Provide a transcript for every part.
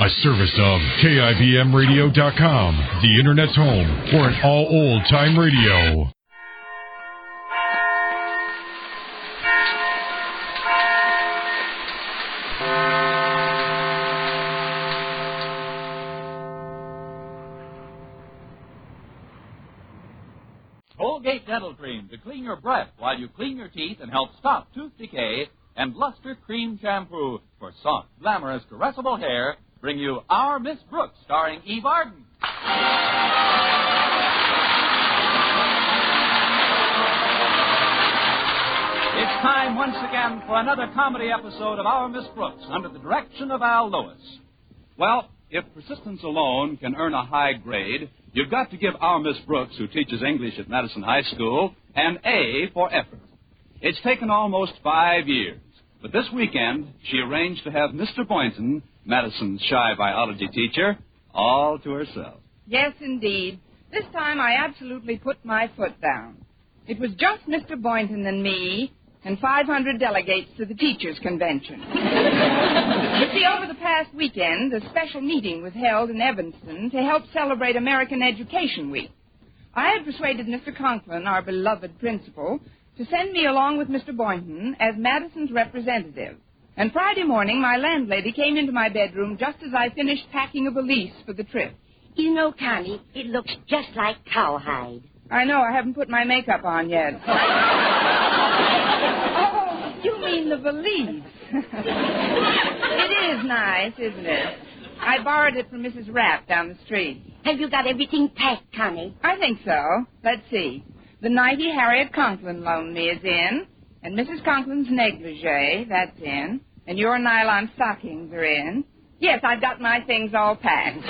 A service of KIBMradio.com, the Internet's home for an all-old-time radio. Colgate Dental Cream to clean your breath while you clean your teeth and help stop tooth decay, and Luster Cream Shampoo for soft, glamorous, caressable hair bring you Our Miss Brooks, starring Eve Arden. It's time once again for another comedy episode of Our Miss Brooks under the direction of Al Lewis. Well, if persistence alone can earn a high grade, you've got to give our Miss Brooks, who teaches English at Madison High School, an A for effort. It's taken almost 5 years, but this weekend she arranged to have Mr. Boynton, Madison's shy biology teacher, all to herself. Yes, indeed. This time I absolutely put my foot down. It was just Mr. Boynton and me and 500 delegates to the Teachers' Convention. You see, over the past weekend, a special meeting was held in Evanston to help celebrate American Education Week. I had persuaded Mr. Conklin, our beloved principal, to send me along with Mr. Boynton as Madison's representative. And Friday morning, my landlady came into my bedroom just as I finished packing a valise for the trip. You know, Connie, it looks just like cowhide. I know, I haven't put my makeup on yet. Oh, you mean the valise. It is nice, isn't it? I borrowed it from Mrs. Rapp down the street. Have you got everything packed, Connie? I think so. Let's see. The nightie Harriet Conklin loaned me is in, and Mrs. Conklin's negligee, that's in, and your nylon stockings are in. Yes, I've got my things all packed.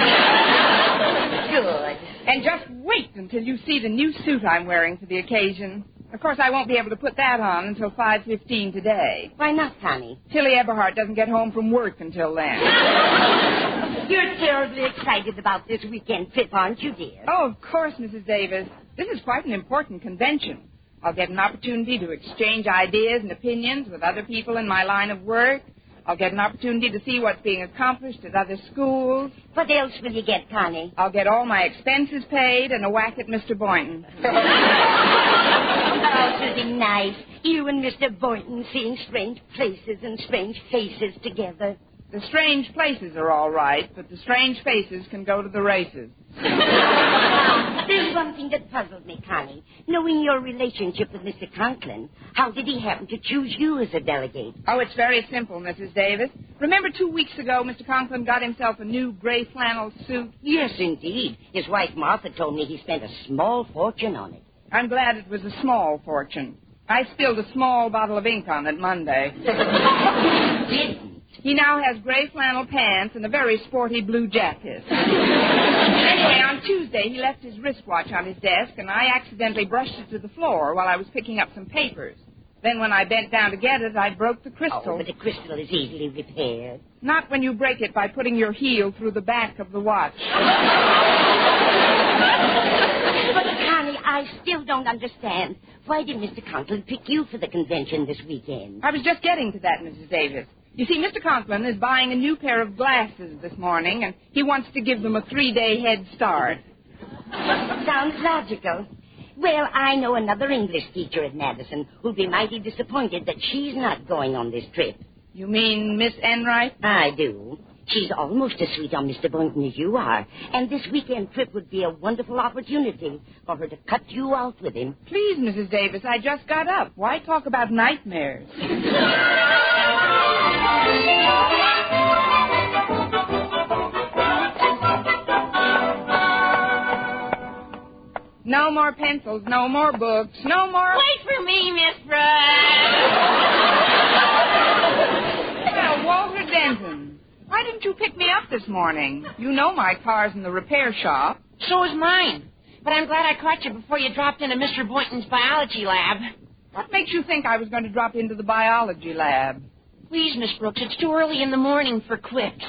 Good. And just wait until you see the new suit I'm wearing for the occasion. Of course, I won't be able to put that on until 5:15 today. Why not, Connie? Tilly Eberhardt doesn't get home from work until then. You're terribly excited about this weekend trip, aren't you, dear? Oh, of course, Mrs. Davis. This is quite an important convention. I'll get an opportunity to exchange ideas and opinions with other people in my line of work. I'll get an opportunity to see what's being accomplished at other schools. What else will you get, Connie? I'll get all my expenses paid and a whack at Mr. Boynton. Oh, Susie, nice. You and Mr. Boynton seeing strange places and strange faces together. The strange places are all right, but the strange faces can go to the races. There's one thing that puzzled me, Connie. Knowing your relationship with Mr. Conklin, how did he happen to choose you as a delegate? Oh, it's very simple, Mrs. Davis. Remember 2 weeks ago, Mr. Conklin got himself a new gray flannel suit? Yes, indeed. His wife, Martha, told me he spent a small fortune on it. I'm glad it was a small fortune. I spilled a small bottle of ink on it Monday. Didn't? He now has gray flannel pants and a very sporty blue jacket. Anyway, on Tuesday, he left his wristwatch on his desk, and I accidentally brushed it to the floor while I was picking up some papers. Then when I bent down to get it, I broke the crystal. Oh, but the crystal is easily repaired. Not when you break it by putting your heel through the back of the watch. But, Connie, I still don't understand. Why did Mr. Conklin pick you for the convention this weekend? I was just getting to that, Mrs. Davis. You see, Mr. Conklin is buying a new pair of glasses this morning, and he wants to give them a 3-day head start. Sounds logical. Well, I know another English teacher at Madison who'll be mighty disappointed that she's not going on this trip. You mean Miss Enright? I do. She's almost as sweet on Mr. Boynton as you are, and this weekend trip would be a wonderful opportunity for her to cut you out with him. Please, Mrs. Davis, I just got up. Why talk about nightmares? No more pencils, no more books, no more... Wait for me, Miss Brooks. Well, Walter Denton, why didn't you pick me up this morning? You know my car's in the repair shop. So is mine. But I'm glad I caught you before you dropped into Mr. Boynton's biology lab. What makes you think I was going to drop into the biology lab? Please, Miss Brooks, it's too early in the morning for quicks.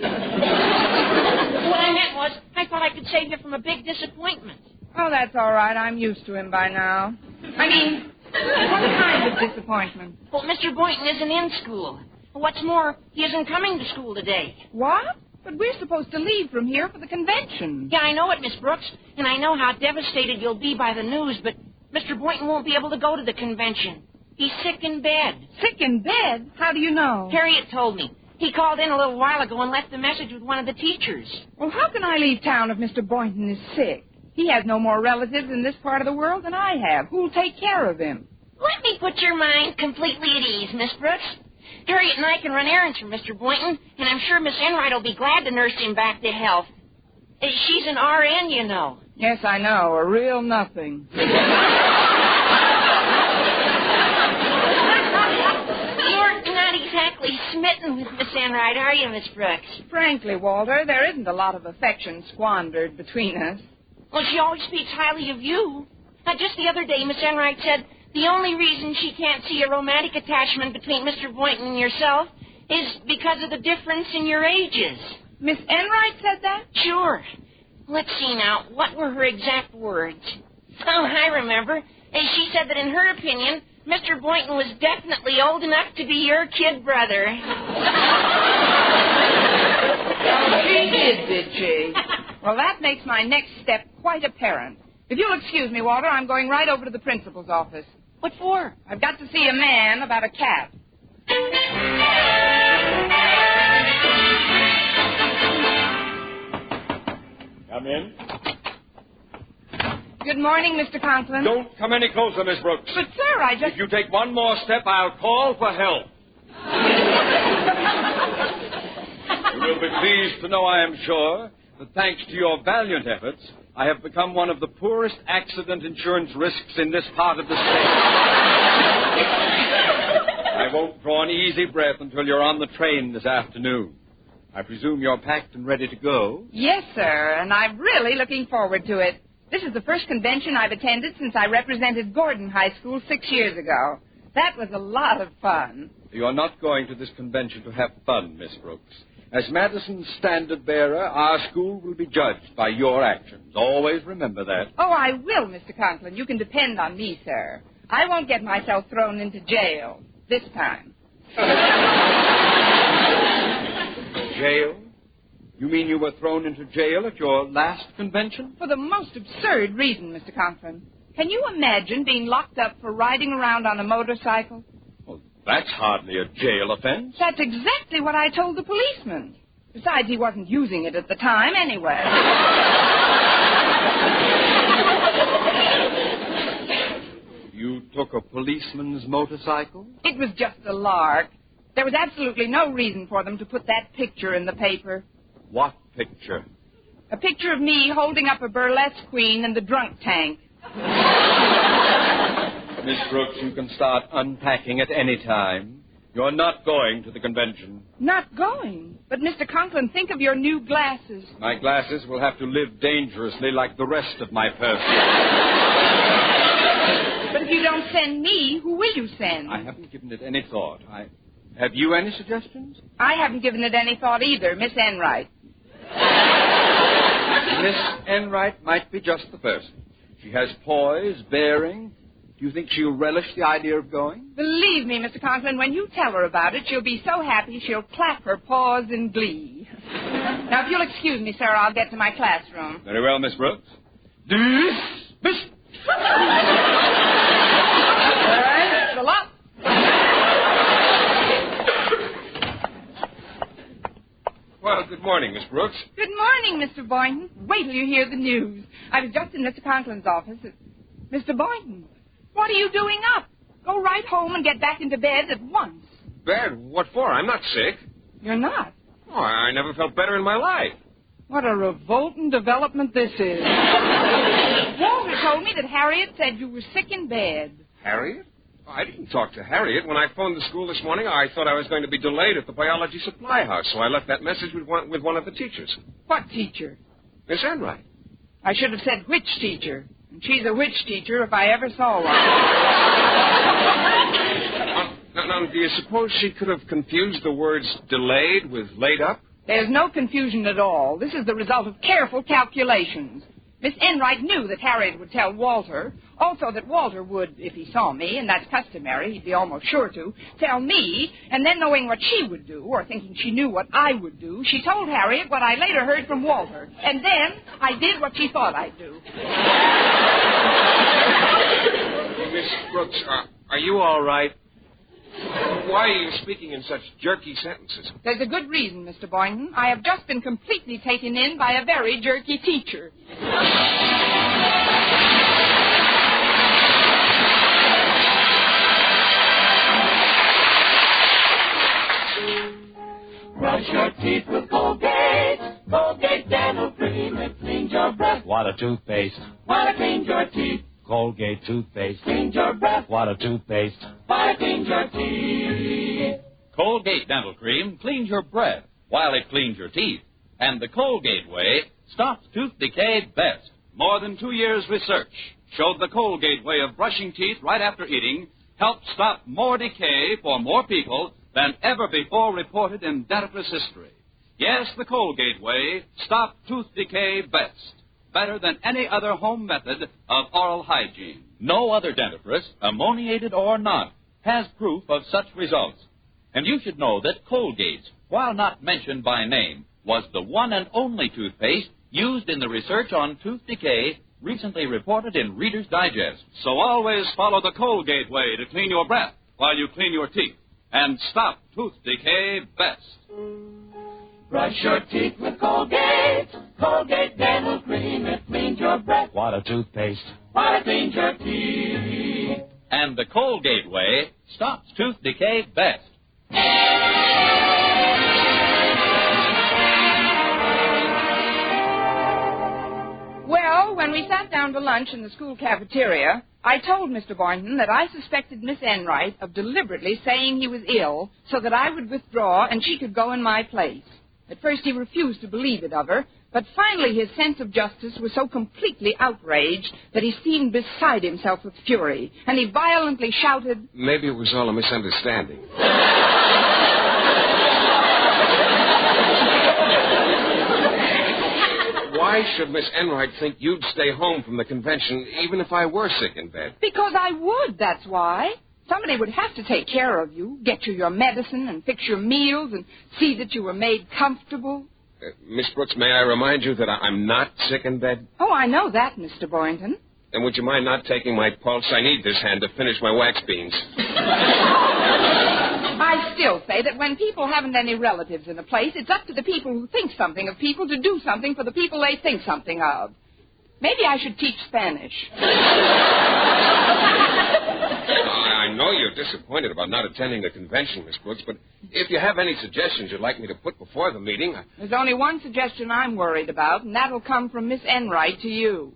What I meant was, I thought I could save you from a big disappointment. Oh, that's all right. I'm used to him by now. I mean, what kind of disappointment? Well, Mr. Boynton isn't in school. What's more, he isn't coming to school today. What? But we're supposed to leave from here for the convention. Yeah, I know it, Miss Brooks, and I know how devastated you'll be by the news, but Mr. Boynton won't be able to go to the convention. He's sick in bed. Sick in bed? How do you know? Harriet told me. He called in a little while ago and left a message with one of the teachers. Well, how can I leave town if Mr. Boynton is sick? He has no more relatives in this part of the world than I have. Who'll take care of him? Let me put your mind completely at ease, Miss Brooks. Harriet and I can run errands for Mr. Boynton, and I'm sure Miss Enright will be glad to nurse him back to health. She's an RN, you know. Yes, I know. A real nothing. You're not exactly smitten with Miss Enright, are you, Miss Brooks? Frankly, Walter, there isn't a lot of affection squandered between us. Well, she always speaks highly of you. Just the other day, Miss Enright said the only reason she can't see a romantic attachment between Mr. Boynton and yourself is because of the difference in your ages. Miss Enright said that? Sure. Let's see now. What were her exact words? Oh, I remember. She said that in her opinion, Mr. Boynton was definitely old enough to be your kid brother. Oh, she did she? Well, that makes my next step quite apparent. If you'll excuse me, Walter, I'm going right over to the principal's office. What for? I've got to see a man about a cat. Come in. Good morning, Mr. Conklin. Don't come any closer, Miss Brooks. But, sir, I just... If you take one more step, I'll call for help. You will be pleased to know, I am sure, that thanks to your valiant efforts, I have become one of the poorest accident insurance risks in this part of the state. I won't draw an easy breath until you're on the train this afternoon. I presume you're packed and ready to go? Yes, sir, and I'm really looking forward to it. This is the first convention I've attended since I represented Gordon High School 6 years ago. That was a lot of fun. You're not going to this convention to have fun, Miss Brooks. As Madison's standard bearer, our school will be judged by your actions. Always remember that. Oh, I will, Mr. Conklin. You can depend on me, sir. I won't get myself thrown into jail this time. Jail? You mean you were thrown into jail at your last convention? For the most absurd reason, Mr. Conklin. Can you imagine being locked up for riding around on a motorcycle? Well, that's hardly a jail offense. That's exactly what I told the policeman. Besides, he wasn't using it at the time anyway. You took a policeman's motorcycle? It was just a lark. There was absolutely no reason for them to put that picture in the paper. What picture? A picture of me holding up a burlesque queen in the drunk tank. Miss Brooks, you can start unpacking at any time. You're not going to the convention. Not going? But, Mr. Conklin, think of your new glasses. My glasses will have to live dangerously like the rest of my person. But if you don't send me, who will you send? I haven't given it any thought. Have you any suggestions? I haven't given it any thought either, Miss Enright. Miss Enright might be just the person. She has poise, bearing. Do you think she'll relish the idea of going? Believe me, Mr. Conklin, when you tell her about it, she'll be so happy she'll clap her paws in glee. Now, if you'll excuse me, sir, I'll get to my classroom. Very well, Miss Brooks. Dismissed. All right, the lot. Well, good morning, Miss Brooks. Good morning, Mr. Boynton. Wait till you hear the news. I was just in Mr. Conklin's office. Mr. Boynton, what are you doing up? Go right home and get back into bed at once. Bed? What for? I'm not sick. You're not? Oh, I never felt better in my life. What a revolting development this is. Walter told me that Harriet said you were sick in bed. Harriet? I didn't talk to Harriet. When I phoned the school this morning, I thought I was going to be delayed at the biology supply house, so I left that message with one of the teachers. What teacher? Miss Enright. I should have said which teacher. And she's a witch teacher if I ever saw one. Now, do you suppose she could have confused the words delayed with laid up? There's no confusion at all. This is the result of careful calculations. Miss Enright knew that Harriet would tell Walter. Also that Walter would, if he saw me, and that's customary, he'd be almost sure to, tell me, and then knowing what she would do, or thinking she knew what I would do, she told Harriet what I later heard from Walter. And then I did what she thought I'd do. Miss Brooks, are you all right? Why are you speaking in such jerky sentences? There's a good reason, Mr. Boynton. I have just been completely taken in by a very jerky teacher. Brush your teeth with Colgate. Colgate Dental Cream. It cleans your breath. Water toothpaste. While it cleans your teeth. Colgate toothpaste. Cleans your breath. Water toothpaste. While it cleans your teeth. Colgate Dental Cream cleans your breath while it cleans your teeth. And the Colgate way stops tooth decay best. More than 2 years' research showed the Colgate way of brushing teeth right after eating helped stop more decay for more people than ever before reported in dentifrice history. Yes, the Colgate way stopped tooth decay best. Better than any other home method of oral hygiene. No other dentifrice, ammoniated or not, has proof of such results. And you should know that Colgate's, while not mentioned by name, was the one and only toothpaste used in the research on tooth decay recently reported in Reader's Digest. So always follow the Colgate way to clean your breath while you clean your teeth and stop tooth decay best. Brush your teeth with Colgate. Colgate Dental Cream. It cleans your breath. Water toothpaste. While it cleans your teeth. And the Colgate way stops tooth decay best. Well, when we sat down to lunch in the school cafeteria, I told Mr. Boynton that I suspected Miss Enright of deliberately saying he was ill so that I would withdraw and she could go in my place. At first he refused to believe it of her, but finally his sense of justice was so completely outraged that he seemed beside himself with fury, and he violently shouted, Maybe it was all a misunderstanding. Why should Miss Enright think you'd stay home from the convention even if I were sick in bed? Because I would, that's why. Somebody would have to take care of you, get you your medicine and fix your meals and see that you were made comfortable. Miss Brooks, may I remind you that I'm not sick in bed? Oh, I know that, Mr. Boynton. And would you mind not taking my pulse? I need this hand to finish my wax beans. I still say that when people haven't any relatives in a place, it's up to the people who think something of people to do something for the people they think something of. Maybe I should teach Spanish. I know you're disappointed about not attending the convention, Miss Brooks, but if you have any suggestions you'd like me to put before the meeting... There's only one suggestion I'm worried about, and that'll come from Miss Enright to you.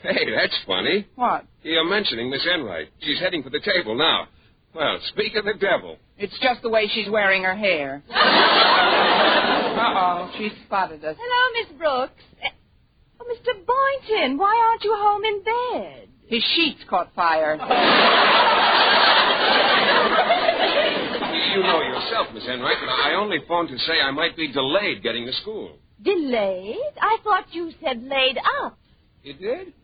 Hey, that's funny. What? You're mentioning Miss Enright. She's heading for the table now. Well, speak of the devil. It's just the way she's wearing her hair. Uh-oh, she spotted us. Hello, Miss Brooks. Oh, Mr. Boynton, why aren't you home in bed? His sheets caught fire. You know yourself, Miss Enright, that I only phoned to say I might be delayed getting to school. Delayed? I thought you said laid up. You did?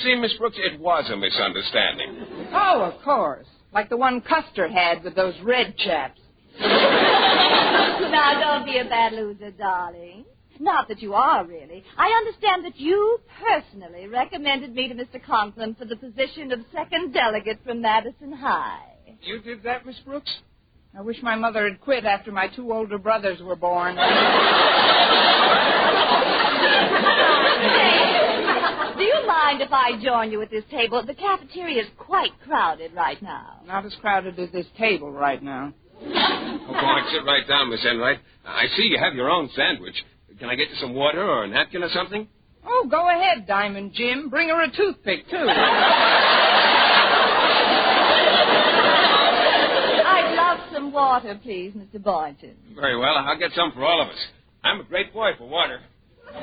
See, Miss Brooks, it was a misunderstanding. Oh, of course. Like the one Custer had with those red chaps. Now, don't be a bad loser, darling. Not that you are, really. I understand that you personally recommended me to Mr. Conklin for the position of second delegate from Madison High. You did that, Miss Brooks? I wish my mother had quit after my two older brothers were born. Do you mind if I join you at this table? The cafeteria is quite crowded right now. Not as crowded as this table right now. Oh, go on, sit right down, Miss Enright. I see you have your own sandwich. Can I get you some water or a napkin or something? Oh, go ahead, Diamond Jim. Bring her a toothpick, too. I'd love some water, please, Mr. Boynton. Very well. I'll get some for all of us. I'm a great boy for water. He's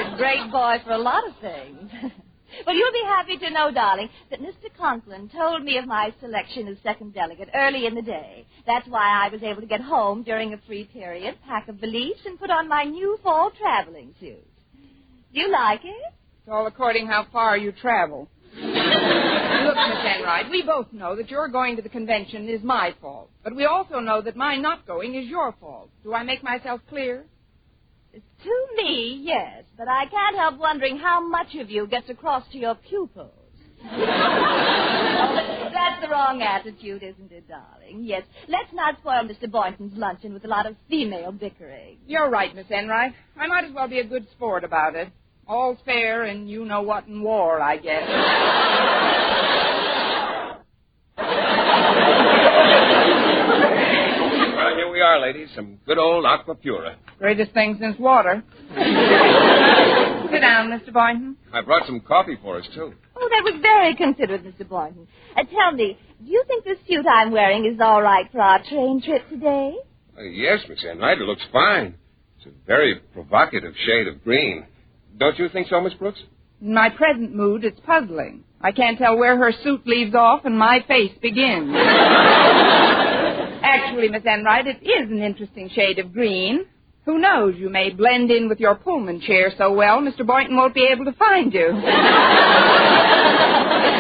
a great boy for a lot of things. Well, you'll be happy to know, darling, that Mr. Conklin told me of my selection as second delegate early in the day. That's why I was able to get home during a free period, pack a valise, and put on my new fall traveling suit. You like it? It's all according how far you travel. Look, Miss Enright, we both know that your going to the convention is my fault. But we also know that my not going is your fault. Do I make myself clear? To me, yes. But I can't help wondering how much of you gets across to your pupils. That's the wrong attitude, isn't it, darling? Yes. Let's not spoil Mr. Boynton's luncheon with a lot of female bickering. You're right, Miss Enright. I might as well be a good sport about it. All's fair and you know what in war, I guess. Well, here we are, ladies. Some good old aqua pura. Greatest thing since water. Sit down, Mr. Boynton. I brought some coffee for us, too. Oh, that was very considerate, Mr. Boynton. Tell me, do you think the suit I'm wearing is all right for our train trip today? Yes, Miss Enright, it looks fine. It's a very provocative shade of green. Don't you think so, Miss Brooks? In my present mood, it's puzzling. I can't tell where her suit leaves off and my face begins. Actually, Miss Enright, it is an interesting shade of green. Who knows, you may blend in with your Pullman chair so well, Mr. Boynton won't be able to find you.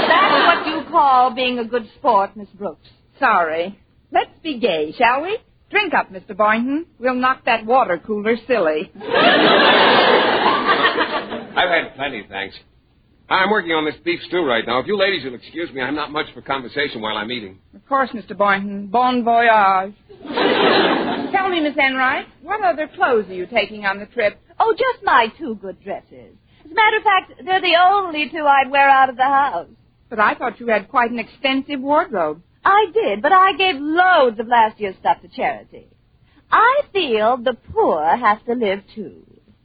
That's what you call being a good sport, Miss Brooks. Sorry. Let's be gay, shall we? Drink up, Mr. Boynton. We'll knock that water cooler silly. I've had plenty, thanks. I'm working on this beef stew right now. If you ladies will excuse me, I'm not much for conversation while I'm eating. Of course, Mr. Boynton. Bon voyage. Tell me, Miss Enright, what other clothes are you taking on the trip? Oh, just my 2 good dresses. As a matter of fact, they're the only 2 I'd wear out of the house. But I thought you had quite an extensive wardrobe. I did, but I gave loads of last year's stuff to charity. I feel the poor have to live, too.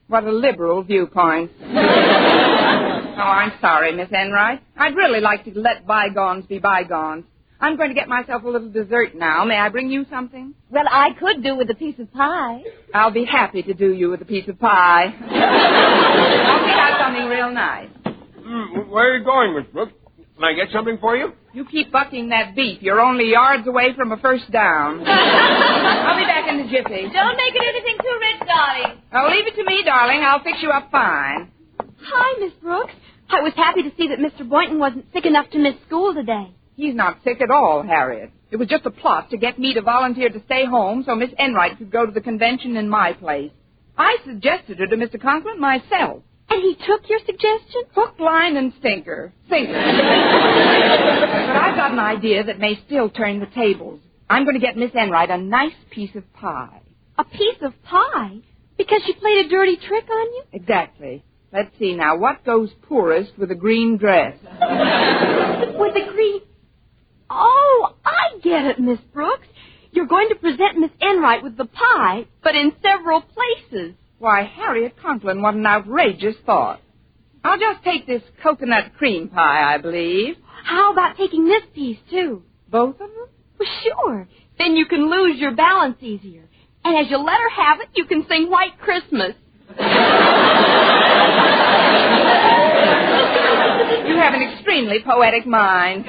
What a liberal viewpoint. Oh, I'm sorry, Miss Enright. I'd really like to let bygones be bygones. I'm going to get myself a little dessert now. May I bring you something? Well, I could do with a piece of pie. I'll be happy to do you with a piece of pie. I'll pick out something real nice. Where are you going, Miss Brooks? Can I get something for you? You keep bucking that beef. You're only yards away from a first down. I'll be back in a jiffy. Don't make it anything too rich, darling. Oh, leave it to me, darling. I'll fix you up fine. Hi, Miss Brooks. I was happy to see that Mr. Boynton wasn't sick enough to miss school today. He's not sick at all, Harriet. It was just a plot to get me to volunteer to stay home so Miss Enright could go to the convention in my place. I suggested her to Mr. Conklin myself. And he took your suggestion? Hook, line, and sinker. But I've got an idea that may still turn the tables. I'm going to get Miss Enright a nice piece of pie. A piece of pie? Because she played a dirty trick on you? Exactly. Let's see now. What goes poorest with a green dress? With a green... Oh, I get it, Miss Brooks. You're going to present Miss Enright with the pie, but in several places. Why, Harriet Conklin, what an outrageous thought. I'll just take this coconut cream pie, I believe. How about taking this piece, too? Both of them? Well, sure. Then you can lose your balance easier. And as you let her have it, you can sing White Christmas. You have an extremely poetic mind.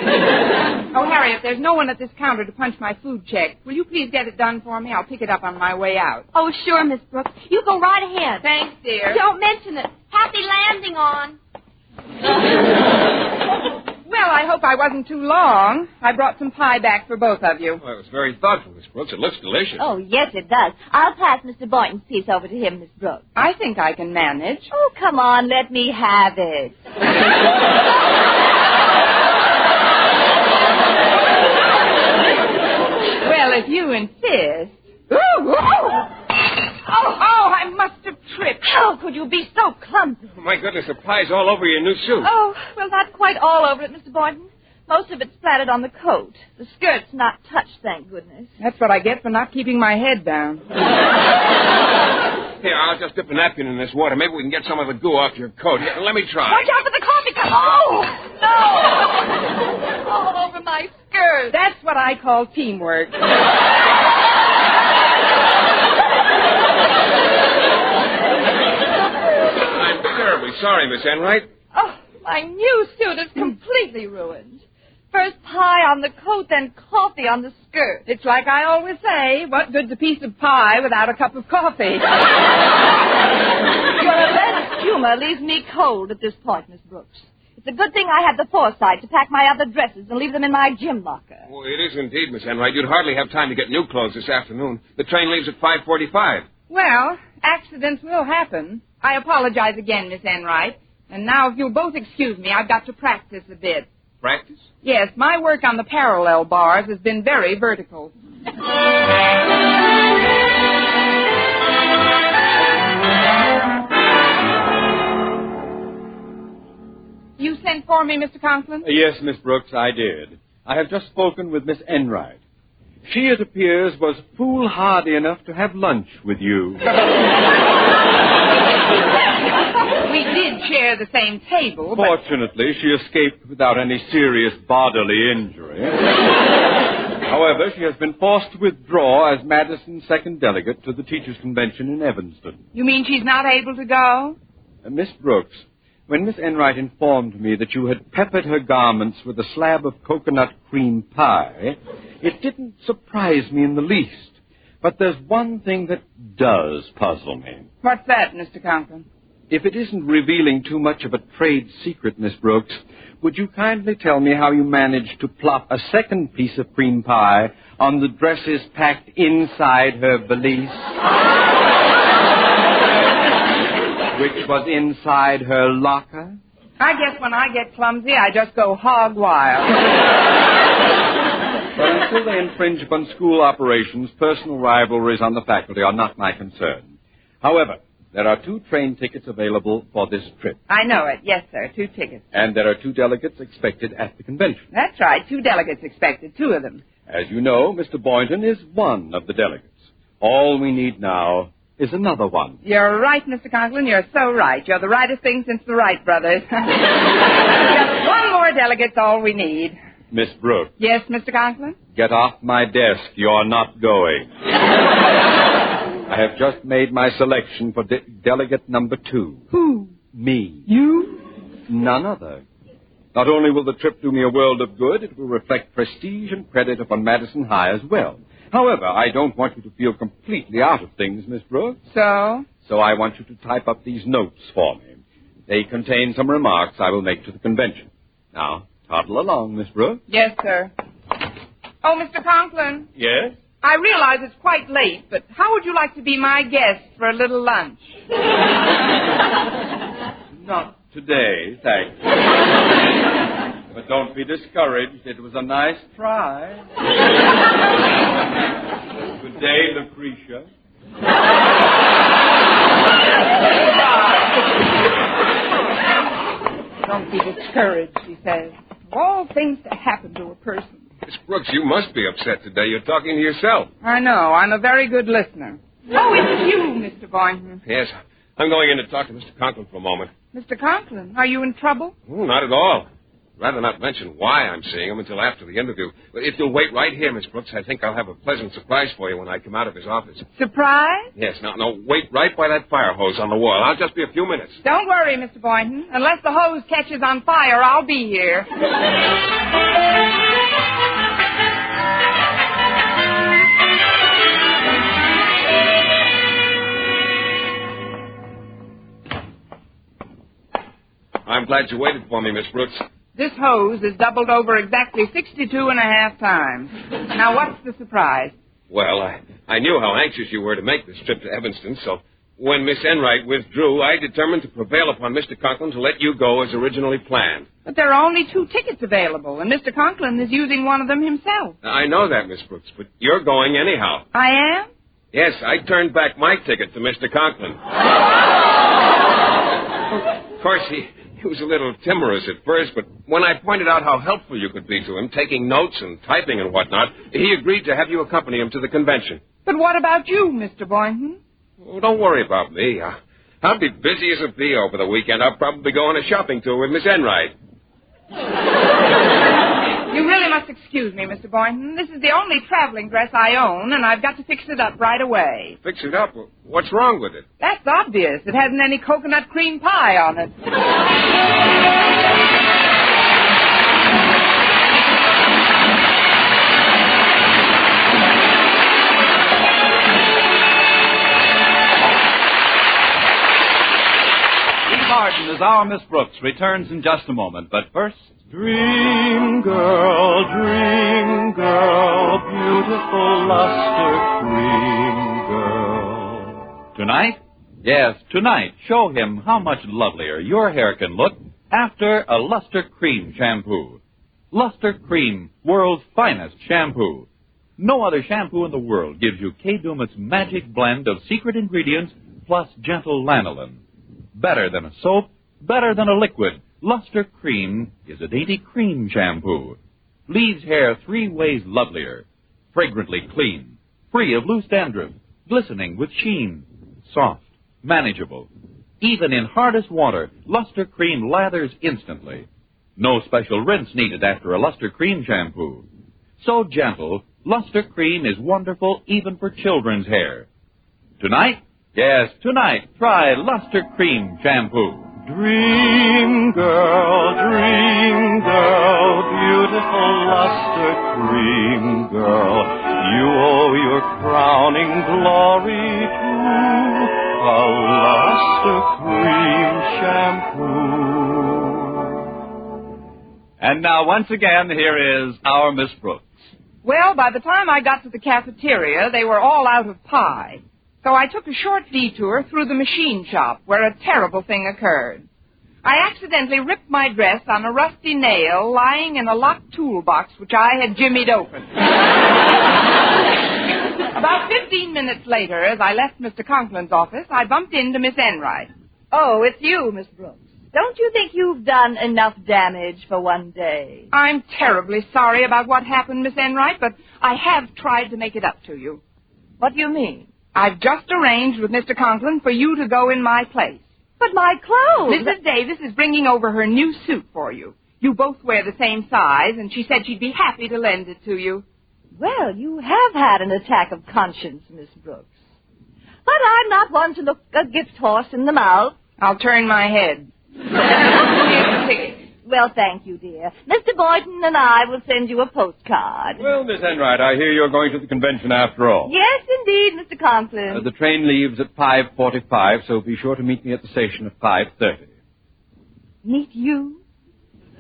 Oh, Harriet, there's no one at this counter to punch my food check. Will you please get it done for me? I'll pick it up on my way out. Oh, sure, Miss Brooks. You go right ahead. Thanks, dear. Don't mention it. Happy landing on. Well, I hope I wasn't too long. I brought some pie back for both of you. Well, it was very thoughtful, Miss Brooks. It looks delicious. Oh, yes, it does. I'll pass Mr. Boynton's piece over to him, Miss Brooks. I think I can manage. Oh, come on, let me have it. Well, if you insist. Ooh, oh, I must have tripped. How could you be so clumsy? Oh, my goodness, the pie's all over your new suit. Oh, well, not quite all over it, Mr. Boynton. Most of it's splattered on the coat. The skirt's not touched, thank goodness. That's what I get for not keeping my head down. Here, I'll just dip a napkin in this water. Maybe we can get some of the goo off your coat. Here, let me try. Watch out for the coffee cup. Oh, no. All over my skirt. That's what I call teamwork. I'm terribly sorry, Miss Enright. Oh, my new suit is completely ruined. First pie on the coat, then coffee on the skirt. It's like I always say, what good's a piece of pie without a cup of coffee? Well, let's humor leaves me cold at this point, Miss Brooks. It's a good thing I had the foresight to pack my other dresses and leave them in my gym locker. Well, it is indeed, Miss Enright. You'd hardly have time to get new clothes this afternoon. The train leaves at 5:45. Well, accidents will happen. I apologize again, Miss Enright. And now, if you'll both excuse me, I've got to practice a bit. Practice? Yes, my work on the parallel bars has been very vertical. You sent for me, Mr. Conklin? Yes, Miss Brooks, I did. I have just spoken with Miss Enright. She, it appears, was foolhardy enough to have lunch with you. We did share the same table, but... Fortunately, she escaped without any serious bodily injury. However, she has been forced to withdraw as Madison's second delegate to the Teachers' Convention in Evanston. You mean she's not able to go? Miss Brooks, when Miss Enright informed me that you had peppered her garments with a slab of coconut cream pie, it didn't surprise me in the least. But there's one thing that does puzzle me. What's that, Mr. Conklin? If it isn't revealing too much of a trade secret, Miss Brooks, would you kindly tell me how you managed to plop a second piece of cream pie on the dresses packed inside her valise, which was inside her locker? I guess when I get clumsy, I just go hog wild. But until they infringe upon school operations, personal rivalries on the faculty are not my concern. However, there are 2 train tickets available for this trip. I know it. Yes, sir. 2 tickets. And there are 2 delegates expected at the convention. That's right. 2 delegates expected. 2 of them. As you know, Mr. Boynton is one of the delegates. All we need now is another one. You're right, Mr. Conklin. You're so right. You're the rightest thing since the Wright brothers. Just one more delegate's all we need. Miss Brooks. Yes, Mr. Conklin? Get off my desk. You're not going. I have just made my selection for delegate number 2. Who? Me. You? None other. Not only will the trip do me a world of good, it will reflect prestige and credit upon Madison High as well. However, I don't want you to feel completely out of things, Miss Brooks. So? So I want you to type up these notes for me. They contain some remarks I will make to the convention. Now, toddle along, Miss Brooks. Yes, sir. Oh, Mr. Conklin. Yes? I realize it's quite late, but how would you like to be my guest for a little lunch? Not today, thanks. But don't be discouraged. It was a nice try. Good day, Lucretia. Don't be discouraged, he says. Of all things that happen to a person. Miss Brooks, you must be upset today. You're talking to yourself. I know. I'm a very good listener. Oh, it's you, Mr. Boynton. Yes, I'm going in to talk to Mr. Conklin for a moment. Mr. Conklin, are you in trouble? Oh, not at all. Rather not mention why I'm seeing him until after the interview. If you'll wait right here, Miss Brooks, I think I'll have a pleasant surprise for you when I come out of his office. Surprise? Yes, no, wait right by that fire hose on the wall. I'll just be a few minutes. Don't worry, Mr. Boynton. Unless the hose catches on fire, I'll be here. I'm glad you waited for me, Miss Brooks. This hose is doubled over exactly 62.5 times. Now, what's the surprise? Well, I knew how anxious you were to make this trip to Evanston, so when Miss Enright withdrew, I determined to prevail upon Mr. Conklin to let you go as originally planned. But there are only 2 tickets available, and Mr. Conklin is using one of them himself. I know that, Miss Brooks, but you're going anyhow. I am? Yes, I turned back my ticket to Mr. Conklin. Of course, he was a little timorous at first, but when I pointed out how helpful you could be to him, taking notes and typing and whatnot, he agreed to have you accompany him to the convention. But what about you, Mr. Boynton? Oh, don't worry about me. I'll be busy as a bee over the weekend. I'll probably go on a shopping tour with Miss Enright. You really must excuse me, Mr. Boynton. This is the only traveling dress I own, and I've got to fix it up right away. Fix it up? What's wrong with it? That's obvious. It hasn't any coconut cream pie on it. Barton as our Miss Brooks returns in just a moment. But first... Dream girl, beautiful luster cream girl. Tonight? Yes, tonight, show him how much lovelier your hair can look after a Luster Cream shampoo. Luster Cream, world's finest shampoo. No other shampoo in the world gives you K-Dumit's magic blend of secret ingredients plus gentle lanolin. Better than a soap, better than a liquid, Luster Cream is a dainty cream shampoo. Leaves hair 3 ways lovelier. Fragrantly clean, free of loose dandruff, glistening with sheen, soft, manageable. Even in hardest water, Luster Cream lathers instantly. No special rinse needed after a Luster Cream shampoo. So gentle, Luster Cream is wonderful even for children's hair. Tonight? Yes, tonight, try Luster Cream shampoo. Dream girl, beautiful luster cream girl, you owe your crowning glory to a luster cream shampoo. And now, once again, here is our Miss Brooks. Well, by the time I got to the cafeteria, they were all out of pie. So I took a short detour through the machine shop where a terrible thing occurred. I accidentally ripped my dress on a rusty nail lying in a locked toolbox which I had jimmied open. About 15 minutes later, as I left Mr. Conklin's office, I bumped into Miss Enright. Oh, it's you, Miss Brooks. Don't you think you've done enough damage for one day? I'm terribly sorry about what happened, Miss Enright, but I have tried to make it up to you. What do you mean? I've just arranged with Mr. Conklin for you to go in my place. But my clothes... Mrs. Davis is bringing over her new suit for you. You both wear the same size, and she said she'd be happy to lend it to you. Well, you have had an attack of conscience, Miss Brooks. But I'm not one to look a gift horse in the mouth. I'll turn my head. Here's the ticket. Well, thank you, dear. Mr. Boynton and I will send you a postcard. Well, Miss Enright, I hear you're going to the convention after all. Yes, indeed, Mr. Conklin. The train leaves at 5:45, so be sure to meet me at the station at 5:30. Meet you?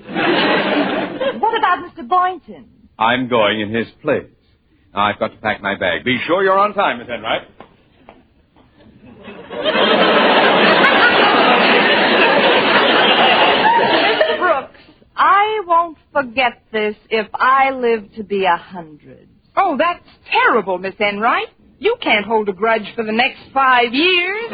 What about Mr. Boynton? I'm going in his place. I've got to pack my bag. Be sure you're on time, Miss Enright. I won't forget this if I live to be 100. Oh, that's terrible, Miss Enright. You can't hold a grudge for the next 5 years.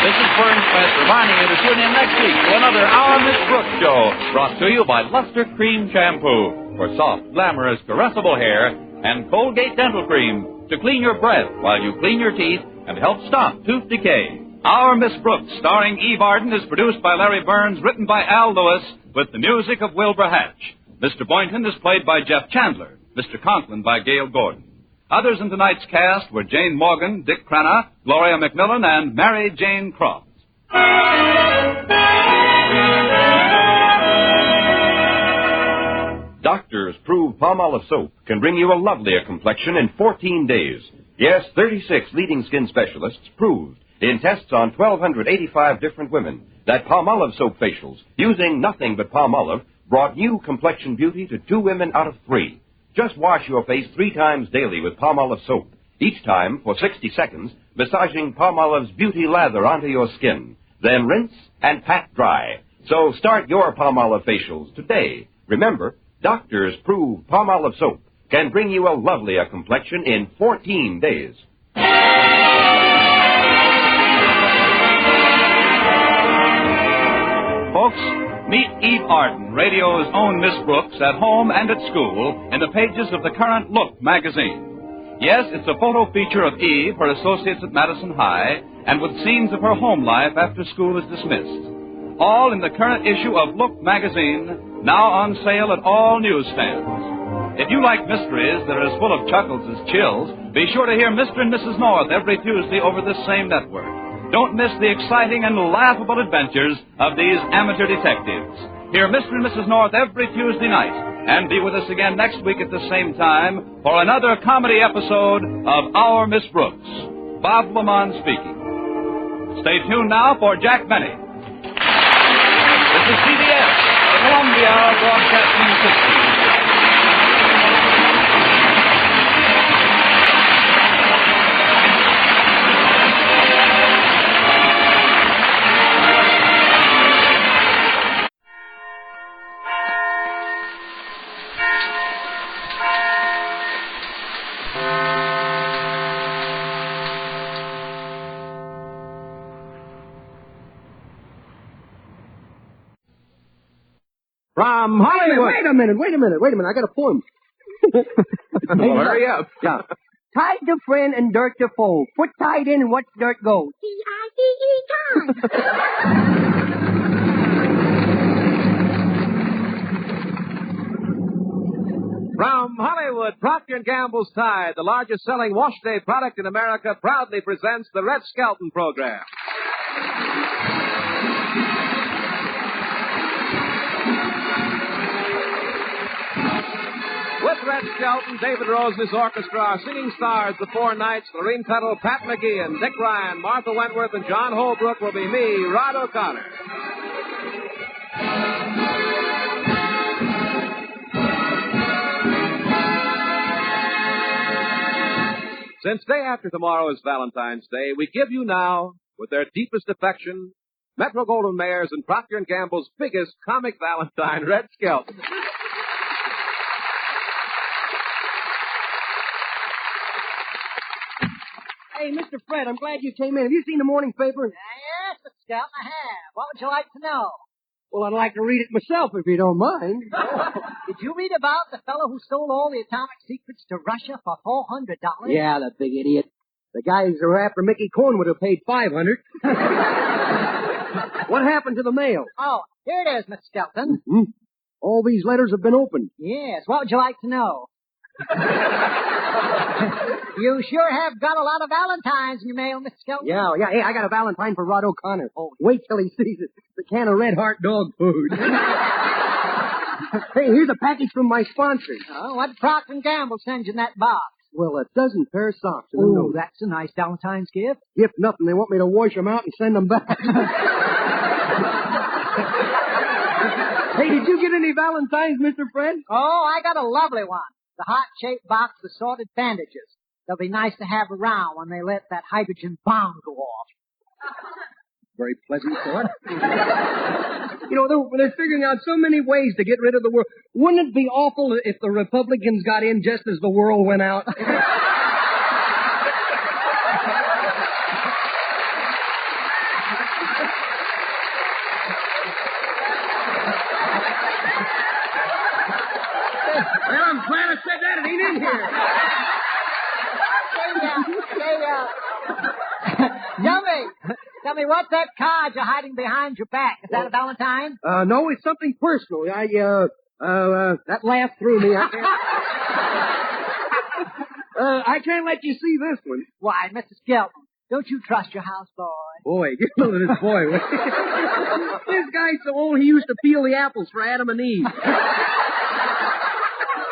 This is Fern Smith reminding you to tune in next week to another Our Miss Brooks show, brought to you by Luster Cream Shampoo for soft, glamorous, caressable hair, and Colgate Dental Cream to clean your breath while you clean your teeth and help stop tooth decay. Our Miss Brooks, starring Eve Arden, is produced by Larry Burns, written by Al Lewis, with the music of Wilbur Hatch. Mr. Boynton is played by Jeff Chandler, Mr. Conklin by Gail Gordon. Others in tonight's cast were Jane Morgan, Dick Crenna, Gloria McMillan, and Mary Jane Croft. Doctors prove Palmolive soap can bring you a lovelier complexion in 14 days. Yes, 36 leading skin specialists proved in tests on 1,285 different women that Palmolive soap facials, using nothing but Palmolive, brought new complexion beauty to 2 women out of 3. Just wash your face 3 times daily with Palmolive soap, each time for 60 seconds, massaging Palmolive's beauty lather onto your skin. Then rinse and pat dry. So start your Palmolive facials today. Remember, doctors prove Palmolive soap can bring you a lovelier complexion in 14 days. Folks, meet Eve Arden, radio's own Miss Brooks, at home and at school in the pages of the current Look magazine. Yes, it's a photo feature of Eve, her associates at Madison High, and with scenes of her home life after school is dismissed. All in the current issue of Look magazine, now on sale at all newsstands. If you like mysteries that are as full of chuckles as chills, be sure to hear Mr. and Mrs. North every Tuesday over this same network. Don't miss the exciting and laughable adventures of these amateur detectives. Hear Mr. and Mrs. North every Tuesday night And be with us again next week at the same time for another comedy episode of Our Miss Brooks. Bob Lamont speaking. Stay tuned now for Jack Benny. This is CBS, the Columbia Broadcasting System. From Hollywood. Wait a minute. I got a poem. Well, hurry up. Yeah. Tide to friend and dirt to foe. Put tide in and watch dirt go. T-I-D-E From Hollywood, Procter & Gamble's Tide, the largest selling wash day product in America, proudly presents the Red Skelton program. With Red Skelton, David Rose's orchestra, our singing stars, the Four Knights, Lorene Tuttle, Pat McGeehan, Dick Ryan, Martha Wentworth, and John Holbrook will be me, Rod O'Connor. Since day after tomorrow is Valentine's Day, we give you now, with their deepest affection, Metro-Goldwyn-Mayer's and Procter & Gamble's biggest comic Valentine, Red Skelton. Hey, Mr. Fred, I'm glad you came in. Have you seen the morning paper? Yes, Mr. Skelton, I have. What would you like to know? Well, I'd like to read it myself, if you don't mind. Did you read about the fellow who stole all the atomic secrets to Russia for $400? Yeah, the big idiot. The guys who were after Mickey Cohen would have paid $500. What happened to the mail? Oh, here it is, Mr. Skelton. Mm-hmm. All these letters have been opened. Yes, what would you like to know? You sure have got a lot of Valentines in your mail, Mr. Skelton. Yeah. Hey, I got a Valentine for Rod O'Connor. Oh, wait till he sees it. It's a can of Red Heart dog food. Hey, here's a package from my sponsors. Oh, what did Procter & Gamble send you in that box? Well, a dozen pair of socks. Oh, that's a nice Valentine's gift. Gift nothing. They want me to wash them out and send them back. Hey, did you get any Valentines, Mr. Fred? Oh, I got a lovely one. The heart-shaped box with assorted bandages. They'll be nice to have around when they let that hydrogen bomb go off. Very pleasant thought. You know, they're figuring out so many ways to get rid of the world. Wouldn't it be awful if the Republicans got in just as the world went out? Well, I'm glad I said that. It ain't in here. Tell me, what's that card you're hiding behind your back? Is that a Valentine? No, it's something personal. That laugh threw me. I can't let you see this one. Why, Mr. Skelton, don't you trust your houseboy? Boy, get a load of this boy. This guy's so old he used to peel the apples for Adam and Eve.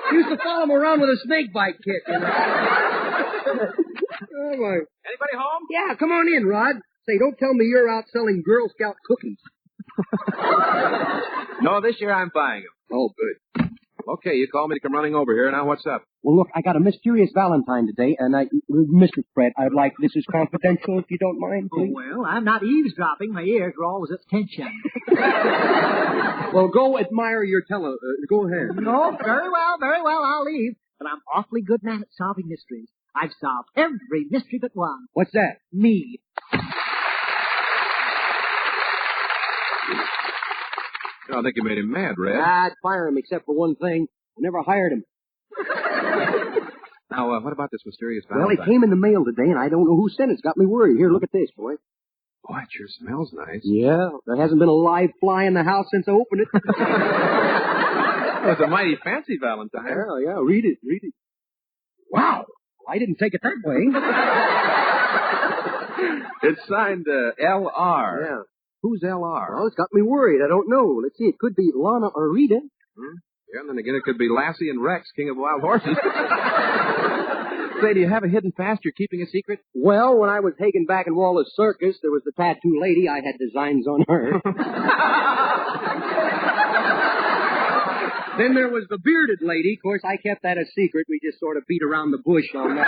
He used to follow him around with a snake bite kit, you know. Oh, my. Anybody home? Yeah, come on in, Rod. Say, don't tell me you're out selling Girl Scout cookies. No, this year I'm buying them. Oh, good. Okay, you called me to come running over here. Now, what's up? Well, look, I got a mysterious Valentine today, and Mr. Fred, I'd like this is confidential, if you don't mind, please. Oh, well, I'm not eavesdropping. My ears are always at tension. Well, go admire your go ahead. No, very well, I'll leave. But I'm awfully good man at solving mysteries. I've solved every mystery but one. What's that? Me. I think you made him mad, Red. I'd fire him except for one thing. I never hired him. Now, what about this mysterious Valentine? Well, it came in the mail today, and I don't know who sent it. It's got me worried. Here, look at this, boy. Boy, it sure smells nice. Yeah, there hasn't been a live fly in the house since I opened it. It's a mighty fancy Valentine. Yeah, read it. Wow, I didn't take it that way. It's signed L.R. Yeah. Who's L.R.? Well, it's got me worried. I don't know. Let's see. It could be Lana or Rita. Yeah, and then again, it could be Lassie and Rex, king of wild horses. Say, do you have a hidden past you're keeping a secret? Well, when I was Hagen back in Wallace Circus, there was the tattoo lady. I had designs on her. Then there was the bearded lady. Of course, I kept that a secret. We just sort of beat around the bush on that.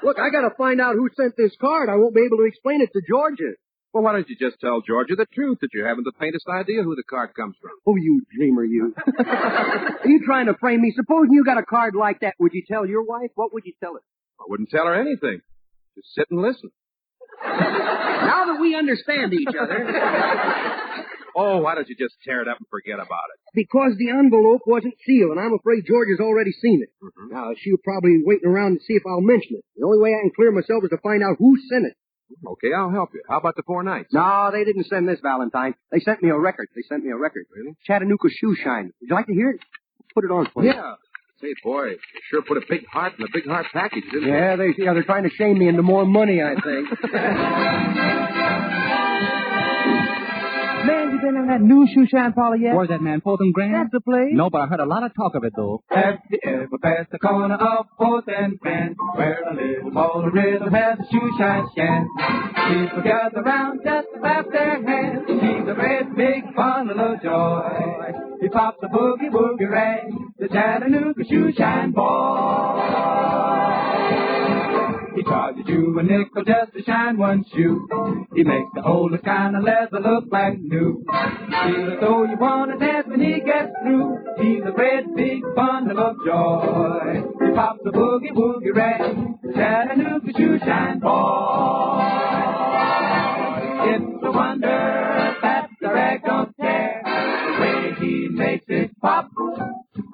Look, I got to find out who sent this card. I won't be able to explain it to Georgia. Well, why don't you just tell Georgia the truth, that you haven't the faintest idea who the card comes from? Oh, you dreamer, you. Are you trying to frame me? Supposing you got a card like that, would you tell your wife? What would you tell her? I wouldn't tell her anything. Just sit and listen. Now that we understand each other. Oh, why don't you just tear it up and forget about it? Because the envelope wasn't sealed, and I'm afraid Georgia's already seen it. Mm-hmm. Now, she'll probably be waiting around to see if I'll mention it. The only way I can clear myself is to find out who sent it. Okay, I'll help you. How about the 4 nights? No, they didn't send this Valentine. They sent me a record. Really? Chattanooga Shoe Shine. Would you like to hear it? Put it on for you. Yeah. Say, boy, they sure put a big heart in a big heart package, didn't they? Yeah, they're trying to shame me into more money, I think. Man, you been in that new shoe shine parlor yet? Where's that, man? 4th and Grand? That's the place. No, but I heard a lot of talk of it, though. Have you ever passed the corner of 4th and Grand, where a little ball of rhythm has a shoe shine stand? People gather around just to clap their hands. He's a great big bundle of joy. He pops a boogie woogie rag, the Chattanooga shoe shine boy. He charges you a nickel just to shine one shoe. He makes the oldest kind of leather look like new. Feel as though you want to dance when he gets through. He's a great big bundle of joy. He pops the boogie woogie rag, the Chattanooga shoe shine boy. It's a wonder that the rag don't tear. The way he makes it pop,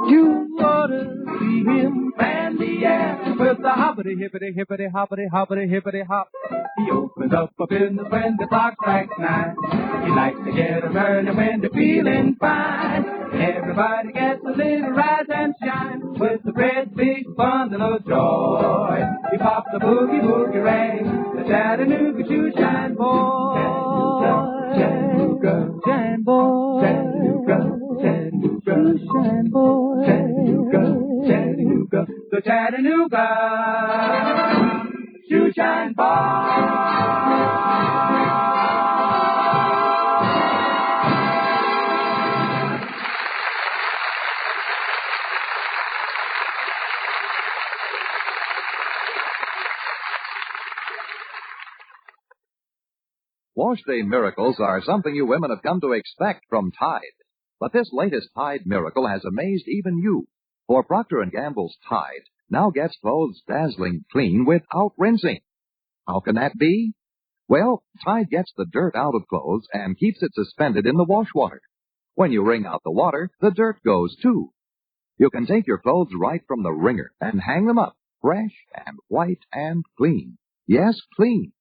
you ought to see him fan the air with the hoppity hippity hippity hoppity hoppity hippity hop. He opens up a business when the clock strikes 9. He likes to get up early when they're feeling fine. Everybody gets a little rise and shine with the great big bundle of joy. He pops the boogie woogie rag, the Chattanooga shoe shine boy. Chattanooga shine boy. Chattanooga shoe shine boy. Chattanooga, the Chattanooga shoe shine boy. Wash day miracles are something you women have come to expect from Tide. But this latest Tide miracle has amazed even you. For Procter & Gamble's Tide now gets clothes dazzling clean without rinsing. How can that be? Well, Tide gets the dirt out of clothes and keeps it suspended in the wash water. When you wring out the water, the dirt goes too. You can take your clothes right from the wringer and hang them up, fresh and white and clean. Yes, clean.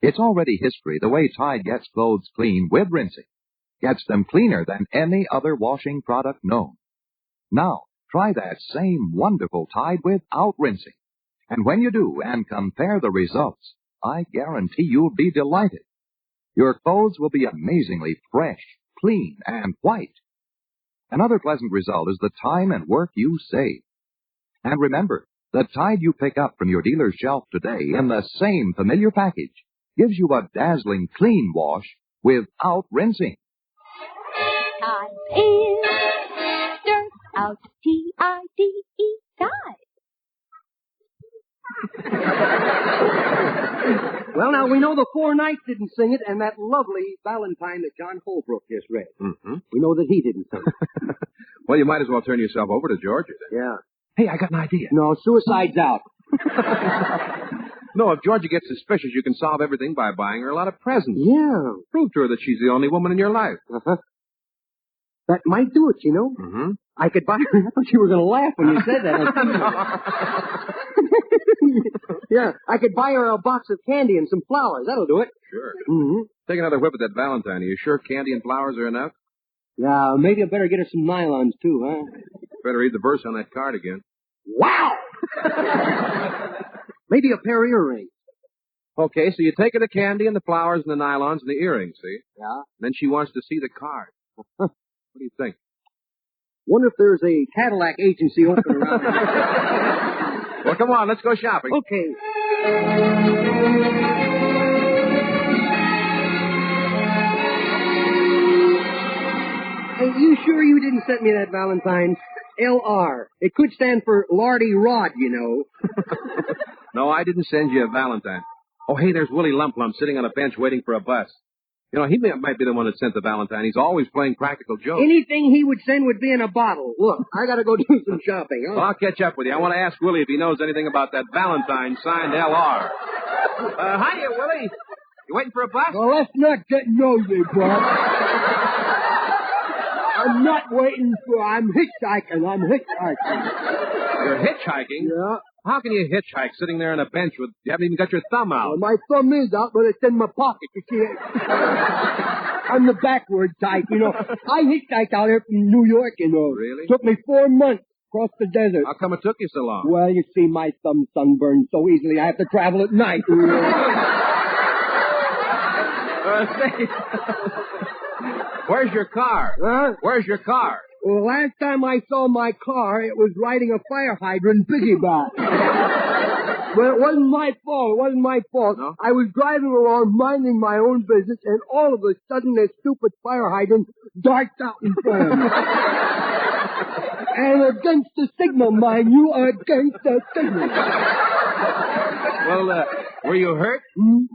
It's already history the way Tide gets clothes clean with rinsing. Gets them cleaner than any other washing product known. Now, try that same wonderful Tide without rinsing. And when you do and compare the results, I guarantee you'll be delighted. Your clothes will be amazingly fresh, clean, and white. Another pleasant result is the time and work you save. And remember, the Tide you pick up from your dealer's shelf today in the same familiar package gives you a dazzling clean wash without rinsing. Tide is dirt out, T-I-D-E, Tide. Well, now, we know the 4 nights didn't sing it, and that lovely Valentine that John Holbrook just read. Mm-hmm. We know that he didn't sing it. Well, you might as well turn yourself over to Georgia then. Yeah. Hey, I got an idea. No, suicide's out. No, if Georgia gets suspicious, you can solve everything by buying her a lot of presents. Yeah. Prove to her that she's the only woman in your life. Uh-huh. That might do it, you know. Mm-hmm. I could buy her. I thought you were going to laugh when you said that. Yeah, I could buy her a box of candy and some flowers. That'll do it. Sure. Mm-hmm. Take another whip at that Valentine. Are you sure candy and flowers are enough? Yeah, maybe I better get her some nylons, too, huh? Better read the verse on that card again. Wow! Maybe a pair of earrings. Okay, so you take her the candy and the flowers and the nylons and the earrings, see? Yeah? Then she wants to see the card. What do you think? Wonder if there's a Cadillac agency open around here. Well, come on, let's go shopping. Okay. Hey, you sure you didn't send me that Valentine's? LR. It could stand for Lardy Rod, you know. No, I didn't send you a Valentine. Oh, hey, there's Willie Lump Lump sitting on a bench waiting for a bus. You know, he might be the one that sent the Valentine. He's always playing practical jokes. Anything he would send would be in a bottle. Look, I gotta go do some shopping. Huh? Well, I'll catch up with you. I want to ask Willie if he knows anything about that Valentine signed LR. Hiya, Willie. You waiting for a bus? Well, let's not get nosy, bro. I'm not waiting for... I'm hitchhiking. You're hitchhiking? Yeah. How can you hitchhike sitting there on a bench with... You haven't even got your thumb out. Well, my thumb is out, but it's in my pocket. You see it? I'm the backward type, you know. I hitchhiked out here from New York, you know. Really? Took me 4 months across the desert. How come it took you so long? Well, you see, my thumb sunburns so easily I have to travel at night. Say... Where's your car? Huh? Where's your car? Well, last time I saw my car, it was riding a fire hydrant piggyback. But it wasn't my fault. No? I was driving along, minding my own business, and all of a sudden this stupid fire hydrant darts out in front of me. And against the signal, mind you, against the signal. Well, were you hurt?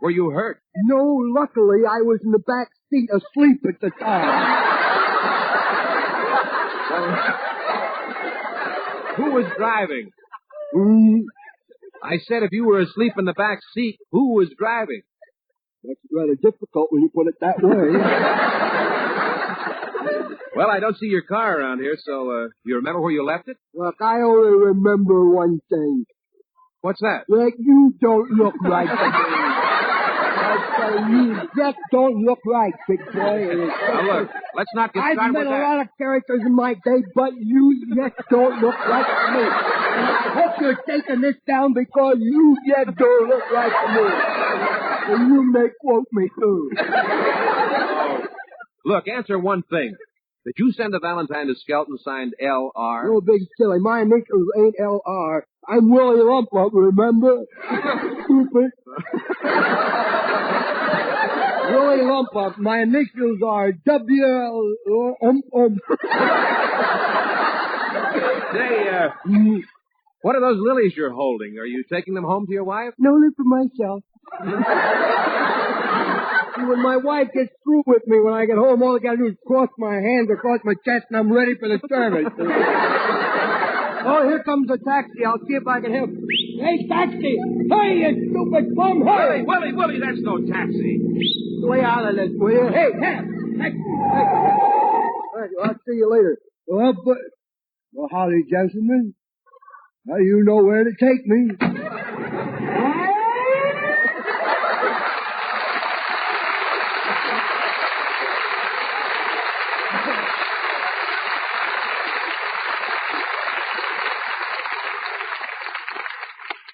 Were you hurt? No, luckily I was in the back seat asleep at the time. Who was driving? I said if you were asleep in the back seat, who was driving? That's rather difficult when you put it that way. Well, I don't see your car around here, so you remember where you left it? Look, I only remember one thing. What's that? Like, you don't look right to me. You just don't look right, big boy. Now, look, let's not get started I've with met that. a lot of characters in my day, but you just don't look right to me. And I hope you're taking this down because you just don't look right to me. And you may quote me, too. Look, answer one thing. Did you send a Valentine to Skelton signed L.R.? No big silly. My initials ain't L.R. I'm Willie Lump Lump, remember? Stupid. Willie Lump Lump. My initials are W.L. Say, what are those lilies you're holding? Are you taking them home to your wife? No, they're for myself. When my wife gets through with me when I get home, all I gotta do is cross my hands across my chest and I'm ready for the service. Oh, here comes a taxi. I'll see if I can help. Hey, taxi! Hey, you stupid bum! Hey! Willie, that's no taxi. Way out of this, will you? Hey, taxi! I'll see you later. Well, howdy, gentlemen. Now you know where to take me.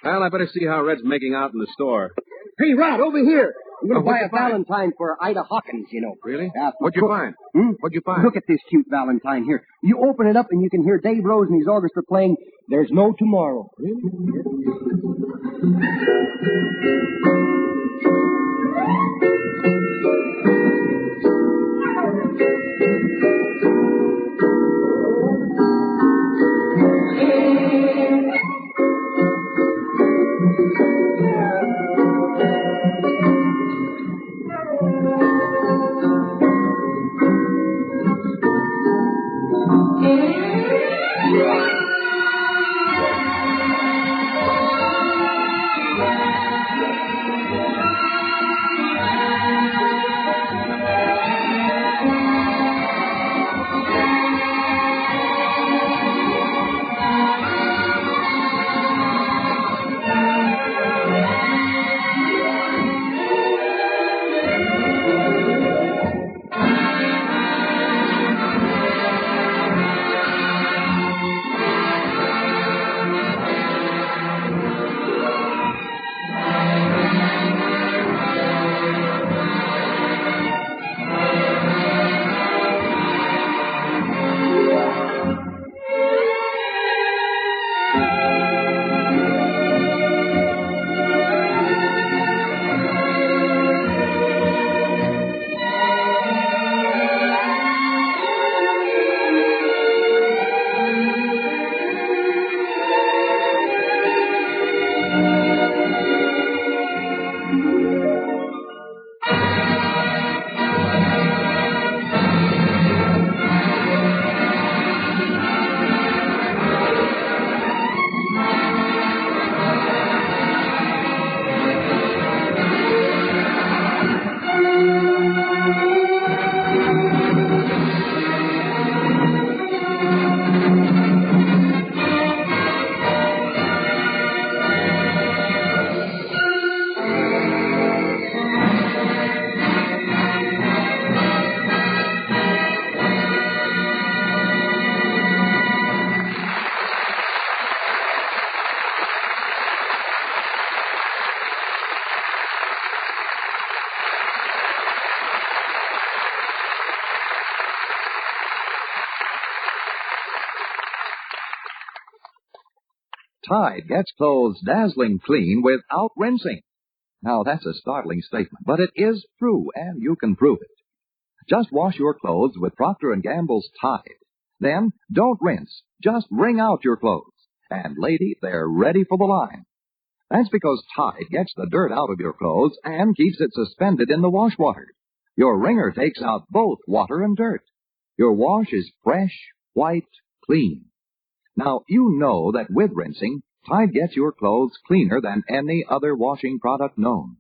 Well, I better see how Red's making out in the store. Hey, Rod, over here. I'm going to buy a what'd you find? Valentine for Ida Hawkins, you know. Really? Yeah, What'd you find? What'd you find? Look at this cute Valentine here. You open it up and you can hear Dave Rose and his orchestra playing There's No Tomorrow. Really? Tide gets clothes dazzling clean without rinsing. Now, that's a startling statement, but it is true, and you can prove it. Just wash your clothes with Procter & Gamble's Tide. Then, don't rinse. Just wring out your clothes. And, lady, they're ready for the line. That's because Tide gets the dirt out of your clothes and keeps it suspended in the wash water. Your wringer takes out both water and dirt. Your wash is fresh, white, clean. Now, you know that with rinsing, Tide gets your clothes cleaner than any other washing product known.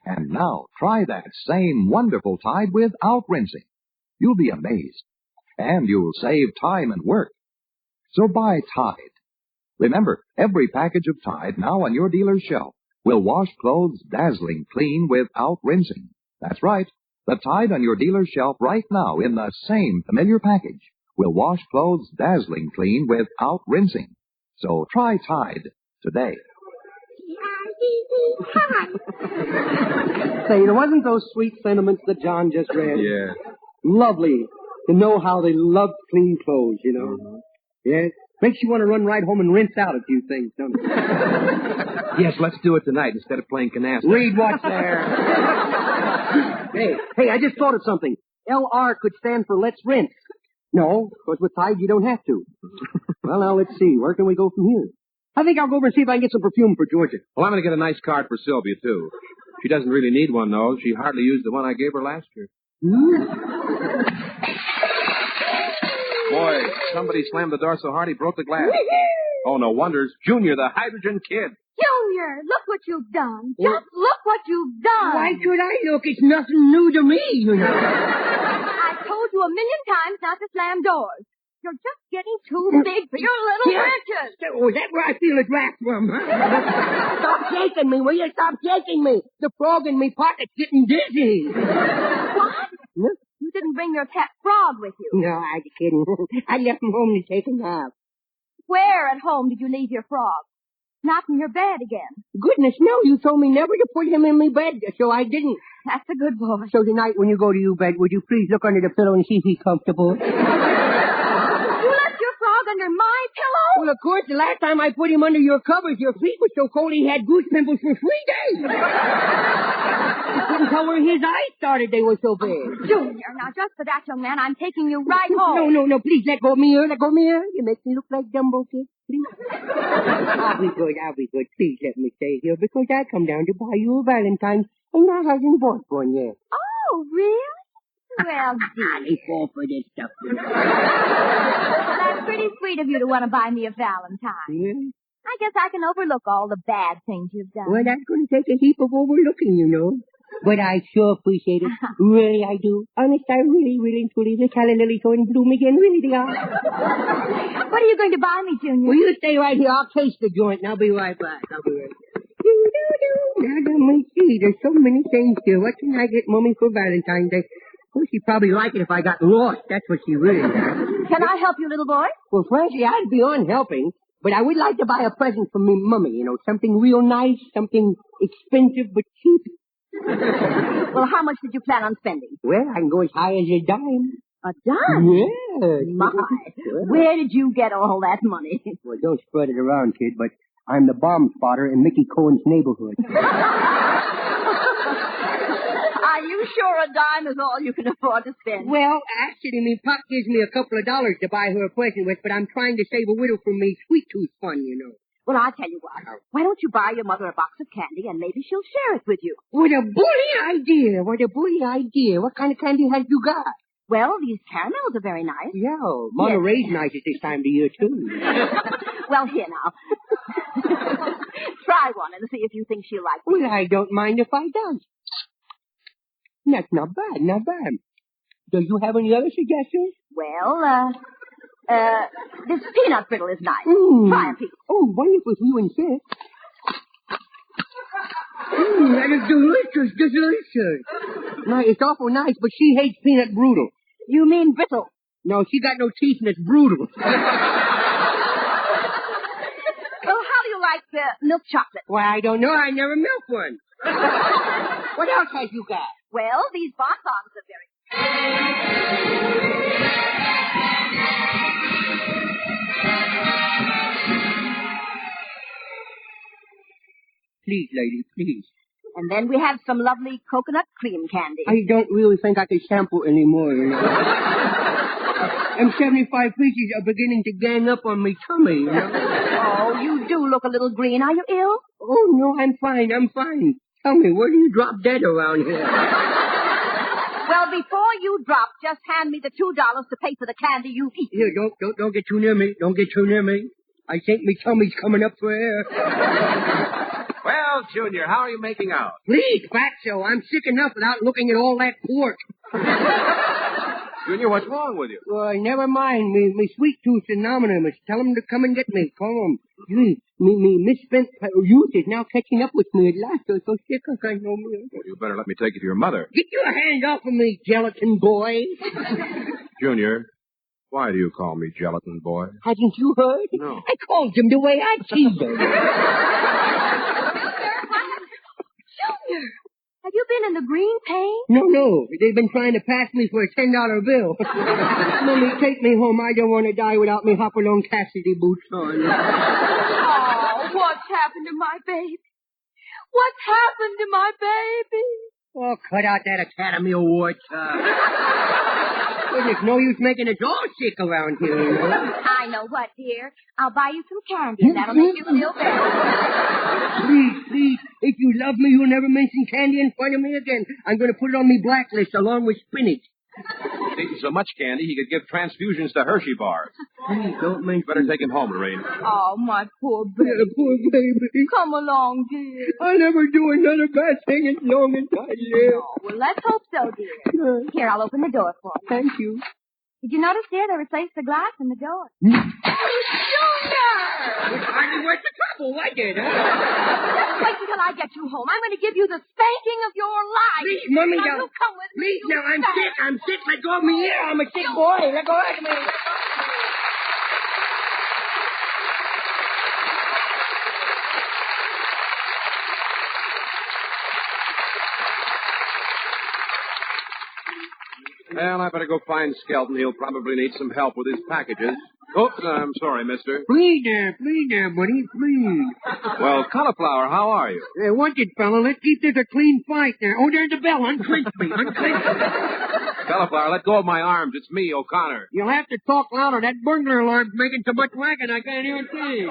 And now, try that same wonderful Tide without rinsing. You'll be amazed. And you'll save time and work. So buy Tide. Remember, every package of Tide now on your dealer's shelf will wash clothes dazzling clean without rinsing. That's right. The Tide on your dealer's shelf right now in the same familiar package will wash clothes dazzling clean without rinsing. So try Tide today. Say, there wasn't those sweet sentiments that John just read? Yeah. Lovely to know how they love clean clothes, you know. Mm-hmm. Yes. Makes you want to run right home and rinse out a few things, don't it? Yes, let's do it tonight instead of playing canasta. Read what's there. Hey, I just thought of something. LR could stand for let's rinse. No, because with Tide you don't have to. Well, now, let's see. Where can we go from here? I think I'll go over and see if I can get some perfume for Georgia. Well, I'm going to get a nice card for Sylvia, too. She doesn't really need one, though. She hardly used the one I gave her last year. Boy, somebody slammed the door so hard he broke the glass. Oh, no wonder. It's Junior, the hydrogen kid. Junior, look what you've done. Just look what you've done. Why should I look? It's nothing new to me, you know. I told you a million times not to slam doors. You're just getting too big for your little britches. Oh, that's where I feel a draft from, huh? Stop shaking me, will you? Stop shaking me. The frog in me pocket's getting dizzy. What? Huh? You didn't bring your pet frog with you. No, I'm kidding. I left him home to take a nap. Where at home did you leave your frog? Not in your bed again. Goodness, no. You told me never to put him in my bed, so I didn't. That's a good boy. So tonight when you go to your bed, would you please look under the pillow and see if he's comfortable? You left your frog under my pillow? Well, of course, the last time I put him under your covers, your feet were so cold he had goose pimples for 3 days. I couldn't tell where his eyes started. They were so big. Junior, now just for that, young man, I'm taking you right home. No, please, let go of me here. Let go of me here. You make me look like Dumbo, kid. Please. I'll be good. Please let me stay here because I come down to buy you a Valentine and I haven't bought one yet. Oh, really? Well, dear. They fall for this stuff. That's pretty sweet of you to want to buy me a Valentine. Yeah. I guess I can overlook all the bad things you've done. Well, that's going to take a heap of overlooking, you know. But I sure appreciate it. Really, I do. Honest, I really, truly. The calla lilies are in bloom again. Really, they are. What are you going to buy me, Junior? Well, you stay right here. I'll taste the joint, and I'll be right back. Now, let me see. There's so many things here. What can I get Mummy for Valentine's Day? Oh, she'd probably like it if I got lost. That's what she really does. Can I help you, little boy? Well, frankly, I'd be on helping. But I would like to buy a present for me Mummy, you know, something real nice, something expensive but cheap. Well, how much did you plan on spending? Well, I can go as high as a dime. A dime? Yes. My. Where did you get all that money? Well, don't spread it around, kid, but I'm the bomb spotter in Mickey Cohen's neighborhood. Are you sure a dime is all you can afford to spend? Well, actually, me pop gives me a couple of dollars to buy her a present with, but I'm trying to save a widow from me sweet tooth fun, you know. Well, I'll tell you what. Why don't you buy your mother a box of candy and maybe she'll share it with you? What a bully idea. What kind of candy have you got? Well, these caramels are very nice. Yeah, Monterey's nice at this time of the year, too. Well, here now. Try one and see if you think she'll like it. Well, I don't mind if I don't. That's not bad. Do you have any other suggestions? Well, this peanut brittle is nice. Try a piece. Oh, wonderful if you insist. That is delicious. No, it's awful nice, but she hates peanut brittle. You mean brittle? No, she got no teeth and it's brutal. Well, how do you like milk chocolate? Why, I don't know. I never milked one. What else have you got? Well, these bonbons are very... Please, lady, please. And then we have some lovely coconut cream candy. I don't really think I can sample anymore, you know. Them 75 pieces are beginning to gang up on me tummy, you know. Oh, you do look a little green. Are you ill? Oh, no, I'm fine. Tell me, where do you drop dead around here? Well, before you drop, just hand me the $2 to pay for the candy you've eaten. Here, don't get too near me. Don't get too near me. I think me tummy's coming up for air. Well, Junior, how are you making out? Please, Fatso, I'm sick enough without looking at all that pork. Junior, what's wrong with you? Never mind. Me sweet tooth anonymous. Tell him to come and get me. Call him. Me misspent youth is now catching up with me at last. I'm so sick I can't know me. Well, you better let me take you to your mother. Get your hand off of me, gelatin boy. Junior, why do you call me gelatin boy? Hasn't you heard? No. I called him the way I teased him. Junior, have you been in the green pain? No. They've been trying to pass me for a $10 bill. Mommy, take me home. I don't want to die without me Hopalong Cassidy boots on. Oh, what's happened to my baby? What's happened to my baby? Oh, cut out that Academy Award stuff. There's no use making us all sick around here, you know. I know what, dear. I'll buy you some candy, and that'll make you feel better. Please, if you love me, you'll never mention candy in front of me again. I'm going to put it on me blacklist along with spinach. He's eating so much candy, he could give transfusions to Hershey bars. Please, don't mention. Better take him home, Lorraine. Oh, my poor baby. Yeah, poor baby. Come along, dear. I'll never do another bad thing as long as I live. Oh, well, let's hope so, dear. Here, I'll open the door for you. Thank you. Did you notice, dear, they replaced the glass in the door? Junior! Hardly worth the trouble, was it, huh? Just wait until I get you home. I'm going to give you the spanking of your life. Please, Mommy, now, you come with me. Please, now, I'm sick. Let go of me here. I'm a sick boy. Let go of me. Well, I better go find Skelton. He'll probably need some help with his packages. Oops, I'm sorry, mister. Please there, buddy, please. Well, Cauliflower, how are you? Watch it, fella. Let's keep this a clean fight there. Oh, there's the bell. Unclench me. Cauliflower, let go of my arms. It's me, O'Connor. You'll have to talk louder. That burglar alarm's making so much racket I can't hear a thing.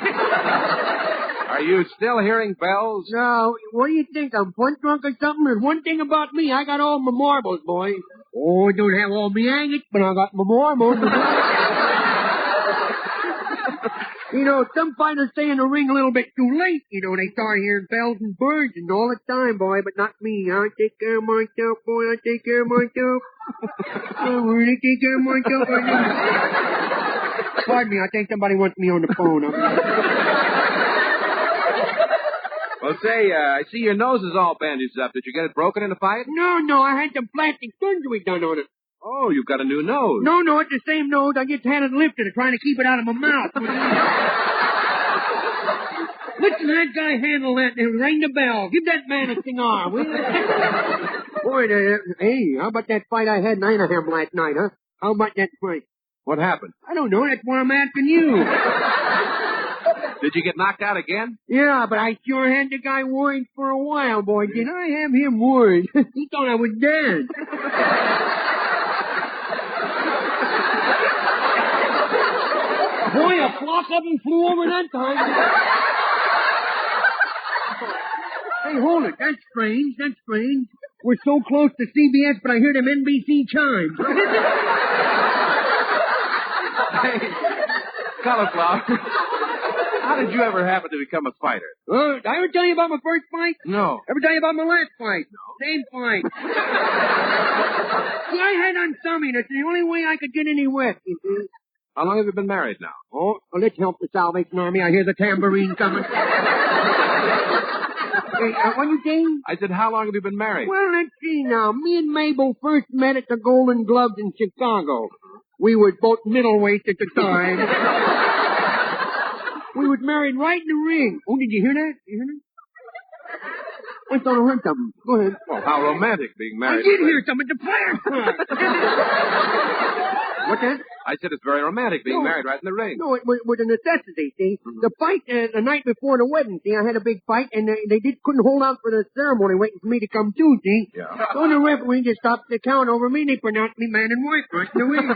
Are you still hearing bells? No. What do you think? I'm punch drunk or something? There's one thing about me. I got all my marbles, boy. Oh, I don't have all my agates, but I got my marbles. You know, some fighters stay in the ring a little bit too late. You know, they start hearing bells and birds and all the time, boy, but not me. I take care of myself, boy. I take care of myself. I really take care of myself. Pardon me, I think somebody wants me on the phone. Well, say, I see your nose is all bandaged up. Did you get it broken in a fight? No, I had some plastic surgery done on it. Oh, you've got a new nose. No, it's the same nose. I just had it lifted and trying to keep it out of my mouth. Listen to that guy handle that and ring the bell. Give that man a cigar, will you? Boy, hey, how about that fight I had in Anaheim last night, huh? How about that fight? What happened? I don't know. That's why I'm asking you. Did you get knocked out again? Yeah, but I sure had the guy worried for a while, boy. Did I have him worried? He thought I was dead. Boy, a flock of them flew over that time. Hey, hold it. That's strange. We're so close to CBS, but I hear them NBC chimes. Hey, Cauliflower, how did you ever happen to become a fighter? Did I ever tell you about my first fight? No. Ever tell you about my last fight? No. Same fight. See, I had on something. That's the only way I could get any wet. How long have you been married now? Oh, well, let's help the Salvation Army. I hear the tambourine coming. Hey, what you saying? I said, how long have you been married? Well, let's see now. Me and Mabel first met at the Golden Gloves in Chicago. We were both middleweights at the time. We was married right in the ring. Oh, did you hear that? I thought I heard something. Go ahead. Well, how romantic being married. I did hear something. The fire truck. What's that? I said it's very romantic being married right in the ring. No, it was a necessity, see. The fight the night before the wedding, see, I had a big fight, and they couldn't hold out for the ceremony waiting for me to come too, see. Yeah. So the referee just stopped the count over me, and they pronounced me man and wife right in the ring.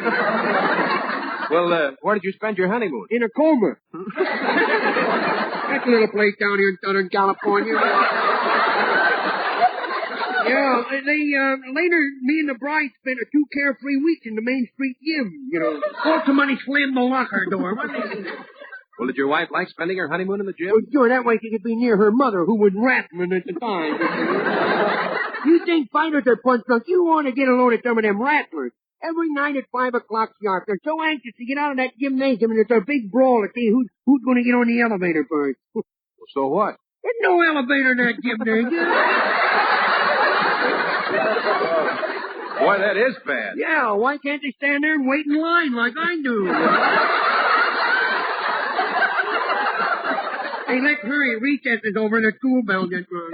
Well, where did you spend your honeymoon? In a coma. That's a little place down here in Southern California. Yeah, later, me and the bride spent 2 carefree weeks in the Main Street gym, All somebody slammed the locker door. Well, did your wife like spending her honeymoon in the gym? Well, sure, that way she could be near her mother, who was wrestling at the time. You think fighters are punch drunk? You want to get a load of some of them wrestlers. Every night at 5 o'clock sharp, they're so anxious to get out of that gymnasium, and it's a big brawl to see who's going to get on the elevator first. Well, so what? There's no elevator in that gymnasium. Boy, that is bad. Yeah, why can't they stand there and wait in line like I do? Hey, let's hurry. Recess is over and the school bell gets rung.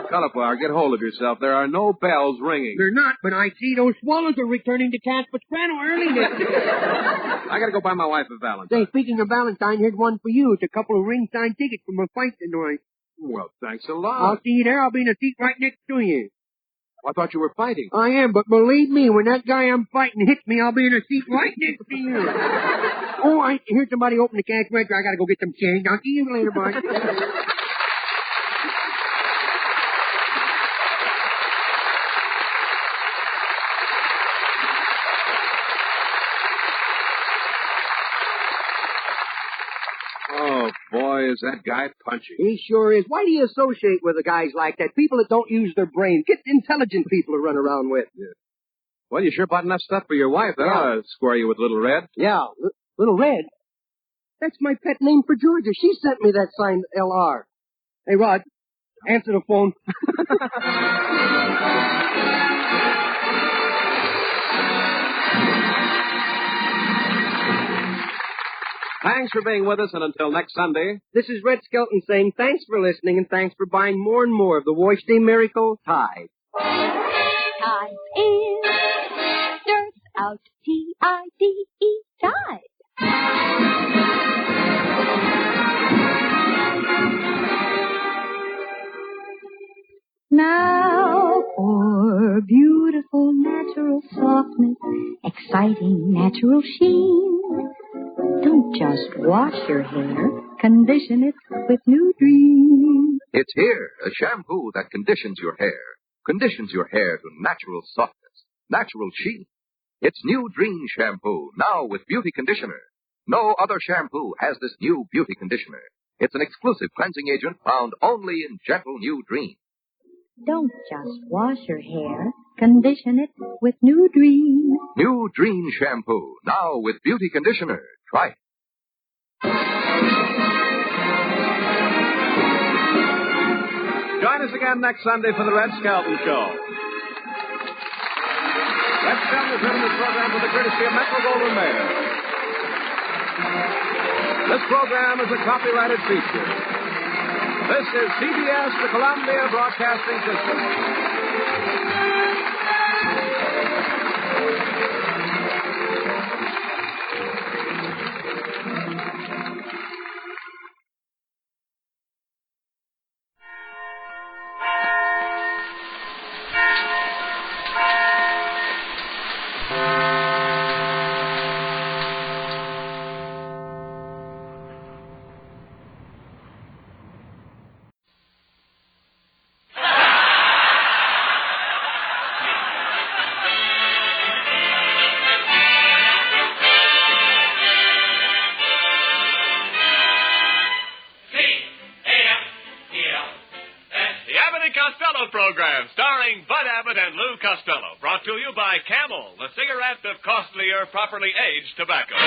Cauliflower, get hold of yourself. There are no bells ringing. They're not, but I see those swallows are returning to Caspistrano early this year. I gotta go buy my wife a Valentine. Say, speaking of Valentine, here's one for you. It's a couple of ringside tickets from a fight tonight. Well, thanks a lot. I'll see you there. I'll be in a seat right next to you. I thought you were fighting. I am, but believe me, when that guy I'm fighting hits me, I'll be in a seat right next to you. Oh, I hear somebody open the cash register. I gotta go get some change. I'll see you later, bud. Oh, boy, is that guy punchy. He sure is. Why do you associate with guys like that? People that don't use their brains. Get intelligent people to run around with. Yeah. Well, you sure bought enough stuff for your wife. That'll square you with Little Red. Yeah, Little Red? That's my pet name for Georgia. She sent me that signed LR. Hey, Rod, answer the phone. Thanks for being with us, and until next Sunday. This is Red Skelton saying thanks for listening and thanks for buying more and more of the Wash Day Miracle Tide. Tide is dirt out, T-I-D-E, Tide. Now for beautiful natural softness, exciting natural sheen. Don't just wash your hair, condition it with New Dream. It's here, a shampoo that conditions your hair. Conditions your hair to natural softness, natural sheen. It's New Dream Shampoo, now with Beauty Conditioner. No other shampoo has this new Beauty Conditioner. It's an exclusive cleansing agent found only in gentle New Dream. Don't just wash your hair, condition it with New Dream. New Dream Shampoo, now with Beauty Conditioner. Try it. Join us again next Sunday for the Red Skelton Show. Red Skelton is written this program with the courtesy of Metro-Goldwyn-Mayer. This program is a copyrighted feature. This is CBS, the Columbia Broadcasting System. Program starring Bud Abbott and Lou Costello, brought to you by Camel, the cigarette of costlier, properly aged tobacco.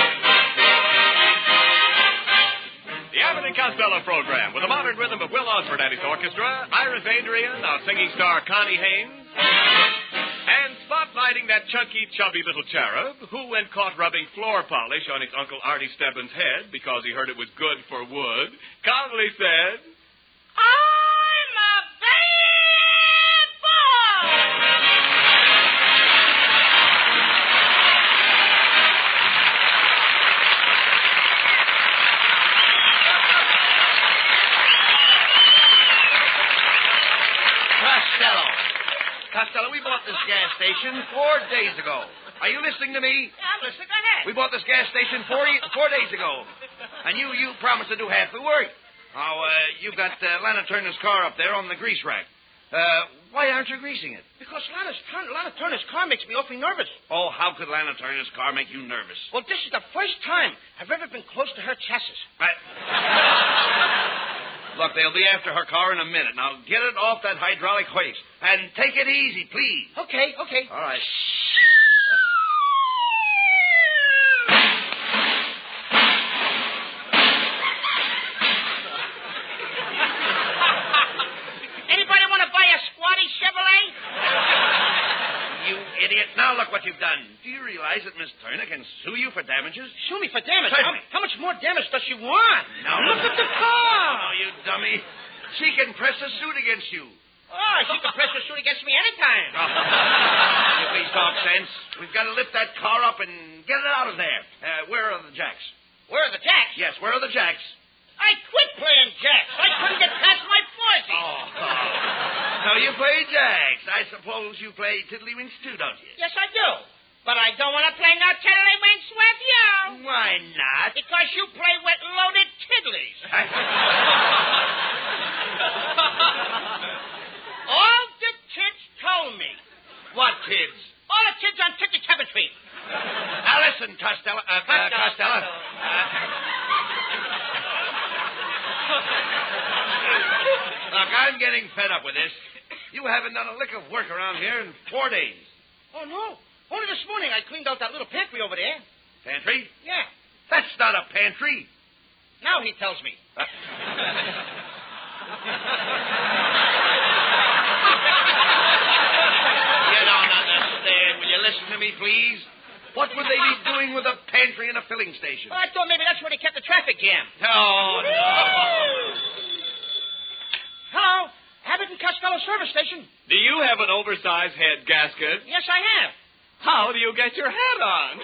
The Abbott and Costello program, with a modern rhythm of Will Osborne and his orchestra, Iris Adrian, our singing star Connie Haynes, and spotlighting that chunky, chubby little cherub who, when caught rubbing floor polish on his Uncle Artie Stebbins' head because he heard it was good for wood, calmly said, I'm a bad boy! station 4 days ago. Are you listening to me? Yeah, I'm listening. Go ahead. We bought this gas station 4 days ago. And you promised to do half the work. Now, you've got Lana Turner's car up there on the grease rack. Why aren't you greasing it? Because Lana Turner's car makes me awfully nervous. Oh, how could Lana Turner's car make you nervous? Well, this is the first time I've ever been close to her chassis. Look, they'll be after her car in a minute. Now, get it off that hydraulic hoist. And take it easy, please. Okay. All right. Anybody want to buy a squatty Chevrolet? You idiot. Now look what you've done. Do you realize that Miss Turner can sue you for damages? Sue me for damage? Certainly. How much more damage does she want? Now Look at the car. Oh, you dummy. She can press a suit against you. Oh, she can press a suit against me anytime. You please talk sense. We've got to lift that car up and get it out of there. Where are the jacks? Where are the jacks? Yes, where are the jacks? I quit playing jacks. I couldn't get past my 40. So you play jacks. I suppose you play tiddlywinks too, don't you? Yes, I do. But I don't want to play no tiddlywinks with you. Why not? Because you play with loaded tiddlies. All the kids told me. What kids? All the kids on Ticky-Tappet Street. Now listen, Costello. Costello. Look, I'm getting fed up with this. You haven't done a lick of work around here in 4 days. Oh, no. Only this morning I cleaned out that little pantry over there. Pantry? Yeah. That's not a pantry. Now he tells me. You don't understand. Will you listen to me, please? What would they be doing with a pantry and a filling station? Well, I thought maybe that's where they kept the traffic jam. No. Hello, Abbott Costello service station. Do you have an oversized head gasket? Yes, I have. How do you get your hat on?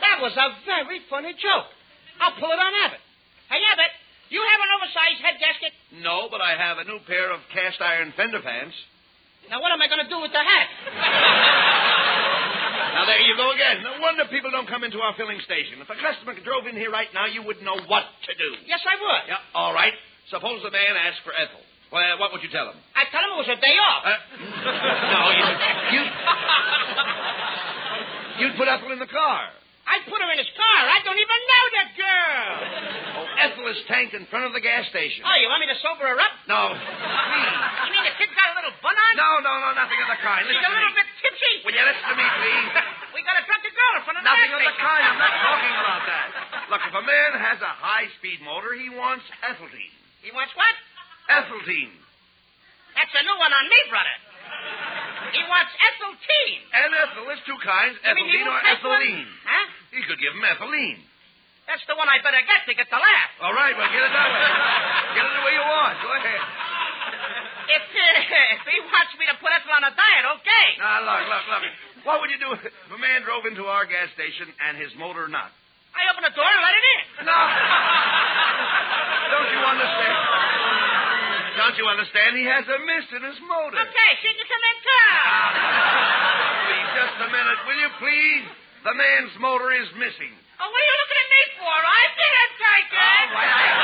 That was a very funny joke. I'll pull it on Abbott. Hey, Abbott, you have an oversized head gasket? No, but I have a new pair of cast iron fender pants. Now, what am I going to do with the hat? Now, there you go again. No wonder people don't come into our filling station. If a customer drove in here right now, you wouldn't know what to do. Yes, I would. Yeah, all right. Suppose the man asked for Ethel. Well, what would you tell him? I'd tell him it was a day off. No, you'd put Ethel in the car. I'd put her in his car. I don't even know the girl. Oh, Ethel is tanked in front of the gas station. Oh, you want me to sober her up? No, please. You mean the kid got a little bun on? No, nothing of the kind. She's Listen a little bit tipsy. Will you listen to me, please? We got to drop the girl in front of the Nothing gas of the station. kind. I'm not talking about that. Look, if a man has a high-speed motor, he wants ethylene. He wants what? Ethylene. That's a new one on me, brother. He wants ethylene. And ethyl is two kinds, ethylene or ethylene. Huh? He could give him ethylene. That's the one I better get to get the laugh. All right, well, get it that way. Get it the way you want. Go ahead. If he wants me to put ethyl on a diet, okay. Now, look. What would you do if a man drove into our gas station and his motor knocked? I open the door and let it in. No. Don't you understand? Don't you understand? He has a mist in his motor. Okay, she can come in, too. Please, just a minute, will you please? The man's motor is missing. Oh, what are you looking at me for? I'm the head taker. All right.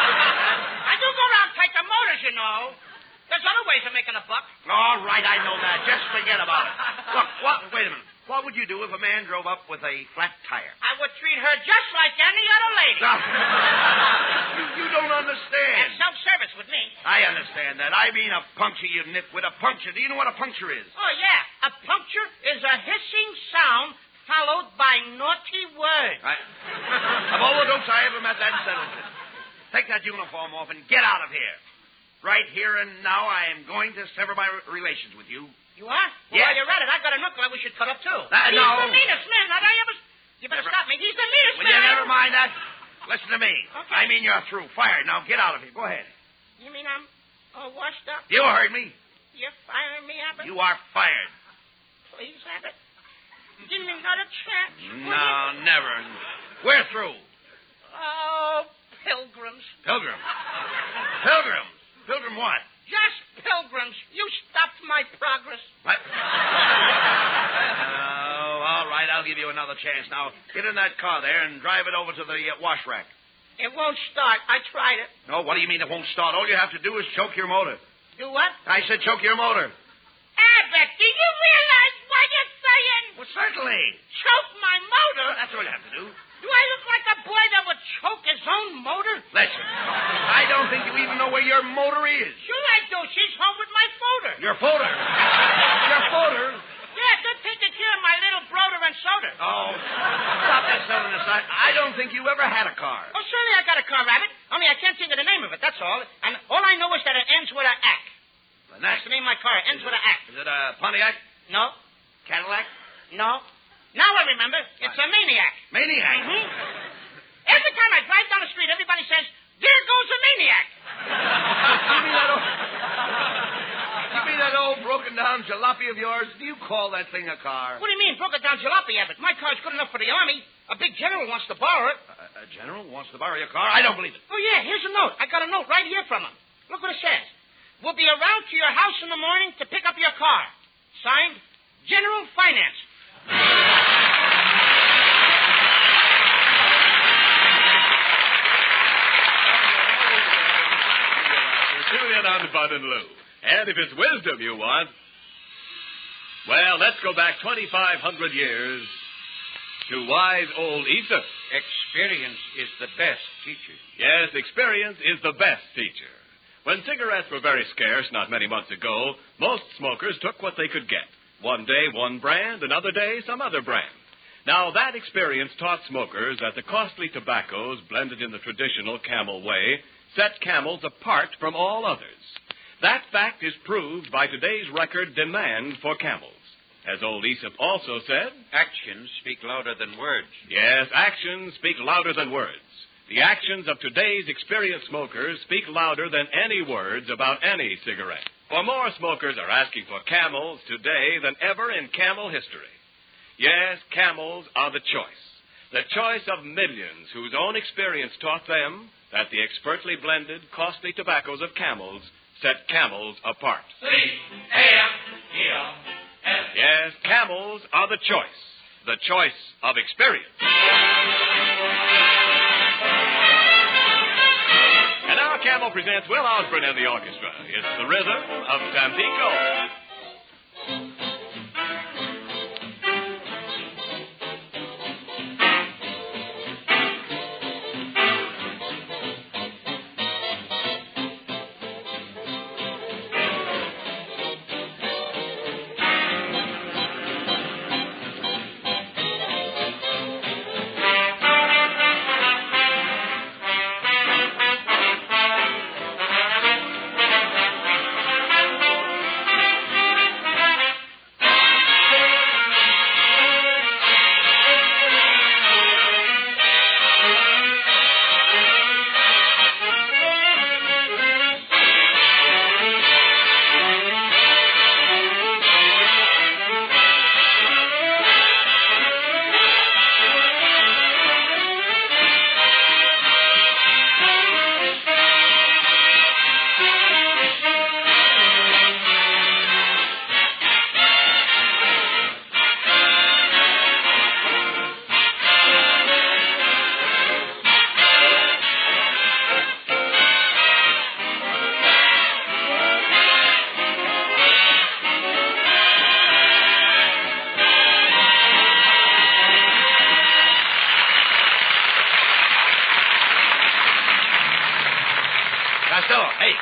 I do go around taking motors, you know. There's other ways of making a buck. All right, I know that. Just forget about it. Look, wait a minute. What would you do if a man drove up with a flat tire? I would treat her just like any other lady. You don't understand. And self-service with me. I understand that. I mean a puncture, you nitwit. A puncture. Do you know what a puncture is? Oh, yeah. A puncture is a hissing sound followed by naughty words. Of all the dopes I ever met, that settles it. Take that uniform off and get out of here. Right here and now, I am going to sever my relations with you. You are? Well, yes. While you're at it, I've got an uncle that we should cut up, too. No. He's the meanest man that I ever... You better stop me. He's the meanest Will man. you never mind that? Listen to me. Okay. I mean you're through. Fired. Now get out of here. Go ahead. You mean I'm all washed up? You heard me. You're firing me, Abbott? You are fired. Please, Abbott. Give me another chance. No, never. We're through. Oh, pilgrims. Pilgrim what? Just pilgrims. You stopped my progress. What? All right, I'll give you another chance. Now, get in that car there and drive it over to the wash rack. It won't start. I tried it. No, what do you mean it won't start? All you have to do is choke your motor. Do what? I said choke your motor. Abbott, do you realize what you're saying? Well, certainly. Choke my motor? That's what you have to do. Do I look like a boy that would choke his own motor? Listen, I don't think you even know where your motor is. Sure I do. She's home with my folder. Your folder? Your folder? Yeah, good taking care of my little brother and soda. Oh, stop that silliness. I don't think you ever had a car. Oh, certainly I got a car, Rabbit. Only I can't think of the name of it, that's all. And all I know is that it ends with a ack. That's the name of my car. It ends with a ack. Is it a Pontiac? No. Cadillac? No. Now I remember. It's a Maniac. Maniac? Mm-hmm. Every time I drive down the street, everybody says, there goes a Maniac. You mean that old broken-down jalopy of yours? Do you call that thing a car? What do you mean, broken-down jalopy, Abbott? My car's good enough for the Army. A big general wants to borrow it. A general wants to borrow your car? I don't believe it. Oh, yeah, here's a note. I got a note right here from him. Look what it says. We'll be around to your house in the morning to pick up your car. Signed, General Finance. Sillian on Bud and Lou. And if it's wisdom you want, well, let's go back 2,500 years to wise old Aesop. Experience is the best teacher. Yes, experience is the best teacher. When cigarettes were very scarce not many months ago, most smokers took what they could get. One day, one brand, another day, some other brand. Now, that experience taught smokers that the costly tobaccos blended in the traditional Camel way set Camels apart from all others. That fact is proved by today's record demand for Camels. As old Aesop also said, actions speak louder than words. Yes, actions speak louder than words. The actions of today's experienced smokers speak louder than any words about any cigarette. For more smokers are asking for Camels today than ever in Camel history. Yes, Camels are the choice of millions whose own experience taught them that the expertly blended, costly tobaccos of Camels set Camels apart. C-A-M-E-L-S. Yes, Camels are the choice of experience. And now Camel presents Will Osborne and the orchestra. It's the rhythm of Tampico.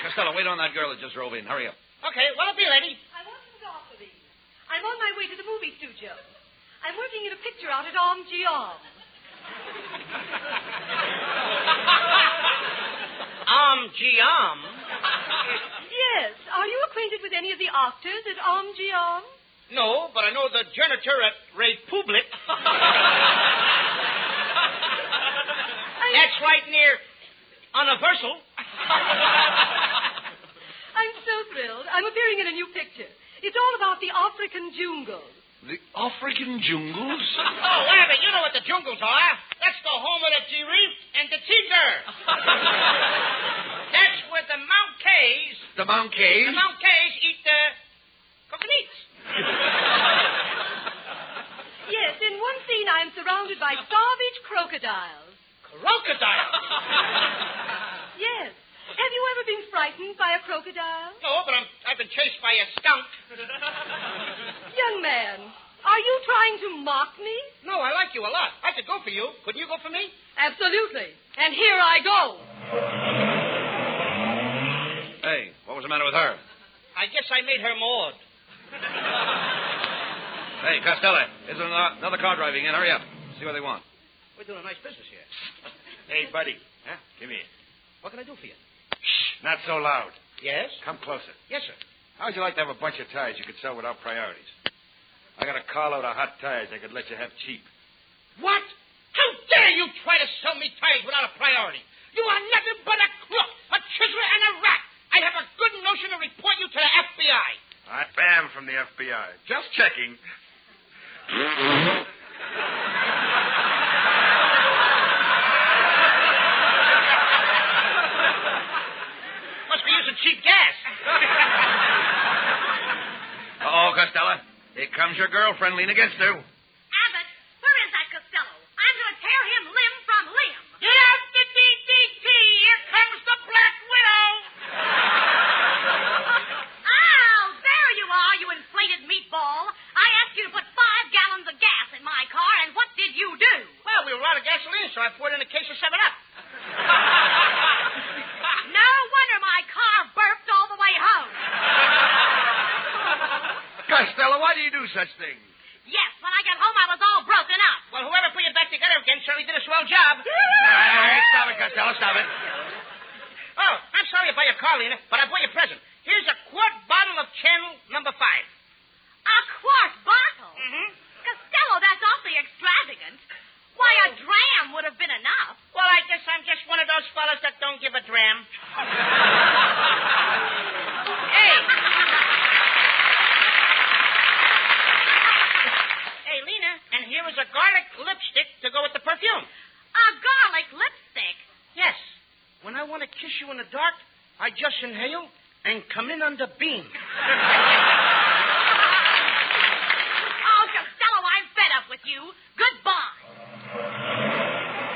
Costello, wait on that girl that just drove in. Hurry up. Okay, what'll it be, lady? I want some Duffy. I'm on my way to the movie studio. I'm working in a picture out at Om Geom. Om Geom? Yes. Are you acquainted with any of the actors at Om Geom? No, but I know the janitor at Republic. That's right near Universal. I'm so thrilled. I'm appearing in a new picture. It's all about the African jungles. The African jungles? Oh, whatever. You know what the jungles are. That's the home of the giraffe and the tiger. That's where the Mount Kays. The Mount Kays? The Mount Kays eat coconuts. Yes, in one scene I'm surrounded by starvage crocodiles. Crocodiles? Yes. Have you ever been frightened by a crocodile? No, but I've been chased by a skunk. Young man, are you trying to mock me? No, I like you a lot. I could go for you. Couldn't you go for me? Absolutely. And here I go. Hey, what was the matter with her? I guess I made her maud. Hey, Costello, there's another car driving in. Hurry up. See what they want. We're doing a nice business here. Hey, buddy. Huh? Give me it. What can I do for you? Shh, not so loud. Yes? Come closer. Yes, sir. How would you like to have a bunch of tires you could sell without priorities? I got a carload of hot tires I could let you have cheap. What? How dare you try to sell me tires without a priority? You are nothing but a crook, a chiseler, and a rat. I have a good notion to report you to the FBI. I am from the FBI. Just checking. Must be using cheap gas. Uh-oh, Costello. Here comes your girlfriend. Lean against her. Abbott, where is that Costello? I'm going to tear him limb from limb. Get out the DDT. Here comes the Black Widow. Oh, there you are, you inflated meatball. I asked you to put 5 gallons of gas in my car, and what did you do? Well, we were out of gasoline, so I poured in a case of 7-Up. No wonder my car burped all the way home. Costello, why do you do such things? Yes, when I got home, I was all broken up. Well, whoever put you back together again certainly did a swell job. Stop it, Costello, stop it. Oh, I'm sorry to buy your car, Lena, but I bought you a present. Here's a quart bottle of Channel number 5. A quart bottle? Mm-hmm. Costello, that's awfully extravagant. Why, a dram would have been enough. Well, I guess I'm just one of those fellas that don't give a dram. Hey. Hey, Lena, and here is a garlic lipstick to go with the perfume. A garlic lipstick? Yes. When I want to kiss you in the dark, I just inhale and come in under beam. Oh, Costello, I'm fed up with you. Goodbye.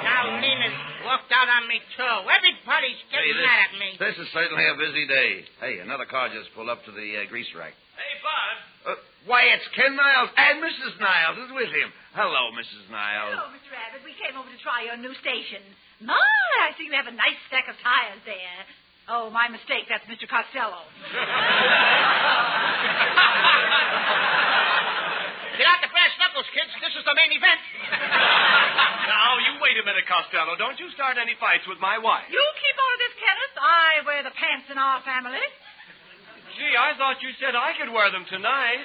Now Lena's walked out on me, too. Everybody's getting mad at me. This is certainly a busy day. Hey, another car just pulled up to the grease rack. Hey, Bud. Why, it's Ken Niles, and Mrs. Niles is with him. Hello, Mrs. Niles. Hello, Mr. Abbott. We came over to try your new station. My, I see you have a nice stack of tires there. Oh, my mistake. That's Mr. Costello. Get out the brass knuckles, kids. This is the main event. Now, you wait a minute, Costello. Don't you start any fights with my wife. You keep out of this, Kenneth. I wear the pants in our family. Gee, I thought you said I could wear them tonight.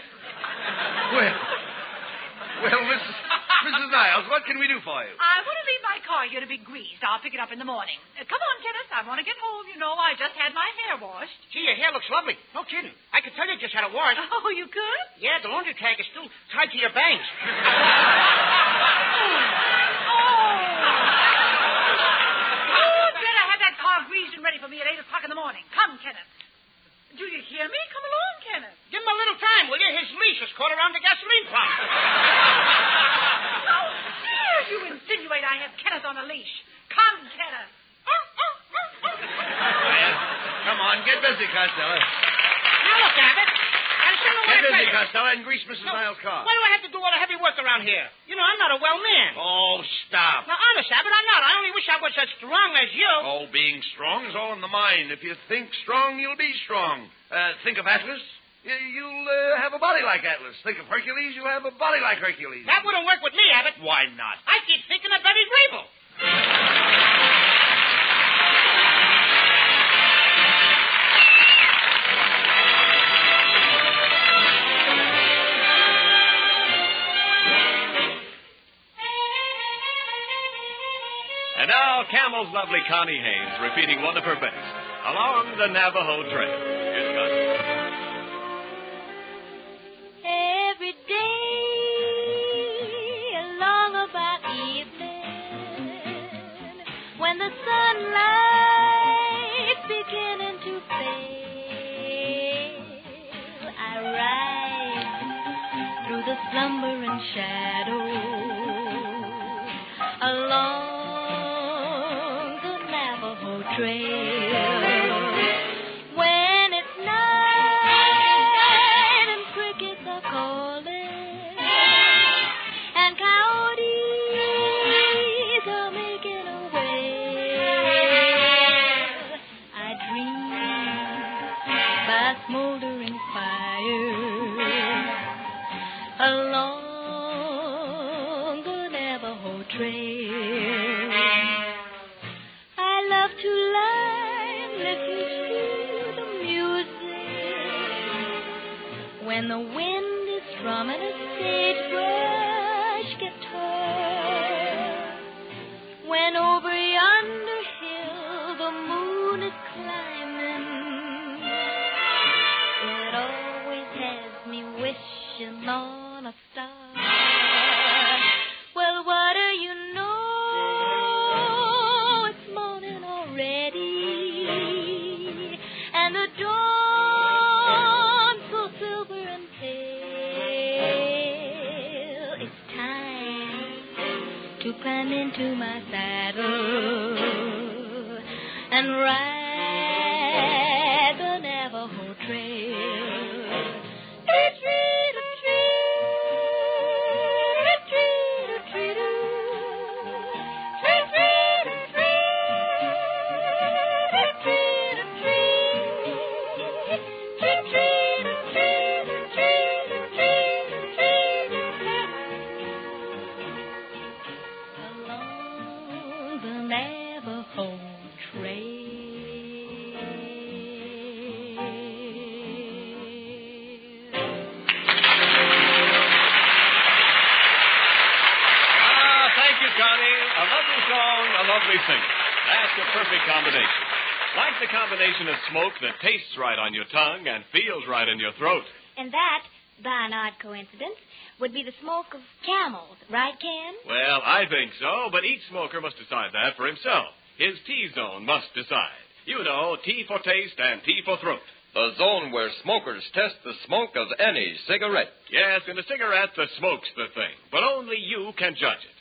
Well, Mrs. Niles, what can we do for you? I want to leave my car here to be greased. I'll pick it up in the morning. Come on, Kenneth. I want to get home. You know, I just had my hair washed. Gee, your hair looks lovely. No kidding. I can tell you just had a wash. Oh, you could? Yeah, the laundry tag is still tied to your bangs. You'd better have that car greased and ready for me at 8 o'clock in the morning. Come, Kenneth. Do you hear me? Come along, Kenneth. Give him a little time, will you? His leash is caught around the gasoline pump. How dare you insinuate I have Kenneth on a leash? Come, Kenneth. Well, come on, get busy, Costello. Now look, Abbott. I sure don't Get want to busy, Costello, and grease Mrs. Niles' car. Why do I have to do all the heavy work around here? You know, I'm not a well man. Oh, stop. Now, honest, Abbott, I'm not. I only wish I was as strong as you. Oh, being strong is all in the mind. If you think strong, you'll be strong. Think of Atlas. You'll have a body like Atlas. Think of Hercules, you'll have a body like Hercules. That wouldn't work with me, Abbott. Why not? I keep thinking of Betty Grable. And now, Camel's lovely Connie Haynes repeating one of her best, Along the Navajo Trail. Here's Connie. Every day, along about evening, when the sunlight beginning slumber and shadow along the Navajo Trail. When it's night and crickets are calling and coyotes are making a wail, I dream by smoldering fire along the Navajo Trail. I love to lie and listen to the music when the wind is strumming a sagebrush guitar. When over yonder hill the moon is climbing, it always has me wishing on a star. Well, what do you know? It's morning already, and the dawn so silver and pale. It's time to climb into my saddle and ride the Navajo Trail. That's a perfect combination. Like the combination of smoke that tastes right on your tongue and feels right in your throat. And that, by an odd coincidence, would be the smoke of camels, right, Ken? Well, I think so, but each smoker must decide that for himself. His T-zone must decide. You know, T for taste and T for throat. The zone where smokers test the smoke of any cigarette. Yes, in a cigarette, the smoke's the thing, but only you can judge it.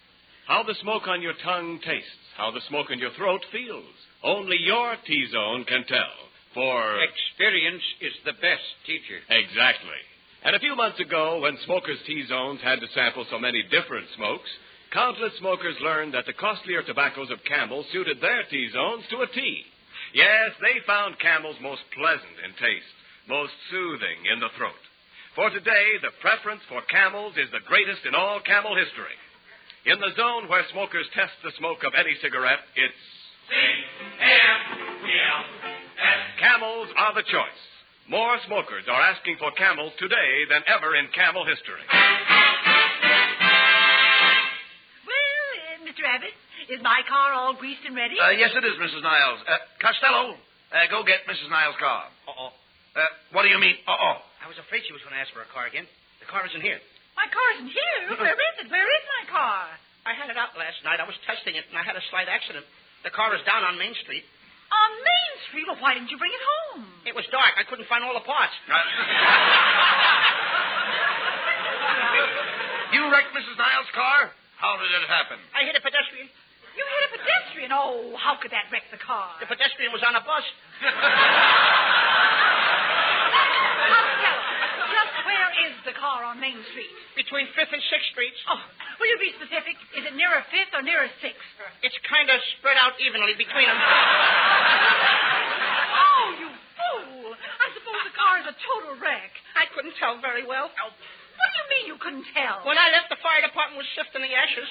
How the smoke on your tongue tastes, how the smoke in your throat feels. Only your T-zone can tell. For experience is the best teacher. Exactly. And a few months ago, when smokers' T-zones had to sample so many different smokes, countless smokers learned that the costlier tobaccos of Camel suited their T-zones to a T. Yes, they found Camel's most pleasant in taste, most soothing in the throat. For today, the preference for Camels is the greatest in all Camel history. In the zone where smokers test the smoke of any cigarette, it's C-A-M-E-L-S. Camels are the choice. More smokers are asking for Camels today than ever in Camel history. Well, Mr. Abbott, is my car all greased and ready? Yes, it is, Mrs. Niles. Costello, go get Mrs. Niles' car. Uh-oh. What do you mean, uh-oh? I was afraid she was going to ask for a car again. The car isn't here. My car isn't here? Where is it? Where is my car? I had it out last night. I was testing it, and I had a slight accident. The car is down on Main Street. On Main Street? Well, why didn't you bring it home? It was dark. I couldn't find all the parts. You wrecked Mrs. Niles' car? How did it happen? I hit a pedestrian. You hit a pedestrian? Oh, how could that wreck the car? The pedestrian was on a bus. Just where is the car on Main Street? Between 5th and 6th Streets. Oh, will you be specific? Is it nearer 5th or nearer 6th? It's kind of spread out evenly between them. Oh, you fool! I suppose the car is a total wreck. I couldn't tell very well. What do you mean you couldn't tell? When I left, the fire department was sifting the ashes.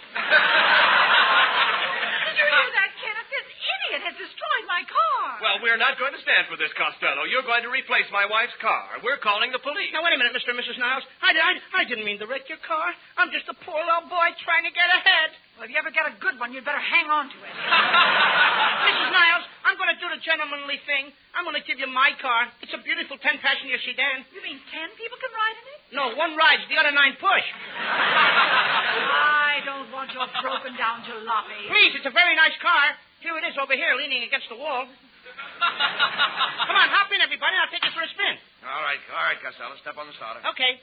Did you hear that, Kenneth? This idiot has destroyed my car. Well, we're not going to stand for this, Costello. You're going to replace my wife's car. We're calling the police. Now, wait a minute, Mr. and Mrs. Niles. I didn't mean to wreck your car. I'm just a poor little boy trying to get ahead. Well, if you ever get a good one, you'd better hang on to it. Mrs. Niles, I'm going to do the gentlemanly thing. I'm going to give you my car. It's a beautiful 10-passenger sedan. You mean 10 people can ride in it? No, one rides, the other 9 push. I don't want your broken-down jalopy. Please, it's a very nice car. Here it is over here, leaning against the wall. Come on, hop in, everybody. I'll take you for a spin. All right, Costello. Step on the starter. Okay.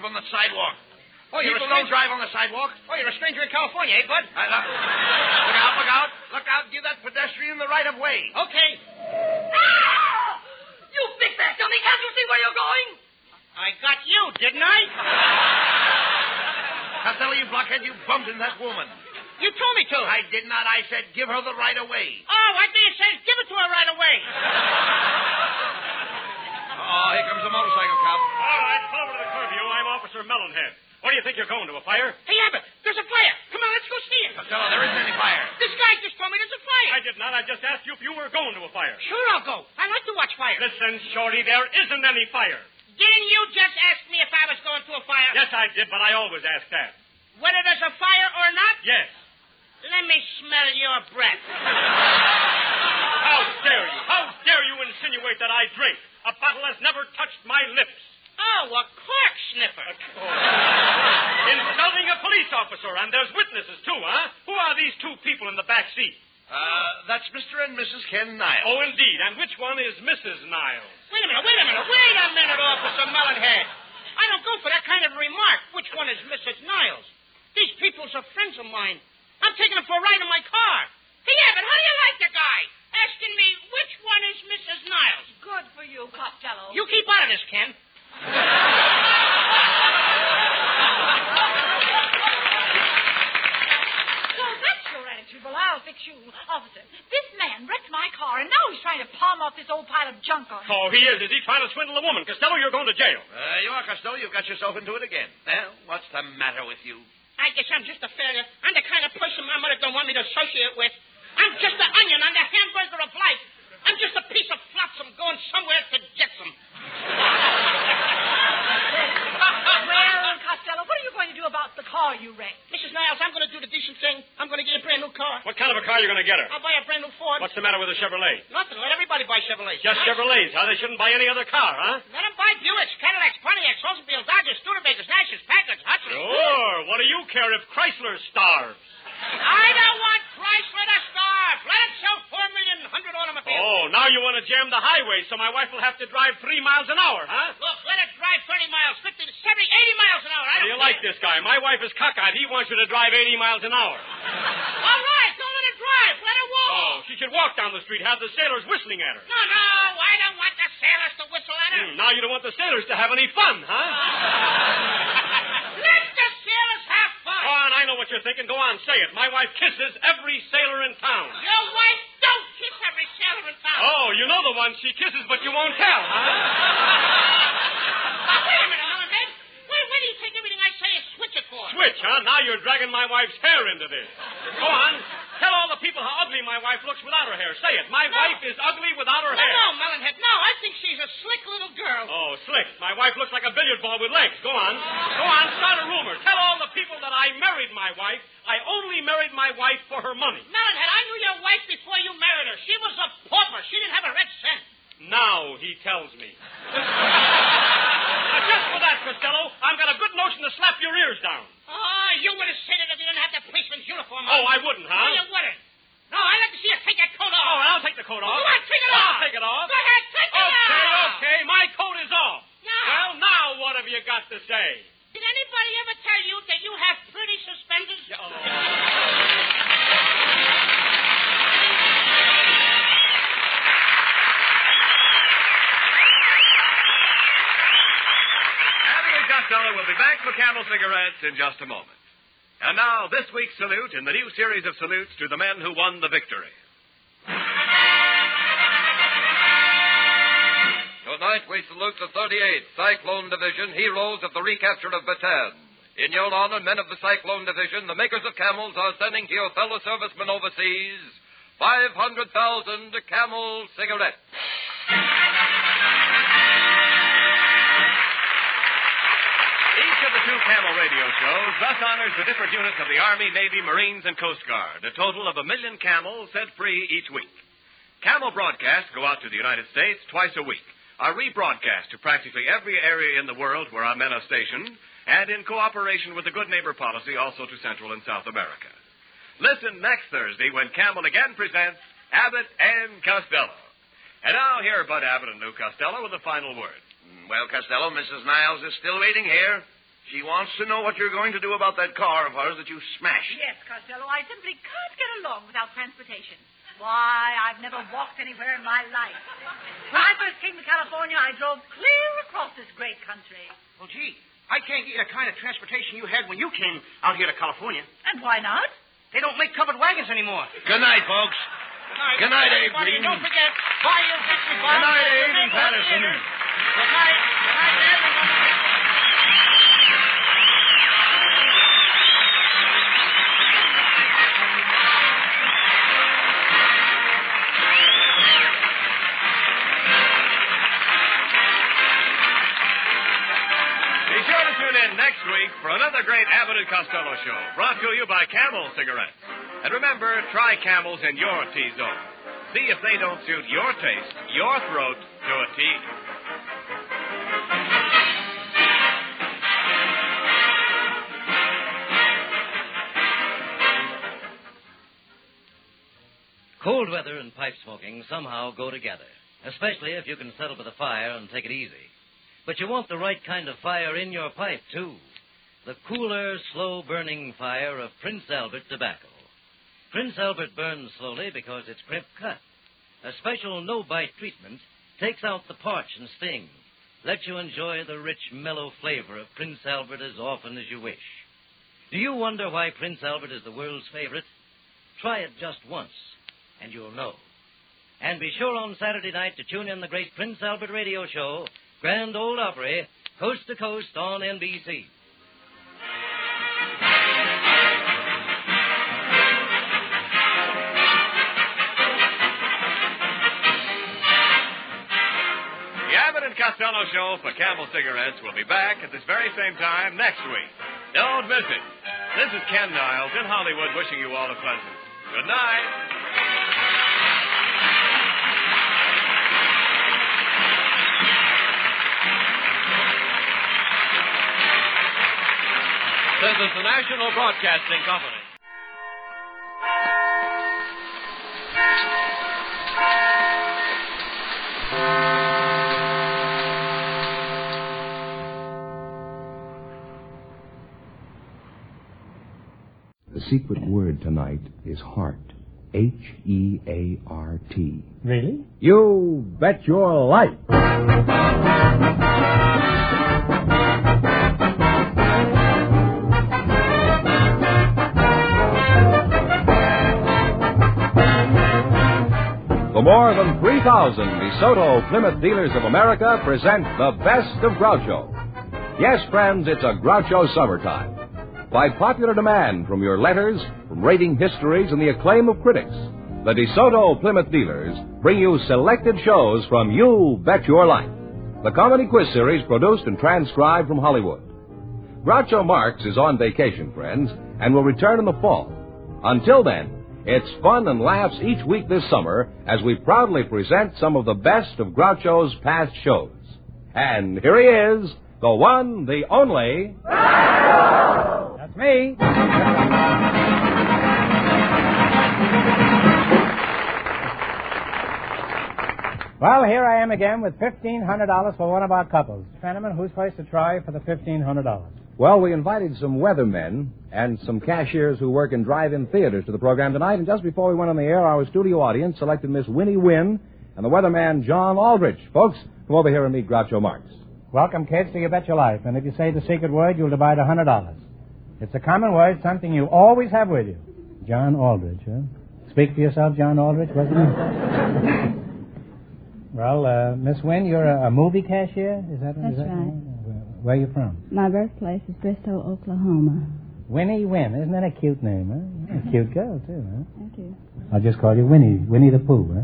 on the sidewalk. Oh, you're People a don't stranger? drive on the sidewalk. Oh, you're a stranger in California, eh, bud? Look out, look out. Look out. Give that pedestrian the right of way. Okay. Ah! You big fat dummy, can't you see where you're going? I got you, didn't I? Costello, you blockhead, you bumped into that woman. You told me to. I did not. I said give her the right of way. Oh, I did say give it to her right away. Oh, here comes the motorcycle cop. All right, pull over to the curb, you. I'm Officer Melonhead. Where do you think you're going, to a fire? Hey, Abbott, there's a fire. Come on, let's go see it. Costello, there isn't any fire. This guy just told me there's a fire. I did not. I just asked you if you were going to a fire. Sure, I'll go. I like to watch fire. Listen, Shorty, there isn't any fire. Didn't you just ask me if I was going to a fire? Yes, I did, but I always ask that. Whether there's a fire or not? Yes. Let me smell your breath. How dare you? How dare you insinuate that I drink? A bottle has never touched my lips. Oh, a cork sniffer. Insulting a police officer, and there's witnesses, too, huh? Who are these two people in the back seat? That's Mr. and Mrs. Ken Niles. Oh, indeed. And which one is Mrs. Niles? Wait a minute, Officer Melonhead. I don't go for that kind of remark. Which one is Mrs. Niles? These people's are friends of mine. I'm taking them for a ride in my car. Hey, Abbott, how do you like the guy? Asking me which one is Mrs. Niles. Good for you, Costello. You keep out of this, Ken. So that's your attitude. Well, I'll fix you. Officer, this man wrecked my car, and now he's trying to palm off this old pile of junk on me. Oh, he is. Is he trying to swindle a woman? Costello, you're going to jail. You are, Costello. You've got yourself into it again. Well, what's the matter with you? I guess I'm just a failure. I'm the kind of person my mother don't want me to associate with. I'm just an onion on the hamburger of life. I'm just a piece of flotsam going somewhere to get some. Well, Costello, what are you going to do about the car you wrecked? Mrs. Niles, I'm going to do the decent thing. I'm going to get a brand new car. What kind of a car are you going to get her? I'll buy a brand new Ford. What's the matter with a Chevrolet? Nothing. Let everybody buy Chevrolets. Just Chevrolets, huh? They shouldn't buy any other car, huh? Let them buy Buicks, Cadillacs, Pontiacs, Oldsmobile, Dodgers, Studebakers, Nashes, Packards, Hudsons. Sure. What do you care if Chrysler starves? I don't want Chrysler to starve. Let them sell 4,100,000 automobiles. Oh, now you want to jam the highway so my wife will have to drive 3 miles an hour, huh? Look, let it drive 30 miles, 50, 70, 80 miles an hour. How do you like this guy? My wife is cockeyed. He wants you to drive 80 miles an hour. All right, don't let it drive. Let her walk. Oh, she should walk down the street, have the sailors whistling at her. No, I don't want the sailors to whistle at her. Now you don't want the sailors to have any fun, huh? Let the sailors have fun. Go on, I know what you're thinking. Go on, say it. My wife kisses every sailor in town. Your wife don't kiss every sailor in town. Oh, you know the ones she kisses, but you won't tell, huh? Wait a minute, Melonhead. Where do you take everything I say and switch it for? Switch, huh? Now you're dragging my wife's hair into this. Go on. Tell all the people how ugly my wife looks without her hair. Say it. My wife is ugly without her hair. No, Melonhead. No, I think she's a slick little girl. Oh, slick. My wife looks like a billiard ball with legs. Go on. Go on. Start a rumor. Tell all the people that I married my wife. I only married my wife for her money. Melonhead, I knew your wife before you married her. She was a pauper. She didn't have a red cent. Now he tells me. Now, just for that, Costello, I've got a good notion to slap your ears down. Oh, you would have said it if you didn't have the policeman's uniform on. Oh, I wouldn't, huh? No, you wouldn't. No, I'd like to see you take that coat off. Oh, I'll take the coat off. Go on, take it off. I'll take it off. Go ahead, take it off. Okay, my coat is off. Now. Well, now what have you got to say? Did anybody ever tell you that you have pretty suspenders? Abbott Costello will be back for Camel Cigarettes in just a moment. And now, this week's salute in the new series of salutes to the men who won the victory. Tonight we salute the 38th Cyclone Division, heroes of the recapture of Bataan. In your honor, men of the Cyclone Division, the makers of camels are sending to your fellow servicemen overseas 500,000 Camel cigarettes. Each of the two Camel radio shows thus honors the different units of the Army, Navy, Marines, and Coast Guard, a total of 1 million camels set free each week. Camel broadcasts go out to the United States twice a week, are rebroadcast to practically every area in the world where our men are stationed, and in cooperation with the Good Neighbor policy also to Central and South America. Listen next Thursday when Camel again presents Abbott and Costello. And now here are Bud Abbott and Lou Costello with the final word. Well, Costello, Mrs. Niles is still waiting here. She wants to know what you're going to do about that car of hers that you smashed. Yes, Costello, I simply can't get along without transportation. Why, I've never walked anywhere in my life. When I first came to California, I drove clear across this great country. Well, gee, I can't get the kind of transportation you had when you came out here to California. And why not? They don't make covered wagons anymore. Good night, folks. Good night, Abe Green. Don't forget, buy your victory Good bonds. night, Abe and Patterson. Good night. Good night to everyone. Be sure to tune in next week for another great Abbott and Costello show, brought to you by Camel Cigarettes. And remember, try Camels in your T-zone. See if they don't suit your taste, your throat, to a T. Cold weather and pipe smoking somehow go together, especially if you can settle with a fire and take it easy. But you want the right kind of fire in your pipe, too. The cooler, slow-burning fire of Prince Albert tobacco. Prince Albert burns slowly because it's crimp cut. A special no-bite treatment takes out the parch and sting, lets you enjoy the rich, mellow flavor of Prince Albert as often as you wish. Do you wonder why Prince Albert is the world's favorite? Try it just once, and you'll know. And be sure on Saturday night to tune in the great Prince Albert radio show, Grand Ole Opry, coast to coast on NBC. The Abbott and Costello show for Camel Cigarettes will be back at this very same time next week. Don't miss it. This is Ken Niles in Hollywood wishing you all a pleasant good night. This is the National Broadcasting Company. The secret word tonight is heart. H-E-A-R-T. Really? You bet your life. The more than 3,000 DeSoto Plymouth dealers of America present the best of Groucho. Yes, friends, it's a Groucho summertime. By popular demand from your letters, from rating histories, and the acclaim of critics, the DeSoto Plymouth dealers bring you selected shows from You Bet Your Life, the comedy quiz series produced and transcribed from Hollywood. Groucho Marx is on vacation, friends, and will return in the fall. Until then, it's fun and laughs each week this summer as we proudly present some of the best of Groucho's past shows. And here he is, the one, the only... Groucho! That's me. Well, here I am again with $1,500 for one of our couples. Fenneman, who's first to try for the $1,500? Well, we invited some weathermen and some cashiers who work in drive-in theaters to the program tonight, and just before we went on the air, our studio audience selected Miss Winnie Wynn and the weatherman John Aldrich. Folks, come over here and meet Groucho Marx. Welcome, kids, to You Bet Your Life. And if you say the secret word, you'll divide $100. It's a common word, something you always have with you. John Aldrich, huh? Speak for yourself, John Aldrich, wasn't it? Well, Miss Wynn, you're a movie cashier? That's right. Where are you from? My birthplace is Bristow, Oklahoma. Winnie Wynn. Isn't that a cute name, huh? You're a cute girl, too, huh? Thank you. I'll just call you Winnie. Winnie the Pooh, huh?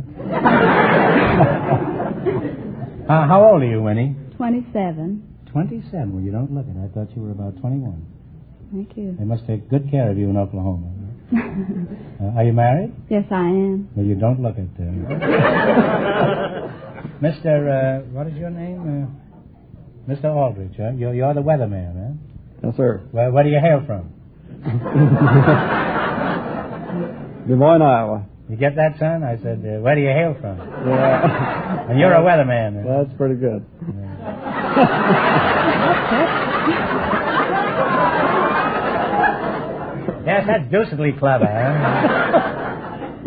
How old are you, Winnie? 27. 27? Well, you don't look it. I thought you were about 21. Thank you. They must take good care of you in Oklahoma. Are you married? Yes, I am. Well, you don't look it. Mr., what is your name? Mr. Aldrich, huh? You're the weatherman, huh? Yes, sir. Where do you hail from? Des Moines, Iowa. You get that, son? I said, where do you hail from? Yeah. And you're a weatherman. Huh? That's pretty good. Yeah. Yes, that's deucedly clever, huh?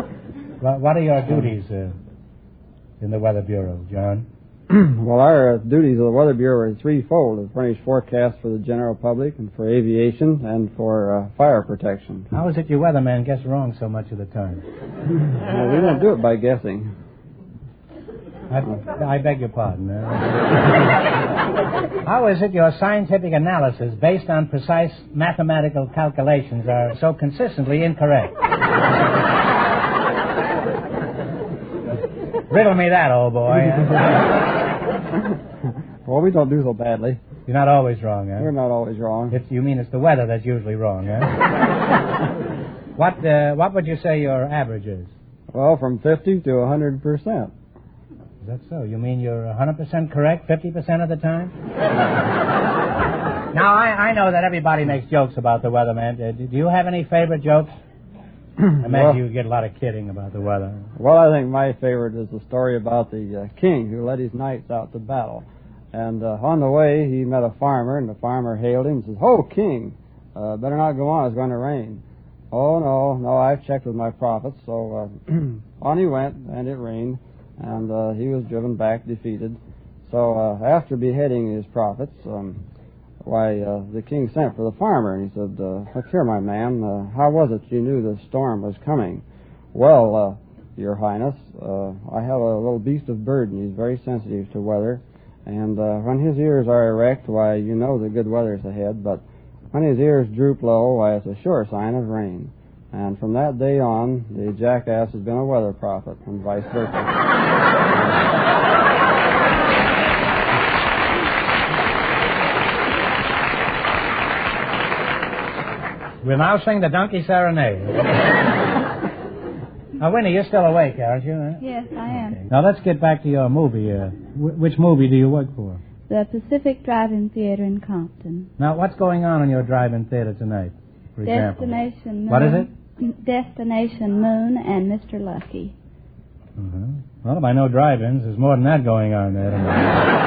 Well, what are your duties in the Weather Bureau, John? Well, our duties of the Weather Bureau are threefold: to furnish forecasts for the general public and for aviation and for fire protection. How is it your weatherman gets wrong so much of the time? Well, we don't do it by guessing. I beg your pardon. How is it your scientific analysis, based on precise mathematical calculations, are so consistently incorrect? Riddle me that, old boy. Well, we don't do so badly. You're not always wrong, huh? We're not always wrong. You mean it's the weather that's usually wrong, huh? What would you say your average is? Well, from 50 to 100%. Is that so? You mean you're 100% correct 50% of the time? Now, I know that everybody makes jokes about the weatherman. Do you have any favorite jokes? I imagine you get a lot of kidding about the weather. Well, I think my favorite is the story about the king who led his knights out to battle. And on the way, he met a farmer, and the farmer hailed him and says, "Ho, king, better not go on, it's going to rain." "Oh, no, I've checked with my prophets." So on he went, and it rained. And he was driven back defeated. So after beheading his prophets, the king sent for the farmer, and he said, "Look here, my man, how was it you knew the storm was coming?" "Well, Your Highness, I have a little beast of burden. He's very sensitive to weather, and when his ears are erect, why, you know the good weather's ahead, but when his ears droop low, why, it's a sure sign of rain." And from that day on, the jackass has been a weather prophet, and vice versa. We'll now sing the Donkey Serenade. Now, Winnie, you're still awake, aren't you? Huh? Yes, I am. Okay. Now, let's get back to your movie. Which movie do you work for? The Pacific Drive-In Theater in Compton. Now, what's going on in your drive-in theater tonight, for example? Destination Moon. What is it? Destination Moon and Mr. Lucky. Uh-huh. Well, if I know drive-ins, there's more than that going on there tonight.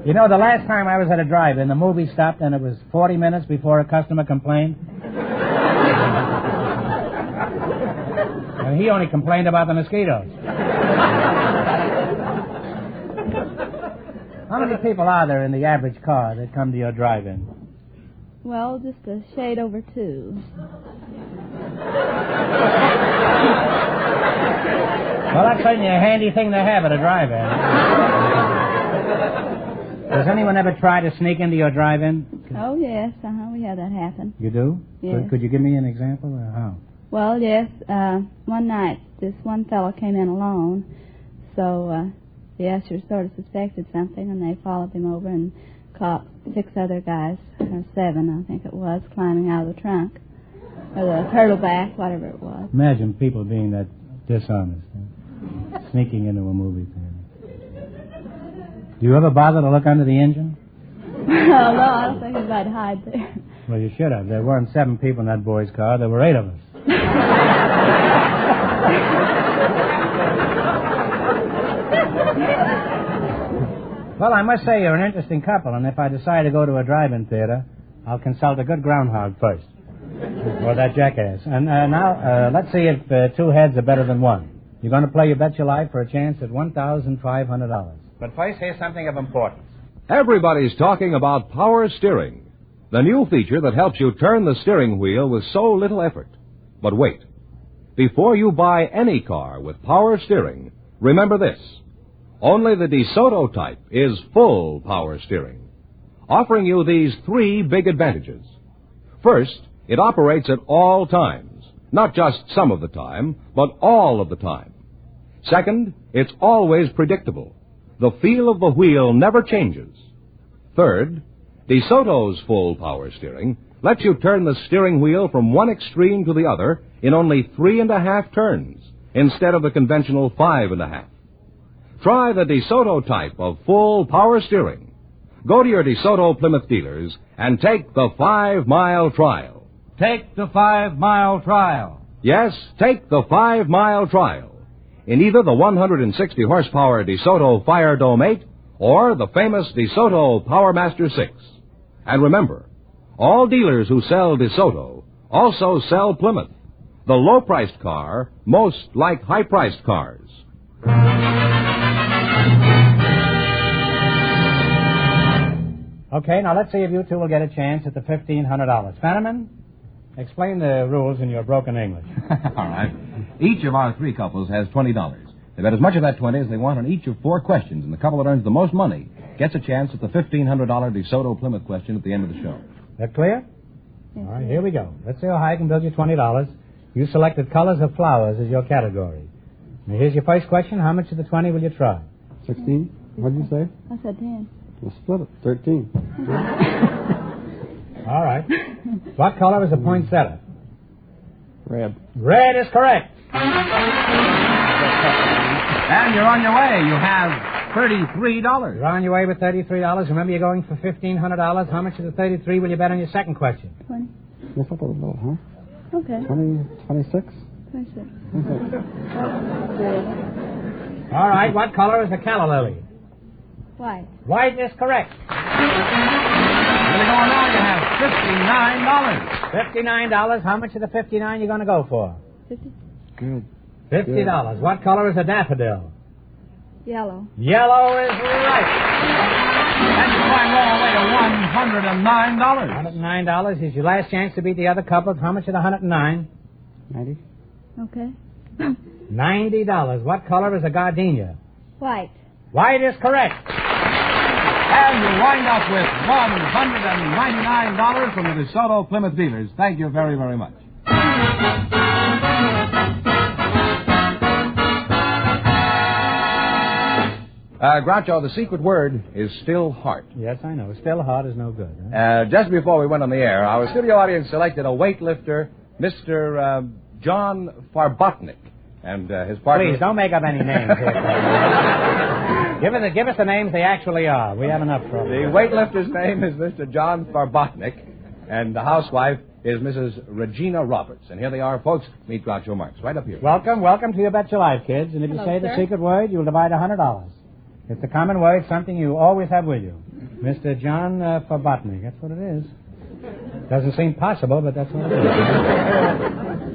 You know, the last time I was at a drive-in, the movie stopped and it was 40 minutes before a customer complained. And he only complained about the mosquitoes. How many people are there in the average car that come to your drive-in? Well, just a shade over 2. Well, that's certainly a handy thing to have at a drive-in. Does anyone ever try to sneak into your drive-in? Oh, yes. We had that happen. You do? Yes. Could you give me an example, or how? Well, yes. One night, this one fellow came in alone, so the usher sort of suspected something, and they followed him over and caught 6 other guys, or 7, I think it was, climbing out of the trunk, or the turtleback, whatever it was. Imagine people being that dishonest, sneaking into a movie theater. Do you ever bother to look under the engine? No, I don't think anybody hide there. Well, you should have. There weren't 7 people in that boy's car. There were 8 of us. Well, I must say you're an interesting couple, and if I decide to go to a drive-in theater, I'll consult a good groundhog first. Or that jackass. And now, let's see if 2 heads are better than 1. You're going to play You Bet Your Life for a chance at $1,500. But first, here's something of importance. Everybody's talking about power steering, the new feature that helps you turn the steering wheel with so little effort. But wait. Before you buy any car with power steering, remember this. Only the DeSoto type is full power steering, offering you these 3 big advantages. First, it operates at all times, not just some of the time, but all of the time. Second, it's always predictable. The feel of the wheel never changes. Third, DeSoto's full power steering lets you turn the steering wheel from one extreme to the other in only 3.5 turns, instead of the conventional 5.5. Try the DeSoto type of full power steering. Go to your DeSoto Plymouth dealers and take the 5-mile trial. Take the 5-mile trial. Yes, take the 5-mile trial. In either the 160-horsepower DeSoto Fire Dome 8 or the famous DeSoto Power Master 6. And remember, all dealers who sell DeSoto also sell Plymouth, the low-priced car most like high-priced cars. Okay, now let's see if you two will get a chance at the $1,500. Fenneman, explain the rules in your broken English. All right. Each of our three couples has $20. They bet as much of that 20 as they want on each of four questions, and the couple that earns the most money gets a chance at the $1,500 DeSoto Plymouth question at the end of the show. That clear? All right, here we go. Let's see how high I can build you $20. You selected colors of flowers as your category. Now, here's your first question. How much of the 20 will you try? 16. What did you say? I said 10. We'll split it. 13. All right. What color is the poinsettia? Red. Red is correct. And you're on your way. You have $33. You're on your way with $33. Remember, you're going for $1,500. How much of the 33 will you bet on your second question? 20. Lift up a little, huh? Okay. 26? 26. All right. What color is the calla lily? White. White is correct. Really going on, you have $59. $59. How much of the 59 you going to go for? 50. Good. $50. What color is a daffodil? Yellow. Yellow is right. And you're going all the way to $109. $109 is your last chance to beat the other couples. How much of the 109? 90. Okay. $90. What color is a gardenia? White. White is correct. And you wind up with $199 from the DeSoto Plymouth dealers. Thank you very, very much. Groucho, the secret word is still heart. Yes, I know. Still heart is no good. Huh? Just before we went on the air, our studio audience selected a weightlifter, Mr. John Farbotnik, and his partner... Please, don't make up any names here. Give us the names they actually are. We have enough trouble. The weightlifter's name is Mr. John Farbotnik, and the housewife is Mrs. Regina Roberts. And here they are, folks. Meet Groucho Marx, right up here. Welcome to You Bet Your Life, kids. And if you say the secret word, you'll divide $100. It's a common word, something you always have with you. Mr. John Farbotnik, that's what it is. Doesn't seem possible, but that's what it is.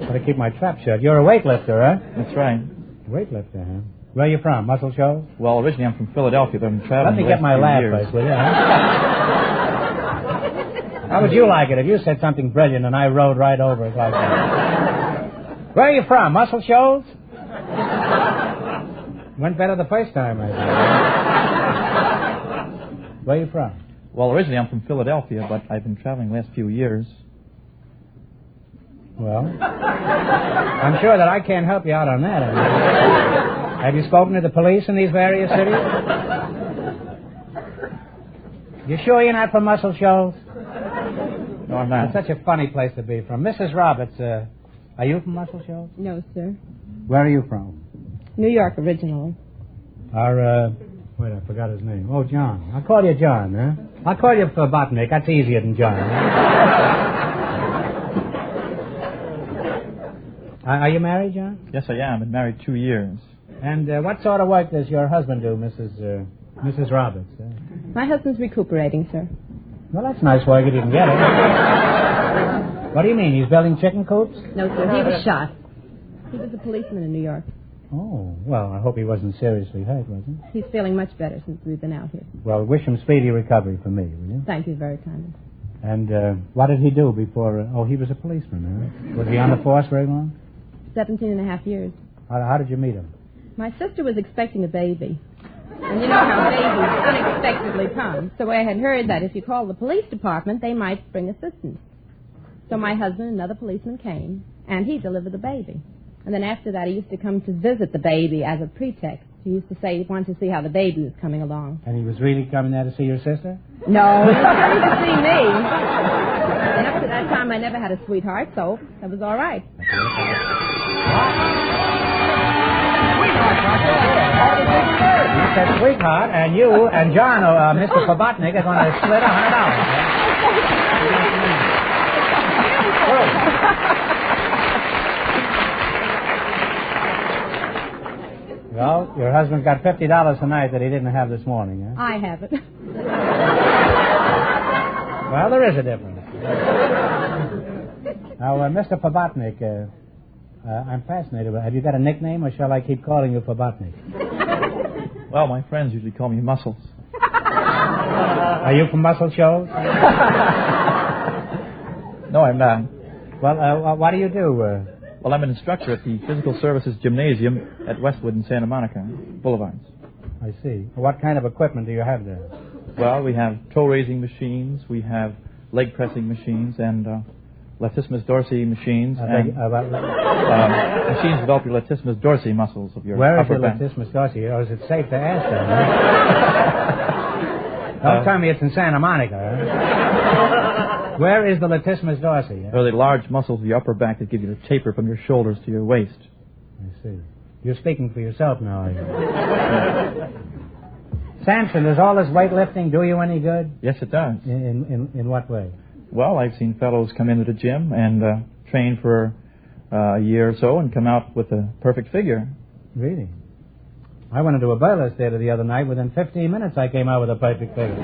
Got to keep my trap shut. You're a weightlifter, huh? That's right. Weightlifter, huh? Where are you from? Muscle shows? Well, originally I'm from Philadelphia, but I'm traveling. Let me get my laugh first, will you? Huh? How would you like it if you said something brilliant and I rode right over it like that? Where are you from? Muscle shows? Went better the first time, I think. Where are you from? Well, originally I'm from Philadelphia, but I've been traveling the last few years. Well, I'm sure that I can't help you out on that. Have you spoken to the police in these various cities? You sure you're not from Muscle Shoals? No, I'm not. It's such a funny place to be from. Mrs. Roberts, are you from Muscle Shoals? No, sir. Where are you from? New York originally. Wait, I forgot his name. Oh, John. I'll call you John, huh? I'll call you Farbotnik. That's easier than John. Are you married, John? Yes, I am. I've been married 2 years. And what sort of work does your husband do, Mrs. Roberts? My husband's recuperating, sir. Well, that's nice work. He didn't get it. What do you mean? He's building chicken coops? No, sir. He was shot. He was a policeman in New York. Oh, well, I hope he wasn't seriously hurt, was he? He's feeling much better since we've been out here. Well, wish him speedy recovery for me, will you? Thank you very kindly. And what did he do before... he was a policeman, huh? Was he on the force very long? 17.5 years. How did you meet him? My sister was expecting a baby. And you know how babies unexpectedly come. So I had heard that if you called the police department, they might bring assistance. So my husband and another policeman came, and he delivered the baby. And then after that, he used to come to visit the baby as a pretext. He used to say he wanted to see how the baby was coming along. And he was really coming there to see your sister? No, he was coming to see me. And up to that time, I never had a sweetheart, so that was all right. You said sweetheart, and you and John, Mr. Farbotnik, are going to split $100. Well, your husband's got $50 tonight that he didn't have this morning, huh? I have it. Well, Well, there is a difference. Now, Mr. Pobotnik, I'm fascinated. Have you got a nickname, or shall I keep calling you Pobotnik? Well, my friends usually call me Muscles. Are you from Muscle Shoals? No, I'm not. Well, what do you do? Well, I'm an instructor at the Physical Services Gymnasium at Westwood and Santa Monica Boulevards. I see. What kind of equipment do you have there? Well, we have toe-raising machines, we have leg-pressing machines, and latissimus dorsi machines, and machines develop your latissimus dorsi muscles of your Where is upper your back. latissimus dorsi? Or is it safe to ask that? Don't tell me it's in Santa Monica. Huh? Where is the latissimus dorsi? They're the large muscles of your upper back that give you the taper from your shoulders to your waist. I see. You're speaking for yourself now, are you? Samson, does all this weightlifting do you any good? Yes, it does. In what way? Well, I've seen fellows come into the gym and train for a year or so and come out with a perfect figure. Really? I went into a boiler theater the other night. Within 15 minutes, I came out with a perfect figure.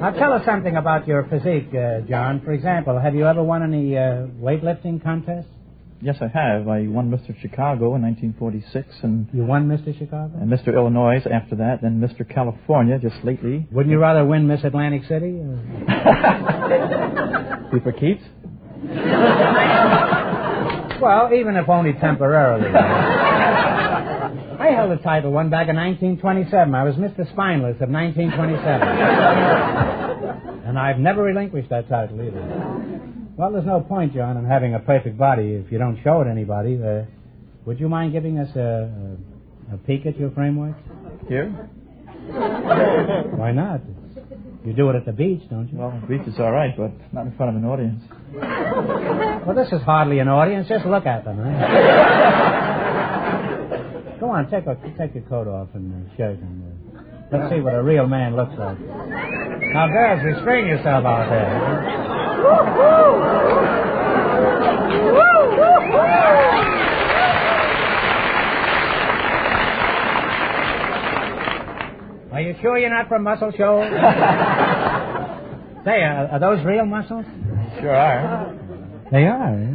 Now, tell us something about your physique, John. For example, have you ever won any weightlifting contests? Yes, I have. I won Mr. Chicago in 1946. And you won Mr. Chicago? And Mr. Illinois after that, then Mr. California just lately. Wouldn't you rather win Miss Atlantic City? Be for keeps? Well, even if only temporarily. I held a title one back in 1927. I was Mr. Spineless of 1927. And I've never relinquished that title either. Well, there's no point, John, in having a perfect body if you don't show it anybody. Would you mind giving us a peek at your framework? Here? Why not? You do it at the beach, don't you? Well, the beach is all right, but not in front of an audience. Well, this is hardly an audience. Just look at them, huh? Go on, take your coat off and shirt, and let's see what a real man looks like. Now, girls, restrain yourself out there. Are you sure you're not from Muscle Shoals? Say, are those real muscles? Sure are. They are, eh?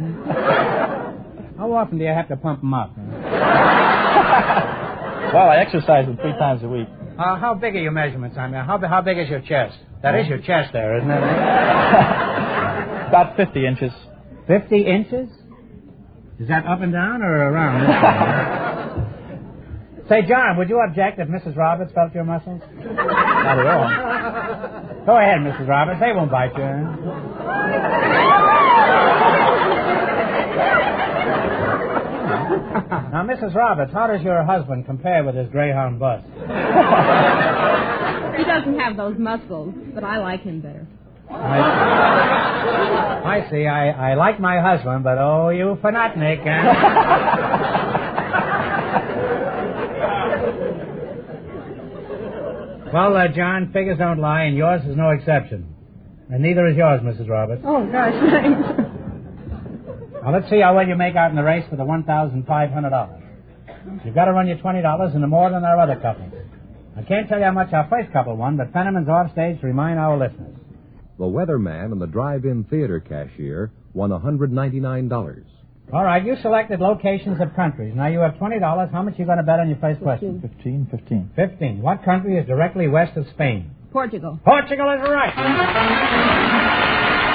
How often do you have to pump them up? Well, I exercise them 3 times a week. How big are your measurements? I mean, how big is your chest? That is your chest there, isn't it? About 50 inches. 50 inches? Is that up and down or around? Say, John, would you object if Mrs. Roberts felt your muscles? Not at all. Go ahead, Mrs. Roberts. They won't bite you. Huh? Now, Mrs. Roberts, how does your husband compare with his greyhound bust? He doesn't have those muscles, but I like him better. I see. I like my husband, but oh, you fanatnik, huh? Well, John, figures don't lie, and yours is no exception. And neither is yours, Mrs. Roberts. Oh, gosh, thanks. Now, let's see how well you make out in the race for the $1,500. You've got to run your $20 into more than our other couples. I can't tell you how much our first couple won, but Fenneman's off stage to remind our listeners. The weatherman and the drive-in theater cashier won $199. All right, you selected locations of countries. Now, you have $20. How much are you going to bet on your first question? 15. 15. What country is directly west of Spain? Portugal. Portugal is right.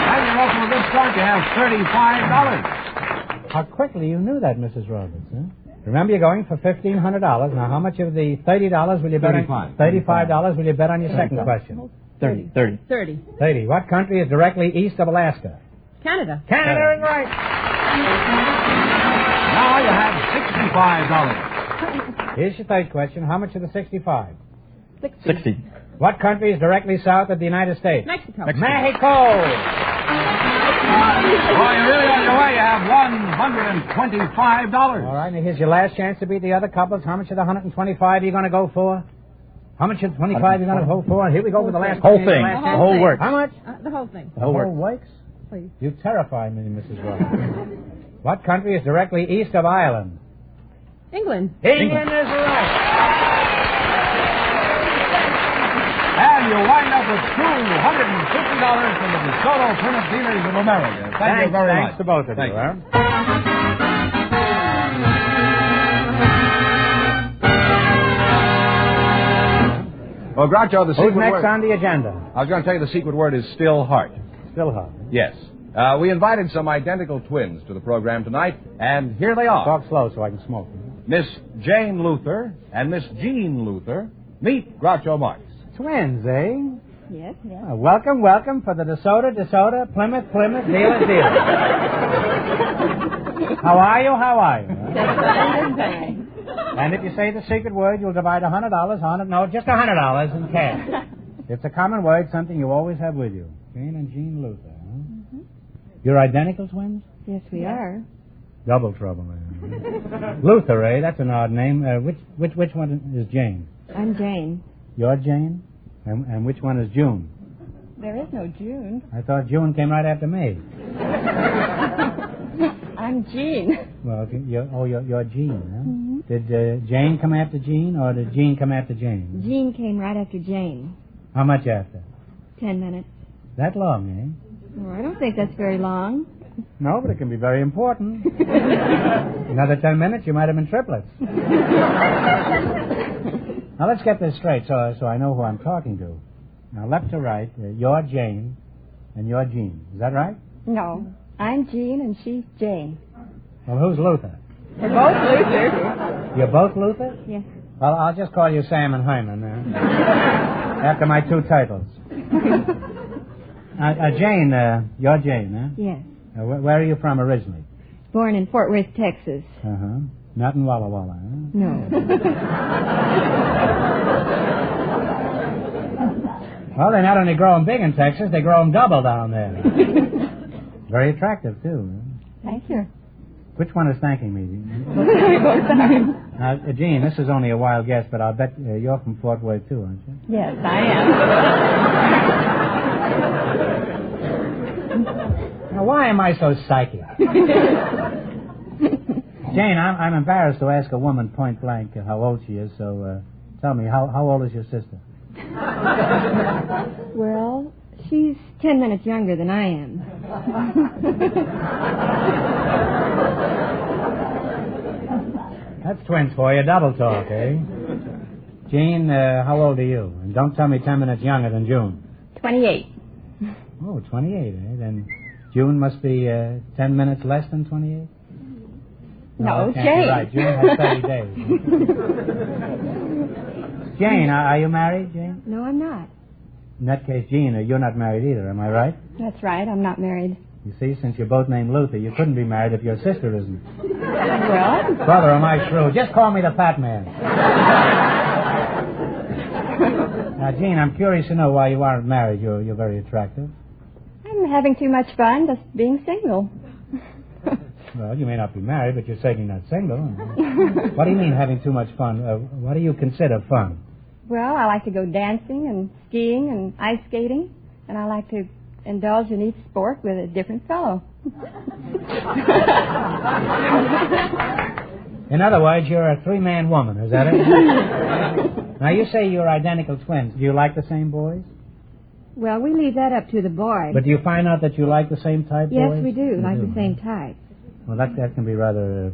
And you're off to a good start. You have $35. How quickly you knew that, Mrs. Roberts, huh? Remember, you're going for $1,500. Now, how much of the $30 will you bet on? $35 will you bet on your second question? 30. 30. What country is directly east of Alaska? Canada. Canada is right. Now you have $65. Here's your third question. How much of the 65? 60. What country is directly south of the United States? Mexico. Mexico. Boy, you're really on your way. You have $125. All right, now here's your last chance to beat the other couples. How much of the 125 are you going to go for? How much of the 25 are you going to go for? Here we go with the last whole thing. The whole works. How much? The whole thing. The whole works? Please. You terrify me, Mrs. Roberts. What country is directly east of Ireland? England. England is right. with $250 from the DeSoto Plymouth Dealers of America. Thank you very much. Thanks to both of you. Huh? Well, Groucho, the secret Who's next word... on the agenda? I was going to tell you the secret word is still heart. Still heart. Yes. We invited some identical twins to the program tonight, and here they are. Talk slow so I can smoke. Miss Jane Luther and Miss Jean Luther. Meet Groucho Marx. Twins, eh? Yes, yes. Welcome for the DeSoto, Plymouth, Dealers. How are you? And if you say the secret word, you'll divide $100, just $100 in cash. It's a common word, something you always have with you. Jane and Jean Luther, huh? Mm-hmm. You're identical twins? Yes, we are. Double trouble, man. Luther, eh? That's an odd name. Which one is Jane? I'm Jane. You're Jane? And which one is June? There is no June. I thought June came right after me. I'm Jean. Well, you're Jean, huh? Mm-hmm. Did Jane come after Jean, or did Jean come after Jane? Jean came right after Jane. How much after? 10 minutes. That long, eh? Oh, I don't think that's very long. No, but it can be very important. Another 10 minutes, you might have been triplets. Now, let's get this straight so I know who I'm talking to. Now, left to right, you're Jane and you're Jean. Is that right? No. I'm Jean and she's Jane. Well, who's Luther? We're both Luther. You're both Luther? Yes. Well, I'll just call you Sam and Hyman after my two titles. Jane, you're Jane, huh? Yes. Where are you from originally? Born in Fort Worth, Texas. Uh-huh. Not in Walla Walla, huh? No. Well, they not only grow them big in Texas, they grow them double down there. Very attractive, too. Thank you. Which one is thanking me? Both times. Now, Jean, this is only a wild guess, but I'll bet you're from Fort Worth, too, aren't you? Yes, I am. Now, why am I so psychic? Jane, I'm embarrassed to ask a woman point blank how old she is, so tell me, how old is your sister? Well, she's 10 minutes younger than I am. That's twins for you, double talk, eh? Jean, how old are you? And don't tell me 10 minutes younger than June. 28. Oh, 28, eh? Then June must be 10 minutes less than 28? No, that can't Jane. be right. June has 30 days. Jane, are you married, Jane? No, I'm not. In that case, Jean, you're not married either, am I right? That's right, I'm not married. You see, since you're both named Luther, you couldn't be married if your sister isn't. Well? Brother, am I shrewd? Just call me the fat man. Now, Jean, I'm curious to know why you aren't married. You're very attractive. I'm having too much fun just being single. Well, you may not be married, but you're certainly not single. What do you mean having too much fun? What do you consider fun? Well, I like to go dancing and skiing and ice skating, and I like to indulge in each sport with a different fellow. In other words, you're a three-man woman, is that it? Now, you say you're identical twins. Do you like the same boys? Well, we leave that up to the boys. But do you find out that you like the same type Yes, boys? we do, You like do, the same type. Well, that can be rather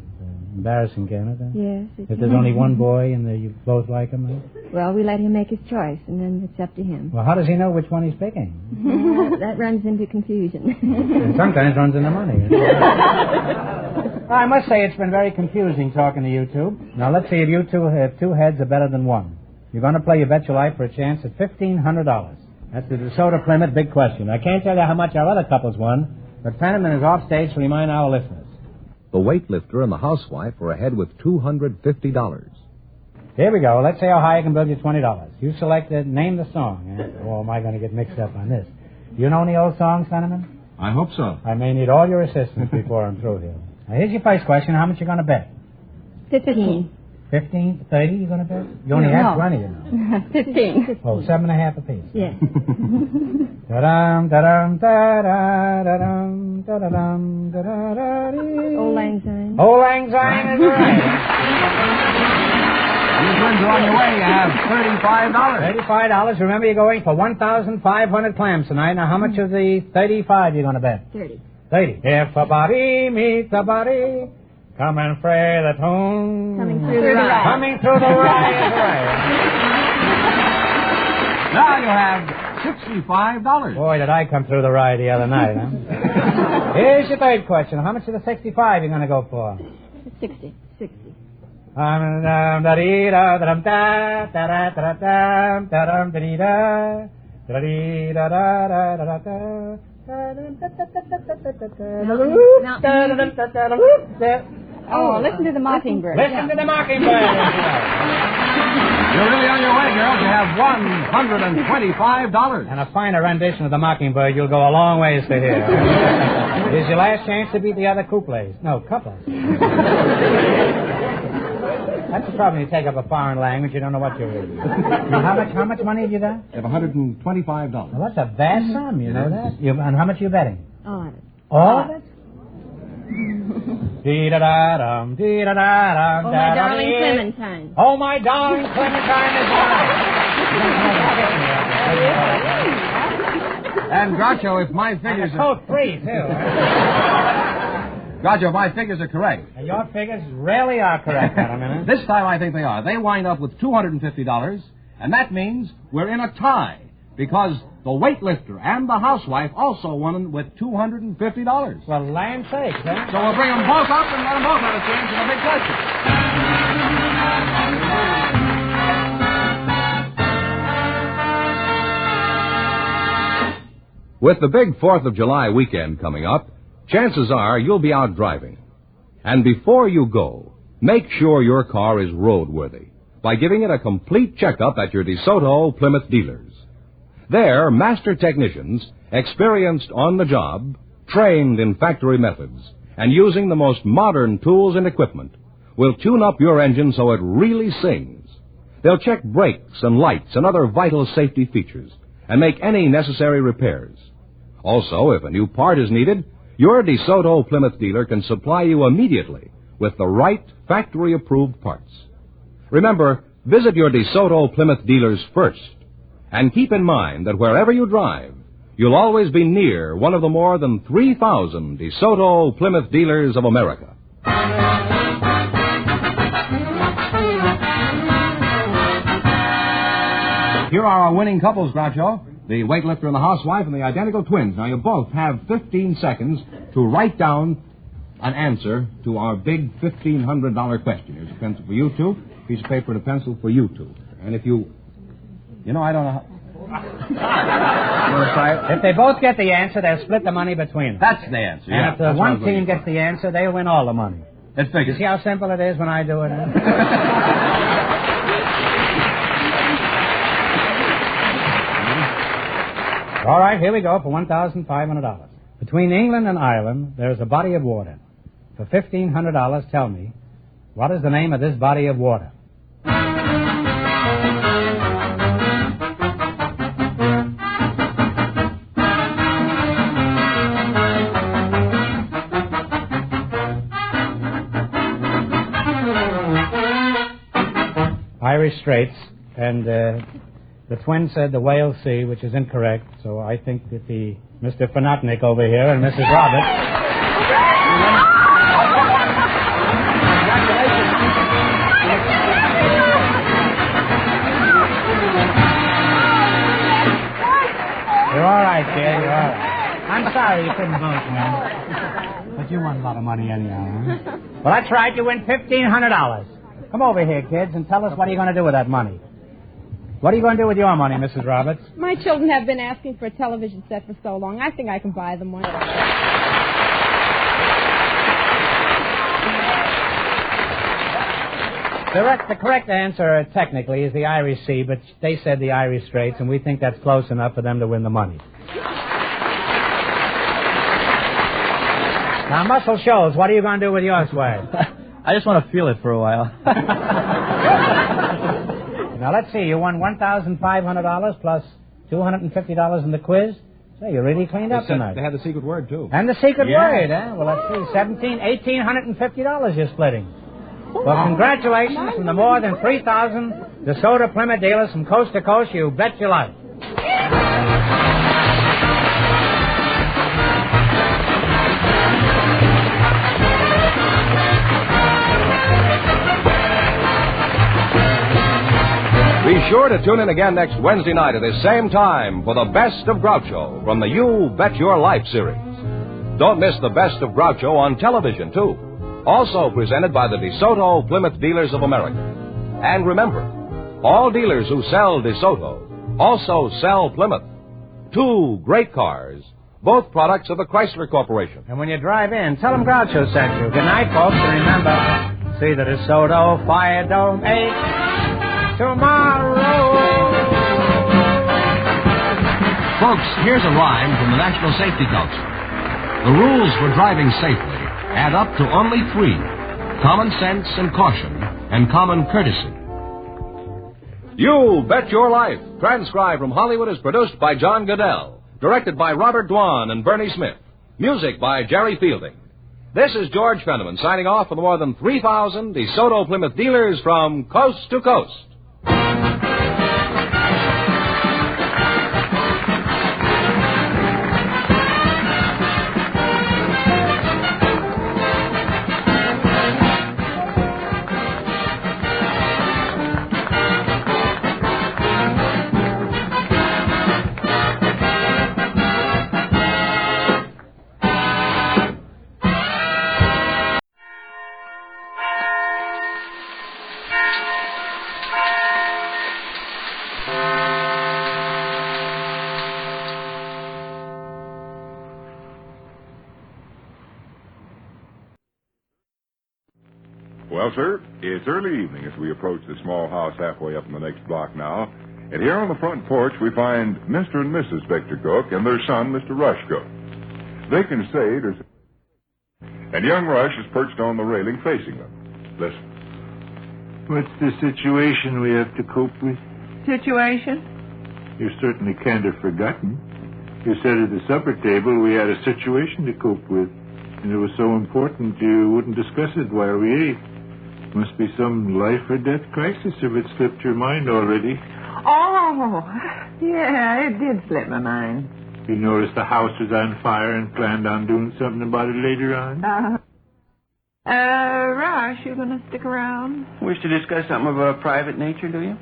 embarrassing, can't it? Yes. If there's only one boy and you both like him? Well, we let him make his choice, and then it's up to him. Well, how does he know which one he's picking? That runs into confusion. And sometimes runs into money. Well, I must say it's been very confusing talking to you two. Now, let's see if you two have two heads are better than one. You're going to play You Bet Your Life for a chance at $1,500. That's the DeSoto Plymouth big question. I can't tell you how much our other couples won, but Fenneman is off stage to remind our listeners. The weightlifter and the housewife are ahead with $250. Here we go. Let's see how high I can build you $20. You select it. Name the song. Oh, am I going to get mixed up on this? You know any old songs, Fenneman? I hope so. I may need all your assistance before I'm through here. Now, here's your first question. How much you going to bet? 15. 15? 30 you going to bet? You only have 20, you know. 15. Oh, 7.5 apiece. Yes. Da-dum, da-dum, da-da, da-dum, da-da-dum, da-da-da-dee. Old Lang Syne. Old Lang Syne is right. You twins are on your way. You have $35. $35. Remember, you're going for 1,500 clams tonight. Now, how much of the 35 you going to bet? 30. 30. If a body meets a body, come and fray the tune. Coming through the rye. Coming through the rye. Now you have $65. Boy, did I come through the rye the other night, huh? Here's your third question. How much of the 65 you going to go for? 60. 60. Oh, listen to the mockingbird. Listen to the mockingbird. You're really on your way, girls. You have $125. And a finer rendition of the mockingbird, you'll go a long ways to hear. Here's your last chance to beat the other couplets. No, couples. That's the problem. You take up a foreign language, you don't know what you're reading. How much money have you got? You have $125. Well, that's a vast sum, you know that? And how much are you betting? All of it. All of it? Dee-da-da-dum, dee-da-da-dum, Oh, my darling Clementine. Oh, my darling Clementine is mine. And, Groucho, if my figures are... code 3, too. Groucho, if my figures are correct. And your figures really are correct, gentlemen. This time I think they are. They wind up with $250, and that means we're in a tie, because the weightlifter and the housewife also won with $250. Well, land sakes, huh? So we'll bring them both up and let them both have a chance in the big question. With the big 4th of July weekend coming up, chances are you'll be out driving. And before you go, make sure your car is roadworthy by giving it a complete checkup at your DeSoto Plymouth dealers. There, master technicians, experienced on the job, trained in factory methods, and using the most modern tools and equipment, will tune up your engine so it really sings. They'll check brakes and lights and other vital safety features and make any necessary repairs. Also, if a new part is needed, your DeSoto Plymouth dealer can supply you immediately with the right factory-approved parts. Remember, visit your DeSoto Plymouth dealers first. And keep in mind that wherever you drive, you'll always be near one of the more than 3,000 DeSoto Plymouth dealers of America. Here are our winning couples, Groucho. The weightlifter and the housewife and the identical twins. Now, you both have 15 seconds to write down an answer to our big $1,500 question. Here's a pencil for you two, a piece of paper and a pencil for you two. And if you... I don't know how... You want to try it? If they both get the answer, they'll split the money between them. That's the answer, And if the one team gets the answer, they'll win all the money. Let's figure. You see how simple it is when I do it? All right, here we go for $1,500. Between England and Ireland, there's a body of water. For $1,500, tell me, what is the name of this body of water? Irish Straits, and the twins said the Whale Sea, which is incorrect, so I think that the Mr. Fanotnik over here and Mrs. Roberts... You're all right, kid, you're all right. I'm sorry you couldn't vote, man. But you won a lot of money anyhow, huh? Well, that's right, you win $1,500. Come over here, kids, and tell us what are you going to do with that money. What are you going to do with your money, Mrs. Roberts? My children have been asking for a television set for so long. I think I can buy them one. The correct answer, technically, is the Irish Sea, but they said the Irish Straits, and we think that's close enough for them to win the money. Now, Muscle Shoals, what are you going to do with your swag? I just want to feel it for a while. Now, let's see. You won $1,500 plus $250 in the quiz. Say, you really cleaned up tonight. They had the secret word, too. And the secret word, eh? Well, let's see. $1,850 you're splitting. Well, congratulations from the more than 3,000 DeSoto Plymouth dealers from coast to coast. You bet your life. Be sure to tune in again next Wednesday night at this same time for the Best of Groucho from the You Bet Your Life series. Don't miss the Best of Groucho on television, too. Also presented by the DeSoto Plymouth Dealers of America. And remember, all dealers who sell DeSoto also sell Plymouth. Two great cars, both products of the Chrysler Corporation. And when you drive in, tell them Groucho sent you. Good night, folks, and remember, see the DeSoto Fire Dome 8 tomorrow. Folks, here's a rhyme from the National Safety Council. The rules for driving safely add up to only 3: common sense and caution and common courtesy. You Bet Your Life, transcribed from Hollywood, is produced by John Goodell, directed by Robert Dwan and Bernie Smith, music by Jerry Fielding. This is George Fenneman signing off for the more than 3,000 DeSoto Plymouth dealers from coast to coast. Well, sir, it's early evening as we approach the small house halfway up in the next block now. And here on the front porch, we find Mr. and Mrs. Victor Cook and their son, Mr. Rush Cook. Vic and Sade are... And young Rush is perched on the railing facing them. Listen. What's the situation we have to cope with? Situation? You're certainly kind of forgotten. You said at the supper table we had a situation to cope with. And it was so important you wouldn't discuss it while we ate. Must be some life or death crisis if it slipped your mind already. Oh, yeah, it did slip my mind. You noticed the house was on fire and planned on doing something about it later on? Rush, you gonna stick around? Wish to discuss something of a private nature, do you?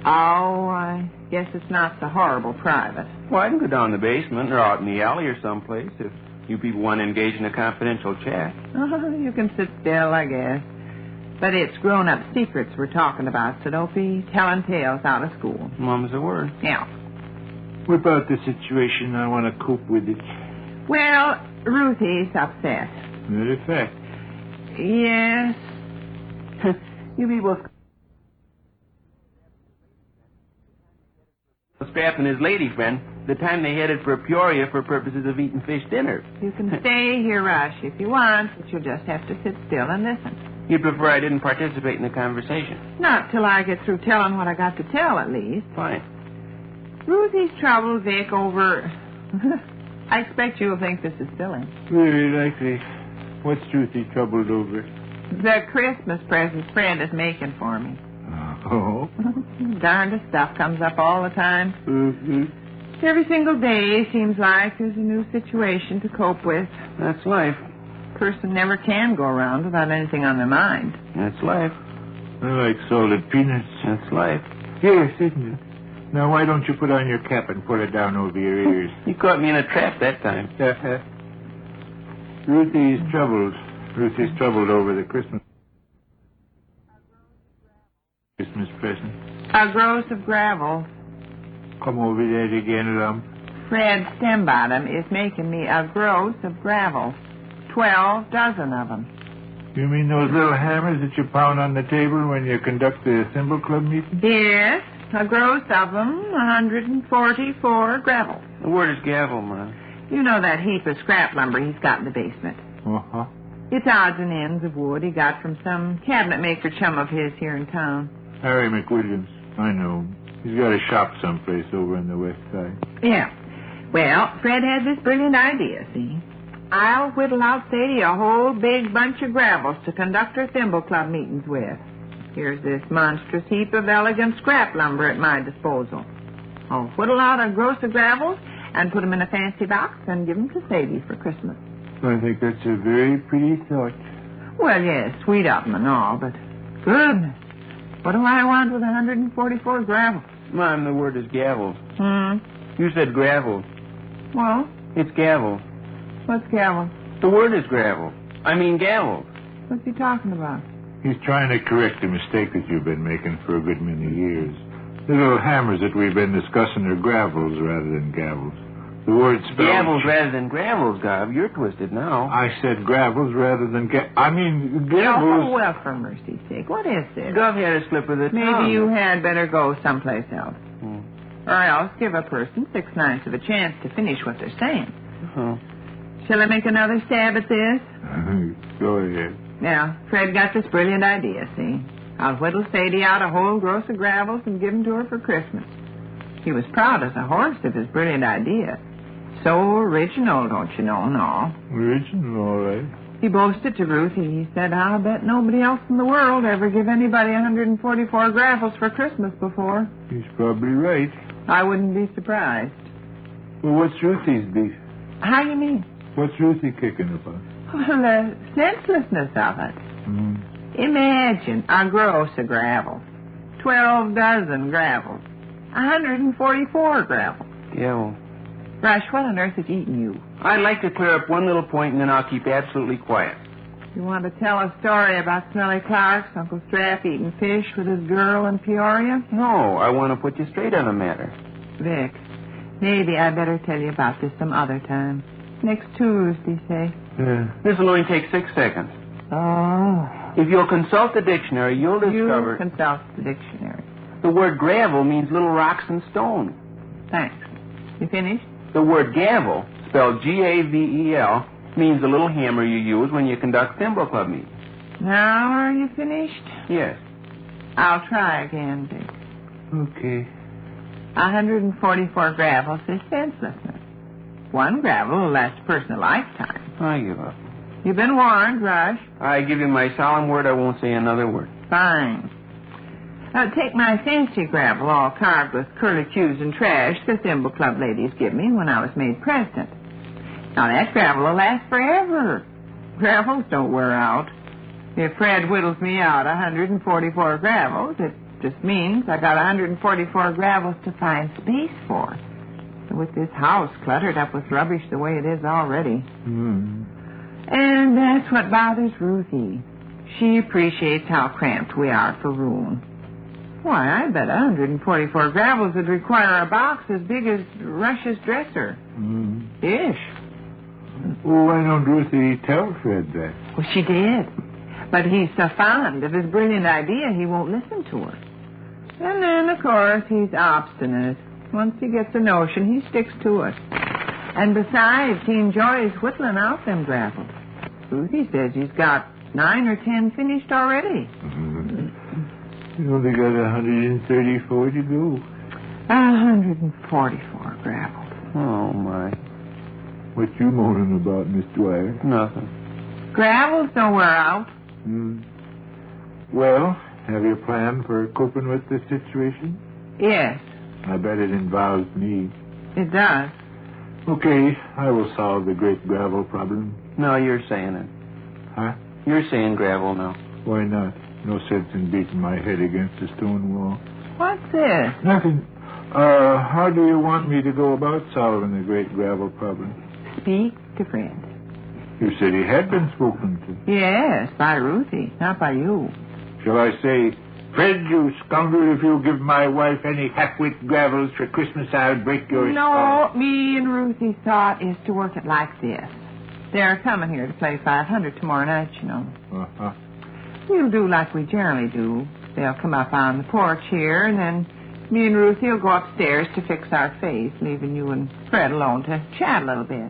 Oh, I guess it's not so horrible private. Well, I can go down the basement or out in the alley or someplace if you people want to engage in a confidential chat. You can sit still, I guess. But it's grown-up secrets we're talking about, so don't be telling tales out of school. Mum's the word. Yeah. What about the situation? I want to cope with it. Well, Ruthie's upset. Matter of fact. Yes. You people... Scrap and his lady friend, the time they headed for Peoria for purposes of eating fish dinner. You can stay here, Rush, if you want, but you'll just have to sit still and listen. You'd prefer I didn't participate in the conversation? Not till I get through telling what I got to tell, at least. Fine. Ruthie's troubled Vic over... I expect you'll think this is silly. Very likely. What's Ruthie troubled over? The Christmas presents Fred is making for me. Oh? Darndest stuff comes up all the time. Mm-hmm. Every single day seems like there's a new situation to cope with. That's life. Person never can go around without anything on their mind. That's life. I like salted peanuts. That's life. Yes, isn't it? Now, why don't you put on your cap and pull it down over your ears? You caught me in a trap that time. Ruthie's troubled. Ruthie's troubled over the Christmas present. A gross of gravel. Come over that again, Lum. Fred Stembottom is making me a gross of gravel. 12 dozen of them. You mean those little hammers that you pound on the table when you conduct the Thimble Club meeting? Yes, a gross of them, 144 gravel. Where does gavel, Ma? You know that heap of scrap lumber he's got in the basement. Uh-huh. It's odds and ends of wood he got from some cabinet maker chum of his here in town. Harry McWilliams. I know him. He's got a shop someplace over on the west side. Yeah. Well, Fred had this brilliant idea, see? I'll whittle out Sadie a whole big bunch of gravels to conduct her thimble club meetings with. Here's this monstrous heap of elegant scrap lumber at my disposal. I'll whittle out a gross of gravels and put them in a fancy box and give them to Sadie for Christmas. I think that's a very pretty thought. Well, yes, sweet of them and all, but goodness, what do I want with 144 gravels? Mom, the word is gavel. You said gravel. Well? It's gavel. What's gavel? The word is gravel. I mean gavel. What's he talking about? He's trying to correct a mistake that you've been making for a good many years. The little hammers that we've been discussing are gravels rather than gavels. The word spelled... Gavels rather than gravels, Gov. You're twisted now. I said gravels rather than gavels. Oh, well, for mercy's sake, what is this? Gov had a slip of the tongue. Maybe you had better go someplace else. Or else give a person 6/9 of a chance to finish what they're saying. Shall I make another stab at this? Go ahead. Now, Fred got this brilliant idea, see? I'll whittle Sadie out a whole gross of gravels and give them to her for Christmas. He was proud as a horse of his brilliant idea. So original, don't you know, no. Original, all right. He boasted to Ruthie. He said, I'll bet nobody else in the world ever give anybody 144 gravels for Christmas before. He's probably right. I wouldn't be surprised. Well, what's Ruthie's beef? How you mean? What's Ruthie kicking about? Well, the senselessness of it. Imagine a gross of gravel. 12 dozen gravels. 144 gravels. Yeah. Rush, what on earth is eating you? I'd like to clear up one little point, and then I'll keep absolutely quiet. You want to tell a story about Smelly Clark's Uncle Straff eating fish with his girl in Peoria? No, I want to put you straight on the matter. Vic, maybe I better tell you about this some other time. Next Tuesday, say. This will only take 6 seconds. Oh. If you'll consult the dictionary, you'll discover... You consult the dictionary. The word gravel means little rocks and stones. Thanks. You finished? The word gavel, spelled G-A-V-E-L, means the little hammer you use when you conduct thimble club meetings. Now are you finished? Yes. I'll try again, Vic. Okay. 144 gravels is senselessness. 1 gravel will last a person a lifetime. I give up. You've been warned, Rush. I give you my solemn word I won't say another word. Fine. Take my fancy gravel, all carved with curlicues and trash the Thimble Club ladies give me when I was made president. Now, that gravel will last forever. Gravels don't wear out. If Fred whittles me out 144 gravels, it just means I got 144 gravels to find space for. With this house cluttered up with rubbish the way it is already. And that's what bothers Ruthie. She appreciates how cramped we are for room. Why, I bet 144 gravels would require a box as big as Rush's dresser. Ish. Well, why don't Ruthie tell Fred that? Well, she did. But he's so fond of his brilliant idea, he won't listen to her. And then, of course, he's obstinate. Once he gets a notion, he sticks to it. And besides, he enjoys whittling out them gravels. Ruthie says he's got 9 or 10 finished already. You only got 134 to go. 144 gravels. Oh, my. What you moaning about, Miss Dwyer? Nothing. Gravels don't wear out. Well, have you a plan for coping with this situation? Yes. I bet it involves me. It does. Okay, I will solve the great gravel problem. No, you're saying it. Huh? You're saying gravel now. Why not? No sense in beating my head against a stone wall. What's this? Nothing. How do you want me to go about solving the great gravel problem? Speak to Fred. You said he had been spoken to. Yes, by Ruthie, not by you. Shall I say, Fred, you scoundrel, if you give my wife any half-wit gravels for Christmas, I'll break your No, skull. me and Ruthie's thought is to work it like this. They're coming here to play 500 tomorrow night, you know. We'll do like we generally do. They'll come up on the porch here, and then me and Ruthie will go upstairs to fix our face, leaving you and Fred alone to chat a little bit.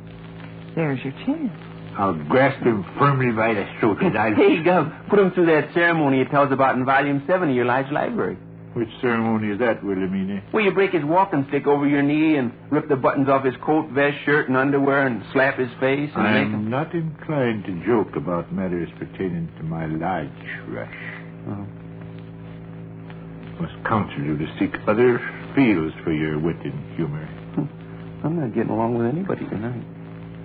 There's your chance. I'll grasp him firmly by the throat and I'll... Hey, Gov, put him through that ceremony it tells about in Volume 7 of your large library. Which ceremony is that, Wilhelmina? Well, you break his walking stick over your knee and rip the buttons off his coat, vest, shirt, and underwear and slap his face and make him... I'm not inclined to joke about matters pertaining to my lodge, Rush. Oh. Must counsel you to seek other fields for your wit and humor. I'm not getting along with anybody tonight.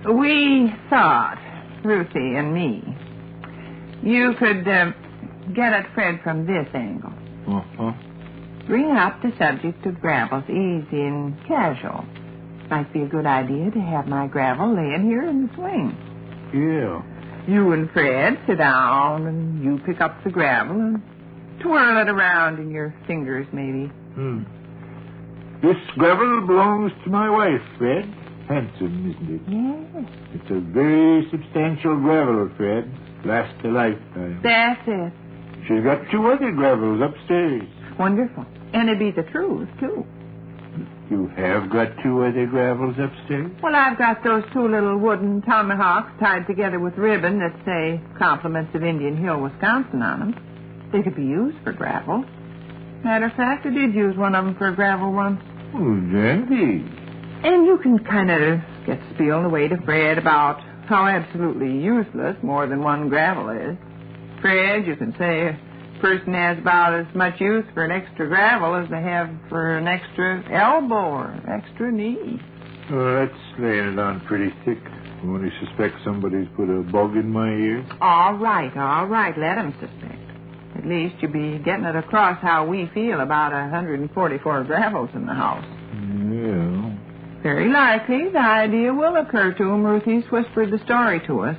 We thought, Ruthie and me, you could get at Fred from this angle. Uh-huh. Bring up the subject of gravels easy and casual. Might be a good idea to have my gravel laying here in the swing. Yeah. You and Fred sit down and you pick up the gravel and twirl it around in your fingers, maybe. This gravel belongs to my wife, Fred. Handsome, isn't it? Yes. It's a very substantial gravel, Fred. Lasts a lifetime. That's it. She's got 2 other gravels upstairs. Wonderful. And it'd be the truth, too. You have got 2 other gravels upstairs? Well, I've got those 2 little wooden tomahawks tied together with ribbon that say Compliments of Indian Hill, Wisconsin on them. They could be used for gravel. Matter of fact, I did use one of them for gravel once. Oh, dandy. And you can kind of get spilled away to Fred about how absolutely useless more than one gravel is. Fred, you can say a person has about as much use for an extra gravel as they have for an extra elbow or extra knee. Oh, that's laying it on pretty thick. I only suspect somebody's put a bug in my ear. All right. Let them suspect. At least you'll be getting it across how we feel about 144 gravels in the house. Yeah. Very likely the idea will occur to him. Ruthie's whispered the story to us.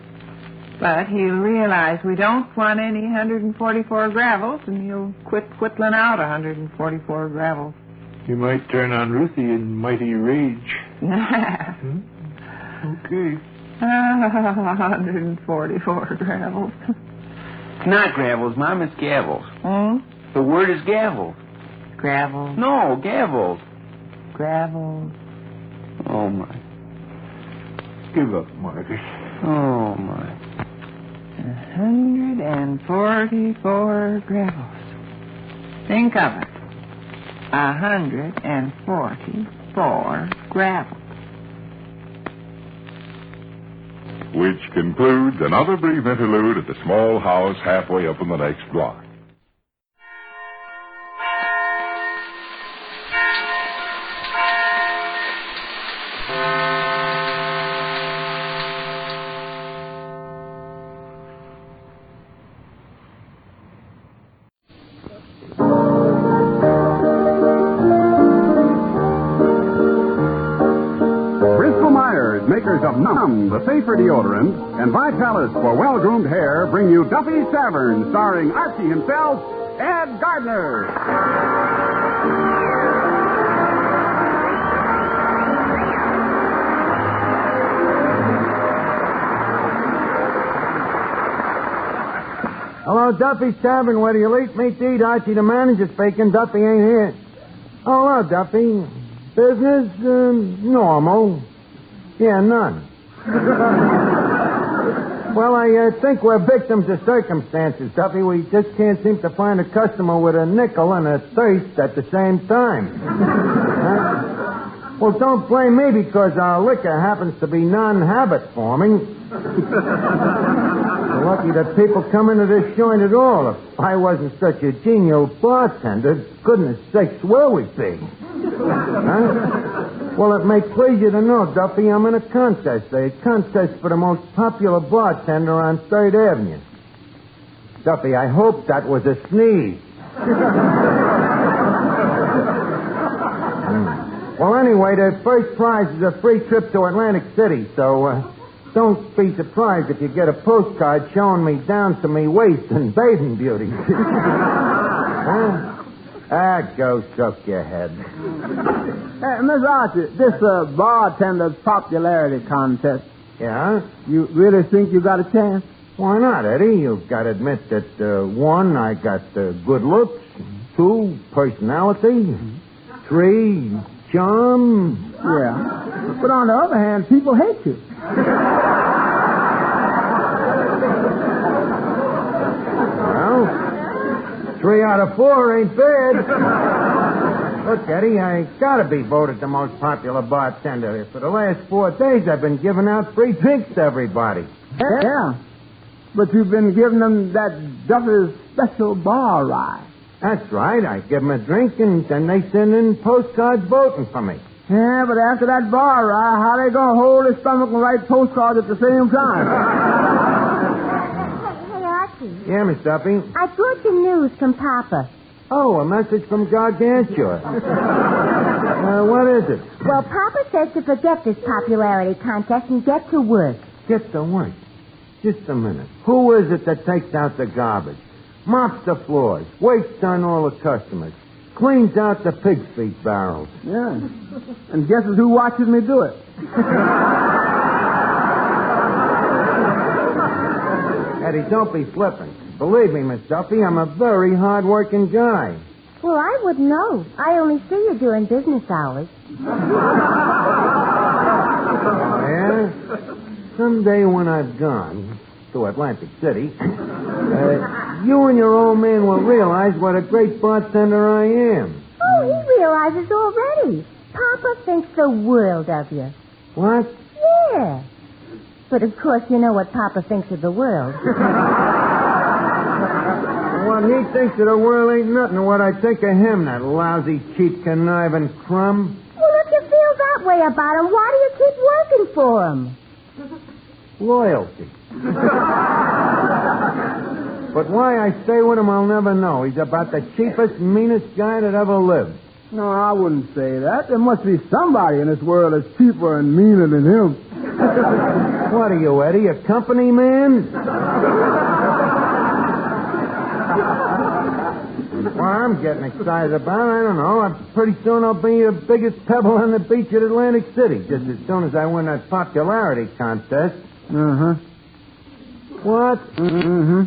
But he'll realize we don't want any 144 gravels, and he'll quit whittling out 144 gravels. He might turn on Ruthie in mighty rage. Okay. 144 gravels. It's not gravels, Mom. It's gavels. The word is gavels. Gravels? No, gavels. Gravels. Oh, my. Give up, Margaret. Oh, my. 144 gravels. Think of it. 144 gravels. Which concludes another brief interlude at the small house halfway up in the next block. Makers of Num, the safer deodorant, and Vitalis for well-groomed hair bring you Duffy's Tavern, starring Archie himself, Ed Gardner. Hello, Duffy's Tavern. Where do you eat meat to eat? Archie, the manager, speaking. Duffy ain't here. Oh, hello, Duffy. Business, normal. Yeah, none. Well, I think we're victims of circumstances, Duffy. We just can't seem to find a customer with a nickel and a thirst at the same time. Well, don't blame me because our liquor happens to be non-habit forming. We're lucky that people come into this joint at all. If I wasn't such a genial bartender, goodness sakes, where we'd be. Well, it may please you to know, Duffy, I'm in a contest for the most popular bartender on 3rd Avenue. Duffy, I hope that was a sneeze. Well, anyway, the first prize is a free trip to Atlantic City, so don't be surprised if you get a postcard showing me down to me waist in bathing beauty. Huh? Go soak your head. Hey, Miss Archie, this bartender's popularity contest. Yeah? You really think you got a chance? Why not, Eddie? You've got to admit that, 1, I got good looks. 2, personality. 3, charm. Yeah. But on the other hand, people hate you. 3 out of 4 ain't bad. Look, Eddie, I gotta be voted the most popular bartender. For the last 4 days, I've been giving out free drinks to everybody. Yeah. But you've been giving them that Duffy's special bar ride. That's right. I give them a drink, and then they send in postcards voting for me. Yeah, but after that bar ride, how they gonna hold their stomach and write postcards at the same time? Hey, Archie. Yeah, Miss Duffy? I brought the news from Papa. Oh, a message from Gargantua. What is it? Well, Papa says to forget this popularity contest and get to work. Get to work? Just a minute. Who is it that takes out the garbage, mops the floors, waits on all the customers, cleans out the pig's feet barrels? Yeah. And guesses who watches me do it? Eddie, don't be flippant. Believe me, Miss Duffy, I'm a very hard-working guy. Well, I wouldn't know. I only see you during business hours. Yeah? Someday when I've gone to Atlantic City, you and your old man will realize what a great bartender I am. Oh, he realizes already. Papa thinks the world of you. What? Yeah. But, of course, you know what Papa thinks of the world. What he thinks of the world ain't nothing to what I think of him, that lousy, cheap, conniving crumb. Well, if you feel that way about him, why do you keep working for him? Loyalty. But why I stay with him, I'll never know. He's about the cheapest, meanest guy that ever lived. No, I wouldn't say that. There must be somebody in this world that's cheaper and meaner than him. What are you, Eddie, a company man? What I'm getting excited about, I don't know. Pretty soon I'll be the biggest pebble on the beach at Atlantic City, just as soon as I win that popularity contest. Uh-huh. What? Mm-hmm.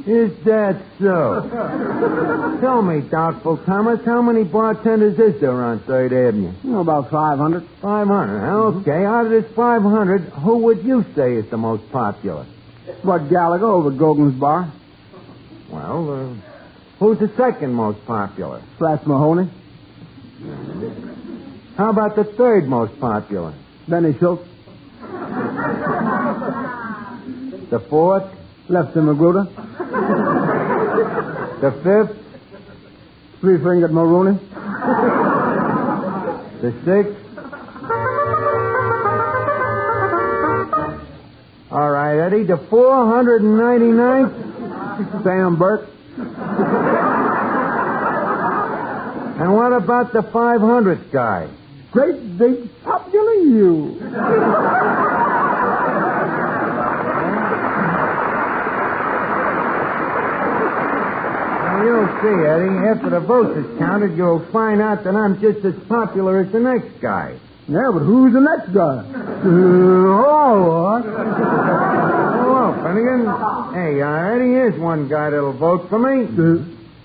Is that so? Tell me, Doubtful Thomas, how many bartenders is there on 3rd Avenue? About 500. 500, okay. Out of this 500, who would you say is the most popular? Bud Gallagher over at Gogan's Bar. Well, who's the second most popular? Flash Mahoney. How about the third most popular? Benny Schultz. The fourth? Lefty Magruder. The fifth? Three-fingered Maroney. The sixth? All right, Eddie. The 499th? Sam Burke. And what about the 500th guy? Great big popular you. You'll see, Eddie. After the votes is counted, you'll find out that I'm just as popular as the next guy. Yeah, but who's the next guy? Hello, Finnegan. Hey, Eddie, here's one guy that'll vote for me.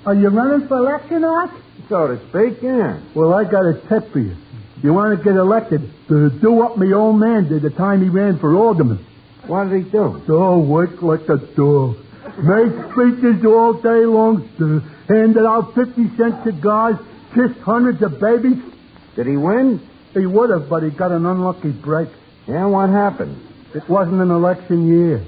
Are you running for election, Art? So to speak, yeah. Well, I got a tip for you. You want to get elected, do what my old man did the time he ran for alderman. What did he do? Oh, work like a dog. Make speeches all day long, handed out 50-cent cigars, kissed hundreds of babies. Did he win? He would have, but he got an unlucky break. Yeah, what happened? It wasn't an election year.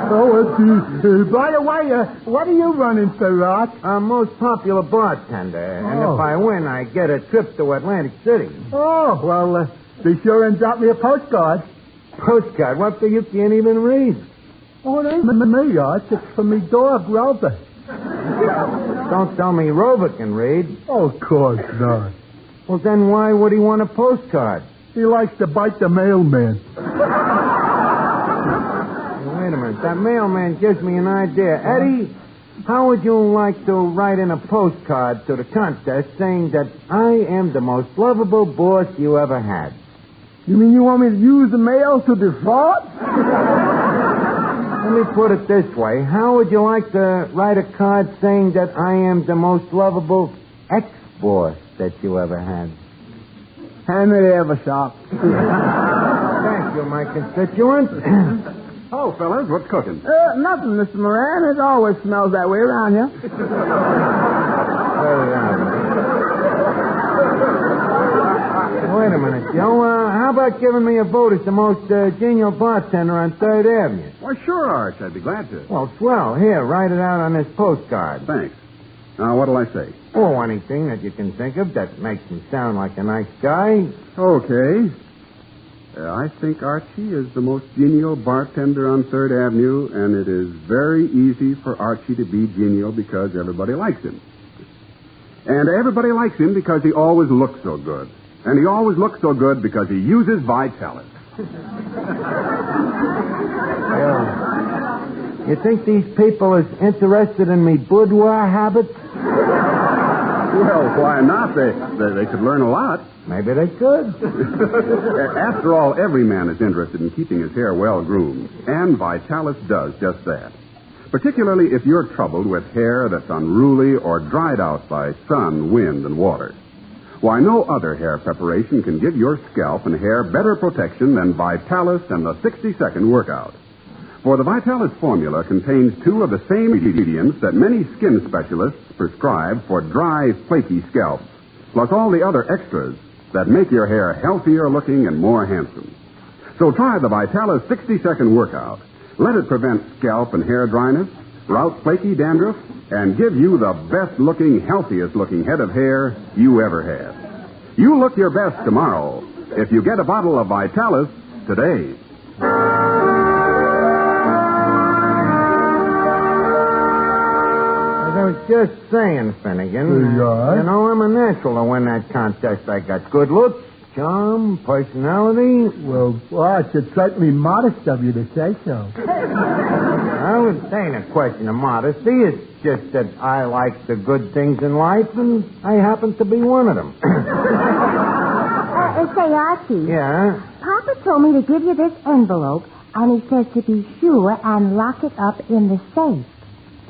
By the way, what are you running for, Rod? Most popular bartender. And if I win, I get a trip to Atlantic City. Oh, well, be sure and drop me a postcard. Postcard? What for you can't even read? Oh, it ain't me, Art. It's for me dog, Rover. Don't tell me Rover can read. Oh, of course not. Well, then why would he want a postcard? He likes to bite the mailman. Wait a minute. That mailman gives me an idea. Eddie, how would you like to write in a postcard to the contest saying that I am the most lovable boss you ever had? You mean you want me to use the mail to defraud? Let me put it this way. How would you like to write a card saying that I am the most lovable ex-boss that you ever had? Hand me the Evershop. Thank you, my constituent. Oh, fellas, what's cooking? Nothing, Mr. Moran. It always smells that way around here. Wait a minute, Joe. How about giving me a vote as the most genial bartender on 3rd Avenue? Why, sure, Arch. I'd be glad to. Well, swell. Here, write it out on this postcard. Thanks. Now, what'll I say? Oh, anything that you can think of that makes me sound like a nice guy. Okay. I think Archie is the most genial bartender on 3rd Avenue, and it is very easy for Archie to be genial because everybody likes him. And everybody likes him because he always looks so good. And he always looks so good because he uses Vitalis. You think these people is interested in me boudoir habits? Well, why not? They could learn a lot. Maybe they could. After all, every man is interested in keeping his hair well groomed. And Vitalis does just that. Particularly if you're troubled with hair that's unruly or dried out by sun, wind, and water. Why, no other hair preparation can give your scalp and hair better protection than Vitalis and the 60-second workout. For the Vitalis formula contains 2 of the same ingredients that many skin specialists prescribe for dry, flaky scalps, plus all the other extras that make your hair healthier looking and more handsome. So try the Vitalis 60-second workout. Let it prevent scalp and hair dryness, rout flaky dandruff, and give you the best-looking, healthiest-looking head of hair you ever had. You look your best tomorrow if you get a bottle of Vitalis today. I was just saying, Finnegan. Yeah? You know, I'm a natural to win that contest. I got good looks, charm, personality. Well, Arch, it's certainly modest of you to say so. Well, it ain't a question of modesty. It's just that I like the good things in life, and I happen to be one of them. Say, Archie. Yeah? Papa told me to give you this envelope, and he says to be sure and lock it up in the safe.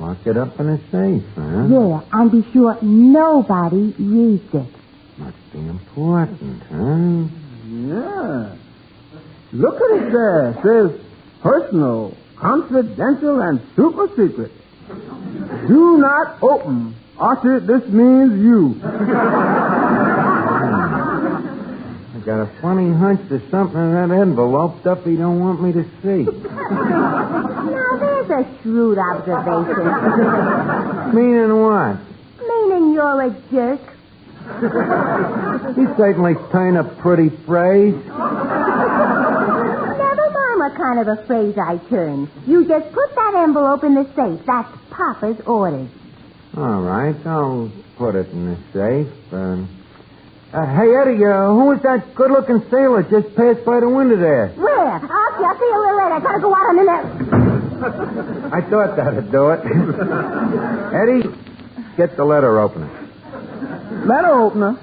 Lock it up in a safe, huh? Yeah, and be sure nobody reads it. Must be important, huh? Yeah. Look at it there. It says personal, confidential, and super secret. Do not open. Archie, this means you. I got a funny hunch there's something in that envelope Duffy don't want me to see. Now, there's a shrewd observation. Meaning what? Meaning you're a jerk. You certainly turn a pretty phrase. Never mind what kind of a phrase I turn. You just put that envelope in the safe. That's Papa's orders. All right, I'll put it in the safe. Hey, Eddie, who was that good-looking sailor just passed by the window there? Where? Archie, I'll see you a little later. I gotta go out on the net. I thought that'd do it. Eddie, get the letter opener. Letter opener?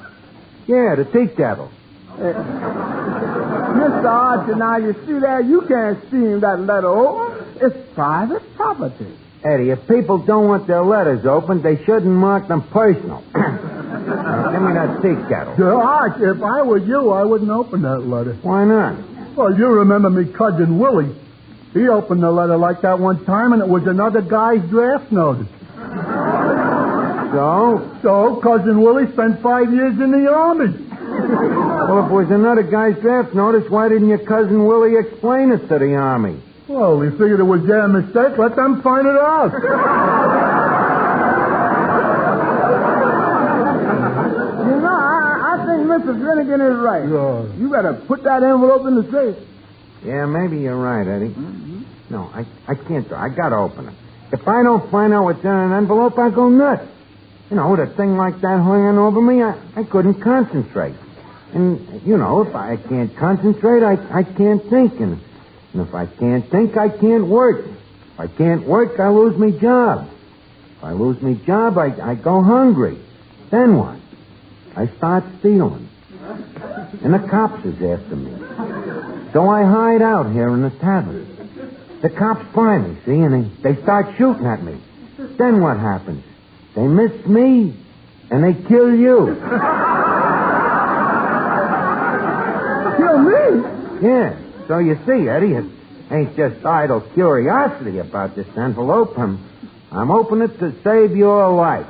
Yeah, the tea kettle. Mr. Archie, now you see that? You can't steam that letter open. It's private property. Eddie, if people don't want their letters opened, they shouldn't mark them personal. Now, give me that tea kettle. Arch, if I were you, I wouldn't open that letter. Why not? Well, you remember me cousin Willie. He opened the letter like that one time, and it was another guy's draft notice. So, cousin Willie spent 5 years in the Army. Well, if it was another guy's draft notice, why didn't your cousin Willie explain it to the Army? Well, he figured it was their mistake. Let them find it out. You know, I think Mrs. Finnegan is right. Yeah. You better put that envelope in the safe. Yeah, maybe you're right, Eddie. Mm-hmm. No, I can't do it. I gotta open it. If I don't find out what's in an envelope, I go nuts. You know, with a thing like that hanging over me, I couldn't concentrate. And, you know, if I can't concentrate, I can't think. And if I can't think, I can't work. If I can't work, I lose my job. If I lose my job, I go hungry. Then what? I start stealing. And the cops is after me. So I hide out here in the tavern. The cops find me, see, and they start shooting at me. Then what happens? They miss me, and they kill you. Kill me? Yeah. So you see, Eddie, it Ain't just idle curiosity about this envelope. I'm opening it to save your life.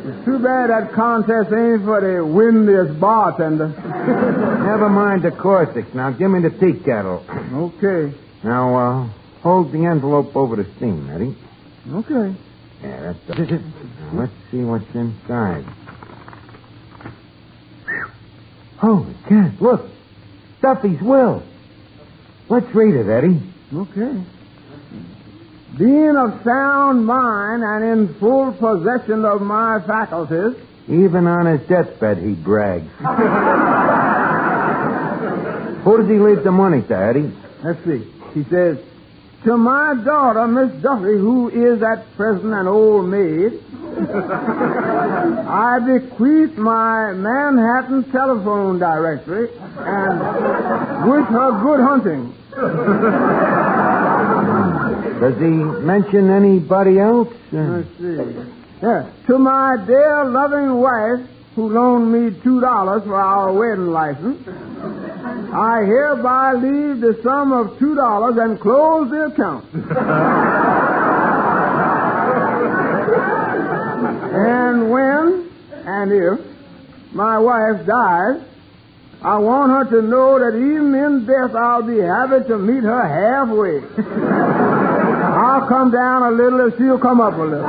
It's too bad that contest ain't for the windiest bartender. Never mind the caustic. Now, give me the tea kettle. Okay. Now, hold the envelope over the steam, Eddie. Okay. Yeah, that's it. Now, let's see what's inside. Holy cat, look. Duffy's will. Let's read it, Eddie. Okay. Being of sound mind and in full possession of my faculties. Even on his deathbed, he brags. Who does he leave the money to, Eddie? Let's see. He says, to my daughter, Miss Duffy, who is at present an old maid, I bequeath my Manhattan telephone directory and wish her good hunting. Does he mention anybody else? Let's see. Yeah. To my dear loving wife, who loaned me $2 for our wedding license, I hereby leave the sum of $2 and close the account. And when and if my wife dies, I want her to know that even in death I'll be happy to meet her halfway. I'll come down a little and she'll come up a little.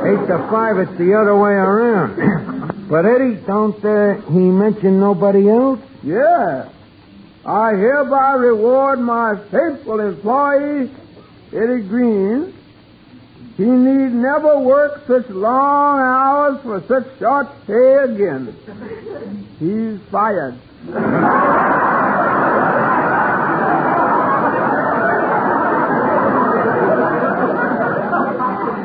8 to 5, it's the other way around. But, Eddie, don't he mention nobody else? Yeah. I hereby reward my faithful employee, Eddie Green. He need never work such long hours for such short pay again. He's fired.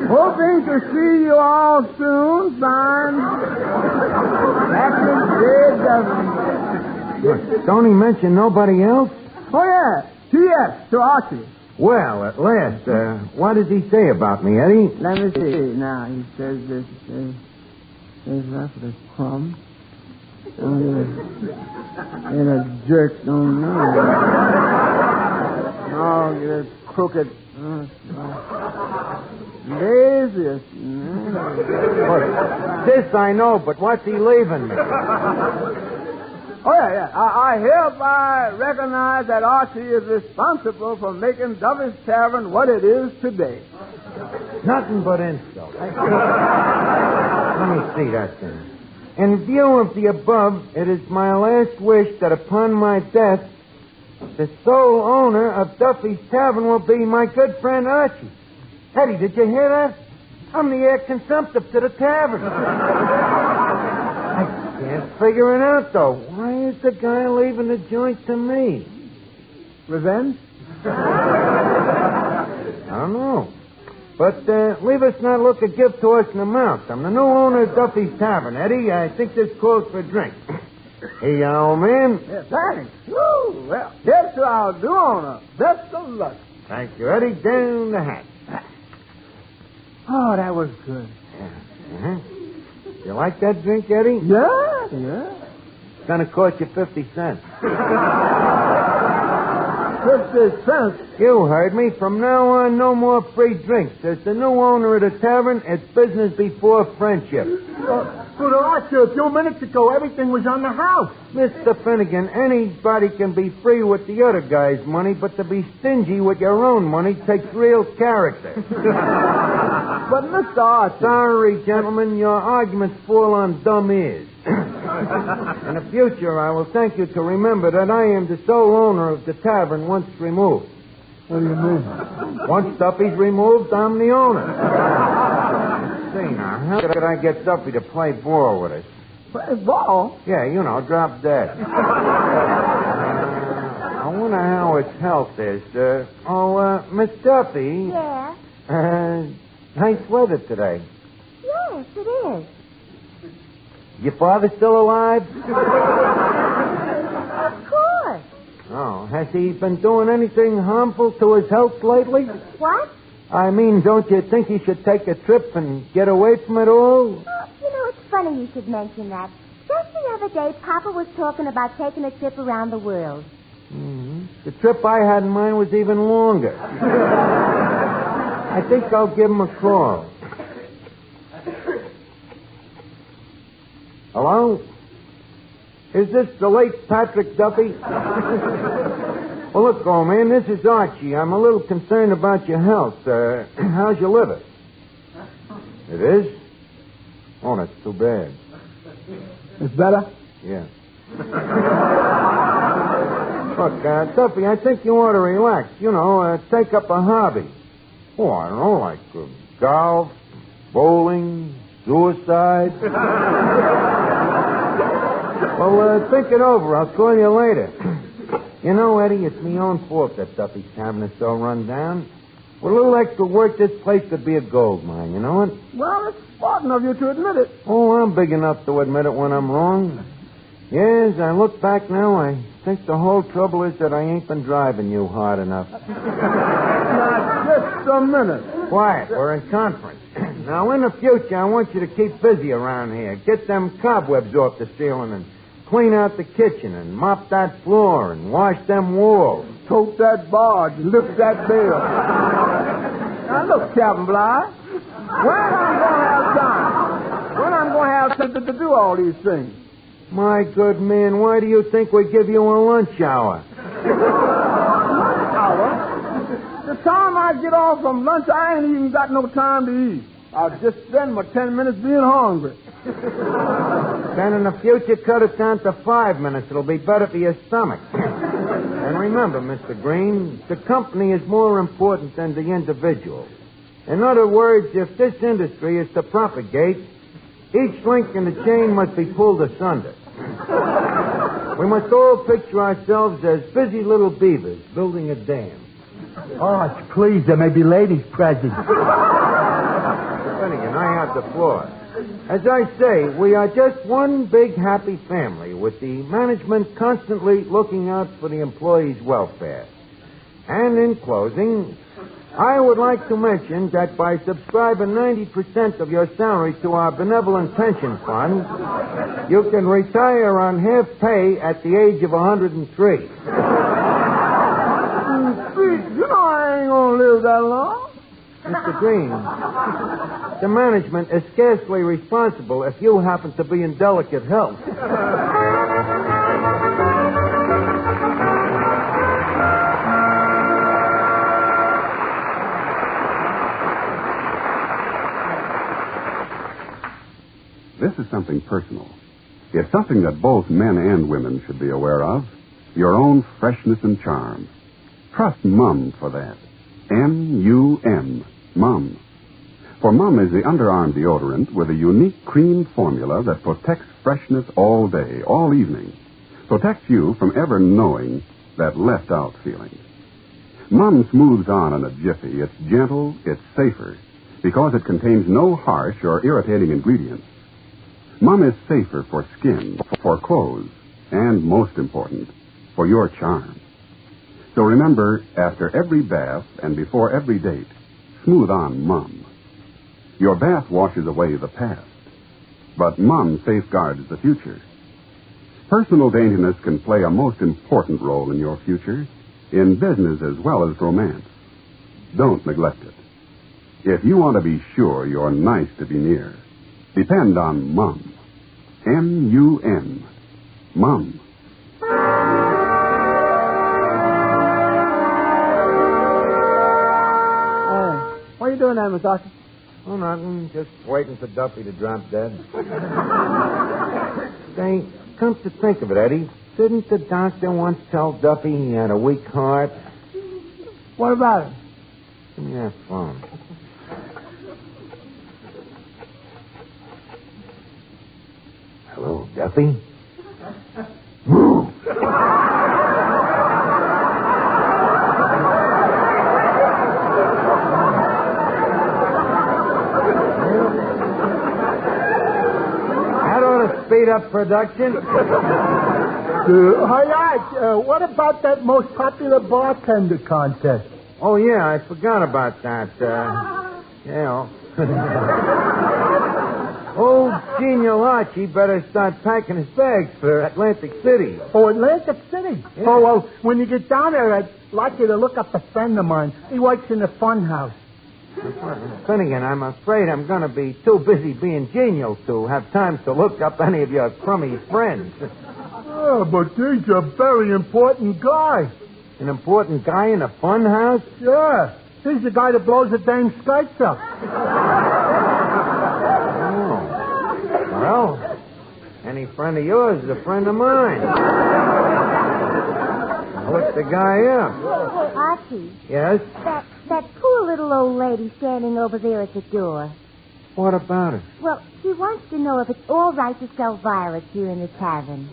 Hoping to see you all soon, signed, Captain J. Tavern. Don't he mention nobody else? Oh, yeah. T.S. to Archie. Well, at last, what does he say about me, Eddie? Let me see. Now, he says this. There's that for the crumb. And a jerk, don't know. Oh, get a crooked. Laziest. This I know, but what's he leaving me? Oh, yeah. I hereby recognize that Archie is responsible for making Duffy's Tavern what it is today. Nothing but insult. Let me see that thing. In view of the above, it is my last wish that upon my death, the sole owner of Duffy's Tavern will be my good friend Archie. Eddie, did you hear that? I'm the heir consumptive to the tavern. I can't figure it out, though. Why is the guy leaving the joint to me? Revenge? I don't know. But leave us not look a gift to us in the mouth. I'm the new owner of Duffy's Tavern, Eddie. I think this calls for a drink. Here you are, old man. Yeah, thanks. Woo, well, here's to our new owner. Best of luck. Thank you, Eddie. Down the hatch. Oh, that was good. Uh-huh. You like that drink, Eddie? Yeah. It's going to cost you 50 cents. 50 cents? You heard me. From now on, no more free drinks. As the new owner of the tavern, it's business before friendship. But Archie, a few minutes ago, everything was on the house. Mr. Finnegan, anybody can be free with the other guy's money, but to be stingy with your own money takes real character. But, Mr. Archie... Sorry, gentlemen, your arguments fall on dumb ears. In the future, I will thank you to remember that I am the sole owner of the tavern once removed. What do you mean? Once Duffy's removed, I'm the owner. Let's see now, how could I get Duffy to play ball with us? Play ball? Yeah, drop dead. I wonder how his health is. Miss Duffy. Yeah? Nice weather today. Yes, it is. Your father still alive? Of course. Oh, has he been doing anything harmful to his health lately? What? I mean, don't you think he should take a trip and get away from it all? It's funny you should mention that. Just the other day, Papa was talking about taking a trip around the world. Mm-hmm. The trip I had in mind was even longer. I think I'll give him a call. Hello? Is this the late Patrick Duffy? Well, look, old man, this is Archie. I'm a little concerned about your health. How's your liver? It is? Oh, that's too bad. It's better? Yeah. Look, Duffy, I think you ought to relax. You know, take up a hobby. Oh, I don't know, like golf, bowling, suicide. Well, think it over. I'll call you later. You know, Eddie, it's my own fault that Duffy's cabin is so run down. With a little extra work, this place could be a gold mine, you know it? Well, it's smart enough of you to admit it. Oh, I'm big enough to admit it when I'm wrong. Yes, I look back now, I think the whole trouble is that I ain't been driving you hard enough. Now, just a minute. Quiet, we're in conference. Now, in the future, I want you to keep busy around here. Get them cobwebs off the ceiling and clean out the kitchen and mop that floor and wash them walls. Tote that barge and lift that bell. Now, look, Captain Bly, when I'm going to have something to do all these things? My good man, why do you think we give you a lunch hour? Lunch hour? The time I get off from lunch, I ain't even got no time to eat. I'll just spend my 10 minutes being hungry. Then in the future, cut it down to 5 minutes. It'll be better for your stomach. And remember, Mr. Green, the company is more important than the individual. In other words, if this industry is to propagate, each link in the chain must be pulled asunder. We must all picture ourselves as busy little beavers building a dam. Oh, please, there may be ladies present. Finnegan, I have the floor. As I say, we are just one big happy family with the management constantly looking out for the employees' welfare. And in closing, I would like to mention that by subscribing 90% of your salary to our benevolent pension fund, you can retire on half pay at the age of 103. You know I ain't going to live that long. Mr. Green, the management is scarcely responsible if you happen to be in delicate health. This is something personal. It's something that both men and women should be aware of. Your own freshness and charm. Trust Mum for that. M-U-M. Mum. For Mum is the underarm deodorant with a unique cream formula that protects freshness all day, all evening. Protects you from ever knowing that left-out feeling. Mum smooths on in a jiffy. It's gentle, it's safer, because it contains no harsh or irritating ingredients. Mum is safer for skin, for clothes, and, most important, for your charm. So remember, after every bath and before every date, smooth on Mum. Your bath washes away the past, but Mum safeguards the future. Personal daintiness can play a most important role in your future, in business as well as romance. Don't neglect it. If you want to be sure you're nice to be near, depend on Mum. M-U-M. Mum. What are you doing there, Miss Doctor? Oh, nothing. Just waiting for Duffy to drop dead. Say, come to think of it, Eddie, didn't the doctor once tell Duffy he had a weak heart? What about it? Give me that phone. Hello, Duffy? Move! Speed up production. What about that most popular bartender contest? Oh, yeah, I forgot about that. Yeah. Old genial Archie better start packing his bags for Atlantic City. Oh, Atlantic City? Yeah. Oh, well, when you get down there, I'd like you to look up a friend of mine. He works in the fun house. Finnegan, I'm afraid I'm going to be too busy being genial to have time to look up any of your crummy friends. Oh, but he's a very important guy. An important guy in a fun house? Yeah. He's the guy that blows the dame skites up. Well, any friend of yours is a friend of mine. What's the guy up? Archie. Yes? That poor little old lady standing over there at the door. What about her? Well, she wants to know if it's all right to sell violets here in the tavern.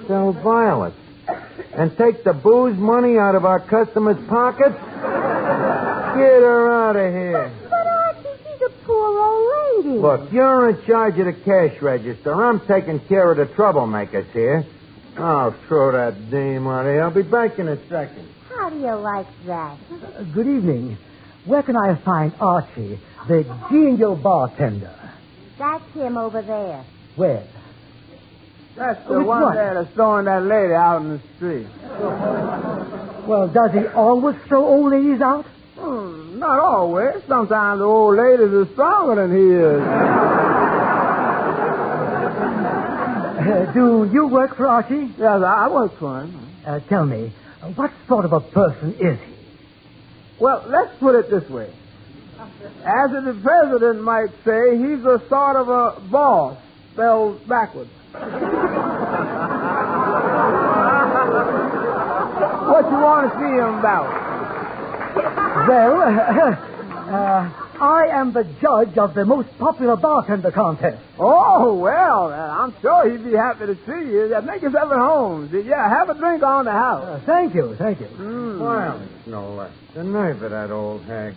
Sell violets? And take the booze money out of our customers' pockets? Get her out of here. But, Archie, she's a poor old lady. Look, you're in charge of the cash register. I'm taking care of the troublemakers here. I'll throw that dame out of here. I'll be back in a second. How do you like that? Good evening. Where can I find Archie, the genial bartender? That's him over there. Where? That's the one there that's throwing that lady out in the street. Well, does he always throw old ladies out? Not always. Sometimes the old ladies are stronger than he is. Do you work for Archie? Yes, I work for him. Tell me, what sort of a person is he? Well, let's put it this way. As the president might say, he's a sort of a boss, spelled backwards. What you want to see him about? Well, I am the judge of the most popular bartender contest. Oh, well, I'm sure he'd be happy to see you. Make yourself at home. Yeah, have a drink on the house. Thank you. Well, it's no less. The nerve of that old hag.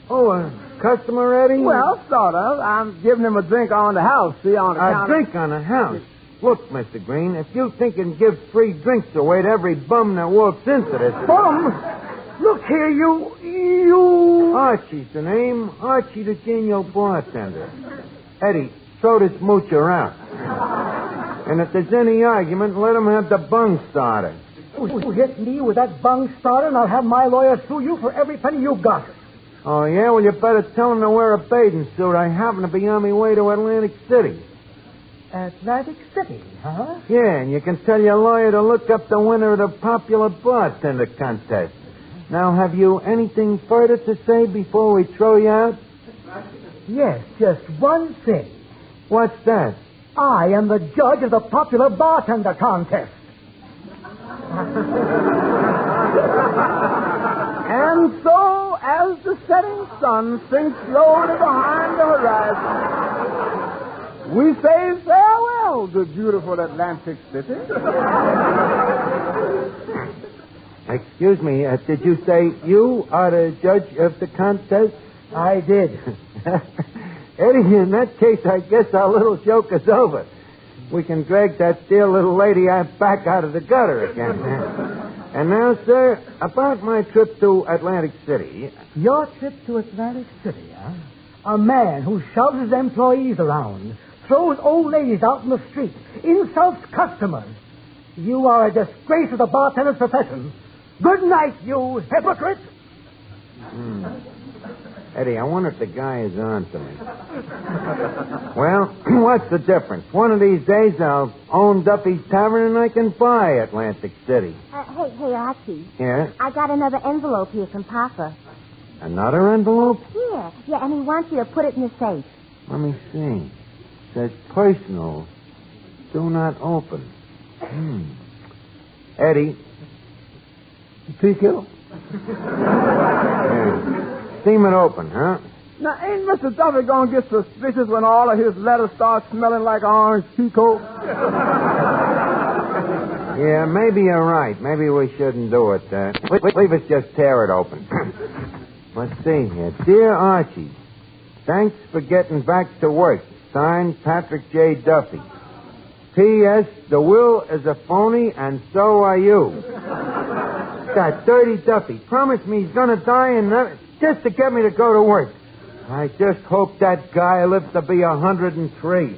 Oh, a customer, Eddie? Well, sort of. I'm giving him a drink on the house, see, on the counter. A drink on the house? Look, Mr. Green, if you think you can give free drinks away to every bum that walks into this... Bum? Look here, you... Archie's the name. Archie the genial bartender. Eddie, throw this moocher out. And if there's any argument, let him have the bung starter. You hit me with that bung starter, and I'll have my lawyer sue you for every penny you've got. Oh, yeah? Well, you better tell him to wear a bathing suit. I happen to be on my way to Atlantic City. Atlantic City, huh? Yeah, and you can tell your lawyer to look up the winner of the popular bartender contest. Now, have you anything further to say before we throw you out? Yes, just one thing. What's that? I am the judge of the popular bartender contest. And so, as the setting sun sinks slowly behind the horizon, we say farewell to beautiful Atlantic City. Excuse me, did you say you are the judge of the contest? I did. Eddie, in that case, I guess our little joke is over. We can drag that dear little lady back out of the gutter again. And now, sir, about my trip to Atlantic City. Your trip to Atlantic City, huh? A man who shoves his employees around, throws old ladies out in the street, insults customers. You are a disgrace to the bartender's profession. Good night, you hypocrite. Eddie, I wonder if the guy is on to me. Well, what's the difference? One of these days I'll own Duffy's Tavern and I can buy Atlantic City. Hey, Archie. Yeah? I got another envelope here from Papa. Another envelope? Yeah, and he wants you to put it in the safe. Let me see. It says personal. Do not open. Eddie. Pico? Yeah. Steam it open, huh? Now, ain't Mr. Duffy going to get suspicious when all of his letters start smelling like orange Pico? Yeah, maybe you're right. Maybe we shouldn't do it. Leave us just tear it open. Let's see here. Dear Archie, thanks for getting back to work. Signed, Patrick J. Duffy. P.S. The will is a phony, and so are you. That dirty Duffy promised me he's going to die and just to get me to go to work. I just hope that guy lives to be 103.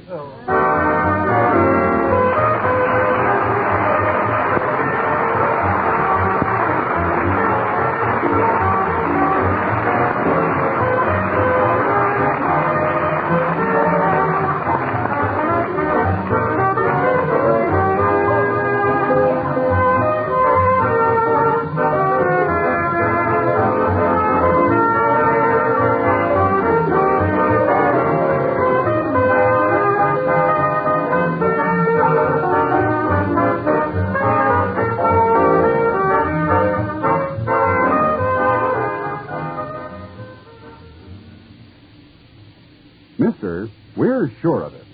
Mister, we're sure of it.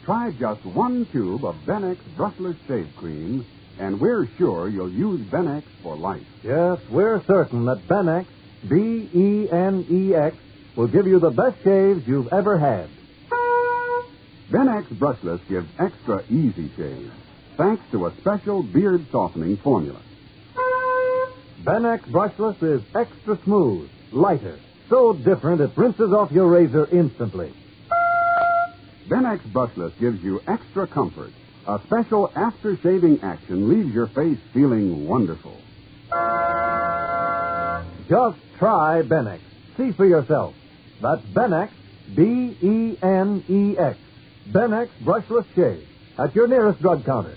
Try just one tube of Benex Brushless Shave Cream, and we're sure you'll use Benex for life. Yes, we're certain that Benex, B-E-N-E-X, will give you the best shaves you've ever had. Benex Brushless gives extra easy shave, thanks to a special beard softening formula. Benex Brushless is extra smooth, lighter, so different it rinses off your razor instantly. Benex Brushless gives you extra comfort. A special after-shaving action leaves your face feeling wonderful. Just try Benex. See for yourself. That's Benex, B-E-N-E-X. Benex Brushless Shave at your nearest drug counter.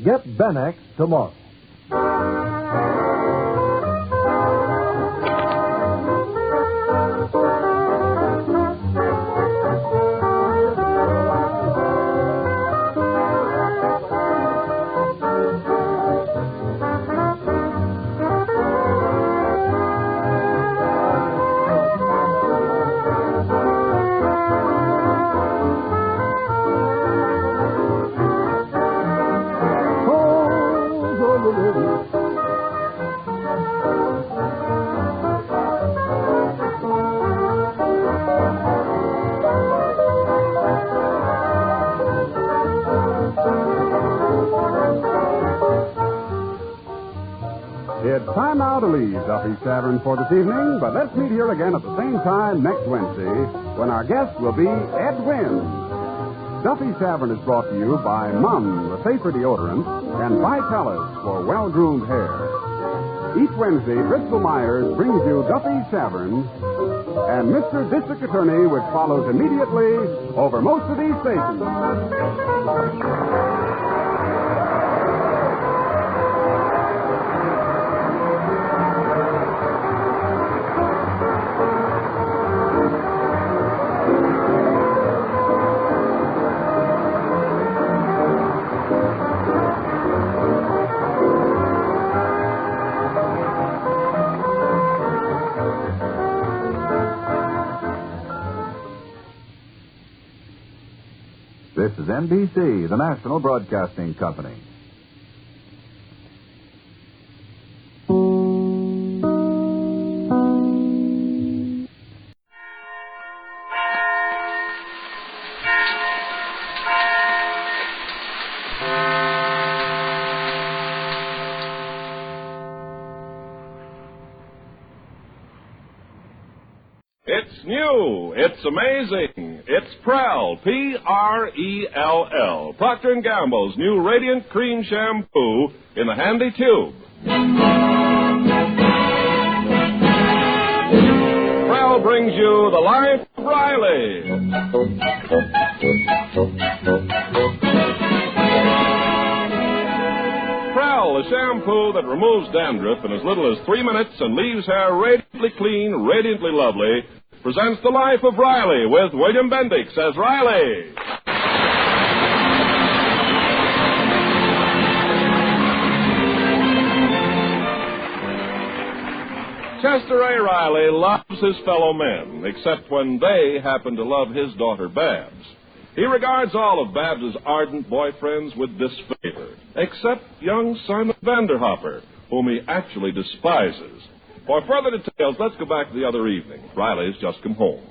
Get Benex tomorrow. It's time now to leave Duffy's Tavern for this evening, but let's meet here again at the same time next Wednesday when our guest will be Ed Wynn. Duffy's Tavern is brought to you by Mum, the safer deodorant, and Vitalis for well-groomed hair. Each Wednesday, Bristol Myers brings you Duffy's Tavern and Mr. District Attorney, which follows immediately over most of these stations. This is NBC, the National Broadcasting Company. It's new. It's amazing. It's Prell, P-R-E-L-L, Procter & Gamble's new Radiant Cream Shampoo in the handy tube. Prell brings you the life of Riley. Prell, a shampoo that removes dandruff in as little as 3 minutes and leaves hair radiantly clean, radiantly lovely, presents the life of Riley with William Bendix as Riley. Chester A. Riley loves his fellow men, except when they happen to love his daughter Babs. He regards all of Babs's ardent boyfriends with disfavor, except young Simon Vanderhopper, whom he actually despises. For further details, let's go back to the other evening. Riley's just come home.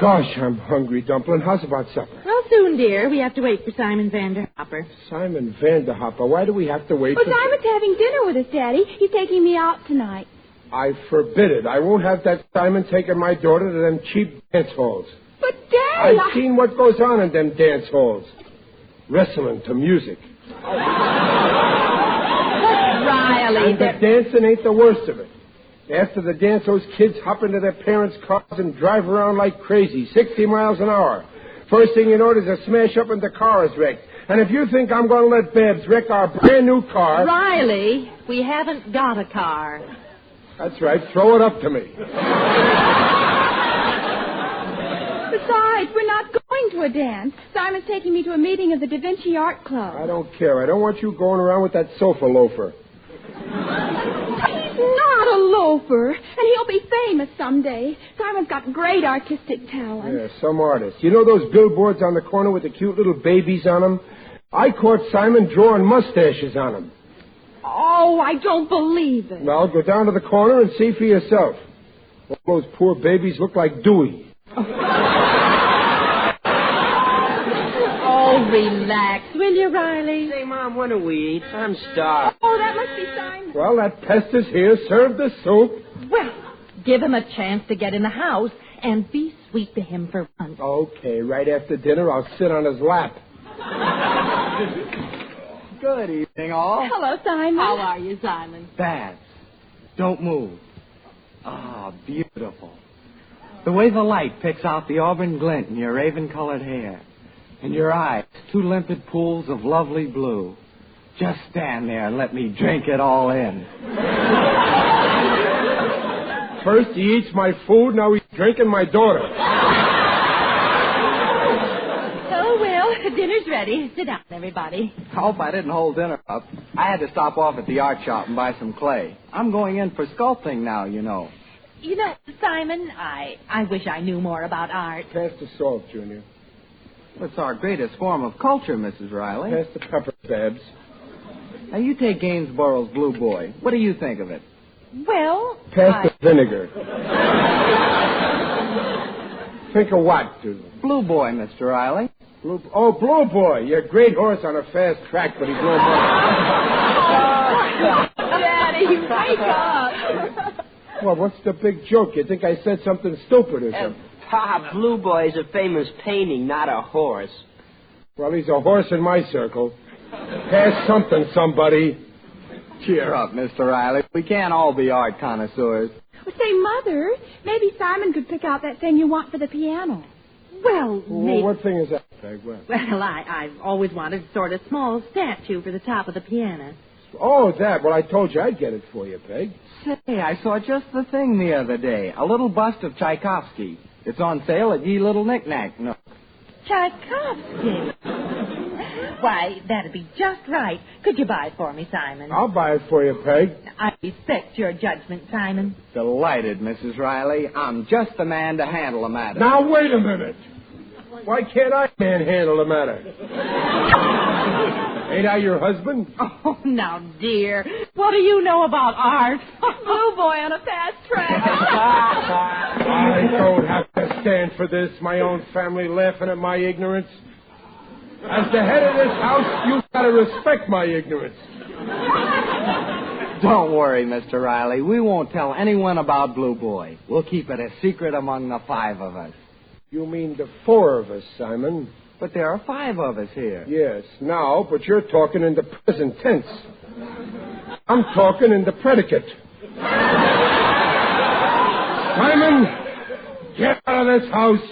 Gosh, I'm hungry, Dumpling. How's about supper? Well, soon, dear. We have to wait for Simon Vanderhopper. Simon Vanderhopper? Why do we have to wait Simon's having dinner with us, Daddy. He's taking me out tonight. I forbid it. I won't have that Simon taking my daughter to them cheap dance halls. But, Daddy, I've seen what goes on in them dance halls. Wrestling to music. Riley, And the dancing ain't the worst of it. After the dance, those kids hop into their parents' cars and drive around like crazy, 60 miles an hour. First thing you know, there's a smash up and the car is wrecked. And if you think I'm going to let Babs wreck our brand new car... Riley, we haven't got a car. That's right. Throw it up to me. Besides, we're not going to a dance. Simon's taking me to a meeting of the Da Vinci Art Club. I don't care. I don't want you going around with that sofa loafer. He's not a loafer, and he'll be famous someday. Simon's got great artistic talent. Yeah, some artist. You know those billboards on the corner with the cute little babies on them? I caught Simon drawing mustaches on them. Oh, I don't believe it. Well, go down to the corner and see for yourself. All those poor babies look like Dewey. Oh, relax, will you, Riley? Say, Mom, when do we eat? I'm starved. Oh, that must be Simon. Well, that pest is here. Serve the soup. Well, give him a chance to get in the house and be sweet to him for once. Okay, right after dinner, I'll sit on his lap. Good evening, all. Hello, Simon. How are you, Simon? Babs, don't move. Ah, beautiful. The way the light picks out the auburn glint in your raven-colored hair. And your eyes, two limpid pools of lovely blue. Just stand there and let me drink it all in. First he eats my food, now he's drinking my daughter. Oh, well, dinner's ready. Sit down, everybody. I hope I didn't hold dinner up. I had to stop off at the art shop and buy some clay. I'm going in for sculpting now, you know. You know, Simon, I wish I knew more about art. Pass the salt, Junior. It's our greatest form of culture, Mrs. Riley. Pass the pepper, Babs. Now, you take Gainsborough's Blue Boy. What do you think of it? Well, Pass the vinegar. Think of what, dude? Blue Boy, Mr. Riley. Blue Boy. You're a great horse on a fast track, but he's no more. Daddy, wake up. Well, what's the big joke? You think I said something stupid or something? Pa, Blue Boy is a famous painting, not a horse. Well, he's a horse in my circle. Pass something, somebody. Cheer up, Mr. Riley. We can't all be art connoisseurs. Well, say, Mother, maybe Simon could pick out that thing you want for the piano. Well, maybe... What thing is that, Peg? Well, I've always wanted a sort of small statue for the top of the piano. Oh, that. Well, I told you I'd get it for you, Peg. Say, I saw just the thing the other day. A little bust of Tchaikovsky. It's on sale at Ye Little Knick-Knack Nook. Tchaikovsky? Why, that'd be just right. Could you buy it for me, Simon? I'll buy it for you, Peg. I respect your judgment, Simon. Delighted, Mrs. Riley. I'm just the man to handle a matter. Now, wait a minute. Why can't I handle a matter? Ain't I your husband? Oh, now, dear. What do you know about art? Blue Boy on a fast track. I don't have to stand for this. My own family laughing at my ignorance. As the head of this house, you've got to respect my ignorance. Don't worry, Mr. Riley. We won't tell anyone about Blue Boy. We'll keep it a secret among the 5 of us. You mean the 4 of us, Simon? But there are 5 of us here. Yes, now, but you're talking in the present tense. I'm talking in the predicate. Simon, get out of this house.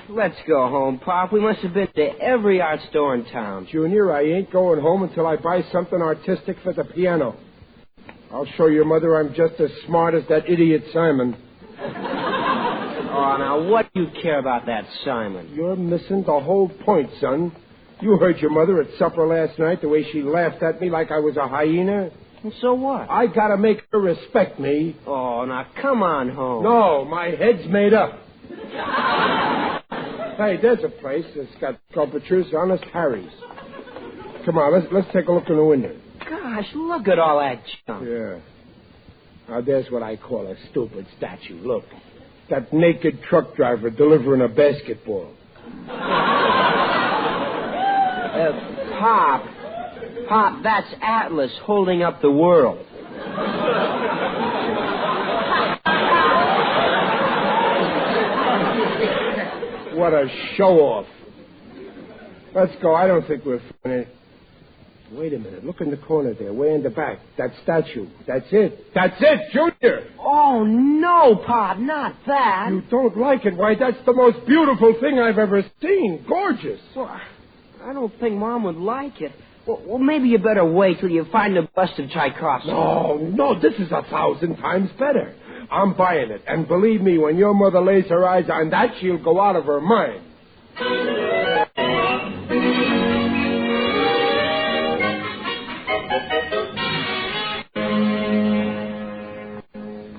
Let's go home, Pop. We must have been to every art store in town. Junior, I ain't going home until I buy something artistic for the piano. I'll show your mother I'm just as smart as that idiot Simon. Oh, now, what do you care about that Simon? You're missing the whole point, son. You heard your mother at supper last night, the way she laughed at me like I was a hyena. And so what? I gotta make her respect me. Oh, now, come on home. No, my head's made up. Hey, there's a place that's got sculptures, Honest Harry's. Come on, let's take a look in the window. Gosh, look at all that junk. Yeah. Now, there's what I call a stupid statue. Look. that naked truck driver delivering a basketball. Pop, that's Atlas holding up the world. What a show-off. Let's go. I don't think we're funny. Wait a minute. Look in the corner there, way in the back. That statue. That's it. That's it, Junior. Oh, no, Pop, not that. You don't like it? Why, that's the most beautiful thing I've ever seen. Gorgeous. Well, I don't think Mom would like it. Well, maybe you better wait till you find the bust of Tchaikovsky. No, this is 1,000 times better. I'm buying it. And believe me, when your mother lays her eyes on that, she'll go out of her mind.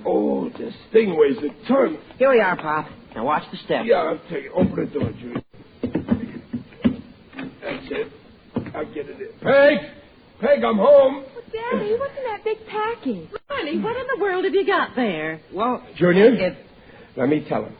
Oh, this thing weighs a ton. Here we are, Pop. Now watch the steps. Yeah, I'll tell you. Open the door, Junior. That's it. I'll get it in. Peg, I'm home. Well, Daddy, what's in that big package? Riley, what in the world have you got there? Well, Junior, let me tell him.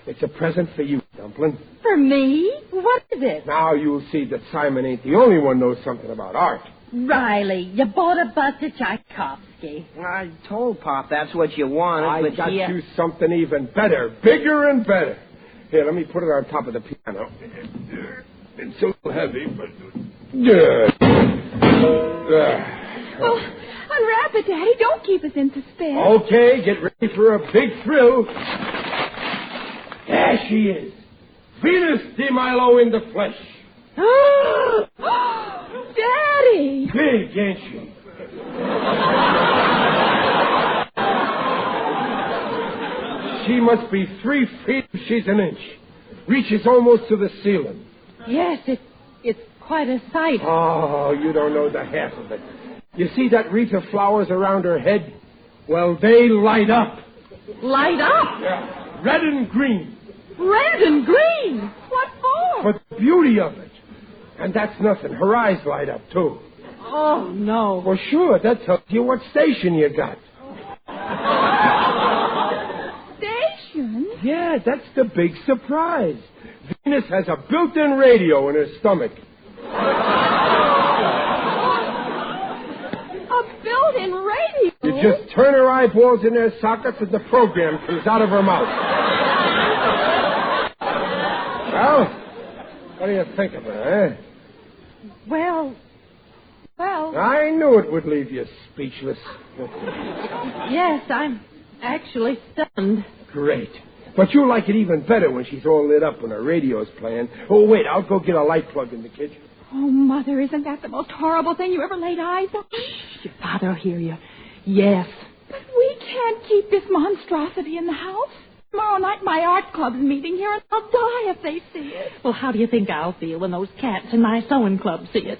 It's a present for you, Dumpling. For me? What is it? Now you'll see that Simon ain't the only one knows something about art. Riley, you bought a bust of Tchaikovsky. I told Pop that's what you wanted, I but got you something even better, bigger and better. Here, let me put it on top of the piano. It's a little heavy, but... Oh, unwrap it, Daddy. Don't keep us in suspense. Okay, get ready for a big thrill. There she is. Venus de Milo in the flesh. Daddy! Big, ain't she? She must be 3 feet if she's an inch. Reaches almost to the ceiling. Yes, it's quite a sight. Oh, you don't know the half of it. You see that wreath of flowers around her head? Well, they light up. Light up? Yeah. Red and green. Red and green? What for? For the beauty of it. And that's nothing. Her eyes light up, too. Oh, no. Well, sure. That tells you what station you got. Station? Yeah, that's the big surprise. Venus has a built-in radio in her stomach. A built-in radio? You just turn her eyeballs in their sockets and the program comes out of her mouth. Well, what do you think of her, eh? Well... I knew it would leave you speechless. Yes, I'm actually stunned. Great. But you'll like it even better when she's all lit up when her radio's playing. Oh, wait, I'll go get a light plug in the kitchen. Oh, Mother, isn't that the most horrible thing you ever laid eyes on? Shh, your father will hear you. Yes. But we can't keep this monstrosity in the house. Tomorrow night my art club's meeting here, and I'll die if they see it. Well, how do you think I'll feel when those cats in my sewing club see it?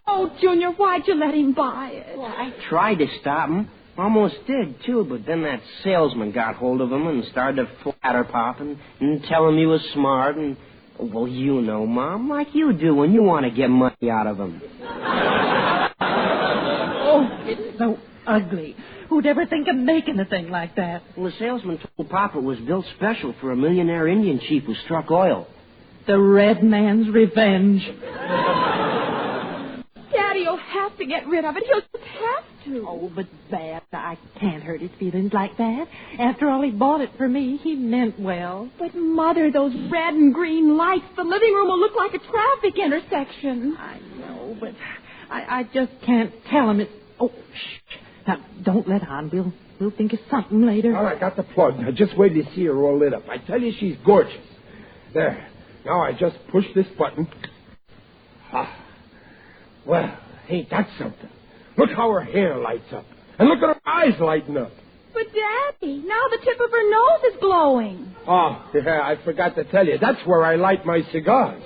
Oh, Junior, why'd you let him buy it? Well, I tried to stop him. Almost did, too, but then that salesman got hold of him and started to flatter Pop and tell him he was smart and, well, you know, Mom, like you do when you want to get money out of him. Oh, it's so ugly. Who'd ever think of making a thing like that? Well, the salesman told Pop it was built special for a millionaire Indian chief who struck oil. The red man's revenge. Daddy'll have to get rid of it. He'll just have to. Oh, but Babs, I can't hurt his feelings like that. After all, he bought it for me. He meant well. But, Mother, those red and green lights, the living room will look like a traffic intersection. I know, but I just can't tell him it's... Oh, shh. Now, don't let on. We'll think of something later. All right, I got the plug. Now, just wait to see her all lit up. I tell you, she's gorgeous. There. Now I just push this button. Ah. Well, ain't that something? Look how her hair lights up. And look at her eyes lighting up. But, Daddy, now the tip of her nose is glowing. Oh, yeah, I forgot to tell you. That's where I light my cigars.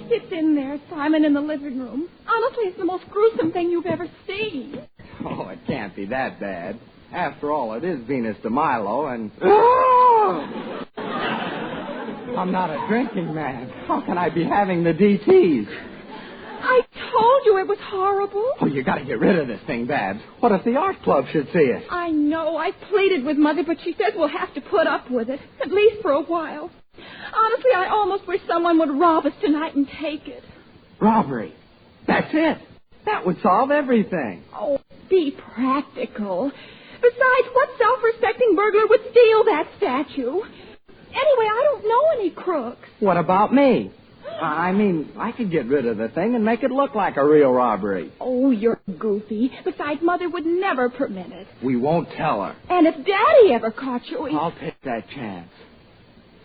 It's in there, Simon, in the living room. Honestly, it's the most gruesome thing you've ever seen. Oh, it can't be that bad. After all, it is Venus de Milo, and... I'm not a drinking man. How can I be having the DTs? you it was horrible. Oh, you got to get rid of this thing, Babs. What if the art club should see it? I know. I pleaded with Mother, but she says we'll have to put up with it, at least for a while. Honestly, I almost wish someone would rob us tonight and take it. Robbery. That's it. That would solve everything. Oh, be practical. Besides, what self-respecting burglar would steal that statue? Anyway, I don't know any crooks. What about me? I mean, I could get rid of the thing and make it look like a real robbery. Oh, you're goofy. Besides, Mother would never permit it. We won't tell her. And if Daddy ever caught you... I'll take that chance.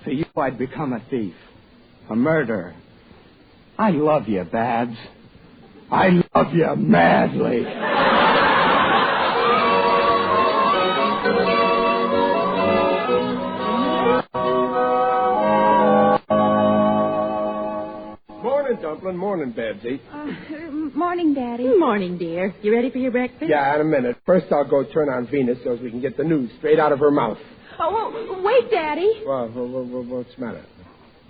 For you, I'd become a thief. A murderer. I love you, Babs. I love you madly. Morning, Dumpling. Morning, Babsy. Morning, Daddy. Morning, dear. You ready for your breakfast? Yeah, in a minute. First, I'll go turn on Venus so we can get the news straight out of her mouth. Oh, wait, Daddy. What's the matter?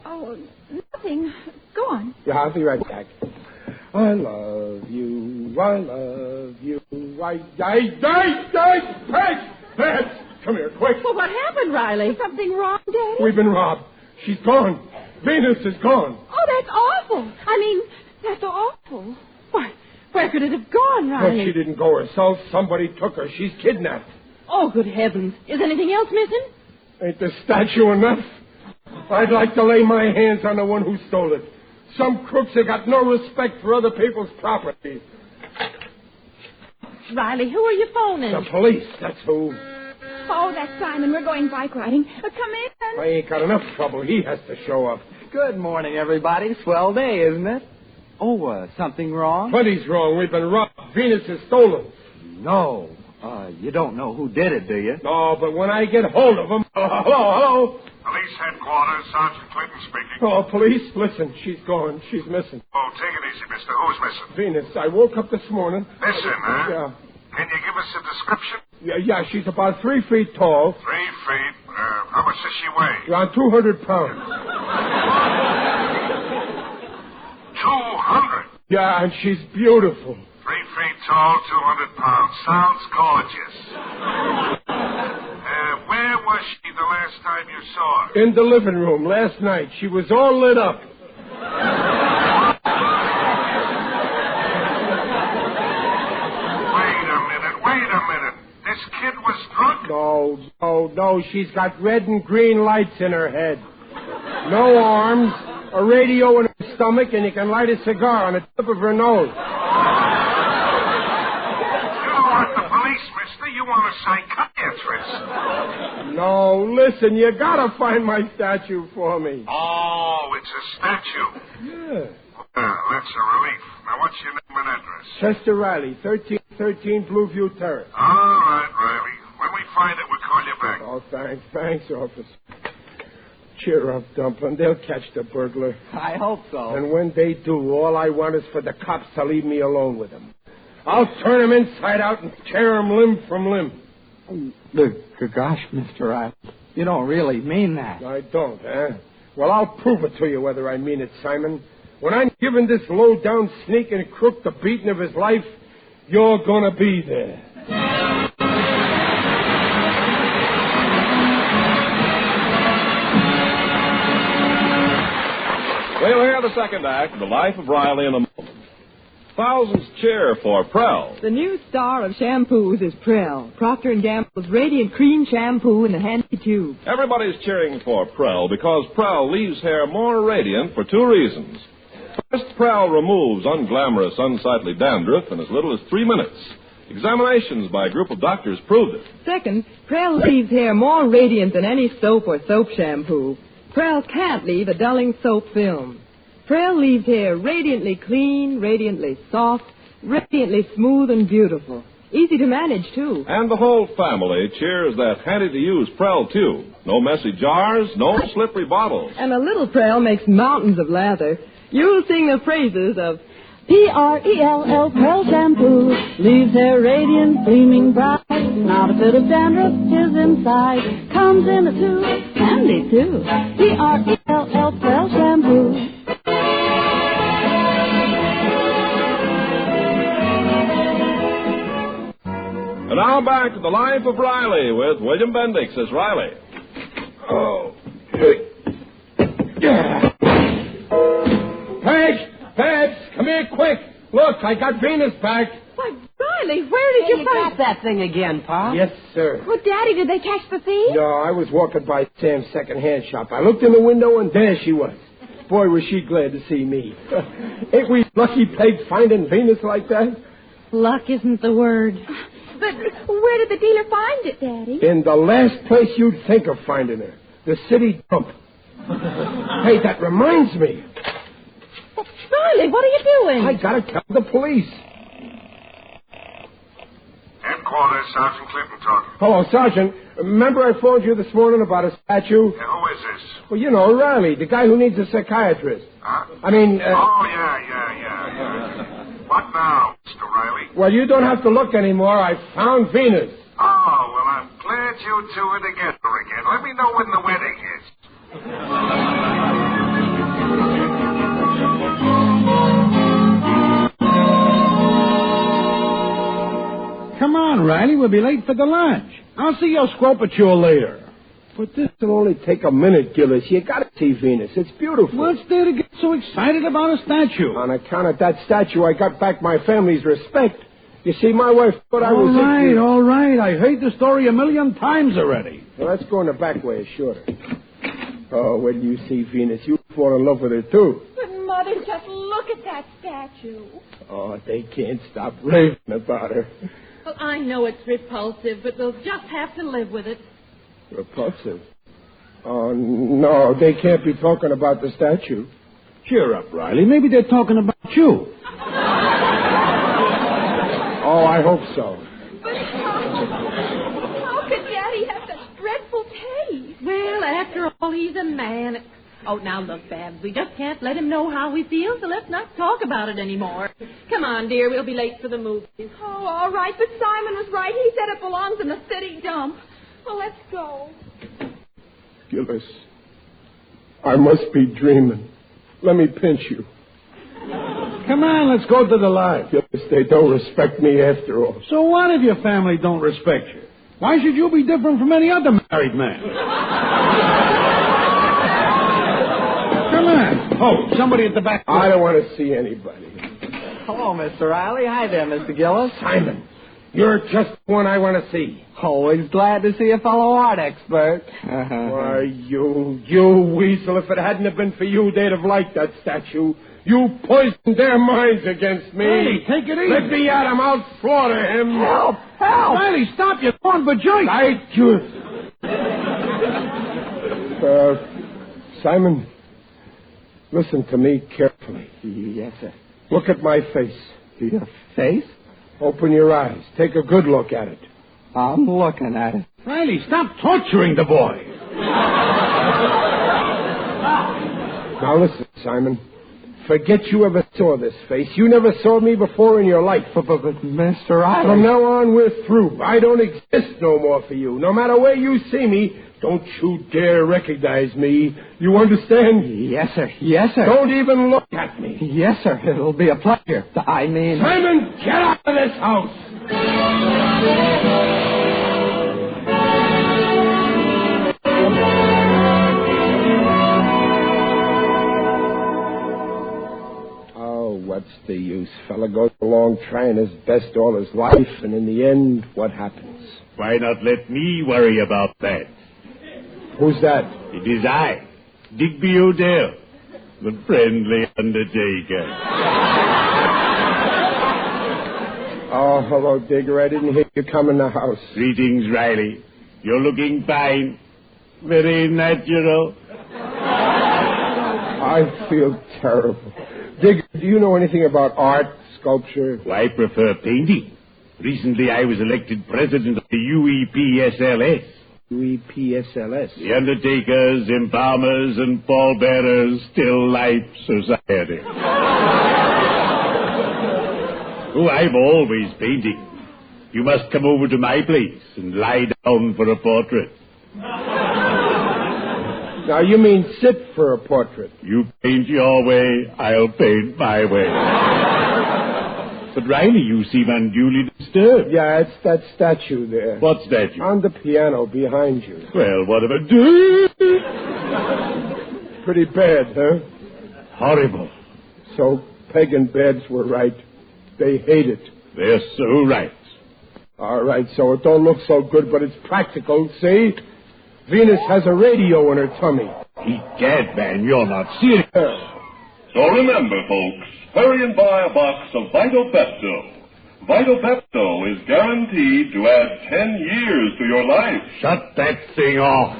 Oh, nothing. Go on. Yeah, I'll be right back. I love you. I love you. Babs, come here, quick. Well, what happened, Riley? Something wrong, Daddy? We've been robbed. She's gone. Venus is gone. Oh, that's awful. I mean, that's awful. Why, where could it have gone, Riley? Well, she didn't go herself. Somebody took her. She's kidnapped. Oh, good heavens. Is anything else missing? Ain't the statue enough? I'd like to lay my hands on the one who stole it. Some crooks have got no respect for other people's property. Riley, who are you phoning? The police, that's who. Oh, that's Simon. We're going bike riding. Come in. I ain't got enough trouble. He has to show up. Good morning, everybody. Swell day, isn't it? Oh, something wrong? Plenty's wrong. We've been robbed. Venus is stolen. No. You don't know who did it, do you? No, but when I get hold of him... Hello? Police headquarters, Sergeant Clinton speaking. Oh, police? Listen, she's gone. She's missing. Oh, take it easy, mister. Who's missing? Venus. I woke up this morning. Missing, huh? Yeah. Can you give us a description? Yeah, she's about 3 feet tall. 3 feet. How much does she weigh? Around 200 pounds. 200? Yeah, and she's beautiful. 3 feet tall, 200 pounds. Sounds gorgeous. Where was she the last time you saw her? In the living room last night. She was all lit up. Wait a minute. This kid was drunk? No. She's got red and green lights in her head. No arms, a radio in her stomach, and you can light a cigar on the tip of her nose. You don't want the police, mister. You want a psychiatrist. No, listen, you gotta find my statue for me. Oh, it's a statue. Yeah. That's a relief. Now, what's your name and address? Chester Riley, 1313 Blueview Terrace. All right, Riley. When we find it, we'll call you back. Oh, thanks, officer. Cheer up, Dumpling. They'll catch the burglar. I hope so. And when they do, all I want is for the cops to leave me alone with him. I'll turn him inside out and tear him limb from limb. Gosh, Mr. Riley, you don't really mean that. I don't, huh? Well, I'll prove it to you whether I mean it, Simon. When I'm giving this low-down sneak and crook the beating of his life, you're gonna be there. We'll hear the second act of The Life of Riley in a moment. Thousands cheer for Prell. The new star of shampoos is Prell, Procter & Gamble's Radiant Cream Shampoo in the handy tube. Everybody's cheering for Prell because Prell leaves hair more radiant for 2 reasons. First, Prell removes unglamorous, unsightly dandruff in as little as 3 minutes. Examinations by a group of doctors proved it. Second, Prell leaves hair more radiant than any soap or soap shampoo. Prell can't leave a dulling soap film. Prell leaves hair radiantly clean, radiantly soft, radiantly smooth and beautiful. Easy to manage, too. And the whole family cheers that handy-to-use Prell tube. No messy jars, no slippery bottles. And a little Prell makes mountains of lather. You'll sing the praises of P-R-E-L-L Prell Shampoo. Leaves hair radiant, gleaming bright. Not a bit of dandruff is inside. Comes in a tube, handy too. P-R-E-L-L Prell Shampoo. And now back to the Life of Riley with William Bendix as Riley. Oh. Babs, come here quick. Look, I got Venus back. Why, Riley, where did you find... got that thing again, Pa? Yes, sir. Well, Daddy, did they catch the thief? No, I was walking by Sam's second-hand shop. I looked in the window, and there she was. Boy, was she glad to see me. Ain't we lucky pegs finding Venus like that? Luck isn't the word. But where did the dealer find it, Daddy? In the last place you'd think of finding her. The city dump. Hey, that reminds me. Riley, what are you doing? I gotta tell the police. Headquarters, Sergeant Clinton talking. Hello, Sergeant. Remember I phoned you this morning about a statue? Who is this? Well, you know, Riley, the guy who needs a psychiatrist. Huh? I mean... Oh, yeah. What now, Mr. Riley? Well, you don't have to look anymore. I found Venus. Oh, well, I'm glad you two are together again. Let me know when the wedding is. Come on, Riley. We'll be late for the lunch. I'll see your Squopature later. But this will only take a minute, Gillis. You gotta see Venus. It's beautiful. What's there to get so excited about a statue? On account of that statue, I got back my family's respect. You see, my wife thought I was... All right. I heard the story 1,000,000 times already. Well, let's go in the back way, shorter. Oh, when you see Venus, you fall in love with her, too. But, Mother, just look at that statue. Oh, they can't stop raving about her. Well, I know it's repulsive, but they'll just have to live with it. Repulsive? Oh, no, they can't be talking about the statue. Cheer up, Riley. Maybe they're talking about you. Oh, I hope so. But how could Daddy have such dreadful taste? Well, after all, he's a man. Oh, now look, Babs, we just can't let him know how we feel, so let's not talk about it anymore. Come on, dear, we'll be late for the movies. Oh, all right, but Simon was right. He said it belongs in the city dump. Well, let's go. Gillis, I must be dreaming. Let me pinch you. Come on, let's go to the line. Gillis, they don't respect me after all. So what if your family don't respect you? Why should you be different from any other married man? Come on. Oh, somebody at the back. I don't want to see anybody. Hello, Mr. Riley. Hi there, Mr. Gillis. Simon, you're just the one I want to see. Always glad to see a fellow art expert. Why, you weasel, if it hadn't have been for you, they'd have liked that statue. You poisoned their minds against me. Riley, take it easy. Let me at him. I'll slaughter him. Help! Riley, stop. You're going for joint. Simon, listen to me carefully. Yes, sir. Look at my face. Your face? Open your eyes. Take a good look at it. I'm looking at it. Riley, stop torturing the boy. Now listen, Simon. Forget you ever saw this face. You never saw me before in your life. But Mr. Riley... From now on, we're through. I don't exist no more for you. No matter where you see me, don't you dare recognize me. You understand? Yes, sir. Yes, sir. Don't even look at me. Yes, sir. It'll be a pleasure. I mean... Simon, get out of this house! What's the use? Fella goes along trying his best all his life, and in the end, what happens? Why not let me worry about that? Who's that? It is I, Digby Odell, the friendly undertaker. Oh, hello, Digger. I didn't hear you come in the house. Greetings, Riley. You're looking fine. Very natural. I feel terrible. Digger, do you know anything about art, sculpture? Well, I prefer painting. Recently, I was elected president of the UEPSLS. UEPSLS? The Undertakers, Embalmers, and Pallbearers Still Life Society. Oh, I'm always painting. You must come over to my place and lie down for a portrait. Now, you mean sit for a portrait? You paint your way, I'll paint my way. But, Riley, you seem unduly disturbed. Yeah, it's that statue there. What statue? On the piano behind you. Well, what about do? Pretty bad, huh? Horrible. So Peg and Babs were right. They hate it. They're so right. All right, so it don't look so good, but it's practical, see? Venus has a radio in her tummy. Egad, man, you're not serious. So remember, folks, hurry and buy a box of Vitobepto. Vitobepto is guaranteed to add 10 years to your life. Shut that thing off.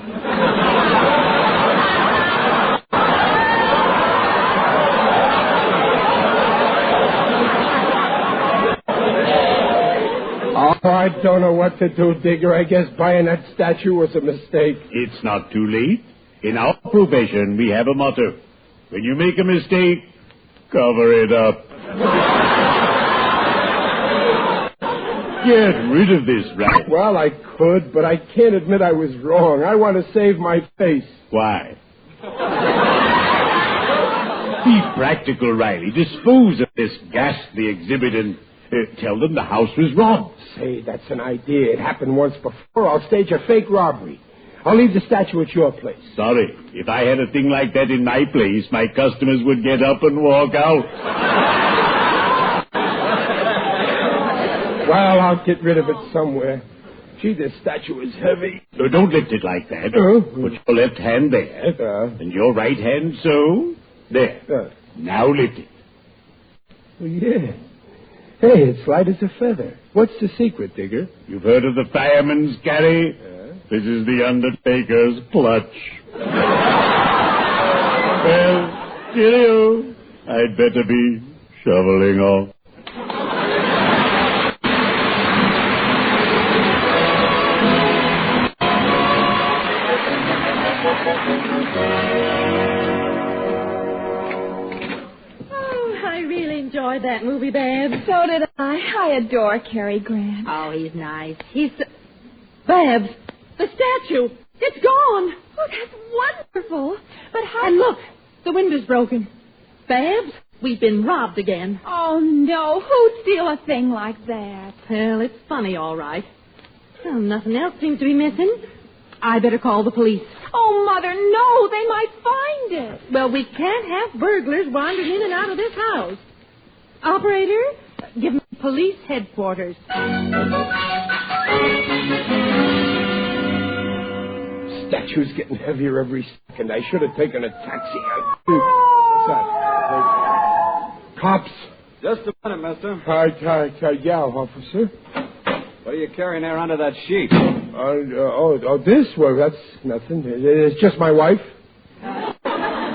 Oh, I don't know what to do, Digger. I guess buying that statue was a mistake. It's not too late. In our profession, we have a motto. When you make a mistake, cover it up. Get rid of this, right? Well, I could, but I can't admit I was wrong. I want to save my face. Why? Be practical, Riley. Dispose of this ghastly exhibit and tell them the house was robbed. Say, that's an idea. It happened once before. I'll stage a fake robbery. I'll leave the statue at your place. Sorry. If I had a thing like that in my place, my customers would get up and walk out. Well, I'll get rid of it somewhere. Gee, this statue is heavy. No, don't lift it like that. Put your left hand there. And your right hand so. There. Now lift it. Oh, yeah. Hey, it's light as a feather. What's the secret, Digger? You've heard of the fireman's carry? This is the undertaker's clutch. Well, cheerio. I'd better be shoveling off. Enjoyed that movie, Babs. So did I. I adore Cary Grant. Oh, he's nice. Babs, the statue. It's gone. Oh, that's wonderful. But how... And look, the window's broken. Babs, we've been robbed again. Oh, no. Who'd steal a thing like that? Well, it's funny, all right. Well, nothing else seems to be missing. I better call the police. Oh, Mother, no. They might find it. Well, we can't have burglars wandering in and out of this house. Operator, give me police headquarters. Statue's getting heavier every second. I should have taken a taxi. What's that? Cops. Just a minute, mister. Yeah, officer. What are you carrying there under that sheet? This? Well, that's nothing. It's just my wife.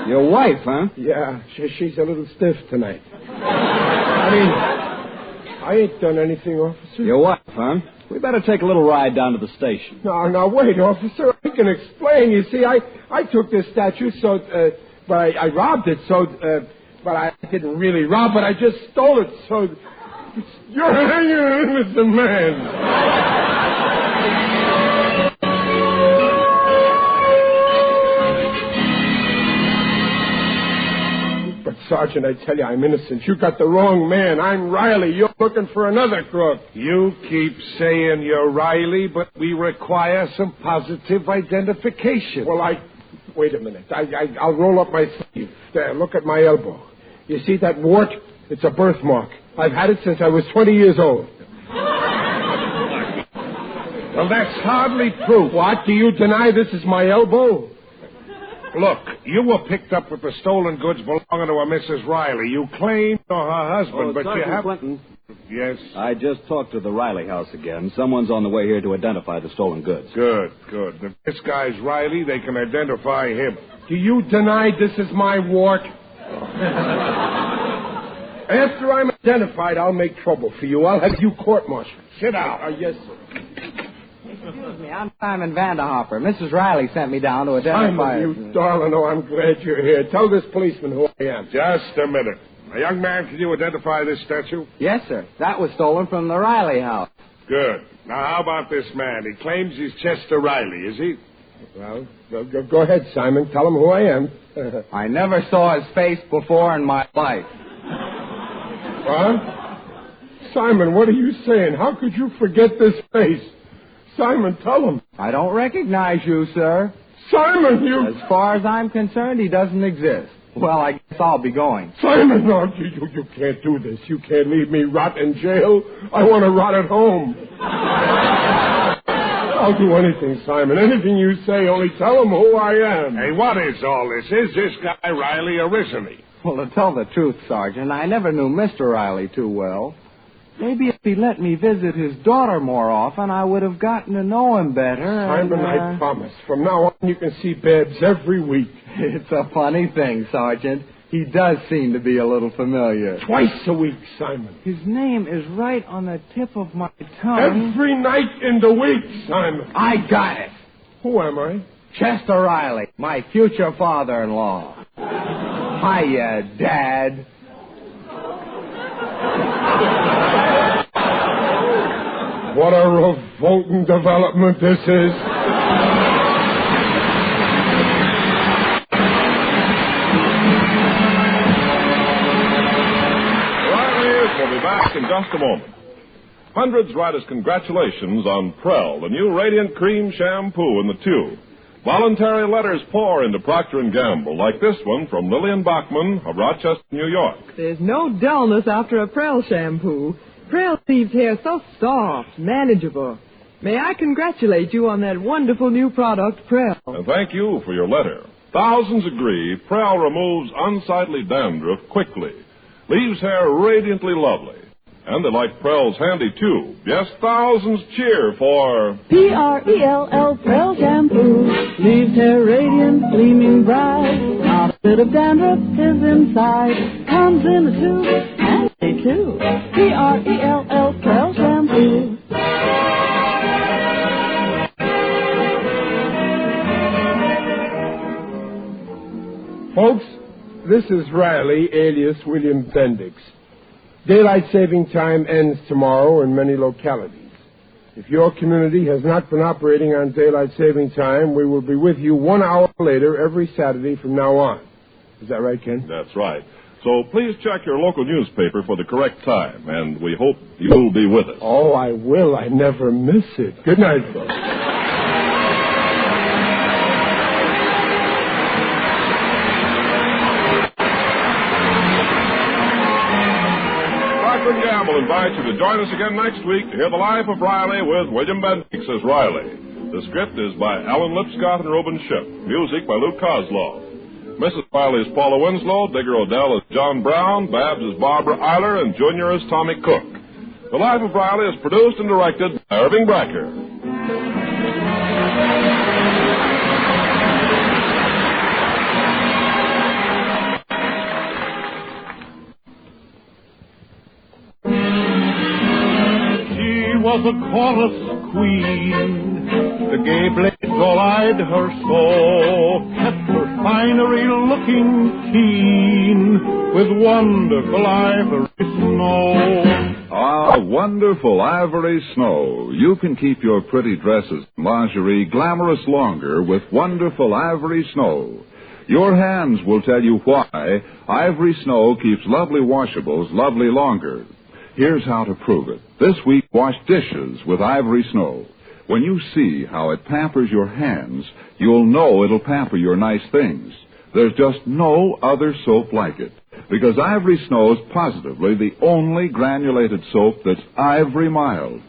Your wife, huh? Yeah, she's a little stiff tonight. I mean, I ain't done anything, officer. Your wife, huh? We better take a little ride down to the station. No, wait, officer. I can explain. You see, I took this statue, but I robbed it, but I didn't really rob it. I just stole it, so you're hanging with the man. Sergeant, I tell you, I'm innocent. You got the wrong man. I'm Riley. You're looking for another crook. You keep saying you're Riley, but we require some positive identification. Well, wait a minute. I'll roll up my sleeve. There, look at my elbow. You see that wart? It's a birthmark. I've had it since I was 20 years old. Well, that's hardly proof. What? Do you deny this is my elbow? Look, you were picked up with the stolen goods belonging to a Mrs. Riley. You claimed you're her husband, but Sergeant you have... Clinton. Yes? I just talked to the Riley house again. Someone's on the way here to identify the stolen goods. Good. If this guy's Riley, they can identify him. Do you deny this is my wart? After I'm identified, I'll make trouble for you. I'll have you court-martialed. Sit down. Yes, sir. Excuse me, I'm Simon Vanderhopper. Mrs. Riley sent me down to identify... Simon, you darling, I'm glad you're here. Tell this policeman who I am. Just a minute. A young man, can you identify this statue? Yes, sir. That was stolen from the Riley house. Good. Now, how about this man? He claims he's Chester Riley, is he? Well, go ahead, Simon. Tell him who I am. I never saw his face before in my life. What? Simon, what are you saying? How could you forget this face? Simon, tell him. I don't recognize you, sir. Simon, you... As far as I'm concerned, he doesn't exist. Well, I guess I'll be going. Simon, no, you can't do this. You can't leave me rot in jail. I want to rot at home. I'll do anything, Simon. Anything you say, only tell him who I am. Hey, what is all this? Is this guy Riley or isn't he? Well, to tell the truth, Sergeant, I never knew Mr. Riley too well. Maybe if he let me visit his daughter more often, I would have gotten to know him better. Simon, I promise. From now on, you can see Babs every week. It's a funny thing, Sergeant. He does seem to be a little familiar. Twice a week, Simon. His name is right on the tip of my tongue. Every night in the week, Simon. I got it. Who am I? Chester Riley, my future father-in-law. Hiya, Dad. What a revolting development this is. We'll be back in just a moment. Hundreds write us congratulations on Prell, the new Radiant Cream Shampoo in the tube. Voluntary letters pour into Procter & Gamble, like this one from Lillian Bachman of Rochester, New York. There's no dullness after a Prell shampoo. Prell leaves hair so soft, manageable. May I congratulate you on that wonderful new product, Prell. And thank you for your letter. Thousands agree Prell removes unsightly dandruff quickly, leaves hair radiantly lovely. And they like Prell's handy tube. Yes, thousands cheer for P-R-E-L-L, Prell shampoo. Leaves hair radiant, gleaming bright. Not a bit of dandruff is inside. Comes in a tube, handy too. P-R-E-L-L, Prell shampoo. Folks, this is Riley, alias William Bendix. Daylight saving time ends tomorrow in many localities. If your community has not been operating on daylight saving time, we will be with you 1 hour later every Saturday from now on. Is that right, Ken? That's right. So please check your local newspaper for the correct time, and we hope you'll be with us. Oh, I will. I never miss it. Good night, folks. Gamble invites you to join us again next week to hear The Life of Riley with William Bendix as Riley. The script is by Alan Lipscott and Reuben Ship. Music by Luke Kozlov. Mrs. Riley is Paula Winslow, Digger Odell is John Brown, Babs is Barbara Eiler, and Junior is Tommy Cook. The Life of Riley is produced and directed by Irving Bracker. Was a chorus queen, the gay blades all eyed her so, kept her finery looking keen, with wonderful ivory snow. Ah, wonderful ivory snow. You can keep your pretty dresses and lingerie glamorous longer with wonderful ivory snow. Your hands will tell you why ivory snow keeps lovely washables lovely longer. Here's how to prove it. This week, wash dishes with ivory snow. When you see how it pampers your hands, you'll know it'll pamper your nice things. There's just no other soap like it, because ivory snow is positively the only granulated soap that's ivory mild.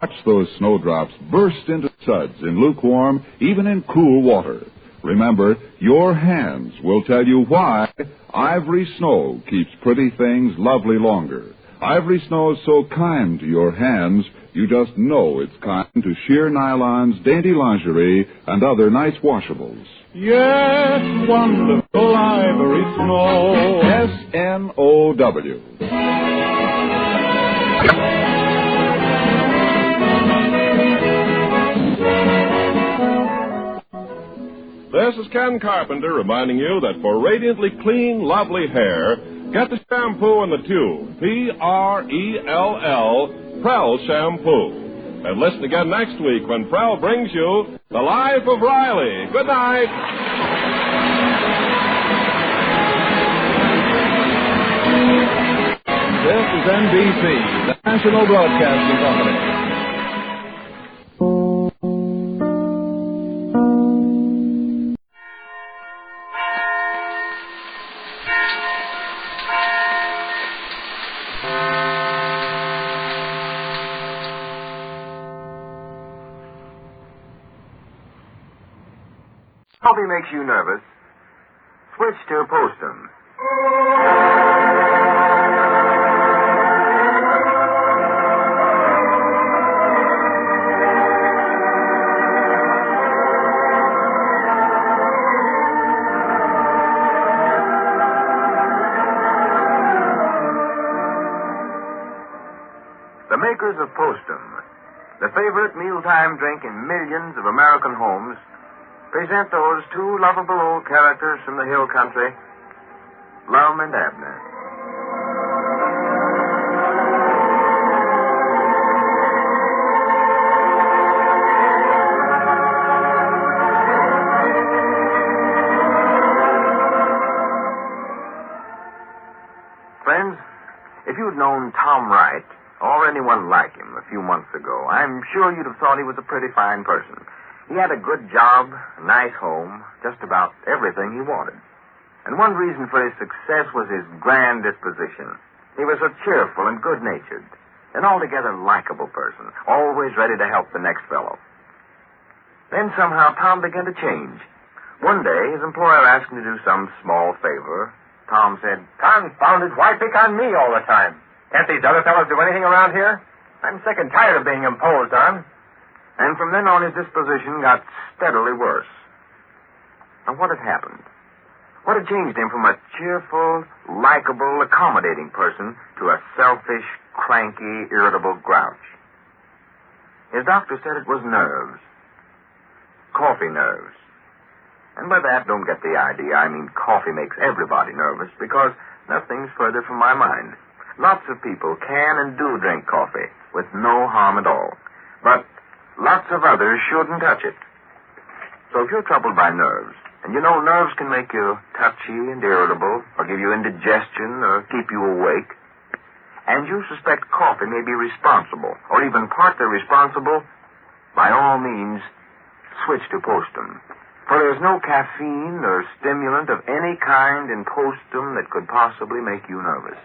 Watch those snowdrops burst into suds in lukewarm, even in cool water. Remember, your hands will tell you why ivory snow keeps pretty things lovely longer. Ivory snow is so kind to your hands, you just know it's kind to sheer nylons, dainty lingerie, and other nice washables. Yes, wonderful ivory snow. S-N-O-W. This is Ken Carpenter reminding you that for radiantly clean, lovely hair, get the shampoo in the tube, P-R-E-L-L, Prell Shampoo. And listen again next week when Prell brings you The Life of Riley. Good night. This is NBC, the National Broadcasting Company. Coffee makes you nervous? Switch to Postum. The makers of Postum, the favorite mealtime drink in millions of American homes, present those two lovable old characters from the hill country, Lum and Abner. Friends, if you'd known Tom Wright, or anyone like him, a few months ago, I'm sure you'd have thought he was a pretty fine person. He had a good job, a nice home, just about everything he wanted. And one reason for his success was his grand disposition. He was so cheerful and good-natured, an altogether likable person, always ready to help the next fellow. Then somehow Tom began to change. One day, his employer asked him to do some small favor. Tom said, "Confounded, why pick on me all the time? Can't these other fellows do anything around here? I'm sick and tired of being imposed on." And from then on, his disposition got steadily worse. And what had happened? What had changed him from a cheerful, likable, accommodating person to a selfish, cranky, irritable grouch? His doctor said it was nerves. Coffee nerves. And by that, don't get the idea. I mean, coffee makes everybody nervous, because nothing's further from my mind. Lots of people can and do drink coffee with no harm at all. But lots of others shouldn't touch it. So if you're troubled by nerves, and you know nerves can make you touchy and irritable, or give you indigestion, or keep you awake, and you suspect coffee may be responsible, or even partly responsible, by all means, switch to Postum. For there's no caffeine or stimulant of any kind in Postum that could possibly make you nervous.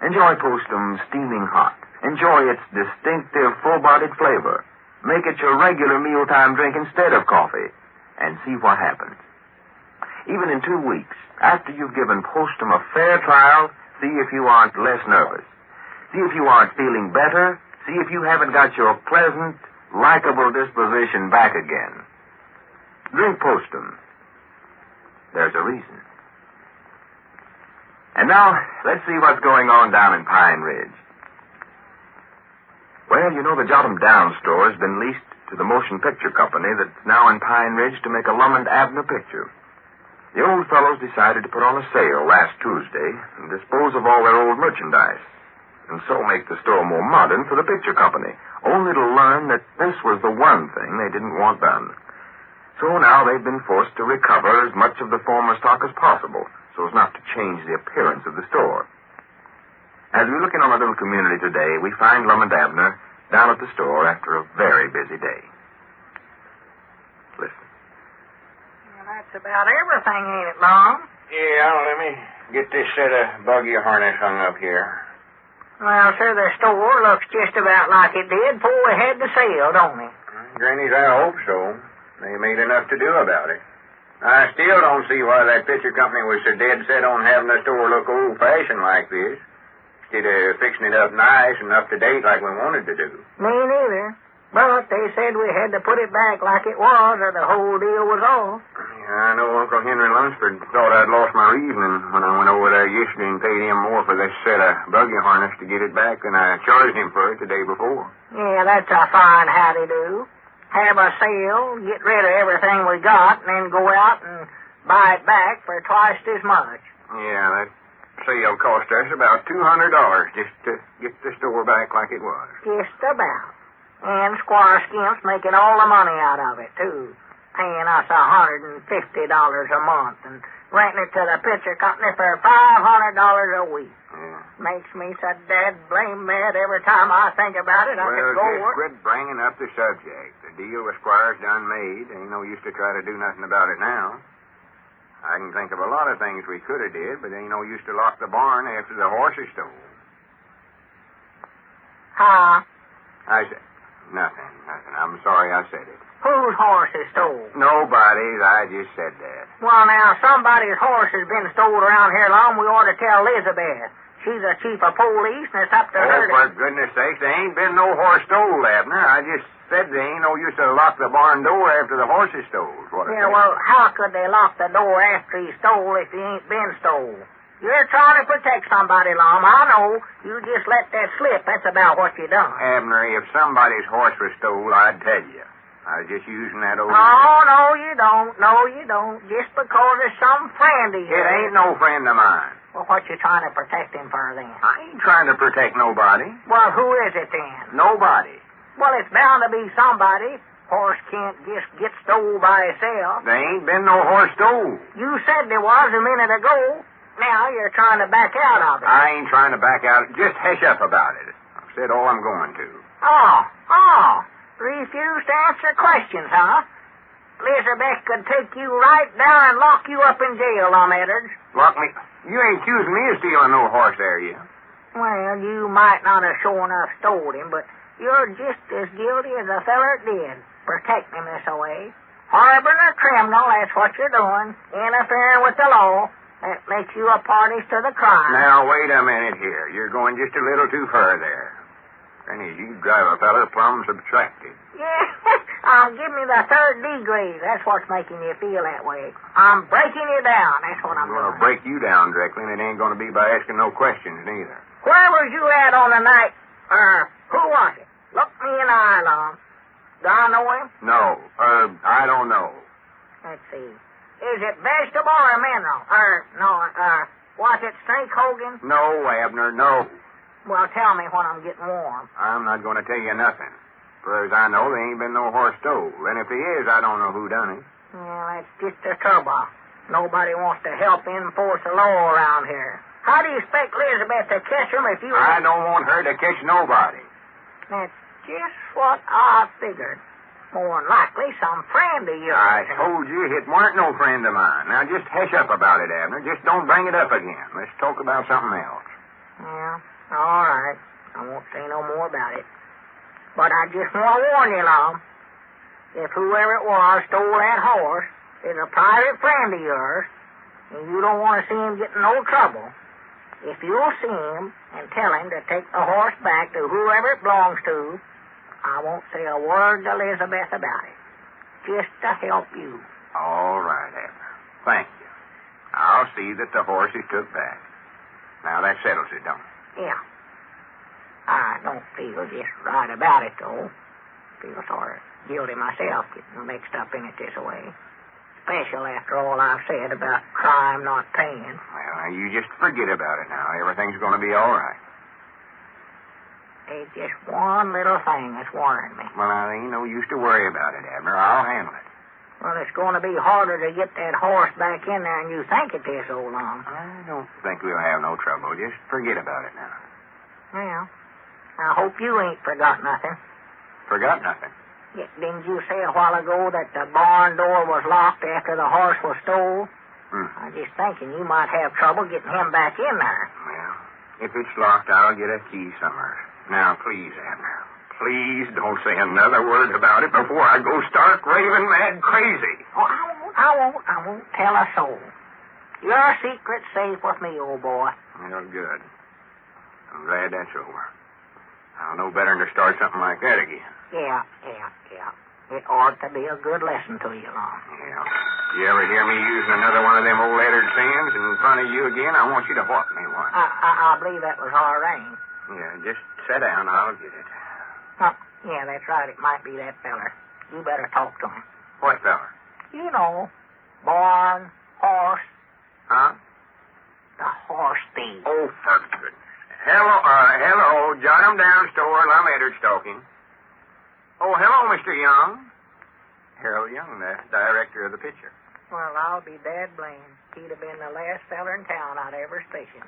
Enjoy Postum steaming hot. Enjoy its distinctive, full-bodied flavor. Make it your regular mealtime drink instead of coffee, and see what happens. Even in 2 weeks, after you've given Postum a fair trial, see if you aren't less nervous. See if you aren't feeling better. See if you haven't got your pleasant, likable disposition back again. Drink Postum. There's a reason. And now, let's see what's going on down in Pine Ridge. Well, you know the Jot 'em Down store has been leased to the motion picture company that's now in Pine Ridge to make a Lum and Abner picture. The old fellows decided to put on a sale last Tuesday and dispose of all their old merchandise, and so make the store more modern for the picture company, only to learn that this was the one thing they didn't want done. So now they've been forced to recover as much of the former stock as possible, so as not to change the appearance of the store. As we look in on our little community today, we find Lum and Abner down at the store after a very busy day. Listen. Well, that's about everything, ain't it, Lum? Yeah, let me get this set of buggy harness hung up here. Well, sir, the store looks just about like it did before we had the sale, don't it? Granny's, I hope so. They made enough to do about it. I still don't see why that picture company was so dead set on having the store look old-fashioned like this, instead of fixing it up nice and up-to-date like we wanted to do. Me neither. But they said we had to put it back like it was, or the whole deal was off. Yeah, I know Uncle Henry Lunsford thought I'd lost my reasoning when I went over there yesterday and paid him more for this set of buggy harness to get it back than I charged him for it the day before. Yeah, that's a fine howdy-do. Have a sale, get rid of everything we got, and then go out and buy it back for twice as much. Yeah, that sale cost us about $200 just to get the store back like it was. Just about. And Squire Skimp's making all the money out of it, too. paying us $150 a month and renting it to the picture company for $500 a week. Yeah. Makes me so dead blame mad every time I think about it. I could go just work. quit bringing up the subject. The deal with Squire's done made. Ain't no use to try to do nothing about it now. I can think of a lot of things we could have did, but ain't no use to lock the barn after the horses stole. Huh? I said, nothing. I'm sorry I said it. Whose horse is stole? Nobody's. I just said that. Well, now, somebody's horse has been stole around here long. We ought to tell Elizabeth. She's a chief of police, and it's up to her to... For goodness sake, there ain't been no horse stole, Abner. I just said there ain't no use to lock the barn door after the horses stole. Yeah, well, how could they lock the door after he stole if he ain't been stole? You're trying to protect somebody, Lum. I know. You just let that slip. That's about what you done. Abner, if somebody's horse was stole, I'd tell you. I was just using that old... Oh, no, you don't. No, you don't. Just because it's some friend of yours. It ain't no friend of mine. Well, what you trying to protect him for, then? I ain't trying to protect nobody. Well, who is it, then? Nobody. Well, it's bound to be somebody. Horse can't just get stole by itself. There ain't been no horse stole. You said there was a minute ago. Now you're trying to back out of it. I ain't trying to back out. Just hush up about it. I've said all I'm going to. Oh. Refuse to answer questions, huh? Elizabeth could take you right down and lock you up in jail, Lum Edwards. Lock me? You ain't accusing me of stealing no horse, are you? Well, you might not have sure enough stole him, but you're just as guilty as the feller did. Protecting him this way. Harboring a criminal, that's what you're doing. Interfering with the law. That makes you a party to the crime. Now, wait a minute here. You're going just a little too far there. Granny, you drive a feller plumb subtracted. Yeah, give me the 3rd degree. That's what's making you feel that way. I'm breaking you down. That's what I'm going to doing. break you down directly, and it ain't going to be by asking no questions, neither. Where was you at on the night? Who was it? Look me in the eye, Lum. Do I know him? No. I don't know. Let's see. Is it vegetable or mineral? Was it Snake Hogan? No, Abner, no. Well, tell me when I'm getting warm. I'm not going to tell you nothing. For as I know, there ain't been no horse stole. And if there is, I don't know who done it. Well, that's just the trouble. Nobody wants to help enforce the law around here. How do you expect Elizabeth to catch him if you... I don't want her to catch nobody. That's just what I figured. More than likely some friend of yours. I told you it weren't no friend of mine. Now, just hush up about it, Abner. Just don't bring it up again. Let's talk about something else. Yeah, all right. I won't say no more about it. But I just want to warn you, Lum. If whoever it was stole that horse is a private friend of yours, and you don't want to see him get in no trouble, if you'll see him and tell him to take the horse back to whoever it belongs to, I won't say a word to Elizabeth about it. Just to help you. All right, Abner. Thank you. I'll see that the horse is took back. Now, that settles it, don't it? Yeah. I don't feel just right about it, though. Feel sort of guilty myself getting mixed up in it this way. Especially after all I've said about crime not paying. Well, you just forget about it now. Everything's going to be all right. There's just one little thing that's worrying me. Well, now, there ain't no use to worry about it, Abner. I'll handle it. Well, it's going to be harder to get that horse back in there than you think it is, old Lum. I don't think we'll have no trouble. Just forget about it now. Well, I hope you ain't forgot nothing. Forgot nothing? Yeah, didn't you say a while ago that the barn door was locked after the horse was stole? I was just thinking you might have trouble getting him back in there. Well, if it's locked, I'll get a key somewhere. Now, please, Abner. Please don't say another word about it before I go stark raving mad crazy. Oh, I won't tell a soul. Your secret's safe with me, old boy. Well, good. I'm glad that's over. I'll know better than to start something like that again. Yeah. It ought to be a good lesson to you, Lum. Yeah. You ever hear me using another one of them old lettered sins in front of you again, I want you to whop me one. I believe that was our rain. Yeah, just sit down. I'll get it. Oh, yeah, that's right. It might be that feller. You better talk to him. What feller? You know, barn, horse. Huh? The horse thief. Oh, for goodness. Hello. Jot him down, store. Lum Edwards talking. Oh, hello, Mr. Young. Harold Young, the director of the picture. Well, I'll be dad blamed. He'd have been the last feller in town I'd ever stationed.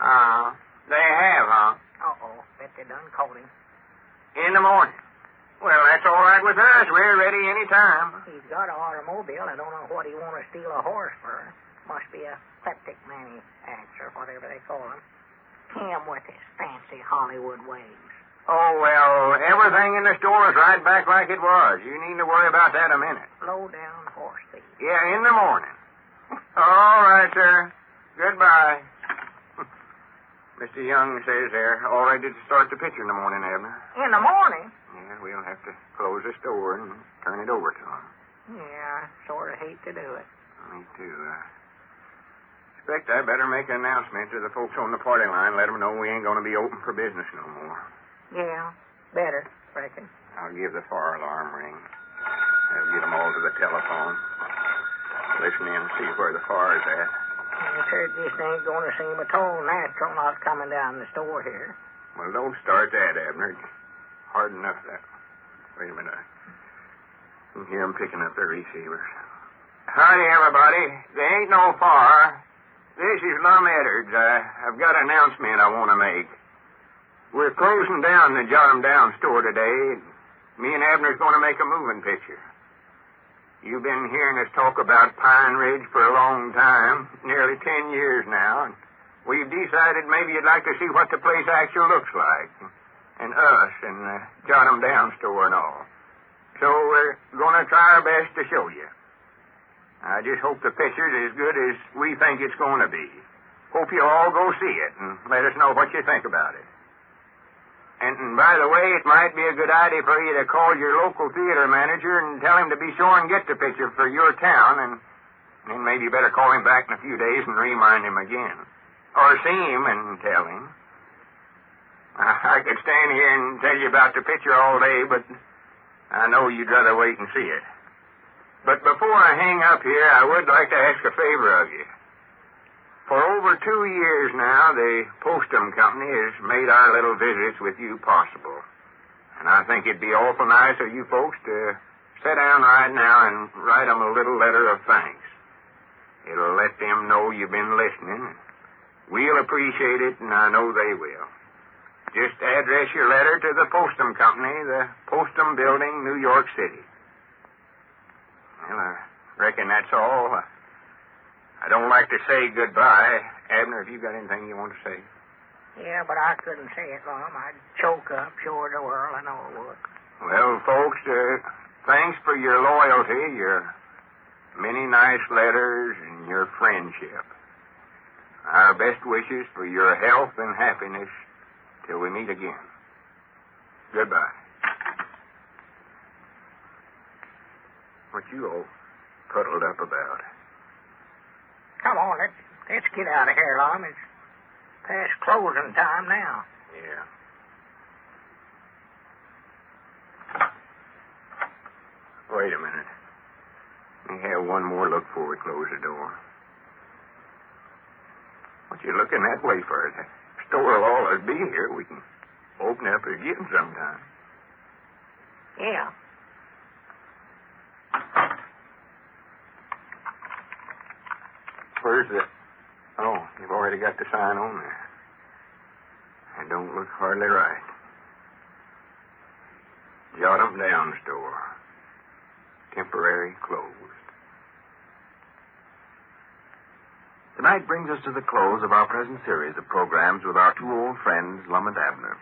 They have, huh? Uh-oh. Bet they done caught him. In the morning. Well, that's all right with us. We're ready any time. He's got an automobile. I don't know what he want to steal a horse for. Must be a septic manufacturer, whatever they call him. Him with his fancy Hollywood ways. Oh, well, everything in the store is right back like it was. You needn't to worry about that a minute. Low-down horse thief. Yeah, in the morning. All right, sir. Goodbye. Mr. Young says they're all ready to start the picture in the morning, Abner. In the morning? Yeah, we'll have to close the store and turn it over to them. Yeah, I sort of hate to do it. Me too. Expect I better make an announcement to the folks on the party line, let them know we ain't going to be open for business no more. Yeah, better, reckon. I'll give the fire alarm ring. I'll get them all to the telephone. Listen in and see where the fire's at. I heard this ain't going to seem at all natural not coming down the store here. Well, don't start that, Abner. It's hard enough that. Wait a minute. I can hear them picking up their receivers. Howdy, everybody. There ain't no fire. This is Lum Edwards. I've got an announcement I want to make. We're closing down the Jot 'em Down store today. Me and Abner's going to make a moving picture. You've been hearing us talk about Pine Ridge for a long time, nearly 10 years now, and we've decided maybe you'd like to see what the place actually looks like, and us, and the Jot 'em Down store and all. So we're going to try our best to show you. I just hope the picture's as good as we think it's going to be. Hope you all go see it and let us know what you think about it. And by the way, it might be a good idea for you to call your local theater manager and tell him to be sure and get the picture for your town, and then maybe you better call him back in a few days and remind him again. Or see him and tell him. I could stand here and tell you about the picture all day, but I know you'd rather wait and see it. But before I hang up here, I would like to ask a favor of you. For over 2 years now, the Postum Company has made our little visits with you possible. And I think it'd be awful nice of you folks to sit down right now and write them a little letter of thanks. It'll let them know you've been listening. We'll appreciate it, and I know they will. Just address your letter to the Postum Company, the Postum Building, New York City. Well, I reckon that's all. I don't like to say goodbye. Abner, have you got anything you want to say? Yeah, but I couldn't say it, Lum. I'd choke up, sure the world, I know it would. Well, folks, thanks for your loyalty, your many nice letters, and your friendship. Our best wishes for your health and happiness till we meet again. Goodbye. What you all cuddled up about? Come on, let's get out of here, Lum. It's past closing time now. Yeah. Wait a minute. Let me have one more look before we close the door. What you looking that way for? The store will always be here. We can open up again sometime. Yeah. Where's the... Oh, you've already got the sign on there. It don't look hardly right. Jot 'em Down store. Temporary closed. Tonight brings us to the close of our present series of programs with our two old friends, Lum and Abner.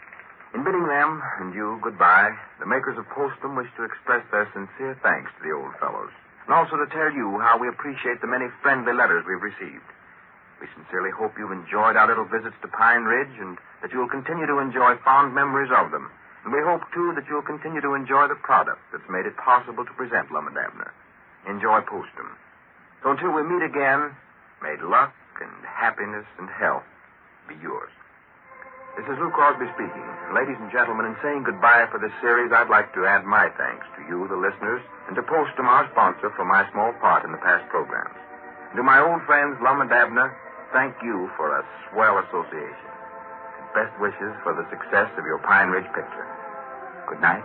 In bidding them and you goodbye, the makers of Postum wish to express their sincere thanks to the old fellows, and also to tell you how we appreciate the many friendly letters we've received. We sincerely hope you've enjoyed our little visits to Pine Ridge and that you'll continue to enjoy fond memories of them. And we hope, too, that you'll continue to enjoy the product that's made it possible to present Lum and Abner. Enjoy Postum. So until we meet again, may luck and happiness and health be yours. This is Lou Crosby speaking. Ladies and gentlemen, in saying goodbye for this series, I'd like to add my thanks to you, the listeners, and to Postum, our sponsor, for my small part in the past programs. And to my old friends, Lum and Abner, thank you for a swell association. Best wishes for the success of your Pine Ridge picture. Good night.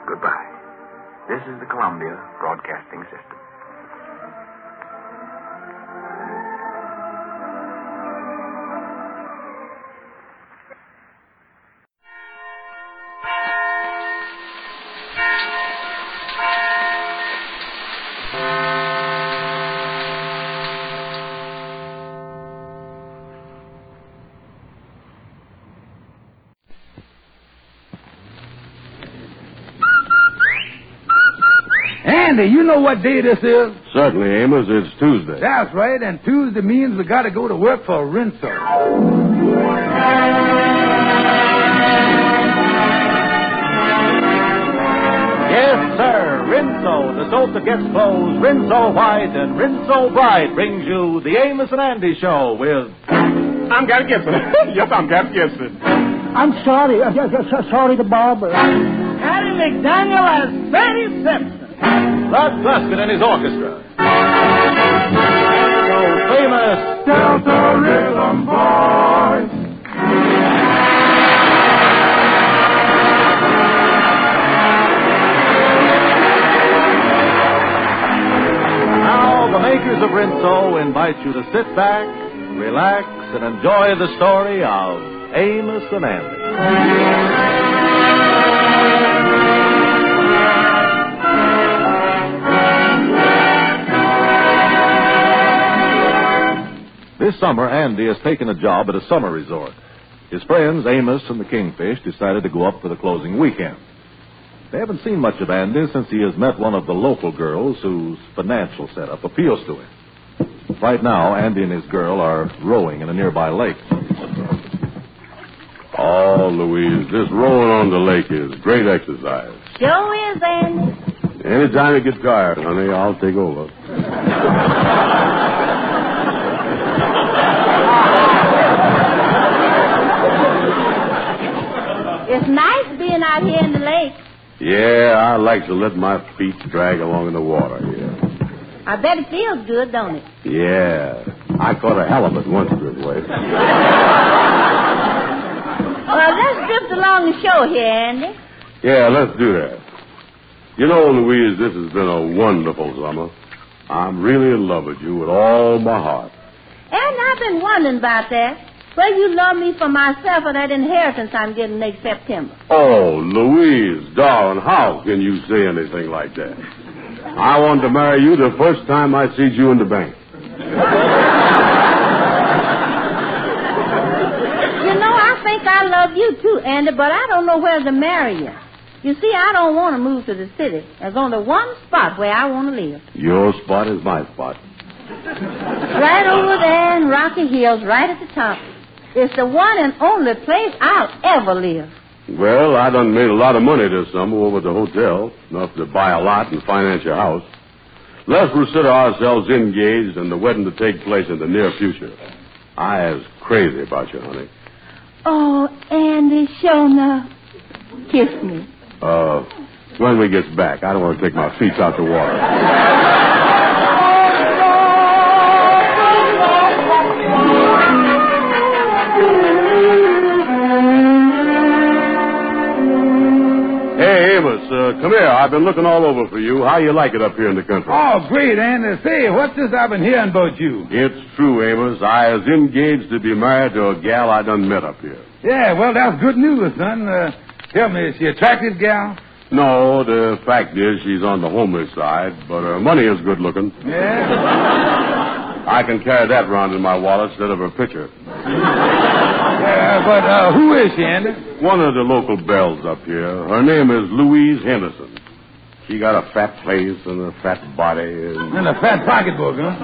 Goodbye. This is the Columbia Broadcasting System. Andy, you know what day this is? Certainly, Amos. It's Tuesday. That's right, and Tuesday means we got to go to work for Rinso. Yes, sir. Rinso, the soap that gets clothes, Rinso White and Rinso Bright brings you the Amos and Andy Show with... I'm Gary Gibson. Yes, I'm Gary Gibson. I'm sorry. Sorry to bother. Harry McDaniel as Fanny Simpson. Bud Gluskin and his orchestra. So famous Delta Rhythm Boys. Now the makers of Rinso invite you to sit back, relax, and enjoy the story of Amos and Andy. This summer, Andy has taken a job at a summer resort. His friends, Amos and the Kingfish, decided to go up for the closing weekend. They haven't seen much of Andy since he has met one of the local girls whose financial setup appeals to him. Right now, Andy and his girl are rowing in a nearby lake. Oh, Louise, this rowing on the lake is great exercise. Sure is, Andy. Anytime you get tired, honey, I'll take over. It's nice being out here in the lake. Yeah, I like to let my feet drag along in the water here. I bet it feels good, don't it? Yeah, I caught a halibut once this way. Well, let's drift along the shore here, Andy. Yeah, let's do that. You know, Louise, this has been a wonderful summer. I'm really in love with you with all my heart. And I've been wondering about that. Will you love me for myself or that inheritance I'm getting next September? Oh, Louise, darling, how can you say anything like that? I wanted to marry you the first time I seed you in the bank. You know, I think I love you too, Andy, but I don't know where to marry you. You see, I don't want to move to the city. There's only one spot where I want to live. Your spot is my spot. Right over there in Rocky Hills, right at the top. It's the one and only place I'll ever live. Well, I done made a lot of money this summer over at the hotel, enough to buy a lot and finance your house. Let's consider ourselves engaged and the wedding to take place in the near future. I is crazy about you, honey. Oh, Andy, sure enough. Kiss me. When we get back. I don't want to take my feet out the water. Hey, Amos, come here. I've been looking all over for you. How you like it up here in the country? Oh, great, Andy. Say, what's this I've been hearing about you? It's true, Amos. I was engaged to be married to a gal I done met up here. Yeah, well, that's good news, son. Tell me, is she an attractive gal? No, the fact is she's on the homely side, but her money is good looking. Yeah? I can carry that around in my wallet instead of her picture. Yeah, but who is she, Andy? One of the local belles up here. Her name is Louise Henderson. She got a fat face and a fat body. And a fat pocketbook, huh?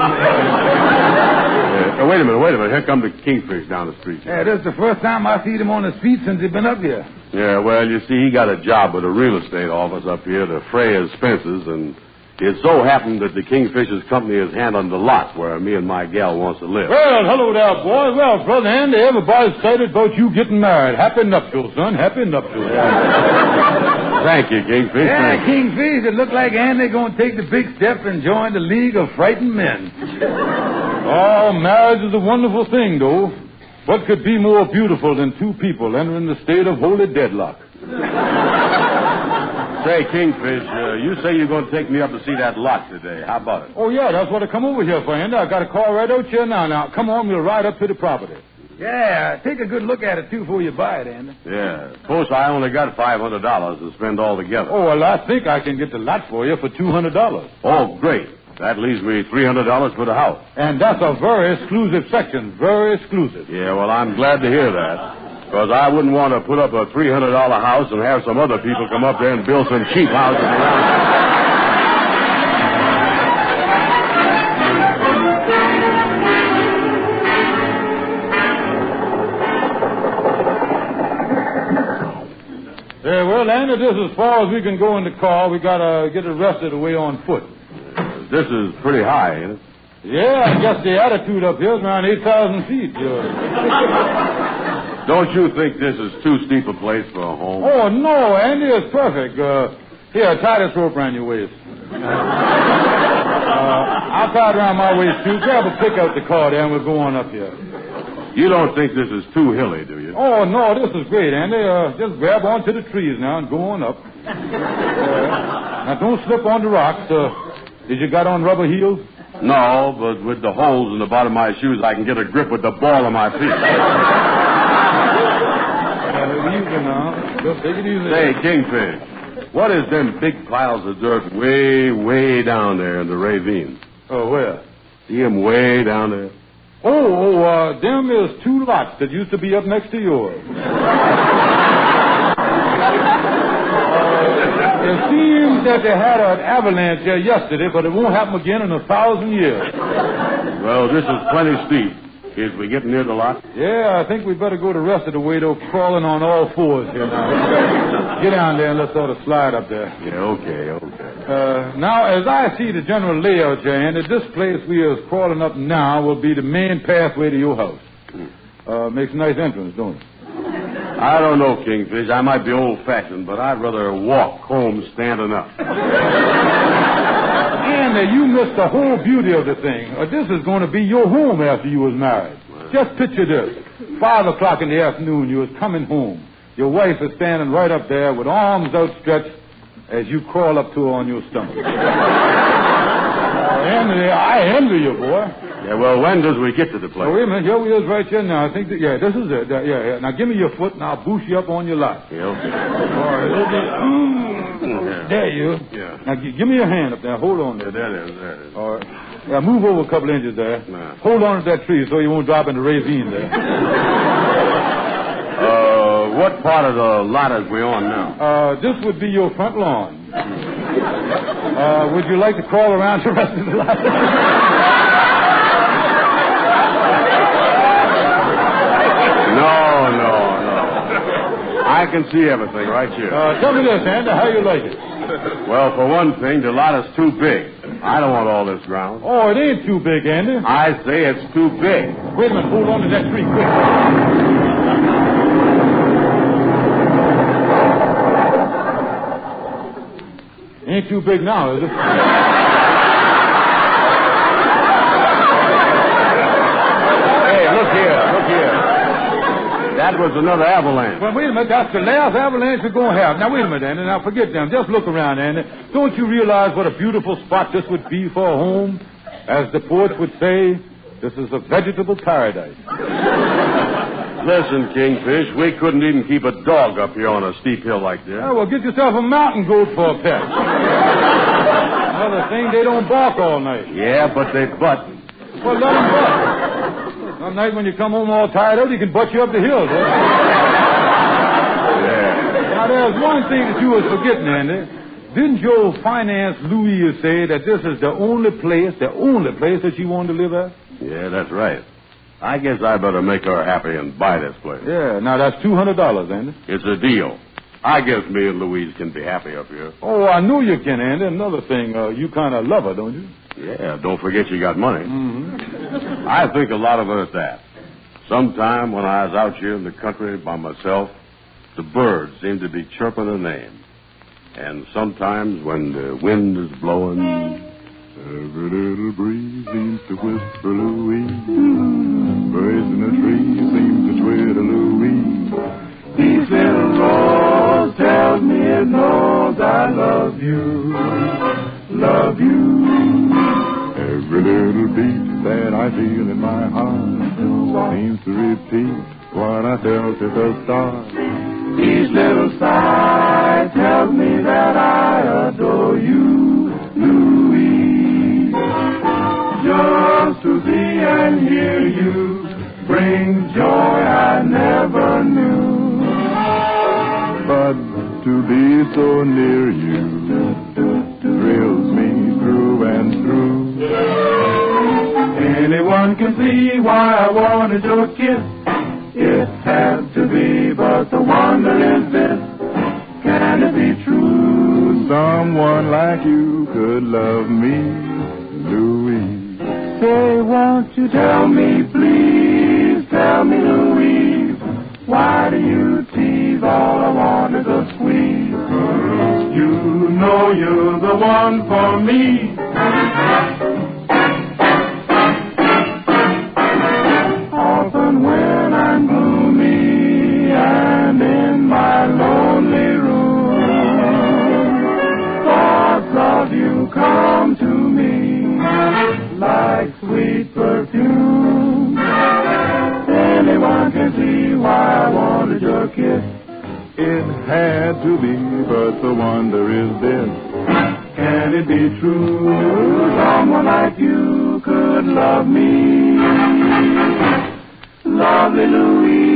Wait a minute. Here come the Kingfish down the street. Yeah, this is the first time I see him on the street since he's been up here. Yeah, well, you see, he got a job with a real estate office up here to fray his expenses, and it so happened that the Kingfish's company is handling the lot where me and my gal wants to live. Well, hello there, boy. Well, Brother Andy, everybody's excited about you getting married. Happy nuptials, son. Happy nuptials. Thank you, Kingfish. Yeah, Kingfish, it looked like Andy going to take the big step and join the League of Frightened Men. Oh, marriage is a wonderful thing, though. What could be more beautiful than two people entering the state of holy deadlock? Say, Kingfish, you say you're going to take me up to see that lot today. How about it? Oh, yeah, that's what I come over here for, Andy. I got a call right out here now. Now, come on, we'll ride up to the property. Yeah, take a good look at it, too, before you buy it, Andy. Yeah. Of course, I only got $500 to spend altogether. Oh, well, I think I can get the lot for you for $200. Oh, great. That leaves me $300 for the house. And that's a very exclusive section. Very exclusive. Yeah, well, I'm glad to hear that. Because I wouldn't want to put up a $300 house and have some other people come up there and build some cheap houses around. Yeah, well, Andy, this is as far as we can go in the car. We got to get the rest of the way on foot. This is pretty high, ain't it? Yeah, I guess the altitude up here is around 8,000 feet. Don't you think this is too steep a place for a home? Oh, no, Andy, it's perfect. Here, tie this rope around your waist. I'll tie it around my waist, too. Grab a pick out the car there, and we'll go on up here. You don't think this is too hilly, do you? Oh, no, this is great, Andy. Just grab onto the trees now and go on up. Now, don't slip on the rocks. Did you got on rubber heels? No, but with the holes in the bottom of my shoes, I can get a grip with the ball of my feet. Easy now. Just take it easy. Say, Kingfish, what is them big piles of dirt way, way down there in the ravine? Oh, where? See them way down there? Them is two lots that used to be up next to yours. It seems that they had an avalanche here yesterday, but it won't happen again in 1,000 years. Well, this is plenty steep. Is we getting near the lot? Yeah, I think we better go the rest of the way, though, crawling on all fours here now. Get down there and let's sort of slide up there. Yeah, okay. Now, as I see the general layout here, Andy, this place we are crawling up now will be the main pathway to your house. Makes a nice entrance, don't it? I don't know, Kingfish. I might be old-fashioned, but I'd rather walk home standing up. Andy, you missed the whole beauty of the thing. This is going to be your home after you was married. Just picture this. 5 o'clock in the afternoon, you was coming home. Your wife is standing right up there with arms outstretched as you crawl up to her on your stomach. Andy, I envy you, boy. Yeah, well, when does we get to the place? Oh, wait a minute. Here we is right here now. I think that, this is it. Yeah. Now, give me your foot, and I'll boost you up on your lot. Yeah, okay. All right. There you. Yeah. Now, give me your hand up there. Hold on there. Yeah, there it is. All right. Now, move over a couple inches there. Nah. Hold on to that tree so you won't drop in the ravine there. What part of the lot is we on now? This would be your front lawn. Would you like to crawl around the rest of the lot? No. I can see everything right here. Tell me this, Andy, how you like it? Well, for one thing, the lot is too big. I don't want all this ground. Oh, it ain't too big, Andy. I say it's too big. Wait a minute, hold on to that tree, quick. Ain't too big now, is it? Hey, look here. That was another avalanche. Well, wait a minute. That's the last avalanche we're going to have. Now, wait a minute, Andy. Now, forget them. Just look around, Andy. Don't you realize what a beautiful spot this would be for a home? As the poets would say, this is a vegetable paradise. Listen, Kingfish, we couldn't even keep a dog up here on a steep hill like this. Oh, well, get yourself a mountain goat for a pet. Another thing, they don't bark all night. Yeah, but they butt. Well, let them butt. Some night when you come home all tired out, he can butt you up the hill, huh? Yeah. Now, there's one thing that you was forgetting, Andy. Didn't your finance Louise say that this is the only place that she wanted to live at? Yeah, that's right. I guess I better make her happy and buy this place. Yeah, now that's $200, Andy. It's a deal. I guess me and Louise can be happy up here. Oh, I know you can, Andy. Another thing, you kind of love her, don't you? Yeah, don't forget you got money. Mm-hmm. I think a lot of her at that. Sometime when I was out here in the country by myself, the birds seemed to be chirping her name. And sometimes when the wind is blowing, every little breeze seems to whisper Louise. Birds in the trees seem to twitter Louise. Each little rose tells me it knows I beat that I feel in my heart seems to repeat what I felt at the start. Each little sigh tells me that I adore you, Louise. Just to see and hear you brings joy I never knew. But to be so near you thrills me through and through. Anyone can see why I wanted your kiss. It had to be, but the wonder is this. Can it be true? Someone like you could love me, Louise. Say, won't you tell me, please, tell me, Louise, why do you tease? All I want is a squeeze. You know you're the one for me. Often when I'm gloomy and in my lonely room, thoughts of you come to me like sweet perfume. Anyone can see why I wanted your kiss. It had to be, but the wonder is this. Can it be true? Someone like you could love me. Lovely Louise.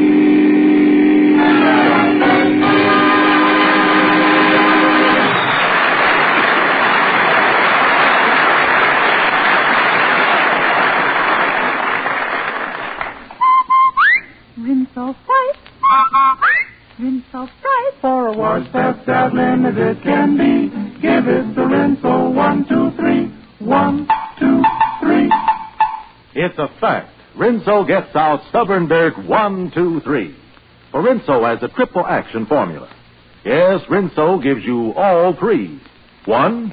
Rinse off white. Rinse off bright. For a wash that's dazzling as it can be, give it the Rinso 1, 2, 3. 1, 2, 3. It's a fact. Rinso gets out stubborn dirt 1, 2, 3. For Rinso has a triple action formula. Yes, Rinso gives you all three. 1,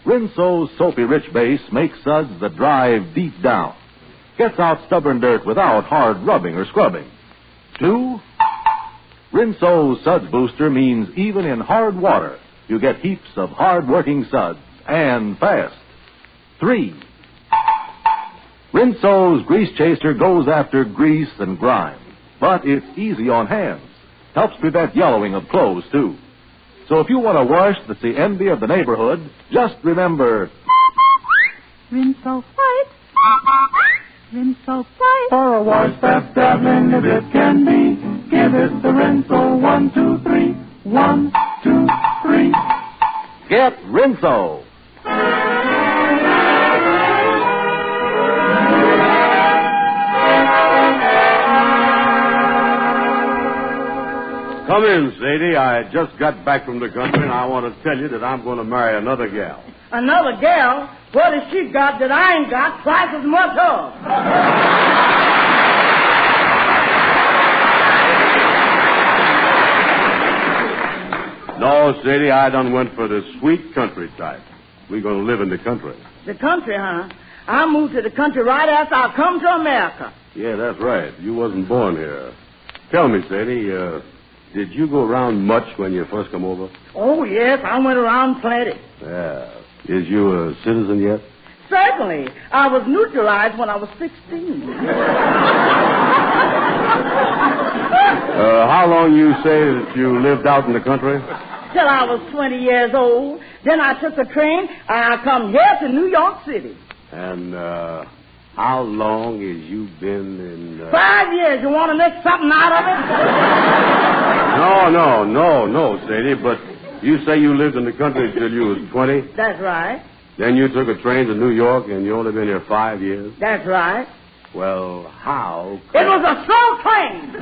Rinso's soapy rich base makes suds that drive deep down. Gets out stubborn dirt without hard rubbing or scrubbing. 2, Rinso's suds booster means even in hard water, you get heaps of hard-working suds, and fast. 3, Rinso's grease chaser goes after grease and grime, but it's easy on hands. Helps prevent yellowing of clothes, too. So if you want a wash that's the envy of the neighborhood, just remember... Rinso white. Rinso bright. For a wash that's dazzling as it can be, give it the Rinso 1, 2, 3. 1, 2, 3. Get Rinso. Come in, Sadie. I just got back from the country, and I want to tell you that I'm going to marry another gal. Another gal? What has she got that I ain't got twice as much of? No, Sadie, I done went for the sweet country type. We're going to live in the country. The country, huh? I moved to the country right after I come to America. Yeah, that's right. You wasn't born here. Tell me, Sadie, did you go around much when you first come over? Oh, yes, I went around plenty. Yeah. Is you a citizen yet? Certainly. I was neutralized when I was 16. How long you say that you lived out in the country? Till I was 20 years old. Then I took a train. I come here to New York City. And how long has you been in... 5 years. You want to make something out of it? No, Sadie, but you say you lived in the country till you was 20? That's right. Then you took a train to New York, and you only been here 5 years? That's right. Well, how... It was a slow train.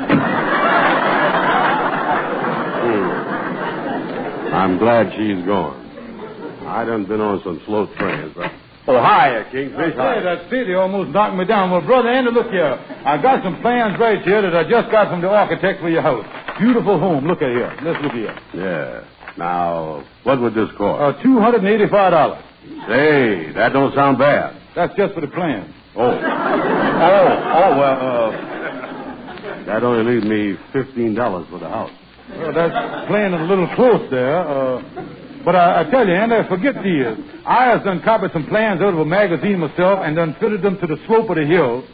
I'm glad she's gone. I done been on some slow trains, but... Oh, hi, Kingfish. Hey, that city almost knocked me down. Well, Brother Andy, look here. I got some plans right here that I just got from the architect for your house. Beautiful home. Look at here. Let's look here. Yeah. Now, what would this cost? $285. Say, that don't sound bad. That's just for the plans. Well, that only leaves me $15 for the house. Well, that's playing it a little close there. But I tell you, Andy, forget these. I have done copied some plans out of a magazine myself and done fitted them to the slope of the hill,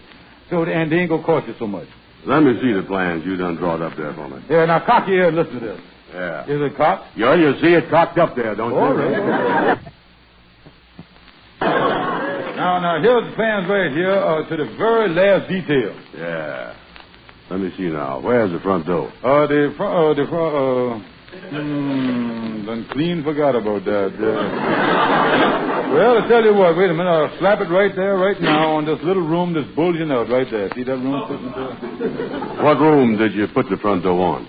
and they ain't gonna cost you so much. Let me see the plans you done drawn up there for me. Yeah, now cock your ear and listen to this. Yeah. Is it cocked? Yeah, you see it cocked up there, don't you? All right. Now, here's the plans right here to the very last detail. Yeah. Let me see now. Where's the front door? Done clean forgot about that. Well, I tell you what, wait a minute. I'll slap it right there, right now, on this little room that's bulging out right there. See that room sitting there? What room did you put the front door on?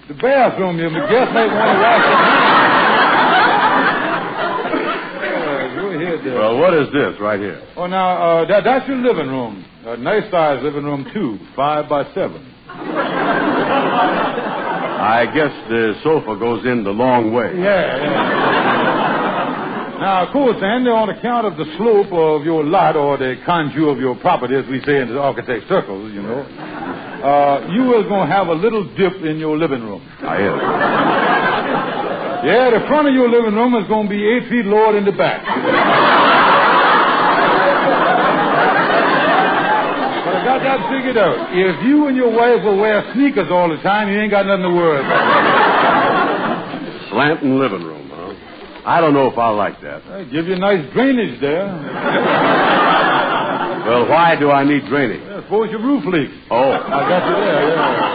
The bathroom. You guess might want to wash it. Well, what is this right here? Oh, now, that's your living room. A nice-sized living room, too. 5 by 7. I guess the sofa goes in the long way. Yeah. Now, of course, Andy, on account of the slope of your lot or the contour of your property, as we say in the architect circles, you know, you are going to have a little dip in your living room. I am. Yeah, the front of your living room is going to be 8 feet lower than the back. But I got that figured out. If you and your wife will wear sneakers all the time, you ain't got nothing to worry about. Slanting living room, huh? I don't know if I like that. Hey, give you a nice drainage there. Well, why do I need drainage? Yeah, suppose your roof leaks. Oh. I got you there, yeah.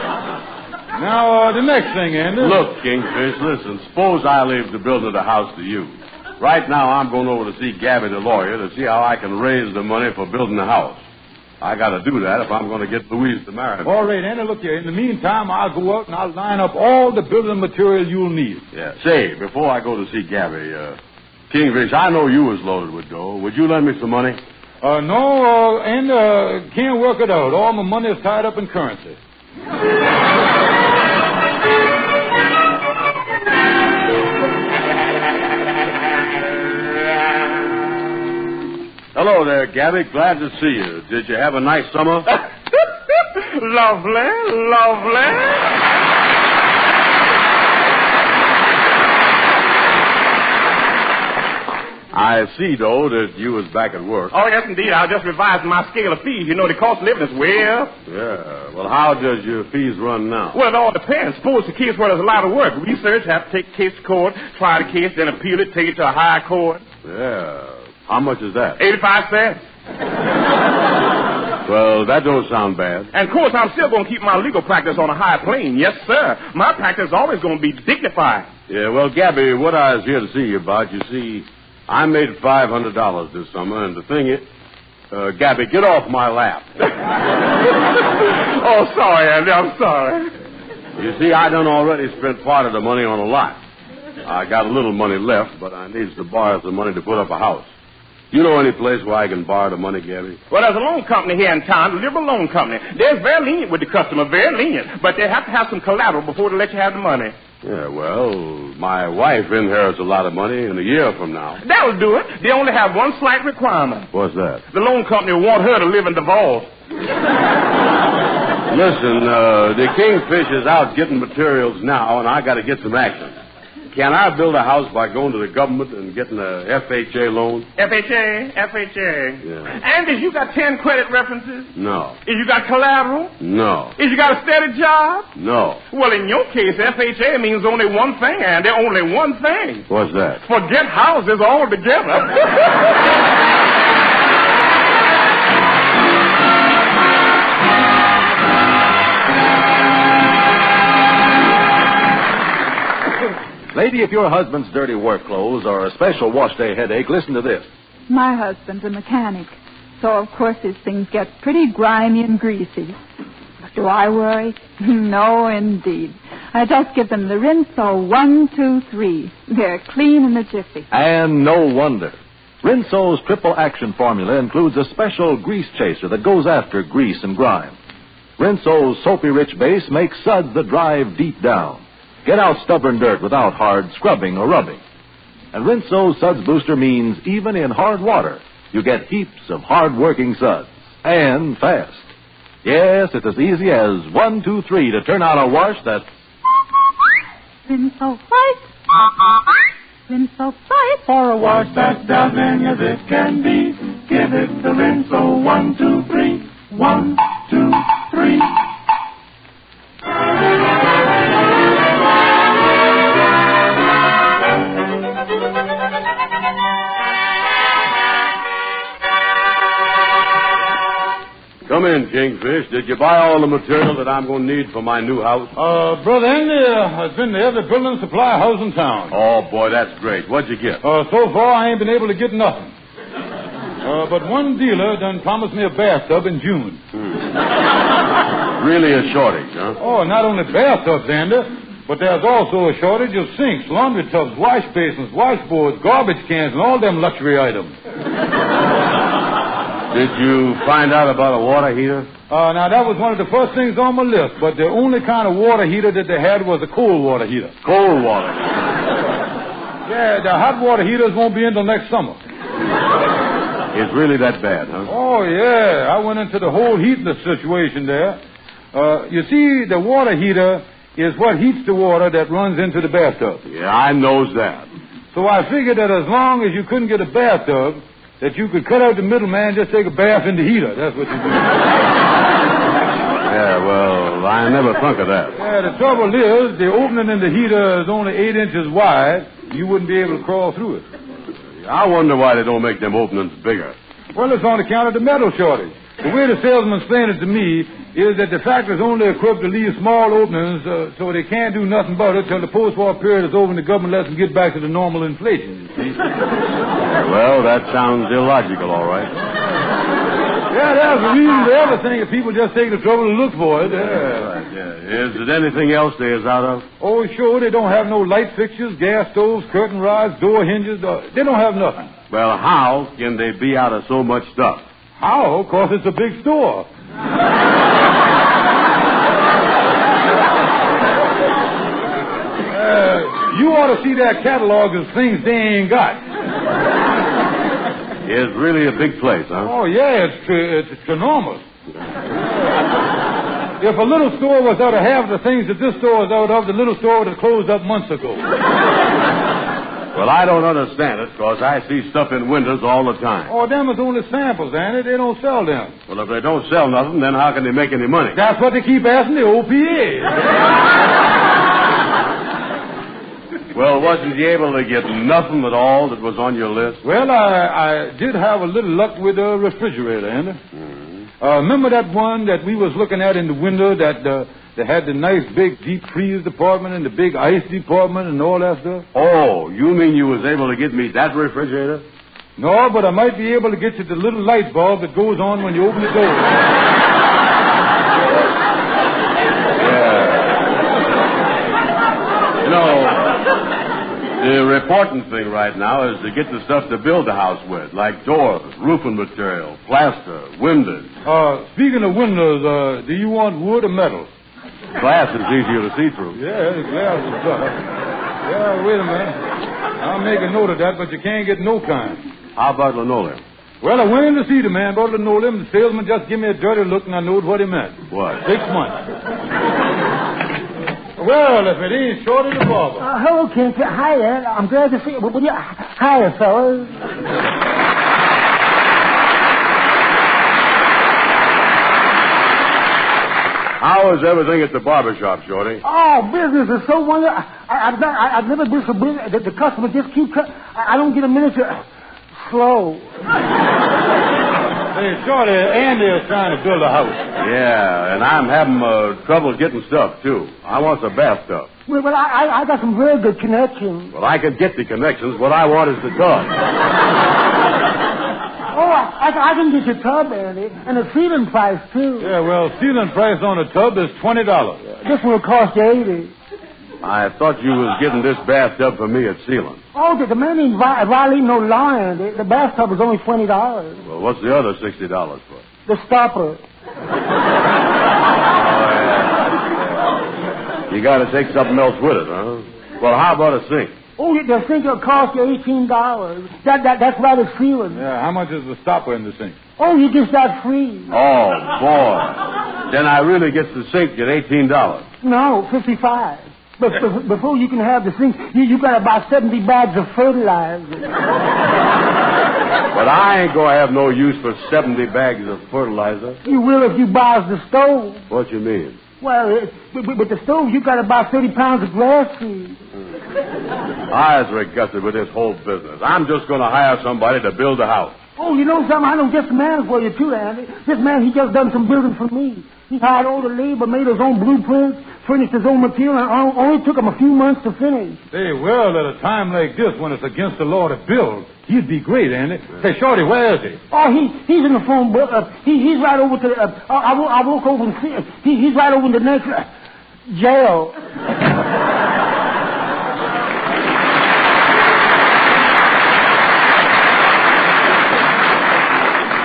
Now, the next thing, Andy. Look, Kingfish, listen. Suppose I leave the building of the house to you. Right now, I'm going over to see Gabby, the lawyer, to see how I can raise the money for building the house. I got to do that if I'm going to get Louise to marry me. All right, Andy, look here. In the meantime, I'll go out and I'll line up all the building material you'll need. Yeah. Say, before I go to see Gabby, Kingfish, I know you was loaded with dough. Would you lend me some money? No, and can't work it out. All my money is tied up in currency. Hello there, Gabby. Glad to see you. Did you have a nice summer? Lovely, lovely. I see, though, that you was back at work. Oh, yes, indeed. I just revised my scale of fees. You know, the cost of living is way up. Yeah. Well, how does your fees run now? Well, it all depends. Suppose the case where there's a lot of work. Research, have to take the case to court, try the case, then appeal it, take it to a higher court. Yeah. How much is that? 85 cents. Well, that don't sound bad. And, of course, I'm still going to keep my legal practice on a higher plane. Yes, sir. My practice is always going to be dignified. Yeah, well, Gabby, what I was here to see you about, you see, I made $500 this summer, and the thing is... Gabby, get off my lap. Oh, sorry, Andy, I'm sorry. You see, I done already spent part of the money on a lot. I got a little money left, but I needs to borrow some money to put up a house. You know any place where I can borrow the money, Gabby? Well, there's a loan company here in town, the Liberal Loan Company. They're very lenient with the customer, very lenient. But they have to have some collateral before they let you have the money. Yeah, well, my wife inherits a lot of money in a year from now. That'll do it. They only have one slight requirement. What's that? The loan company will want her to live in the vault. Listen, the Kingfish is out getting materials now, and I got to get some action. Can I build a house by going to the government and getting a FHA loan? FHA? Yeah. And if you got 10 credit references? No. If you got collateral? No. If you got a steady job? No. Well, in your case, FHA means only one thing, Andy, only one thing. What's that? Forget houses altogether. Lady, if your husband's dirty work clothes are a special wash day headache, listen to this. My husband's a mechanic, so of course his things get pretty grimy and greasy. But do I worry? No, indeed. I just give them the Rinso 1, 2, 3. They're clean in a jiffy. And no wonder. Rinso's triple action formula includes a special grease chaser that goes after grease and grime. Rinso's soapy rich base makes suds that drive deep down. Get out stubborn dirt without hard scrubbing or rubbing. And Rinso's Suds Booster means even in hard water, you get heaps of hard-working suds. And fast. Yes, it's as easy as 1, 2, 3 to turn out a wash that's... Rinso white. Rinso fight for a wash that's dazzling as it can be. Give it the Rinso 1, 2, 3. 1, 2, 3. Come in, Kingfish. Did you buy all the material that I'm going to need for my new house? Brother Andy, I've been to every building supply house in town. Oh, boy, that's great. What'd you get? So far, I ain't been able to get nothing. But one dealer done promised me a bathtub in June. Really a shortage, huh? Oh, not only bathtubs, Andy, but there's also a shortage of sinks, laundry tubs, wash basins, washboards, garbage cans, and all them luxury items. Did you find out about a water heater? Now, that was one of the first things on my list, but the only kind of water heater that they had was a cold water heater. Cold water? Yeah, the hot water heaters won't be until next summer. It's really that bad, huh? Oh, yeah. I went into the whole heating situation there. You see, the water heater is what heats the water that runs into the bathtub. Yeah, I knows that. So I figured that as long as you couldn't get a bathtub, that you could cut out the middleman and just take a bath in the heater. That's what you do. Yeah, well, I never thunk of that. Yeah, the trouble is, the opening in the heater is only 8 inches wide. You wouldn't be able to crawl through it. I wonder why they don't make them openings bigger. Well, it's on account of the metal shortage. The way the salesman explained it to me is that the factory's only equipped to leave small openings so they can't do nothing about it till the post-war period is over and the government lets them get back to the normal inflation, you see. Well, that sounds illogical, all right. Yeah, there's a reason for everything if people just take the trouble to look for it. Yeah. Is there anything else they is out of? Oh, sure. They don't have no light fixtures, gas stoves, curtain rods, door hinges. They don't have nothing. Well, how can they be out of so much stuff? How? Because it's a big store. You ought to see that catalog of things they ain't got. It's really a big place, huh? Oh, yeah, it's enormous. If a little store was out of half the things that this store is out of, the little store would have closed up months ago. Well, I don't understand it, because I see stuff in windows all the time. Oh, them is only samples, Andy. They don't sell them. Well, if they don't sell nothing, then how can they make any money? That's what they keep asking the OPA. Well, wasn't you able to get nothing at all that was on your list? Well, I did have a little luck with the refrigerator, Andy. Remember that one that we was looking at in the window that had the nice big deep freeze department and the big ice department and all that stuff? Oh, you mean you was able to get me that refrigerator? No, but I might be able to get you the little light bulb that goes on when you open the door. You know, the important thing right now is to get the stuff to build the house with, like doors, roofing material, plaster, windows. Speaking of windows, do you want wood or metal? Glass is easier to see through. Yeah, the glass is tough. Yeah, wait a minute. I'll make a note of that, but you can't get no kind. How about linoleum? Well, I went in to see the man about linoleum. The salesman just gave me a dirty look, and I knowed what he meant. What? 6 months. Well, if it ain't short of the barber. Hello, Kent. Hiya. I'm glad to see you. Hiya, fellas. How is everything at the barber shop, Shorty? Oh, business is so wonderful. I've never been so busy. The customer just keep I don't get a minute to slow. Hey, Shorty, Andy is trying to build a house. Yeah, and I'm having trouble getting stuff, too. I want a bathtub. Well, I got some very good connections. Well, I can get the connections. What I want is the tub. Oh, I can get your tub, Andy, and the ceiling price, too. Yeah, well, ceiling price on a tub is $20. This will cost you $80. I thought you was getting this bathtub for me at ceiling. Oh, the man ain't violating no law, Andy. The bathtub is only $20. Well, what's the other $60 for? The stopper. You got to take something else with it, huh? Well, how about a sink? Oh, the sink will cost you $18. That's by the ceiling. Yeah, how much is the stopper in the sink? Oh, you get that free. Oh, boy. Then I really get the sink at $18. No, $55. But before you can have the thing, you got to buy 70 bags of fertilizer. But I ain't going to have no use for 70 bags of fertilizer. You will if you buys the stove. What you mean? Well, with the stove, you got to buy 30 pounds of grass seed. I was disgusted with this whole business. I'm just going to hire somebody to build a house. Oh, you know something? I know just the man for you, too, Andy. This man, he just done some building for me. He hired all the labor, made his own blueprints, furnished his own material, and only took him a few months to finish. Hey, well, at a time like this, when it's against the law to build, he'd be great, Andy. Hey, Shorty, where is he? Oh, he's in the phone book. He's right over to the... I walk over and see him. He's right over in the next... jail.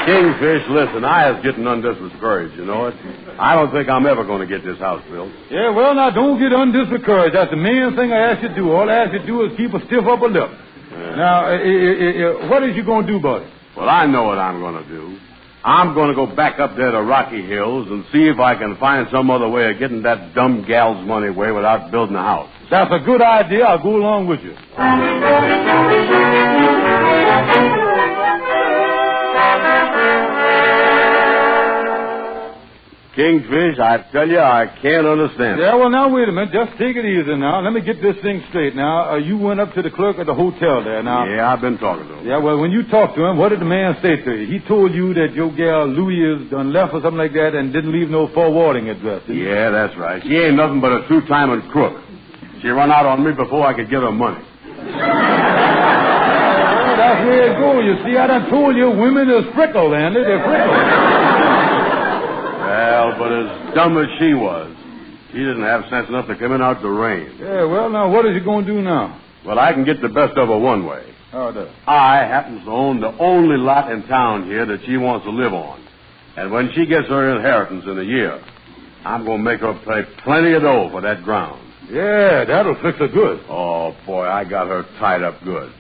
Kingfish, listen, I was getting undiscouraged, you know it. I don't think I'm ever going to get this house built. Yeah, well, now, don't get undiscouraged. That's the main thing I asked you to do. All I asked you to do is keep a stiff upper lip. Yeah. Now, what is you going to do about it? Well, I know what I'm going to do. I'm going to go back up there to Rocky Hills and see if I can find some other way of getting that dumb gal's money away without building a house. That's a good idea. I'll go along with you. Kingfish, I tell you, I can't understand. Yeah, well, now, wait a minute. Just take it easy now. Let me get this thing straight now. You went up to the clerk at the hotel there now. Yeah, I've been talking to him. Yeah, well, when you talked to him, what did the man say to you? He told you that your gal Louie is done left or something like that and didn't leave no forwarding address. Yeah, that's right. She ain't nothing but a two-timing crook. She run out on me before I could get her money. Well, that's where it goes. You see, I done told you women is fickle, Andy. They're fickle. Well, but as dumb as she was, she didn't have sense enough to come in out the rain. Yeah, well, now, what is you going to do now? Well, I can get the best of her one way. How does? I happen to own the only lot in town here that she wants to live on. And when she gets her inheritance in a year, I'm going to make her pay plenty of dough for that ground. Yeah, that'll fix her good. Oh, boy, I got her tied up good.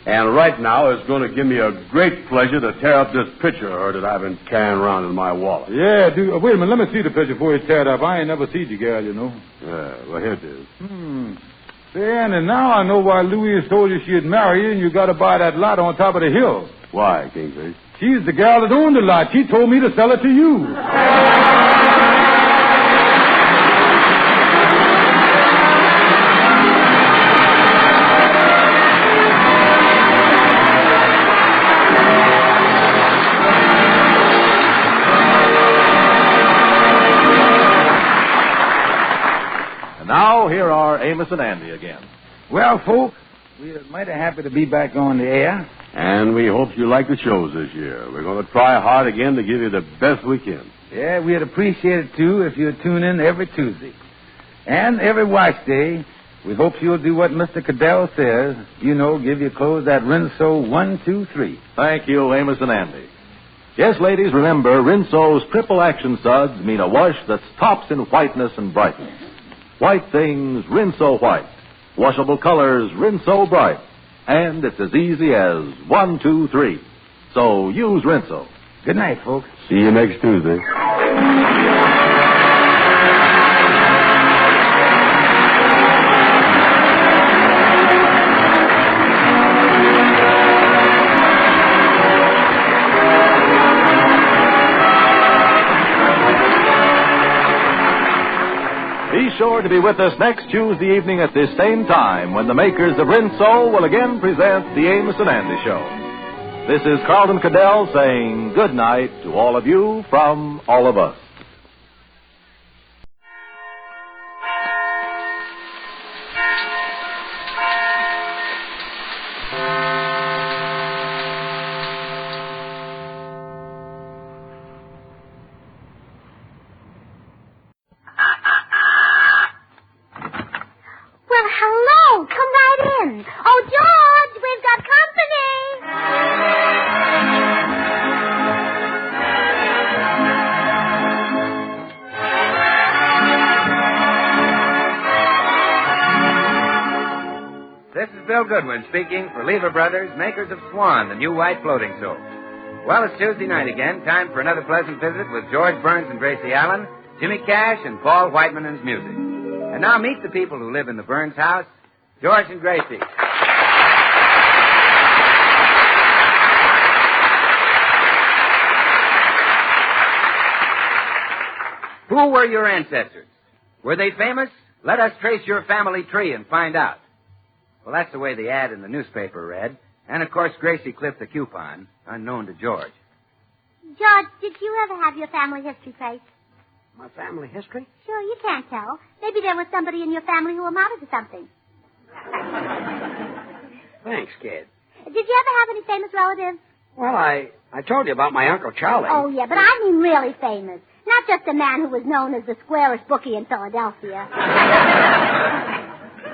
And right now, it's going to give me a great pleasure to tear up this picture of her that I've been carrying around in my wallet. Yeah, wait a minute. Let me see the picture before you tear it up. I ain't never seen you, gal, you know. Yeah, well, here it is. Say, Andy, now I know why Louise told you she'd marry you and you got to buy that lot on top of the hill. Why, Kingfish? She's the gal that owned the lot. She told me to sell it to you. Now, here are Amos and Andy again. Well, folks, we're mighty happy to be back on the air. And we hope you like the shows this year. We're going to try hard again to give you the best we can. Yeah, we'd appreciate it, too, if you'd tune in every Tuesday. And every wash day, we hope you'll do what Mr. Cadell says. You know, give your clothes that Rinso 1, 2, 3. Thank you, Amos and Andy. Yes, ladies, remember, Rinso's triple action suds mean a wash that's tops in whiteness and brightness. White things, Rinso white. Washable colors, Rinso bright. And it's as easy as 1, 2, 3. So use Rinso. Good night, folks. See you next Tuesday. Be sure to be with us next Tuesday evening at this same time when the makers of Rinso will again present the Amos and Andy Show. This is Carlton Cadell saying good night to all of you from all of us. Goodwin speaking for Lever Brothers, makers of Swan, the new white floating soap. Well, it's Tuesday night again. Time for another pleasant visit with George Burns and Gracie Allen, Jimmy Cash, and Paul Whiteman and his music. And now meet the people who live in the Burns house, George and Gracie. Who were your ancestors? Were they famous? Let us trace your family tree and find out. Well, that's the way the ad in the newspaper read. And, of course, Gracie clipped the coupon, unknown to George. George, did you ever have your family history traced? My family history? Sure, you can't tell. Maybe there was somebody in your family who amounted to something. Thanks, kid. Did you ever have any famous relatives? Well, I told you about my Uncle Charlie. Oh, yeah, but I mean really famous. Not just a man who was known as the squarest bookie in Philadelphia.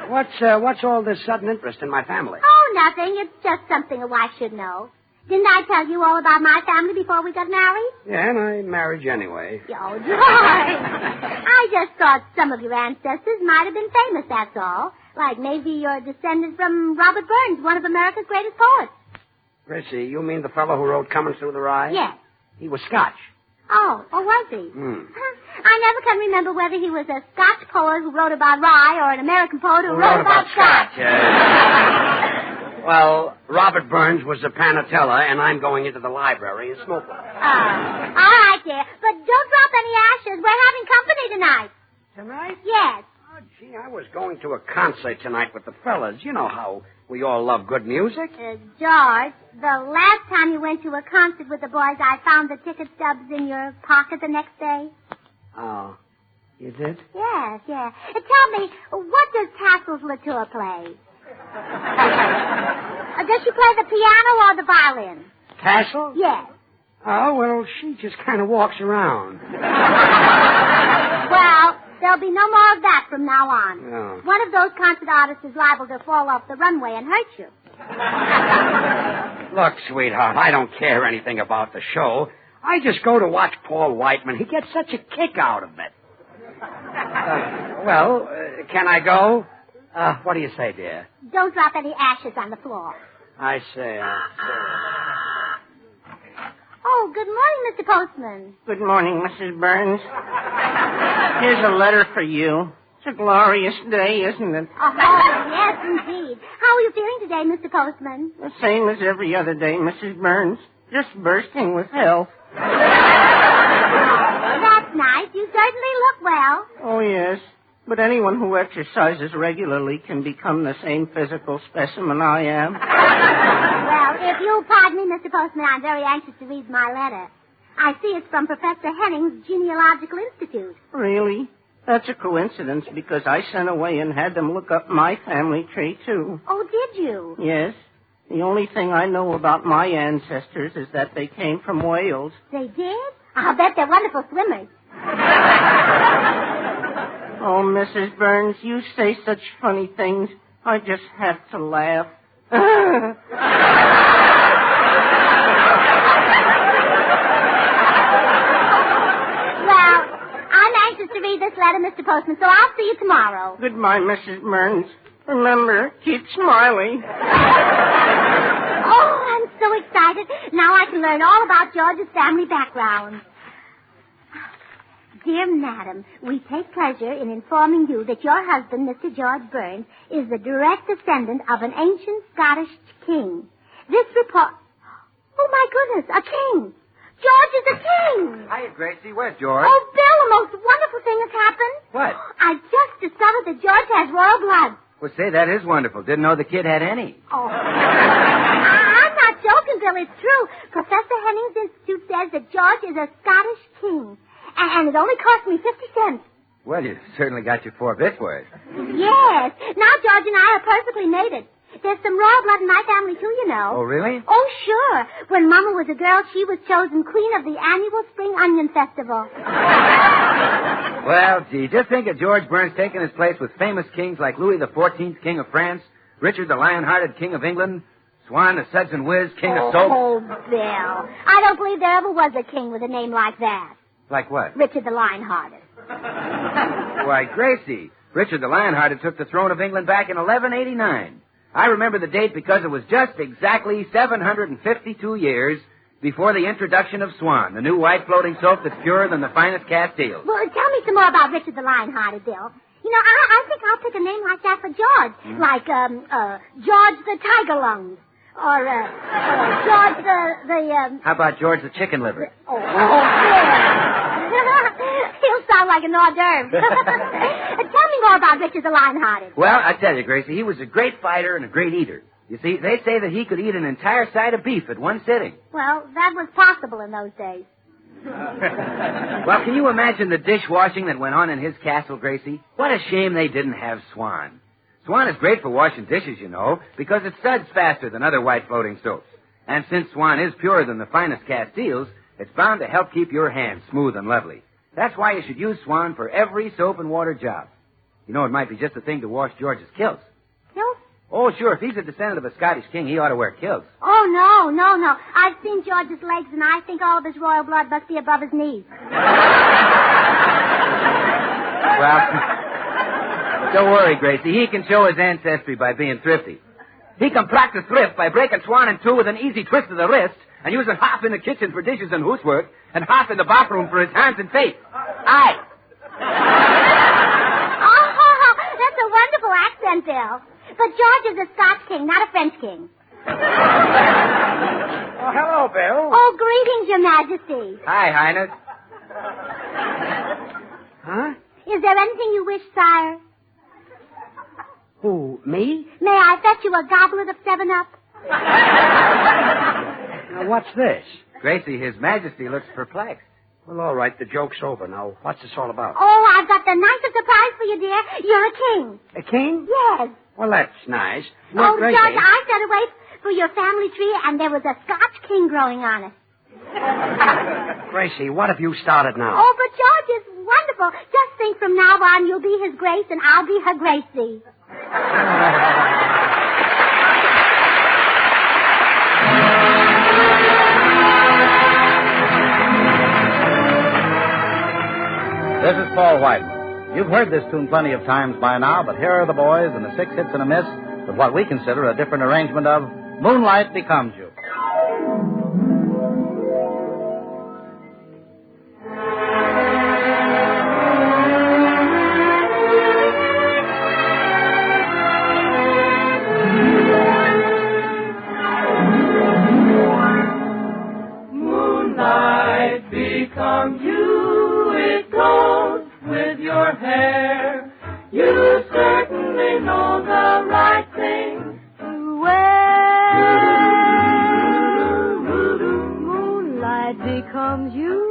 What's all this sudden interest in my family? Oh, nothing. It's just something a wife should know. Didn't I tell you all about my family before we got married? Yeah, and I married you anyway. Oh, George. I just thought some of your ancestors might have been famous, that's all. Like maybe you're descended from Robert Burns, one of America's greatest poets. Gracie, you mean the fellow who wrote Coming Through the Rye? Yes. He was Scotch. Oh, was he? I never can remember whether he was a Scotch poet who wrote about rye or an American poet who wrote about Scotch. Well, Robert Burns was a Panatella, and I'm going into the library and smoke one. All right, dear. But don't drop any ashes. We're having company tonight. Tonight? Yes. Oh, gee, I was going to a concert tonight with the fellas. You know how we all love good music. George, the last time you went to a concert with the boys, I found the ticket stubs in your pocket the next day. Oh, you did? Yes. Tell me, what does Tassel's Latour play? Does she play the piano or the violin? Tassel? Yes. Oh, well, she just kind of walks around. Well, there'll be no more of that from now on. Oh. One of those concert artists is liable to fall off the runway and hurt you. Look, sweetheart, I don't care anything about the show. I just go to watch Paul Whiteman. He gets such a kick out of it. Can I go? What do you say, dear? Don't drop any ashes on the floor. I say. Oh, good morning, Mr. Postman. Good morning, Mrs. Burns. Here's a letter for you. It's a glorious day, isn't it? Oh, yes, indeed. How are you feeling today, Mr. Postman? The same as every other day, Mrs. Burns. Just bursting with health. That's nice. You certainly look well. Oh, yes. But anyone who exercises regularly can become the same physical specimen I am. Well, if you'll pardon me, Mr. Postman, I'm very anxious to read my letter. I see it's from Professor Henning's Genealogical Institute. Really? That's a coincidence because I sent away and had them look up my family tree, too. Oh, did you? Yes. The only thing I know about my ancestors is that they came from Wales. They did? I'll bet they're wonderful swimmers. Oh, Mrs. Burns, you say such funny things. I just have to laugh. Well, I'm anxious to read this letter, Mr. Postman, so I'll see you tomorrow. Goodbye, Mrs. Burns. Remember, keep smiling. Oh, I'm so excited. Now I can learn all about George's family background. Dear Madam, we take pleasure in informing you that your husband, Mr. George Burns, is the direct descendant of an ancient Scottish king. This report... Oh, my goodness, a king. George is a king. Hiya, Gracie. Where's George? Oh, Bill, the most wonderful thing has happened. What? I just discovered that George has royal blood. Well, say, that is wonderful. Didn't know the kid had any. Oh. I'm not joking, Bill. It's true. Professor Henning's Institute says that George is a Scottish king. And it only cost me 50 cents. Well, you certainly got your 4 bits worth. Yes. Now George and I are perfectly mated. There's some royal blood in my family, too, you know. Oh, really? Oh, sure. When Mama was a girl, she was chosen queen of the annual Spring Onion Festival. Well, gee, just think of George Burns taking his place with famous kings like Louis XIV, King of France, Richard the Lion-Hearted, King of England, Swan the Suds and Whiz, King of Soap. Oh, Bill. I don't believe there ever was a king with a name like that. Like what? Richard the Lion-Hearted. Why, Gracie, Richard the Lion-Hearted took the throne of England back in 1189. I remember the date because it was just exactly 752 years before the introduction of Swan, the new white floating soap that's purer than the finest Castile. Well, tell me some more about Richard the Lion-Hearted, Bill. You know, I think I'll pick a name like that for George. Like, George the Tiger Lungs. Or, George the How about George the Chicken Liver? Oh, yeah. He'll sound like an hors d'oeuvre. Tell me more about Richard the Lion-Hearted. Well, I tell you, Gracie, he was a great fighter and a great eater. You see, they say that he could eat an entire side of beef at one sitting. Well, that was possible in those days. Well, can you imagine the dishwashing that went on in his castle, Gracie? What a shame they didn't have Swan. Swan is great for washing dishes, you know, because it suds faster than other white floating soaps. And since Swan is purer than the finest Castiles, it's bound to help keep your hands smooth and lovely. That's why you should use Swan for every soap and water job. You know, it might be just the thing to wash George's kilts. Kilts? Oh, sure. If he's a descendant of a Scottish king, he ought to wear kilts. Oh, no. I've seen George's legs, and I think all of his royal blood must be above his knees. Well, don't worry, Gracie. He can show his ancestry by being thrifty. He can practice thrift by breaking Swan in two with an easy twist of the wrist and using half in the kitchen for dishes and housework and half in the bathroom for his hands and face. Aye. Oh, that's a wonderful accent, Bill. But George is a Scotch king, not a French king. Oh, hello, Bill. Oh, greetings, Your Majesty. Hi, Highness. Huh? Is there anything you wish, sire? Who, me? May I fetch you a goblet of 7-Up? Now, what's this? Gracie, His Majesty looks perplexed. Well, all right, the joke's over. Now, what's this all about? Oh, I've got the nicest surprise for you, dear. You're a king. A king? Yes. Well, that's nice. Oh, Gracie. George, I set away for your family tree, and there was a Scotch king growing on it. Gracie, what have you started now? Oh, but George is wonderful. Just think from now on you'll be his grace, and I'll be her Gracie. This is Paul Whiteman. You've heard this tune plenty of times by now, but here are the boys in the 6 hits and a miss with what we consider a different arrangement of Moonlight Becomes You. Moonlight becomes you, it goes with your hair. You certainly know the right thing to wear. Moonlight becomes you.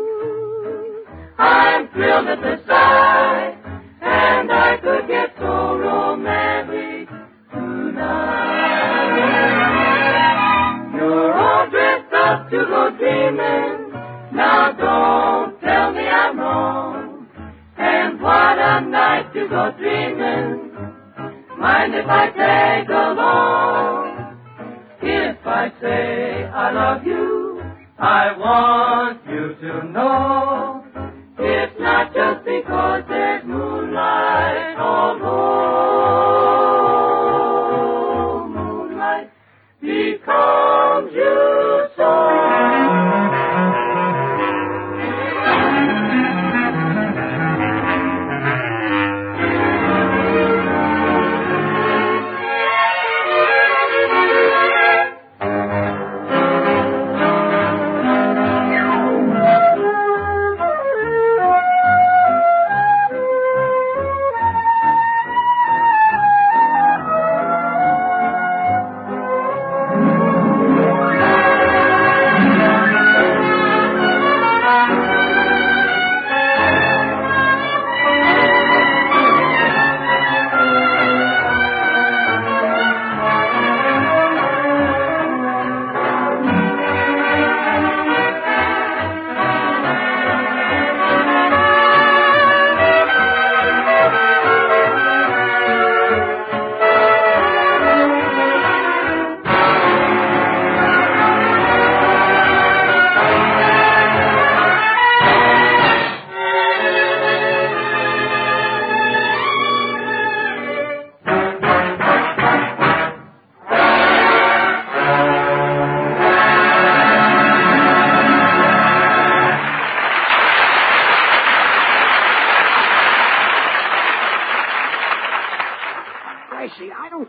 I'm thrilled at the sight, and I could get so romantic tonight. You're all dressed up to go dreaming. Now don't tell me I'm wrong. And what a night to go dreaming. Mind if I tag along? If I say I love you, I want you to know it's not just because there's moonlight, although moonlight becomes you so.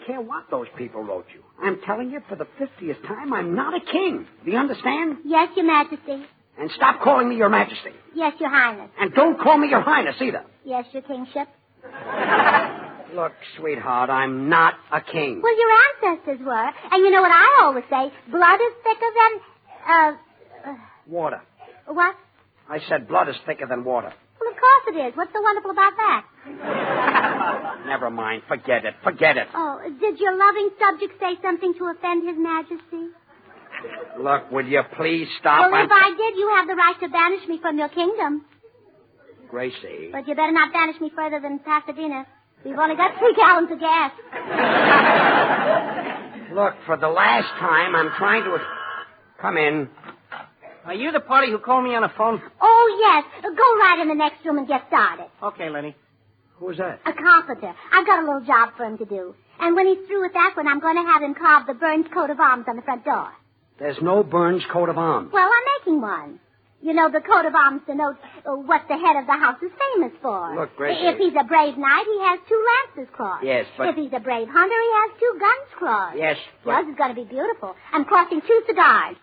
care what those people wrote you. I'm telling you for the 50th time, I'm not a king. Do you understand? Yes, Your Majesty. And stop calling me Your Majesty. Yes, Your Highness. And don't call me Your Highness either. Yes, Your Kingship. Look, sweetheart, I'm not a king. Well, your ancestors were. And you know what I always say? Blood is thicker than, Water. what? I said blood is thicker than water. Well, of course it is. What's so wonderful about that? Never mind. Forget it. Forget it. Oh, did your loving subject say something to offend His Majesty? Look, will you please stop? Well, if I did, you have the right to banish me from your kingdom. Gracie. But you better not banish me further than Pasadena. We've only got 3 gallons of gas. Look, for the last time, I'm trying to... Come in. Are you the party who called me on the phone? Oh, yes. Go right in the next room and get started. Okay, Lenny. Who's that? A carpenter. I've got a little job for him to do. And when he's through with that one, I'm going to have him carve the Burns coat of arms on the front door. There's no Burns coat of arms. Well, I'm making one. You know, the coat of arms denotes what the head of the house is famous for. Look, Gracie. If he's a brave knight, he has 2 lances claws. Yes, but... If he's a brave hunter, he has 2 guns claws. Yes, but... Yours is going to be beautiful. I'm crossing 2 cigars.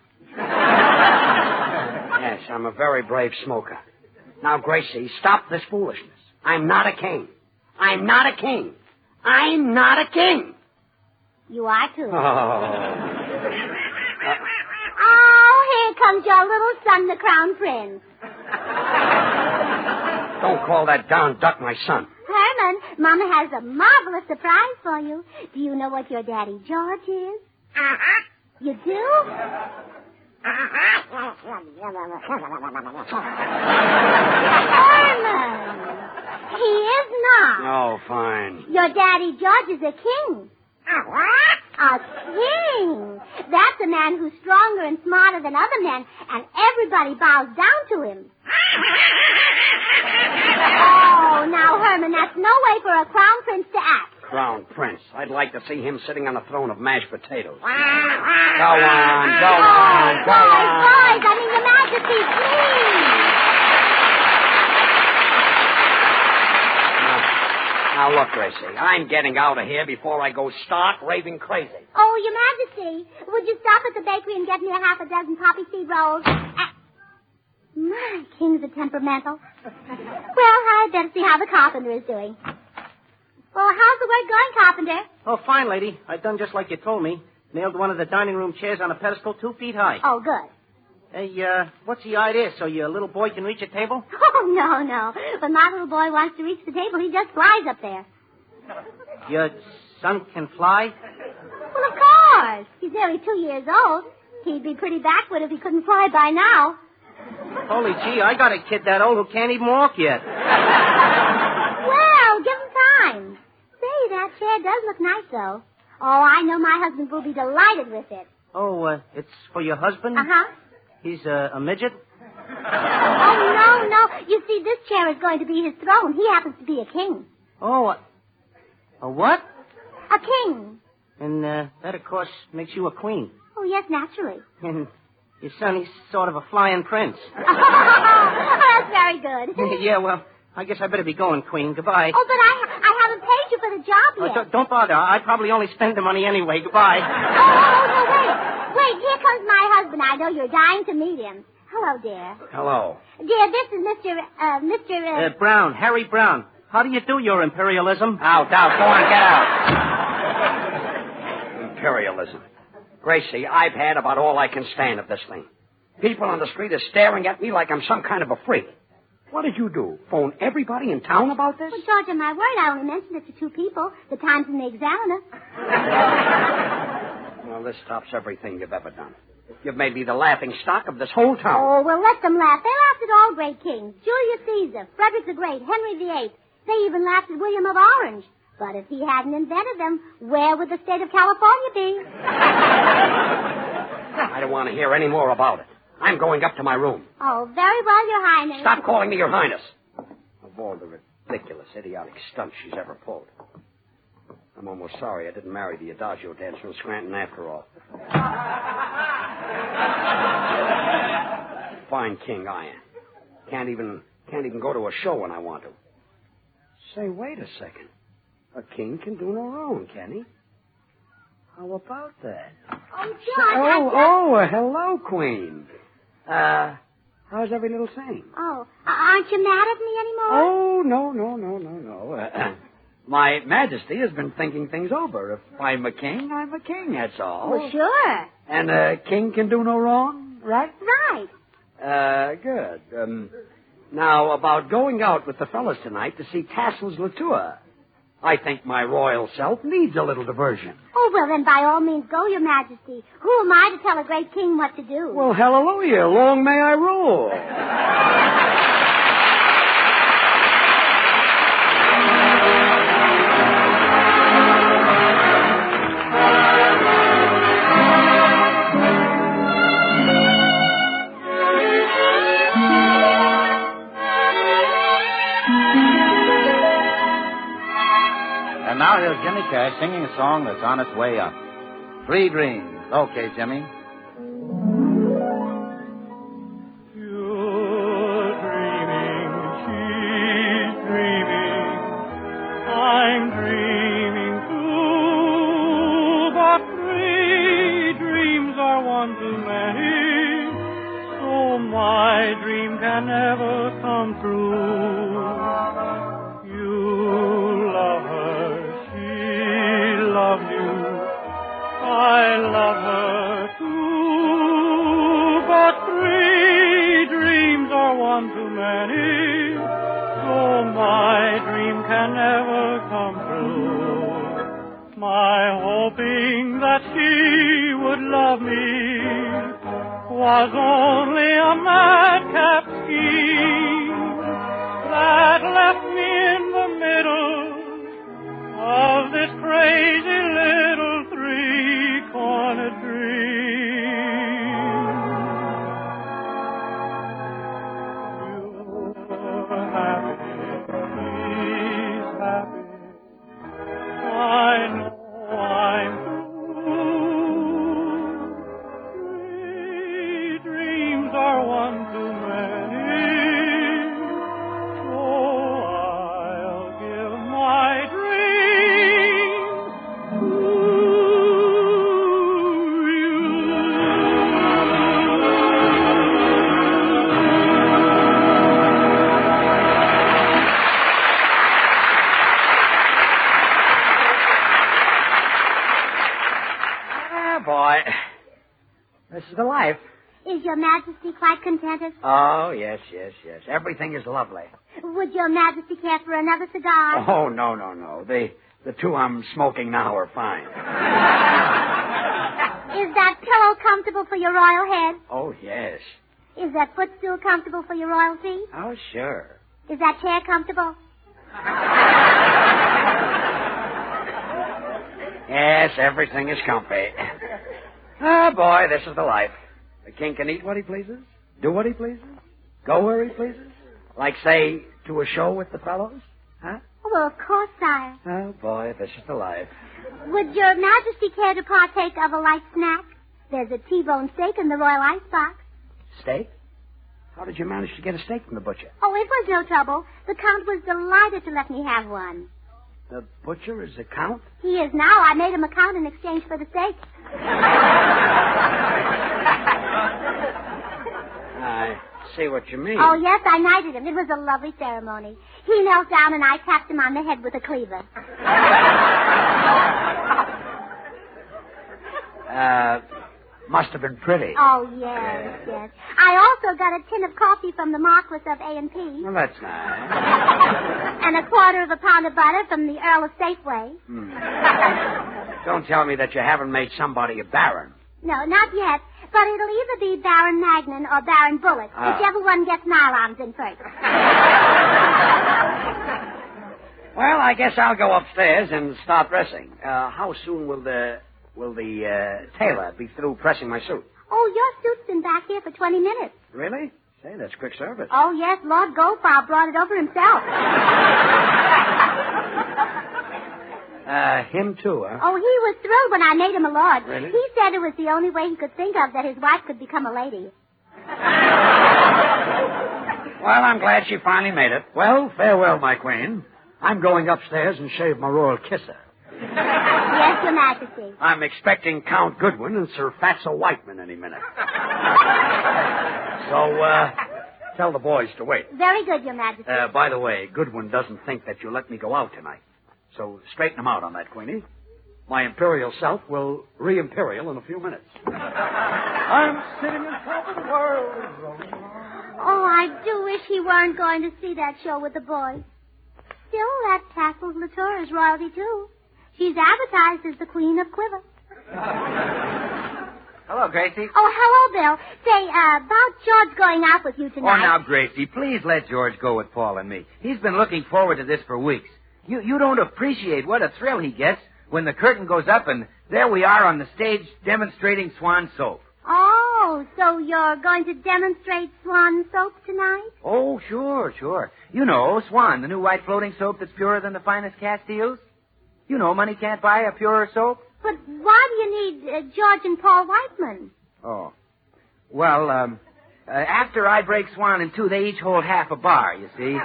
Yes, I'm a very brave smoker. Now, Gracie, stop this foolishness. I'm not a king. I'm not a king. I'm not a king. You are, too. Oh, here comes your little son, the Crown Prince. Don't call that darn duck my son. Herman, Mama has a marvelous surprise for you. Do you know what your daddy George is? You do? Herman, he is not. Oh, fine. Your daddy George is a king. A king. That's a man who's stronger and smarter than other men, and everybody bows down to him. Oh, now, Herman, that's no way for a crown prince to act. Crown Prince. I'd like to see him sitting on a throne of mashed potatoes. Go on, Boys, I mean, Your Majesty, please. Now, look, Gracie, I'm getting out of here before I go stark raving crazy. Oh, Your Majesty, would you stop at the bakery and get me a half a dozen poppy seed rolls? My kings are temperamental. Well, I'd better see how the carpenter is doing. Well, how's the work going, carpenter? Oh, fine, lady. I've done just like you told me. Nailed one of the dining room chairs on a pedestal 2 feet high. Oh, good. Hey, what's the idea? So your little boy can reach a table? Oh, no. When my little boy wants to reach the table, he just flies up there. Your son can fly? Well, of course. He's nearly 2 years old. He'd be pretty backward if he couldn't fly by now. Holy gee, I got a kid that old who can't even walk yet. Well, give him time. Say, that chair does look nice, though. Oh, I know my husband will be delighted with it. Oh, it's for your husband? Uh-huh. He's a midget? Oh, no. You see, this chair is going to be his throne. He happens to be a king. Oh, a what? A king. And that, of course, makes you a queen. Oh, yes, naturally. And your son, he's sort of a flying prince. That's very good. Yeah, well, I guess I better be going, Queen. Goodbye. Oh, but I haven't paid you for the job yet. Don't bother. I probably only spend the money anyway. Goodbye. Oh, no, wait, here comes my husband. I know you're dying to meet him. Hello, dear. Hello. Dear, this is Mr. Brown, Harry Brown. How do you do, your imperialism? Out. Go on, get out. Imperialism. Gracie, I've had about all I can stand of this thing. People on the street are staring at me like I'm some kind of a freak. What did you do? Phone everybody in town about this? Well, George, on my word, I only mentioned it to 2 people. The Times and the Examiner. Well, this stops everything you've ever done. You've made me the laughing stock of this whole town. Oh, well, let them laugh. They laughed at all great kings. Julius Caesar, Frederick the Great, Henry VIII. They even laughed at William of Orange. But if he hadn't invented them, where would the state of California be? I don't want to hear any more about it. I'm going up to my room. Oh, very well, Your Highness. Stop calling me Your Highness. Of all the ridiculous, idiotic stunts she's ever pulled. I'm almost sorry I didn't marry the Adagio dancer in Scranton after all. Fine king I am. Can't even go to a show when I want to. Say, wait a second. A king can do no wrong, can he? How about that? Oh, George, hello, Queen. How's every little thing? Oh, aren't you mad at me anymore? Oh, no. My Majesty has been thinking things over. If I'm a king, I'm a king, that's all. Well, sure. And a king can do no wrong, right? Right. Good. Now, about going out with the fellas tonight to see Tassel's Latua. I think my royal self needs a little diversion. Oh, well, then by all means go, Your Majesty. Who am I to tell a great king what to do? Well, hallelujah. Long may I rule. And now here's Jimmy Cash singing a song that's on its way up. 3 Dreams. Okay, Jimmy. You're dreaming, she's dreaming, I'm dreaming too, but 3 dreams are one too many, so my dream can never come true. You love her, she loves you, I love her too, but 3 dreams are one too many, so my dream can never come true. My hoping that she would love me was only a madcap scheme that left me in the middle of this crazy little 3-cornered dream. You're happy, she's happy, I know I'm through. 3 dreams are one too many, so I'll give my dream to you. Ah, boy. This is the life. Is Your Majesty quite contented? Oh, yes. Everything is lovely. Would Your Majesty care for another cigar? Oh, no. The 2 I'm smoking now are fine. Is that pillow comfortable for your royal head? Oh, yes. Is that footstool comfortable for your royal feet? Oh, sure. Is that chair comfortable? Yes, everything is comfy. Oh, boy, this is the life. The king can eat what he pleases, do what he pleases, go where he pleases. Like, say, to a show with the fellows. Huh? Well, of course, sire. Oh, boy, this is the life. Would Your Majesty care to partake of a light snack? There's a T-bone steak in the royal icebox. Steak? How did you manage to get a steak from the butcher? Oh, it was no trouble. The Count was delighted to let me have one. The butcher is the Count? He is now. I made him a Count in exchange for the steak. I see what you mean. Oh, yes, I knighted him. It was a lovely ceremony. He knelt down and I tapped him on the head with a cleaver. Must have been pretty. Oh, yes. I also got a tin of coffee from the Marquis of A&P. Well, that's nice. And a quarter of a pound of butter from the Earl of Safeway. Don't tell me that you haven't made somebody a baron. No, not yet. But it'll either be Baron Magnan or Baron Bullet, whichever one gets nylons in first. Well, I guess I'll go upstairs and start dressing. How soon will the tailor be through pressing my suit? Oh, your suit's been back here for 20 minutes. Really? Say, that's quick service. Oh, yes, Lord Goldfarb brought it over himself. Him too, huh? Oh, he was thrilled when I made him a lord. Really? He said it was the only way he could think of that his wife could become a lady. Well, I'm glad she finally made it. Well, farewell, my queen. I'm going upstairs and shave my royal kisser. Yes, Your Majesty. I'm expecting Count Goodwin and Sir Fatso Whiteman any minute. So, tell the boys to wait. Very good, Your Majesty. By the way, Goodwin doesn't think that you'll let me go out tonight. So straighten him out on that, Queenie. My imperial self will re-imperial in a few minutes. I'm sitting in top of the world. Oh, I do wish he weren't going to see that show with the boys. Still, that Tassels Latour is royalty, too. She's advertised as the Queen of Quiver. Hello, Gracie. Oh, hello, Bill. Say, about George going out with you Oh, tonight. now, Gracie, please let George go with Paul and me. He's been looking forward to this for weeks. You don't appreciate what a thrill he gets when the curtain goes up and there we are on the stage demonstrating Swan soap. Oh, so you're going to demonstrate Swan soap tonight? Oh, sure. You know, Swan, the new white floating soap that's purer than the finest Castiles. You know, money can't buy a purer soap. But why do you need George and Paul Whiteman? Oh. Well, after I break Swan in two, they each hold half a bar, you see.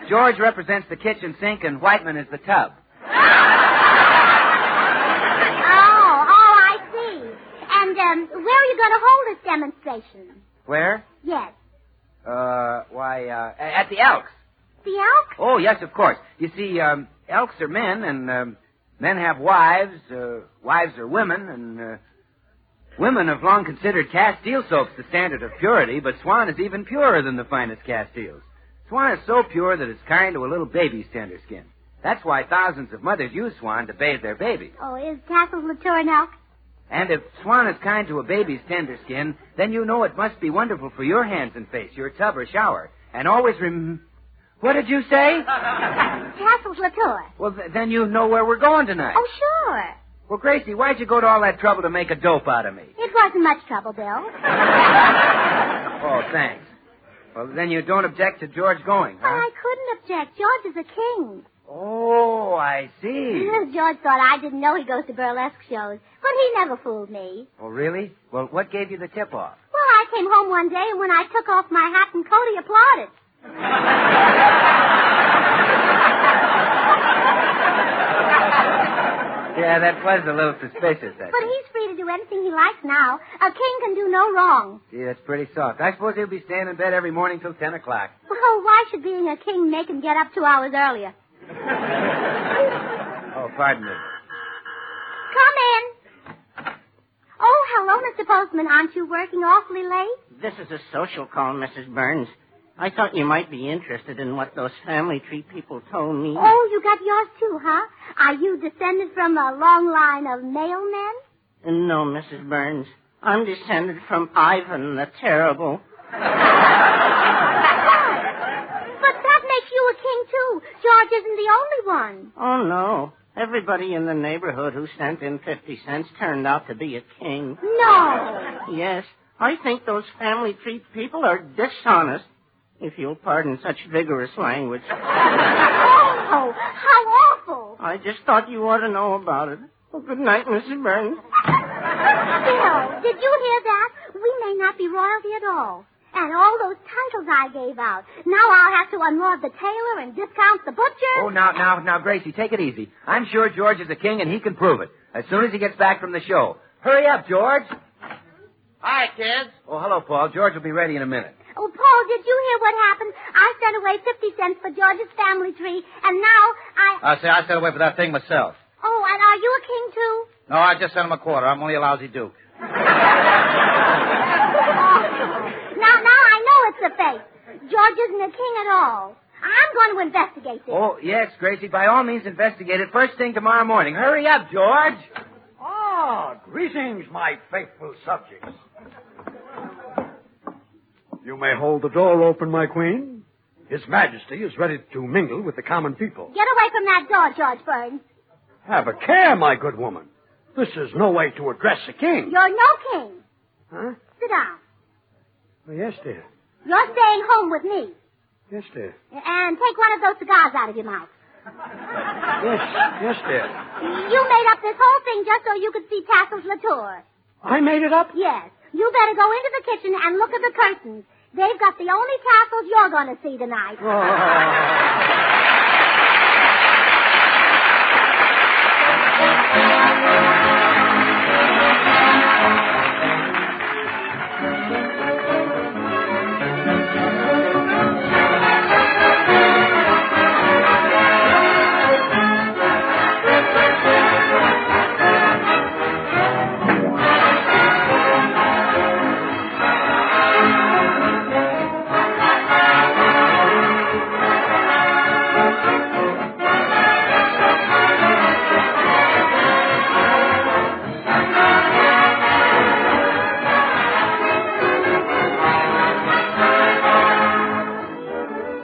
George represents the kitchen sink and Whiteman is the tub. Oh, I see. And where are you going to hold this demonstration? Where? Yes. At the Elks. The Elks? Oh, yes, of course. You see, Elks are men, and men have wives. Wives are women, and women have long considered Castile soaps the standard of purity, but Swan is even purer than the finest Castiles. Swan is so pure that it's kind to a little baby's tender skin. That's why thousands of mothers use Swan to bathe their babies. Oh, is Tassels Latour an elk? And if Swan is kind to a baby's tender skin, then you know it must be wonderful for your hands and face, your tub or shower. And always What did you say? Tassels Latour. Well, then you know where we're going tonight. Oh, sure. Well, Gracie, why'd you go to all that trouble to make a dope out of me? It wasn't much trouble, Bill. Oh, thanks. Well, then you don't object to George going, huh? Well, I couldn't object. George is a king. Oh, I see. George thought I didn't know he goes to burlesque shows, but he never fooled me. Oh, really? Well, what gave you the tip-off? Well, I came home one day, and when I took off my hat and coat, he applauded. Yeah, that was a little suspicious, But he's free to do anything he likes now. A king can do no wrong. Gee, that's pretty soft. I suppose he'll be staying in bed every morning till 10 o'clock. Well, why should being a king make him get up 2 hours earlier? Oh, pardon me. Come in. Oh, hello, Mr. Postman. Aren't you working awfully late? This is a social call, Mrs. Burns. I thought you might be interested in what those family tree people told me. Oh, you got yours too, huh? Are you descended from a long line of mailmen? No, Mrs. Burns. I'm descended from Ivan the Terrible. But that makes you a king, too. George isn't the only one. Oh, no. Everybody in the neighborhood who sent in 50 cents turned out to be a king. No. Yes. I think those family tree people are dishonest, if you'll pardon such vigorous language. Oh, how awful. I just thought you ought to know about it. Well, good night, Mrs. Burns. Bill, did you hear that? We may not be royalty at all. And all those titles I gave out. Now I'll have to unlord the tailor and discount the butcher. Oh, now, Gracie, take it easy. I'm sure George is a king, and he can prove it as soon as he gets back from the show. Hurry up, George. Hi, kids. Oh, hello, Paul. George will be ready in a minute. Oh, Paul, did you hear what happened? I sent away 50 cents for George's family tree, and now I sent away for that thing myself. Oh, and are you a king, too? No, I just sent him a quarter. I'm only a lousy duke. Now I know it's a fake. George isn't a king at all. I'm going to investigate this. Oh, yes, Gracie, by all means investigate it first thing tomorrow morning. Hurry up, George. Ah, greetings, my faithful subjects. You may hold the door open, my queen. His Majesty is ready to mingle with the common people. Get away from that door, George Burns. Have a care, my good woman. This is no way to address a king. You're no king. Huh? Sit down. Oh, yes, dear. You're staying home with me. Yes, dear. And take one of those cigars out of your mouth. Yes, dear. You made up this whole thing just so you could see Tassels Latour. I made it up? Yes. You better go into the kitchen and look at the curtains. They've got the only tassels you're going to see tonight.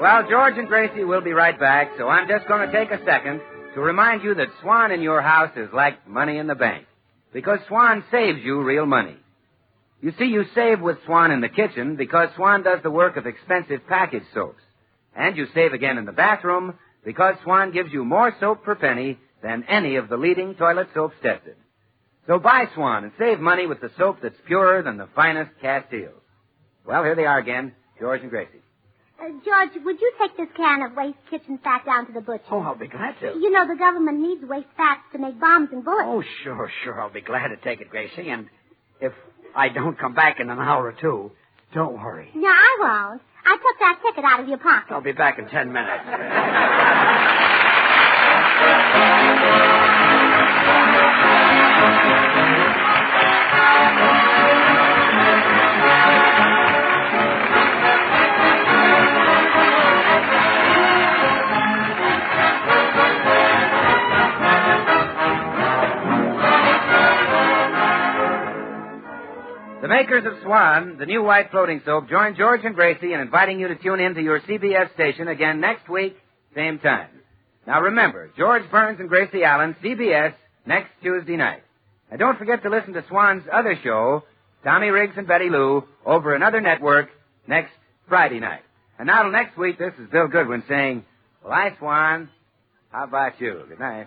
Well, George and Gracie will be right back, so I'm just going to take a second to remind you that Swan in your house is like money in the bank, because Swan saves you real money. You see, you save with Swan in the kitchen because Swan does the work of expensive packaged soaps. And you save again in the bathroom because Swan gives you more soap per penny than any of the leading toilet soaps tested. So buy Swan and save money with the soap that's purer than the finest Castiles. Well, here they are again, George and Gracie. George, would you take this can of waste kitchen fat down to the butcher? Oh, I'll be glad to. You know, the government needs waste fats to make bombs and bullets. Oh, sure. I'll be glad to take it, Gracie. And if I don't come back in an hour or two, don't worry. No, I won't. I took that ticket out of your pocket. I'll be back in 10 minutes. The makers of Swan, the new white floating soap, join George and Gracie in inviting you to tune in to your CBS station again next week, same time. Now remember, George Burns and Gracie Allen, CBS, next Tuesday night. And don't forget to listen to Swan's other show, Tommy Riggs and Betty Lou, over another network, next Friday night. And now till next week, this is Bill Goodwin saying, well, Swan, how about you? Good night.